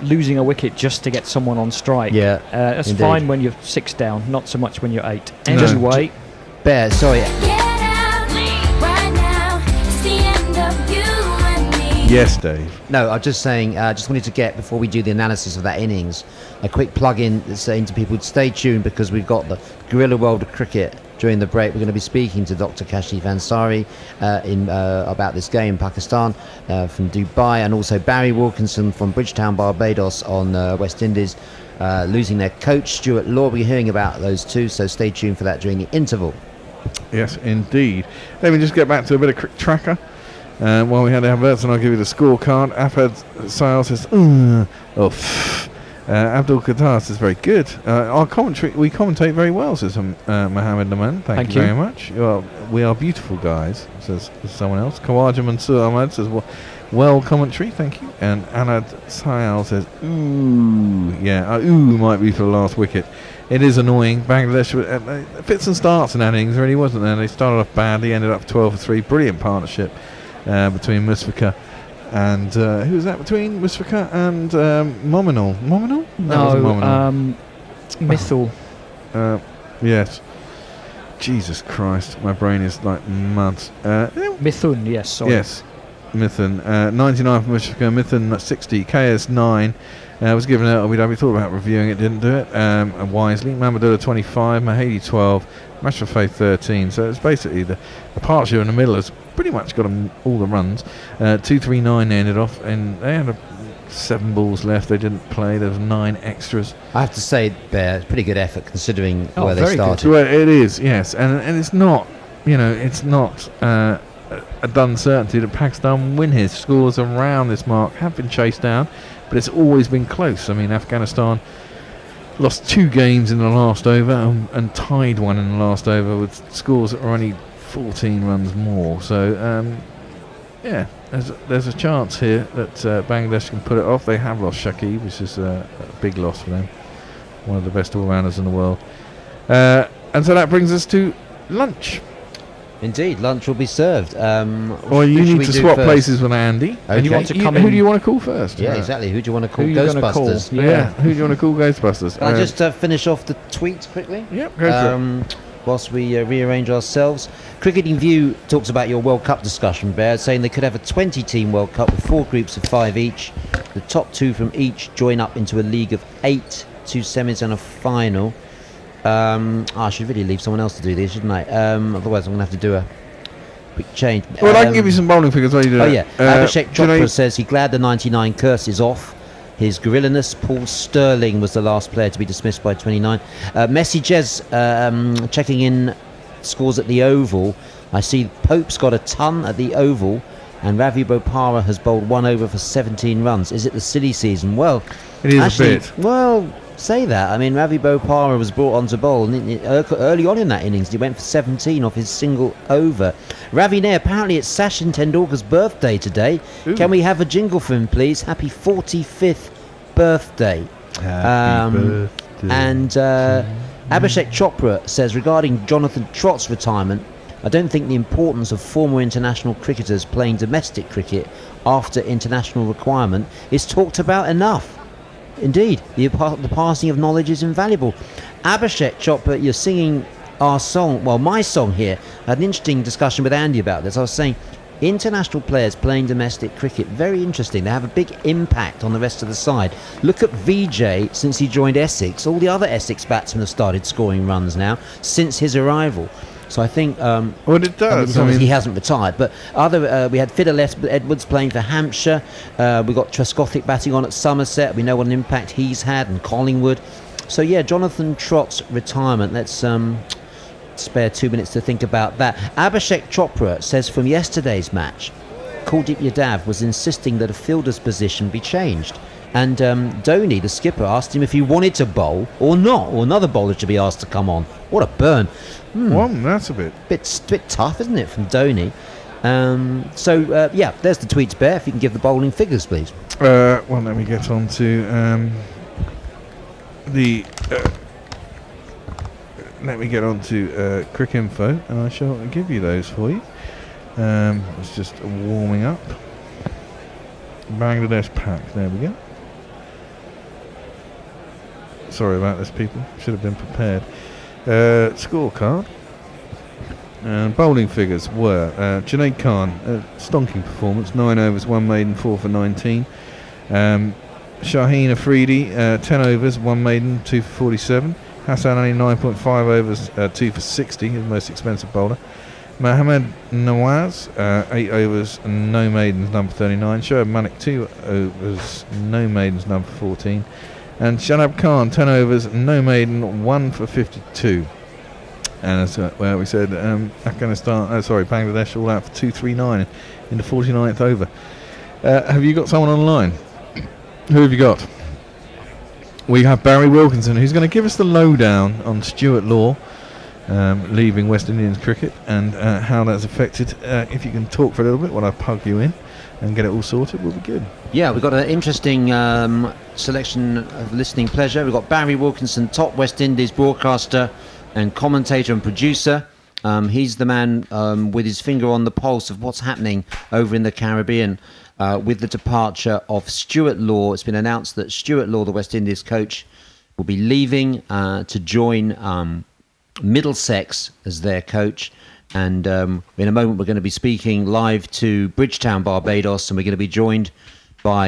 losing a wicket just to get someone on strike. Yeah, That's indeed. fine when you're 6 down, not so much when you're 8. No. Anyway, Bear, sorry. Yes, Dave. No, I'm just saying, just wanted to get, before we do the analysis of that innings, a quick plug-in saying to people, stay tuned because we've got the Guerrilla World of Cricket during the break. We're going to be speaking to Dr. Kashif Ansari about this game in Pakistan from Dubai, and also Barry Wilkinson from Bridgetown, Barbados on West Indies, losing their coach, Stuart Law. We're hearing about those two, so stay tuned for that during the interval. Yes, indeed. Let me just get back to a bit of Cricket Tracker. While we had adverts, and I'll give you the scorecard. Afad Sayal says, Abdul Qatar says, very good. Our commentary, we commentate very well, says Mohammed Naman. Thank you very much. Well, we are beautiful guys, says someone else. Khawaja Mansoor Ahmad says, well commentary, thank you. And Anad Sayal says, ooh might be for the last wicket. It is annoying. Bangladesh, fits and starts in that innings, really wasn't there? They started off badly, ended up 12 for 3. Brilliant partnership between Musfika and who was that between Musfika and Mominal? Mominal? no, Mithil. Yes. Jesus Christ, my brain is like mud. Mithun, yes, sorry. Yes, Mithun. 99 for Musfika, Mithun 60, KS 9. Was given out. We thought about reviewing it, didn't do it wisely. Mamadullah 25, Mahadi 12, Mushrafeh 13. So it's basically the partnership in the middle has pretty much got them all the runs. 239 they ended off, and they had 7 balls left. They didn't play. There was 9 extras. I have to say, Bear, it's pretty good effort considering where they very good. started. Well, it is, yes, and it's not, it's not a done certainty that Pakistan win here. Scores around this mark have been chased down, but it's always been close. I mean, Afghanistan lost 2 games in the last over and tied one in the last over with scores that are only 14 runs more. So, there's a chance here that Bangladesh can put it off. They have lost Shakib, which is a big loss for them. One of the best all-rounders in the world. And so that brings us to lunch. Indeed, lunch will be served. Well, you need to swap places with Andy. Okay. Who do you want to call first? Yeah, exactly. Who do you want to call? Who you gonna call? Ghostbusters. Yeah. Who do you want to call Ghostbusters? Can I just finish off the tweets quickly? Yep, go for it. Whilst we rearrange ourselves. Cricketing View talks about your World Cup discussion, Bear, saying they could have a 20-team World Cup with 4 groups of 5 each. The top 2 from each join up into a league of 8, 2 semis and a final. I should really leave someone else to do this, shouldn't I? Otherwise I'm going to have to do a quick change. Well, I can give you some bowling figures while you do Oh it. yeah, Abhishek Chopra says he glad the 99 curse is off. His gorillaness. Paul Sterling was the last player to be dismissed by 29. Messi Jez checking in scores at the Oval. I see Pope's got a ton at the Oval, and Ravi Bopara has bowled 1 over for 17 runs. Is it the silly season? Well, it is actually, a bit. Well, say that. I mean, Ravi Bopara was brought on to bowl and early on in that innings. He went for 17 off his single over. Ravi Nair, apparently it's Sachin Tendulkar's birthday today. Ooh. Can we have a jingle for him, please? Happy 45th birthday. Happy birthday. And Abhishek Chopra says, regarding Jonathan Trott's retirement, I don't think the importance of former international cricketers playing domestic cricket after international requirement is talked about enough. Indeed, the passing of knowledge is invaluable. Abhishek Chopra, you're singing our song, well, my song here. I had an interesting discussion with Andy about this. I was saying, international players playing domestic cricket, very interesting. They have a big impact on the rest of the side. Look at VJ since he joined Essex. All the other Essex batsmen have started scoring runs now since his arrival. So I think well, it does. He hasn't retired, but we had Fiddle Edwards playing for Hampshire. We got Trescothick batting on at Somerset. We know what an impact he's had, and Collingwood. So yeah, Jonathan Trott's retirement. Let's spare 2 minutes to think about that. Abhishek Chopra says from yesterday's match, Kuldeep Yadav was insisting that a fielder's position be changed. And Dhoni, the skipper, asked him if he wanted to bowl or not, or another bowler to be asked to come on. What a burn. Well, that's a bit tough, isn't it, from Dhoni? Yeah, there's the tweets, Bear. If you can give the bowling figures, please. Well, let me get on to let me get on to Crick Info, and I shall give you those for you. It's just warming up. Bangladesh PAK, there we go. Sorry about this, people. Should have been prepared. Scorecard. Bowling figures were Junaid Khan, stonking performance, 9 overs, 1 maiden, 4 for 19. Shaheen Afridi, 10 overs, 1 maiden, 2 for 47. Hassan Ali, 9.5 overs, 2 for 60, his most expensive bowler. Mohamed Nawaz, 8 overs, no maidens, number 39. Shoaib Malik, 2 overs, no maidens, number 14. And Shanab Khan, 10 overs, no maiden, 1 for 52. And as we said, Bangladesh all out for 239 in the 49th over. Have you got someone online? Who have you got? We have Barry Wilkinson, who's going to give us the lowdown on Stuart Law leaving West Indies cricket and how that's affected. If you can talk for a little bit while I plug you in and get it all sorted, we'll be good. Yeah, we've got an interesting selection of listening pleasure. We've got Barry Wilkinson, top West Indies broadcaster and commentator and producer. He's the man with his finger on the pulse of what's happening over in the Caribbean with the departure of Stuart Law. It's been announced that Stuart Law, the West Indies coach, will be leaving to join Middlesex as their coach. And in a moment, we're going to be speaking live to Bridgetown, Barbados, and we're going to be joined by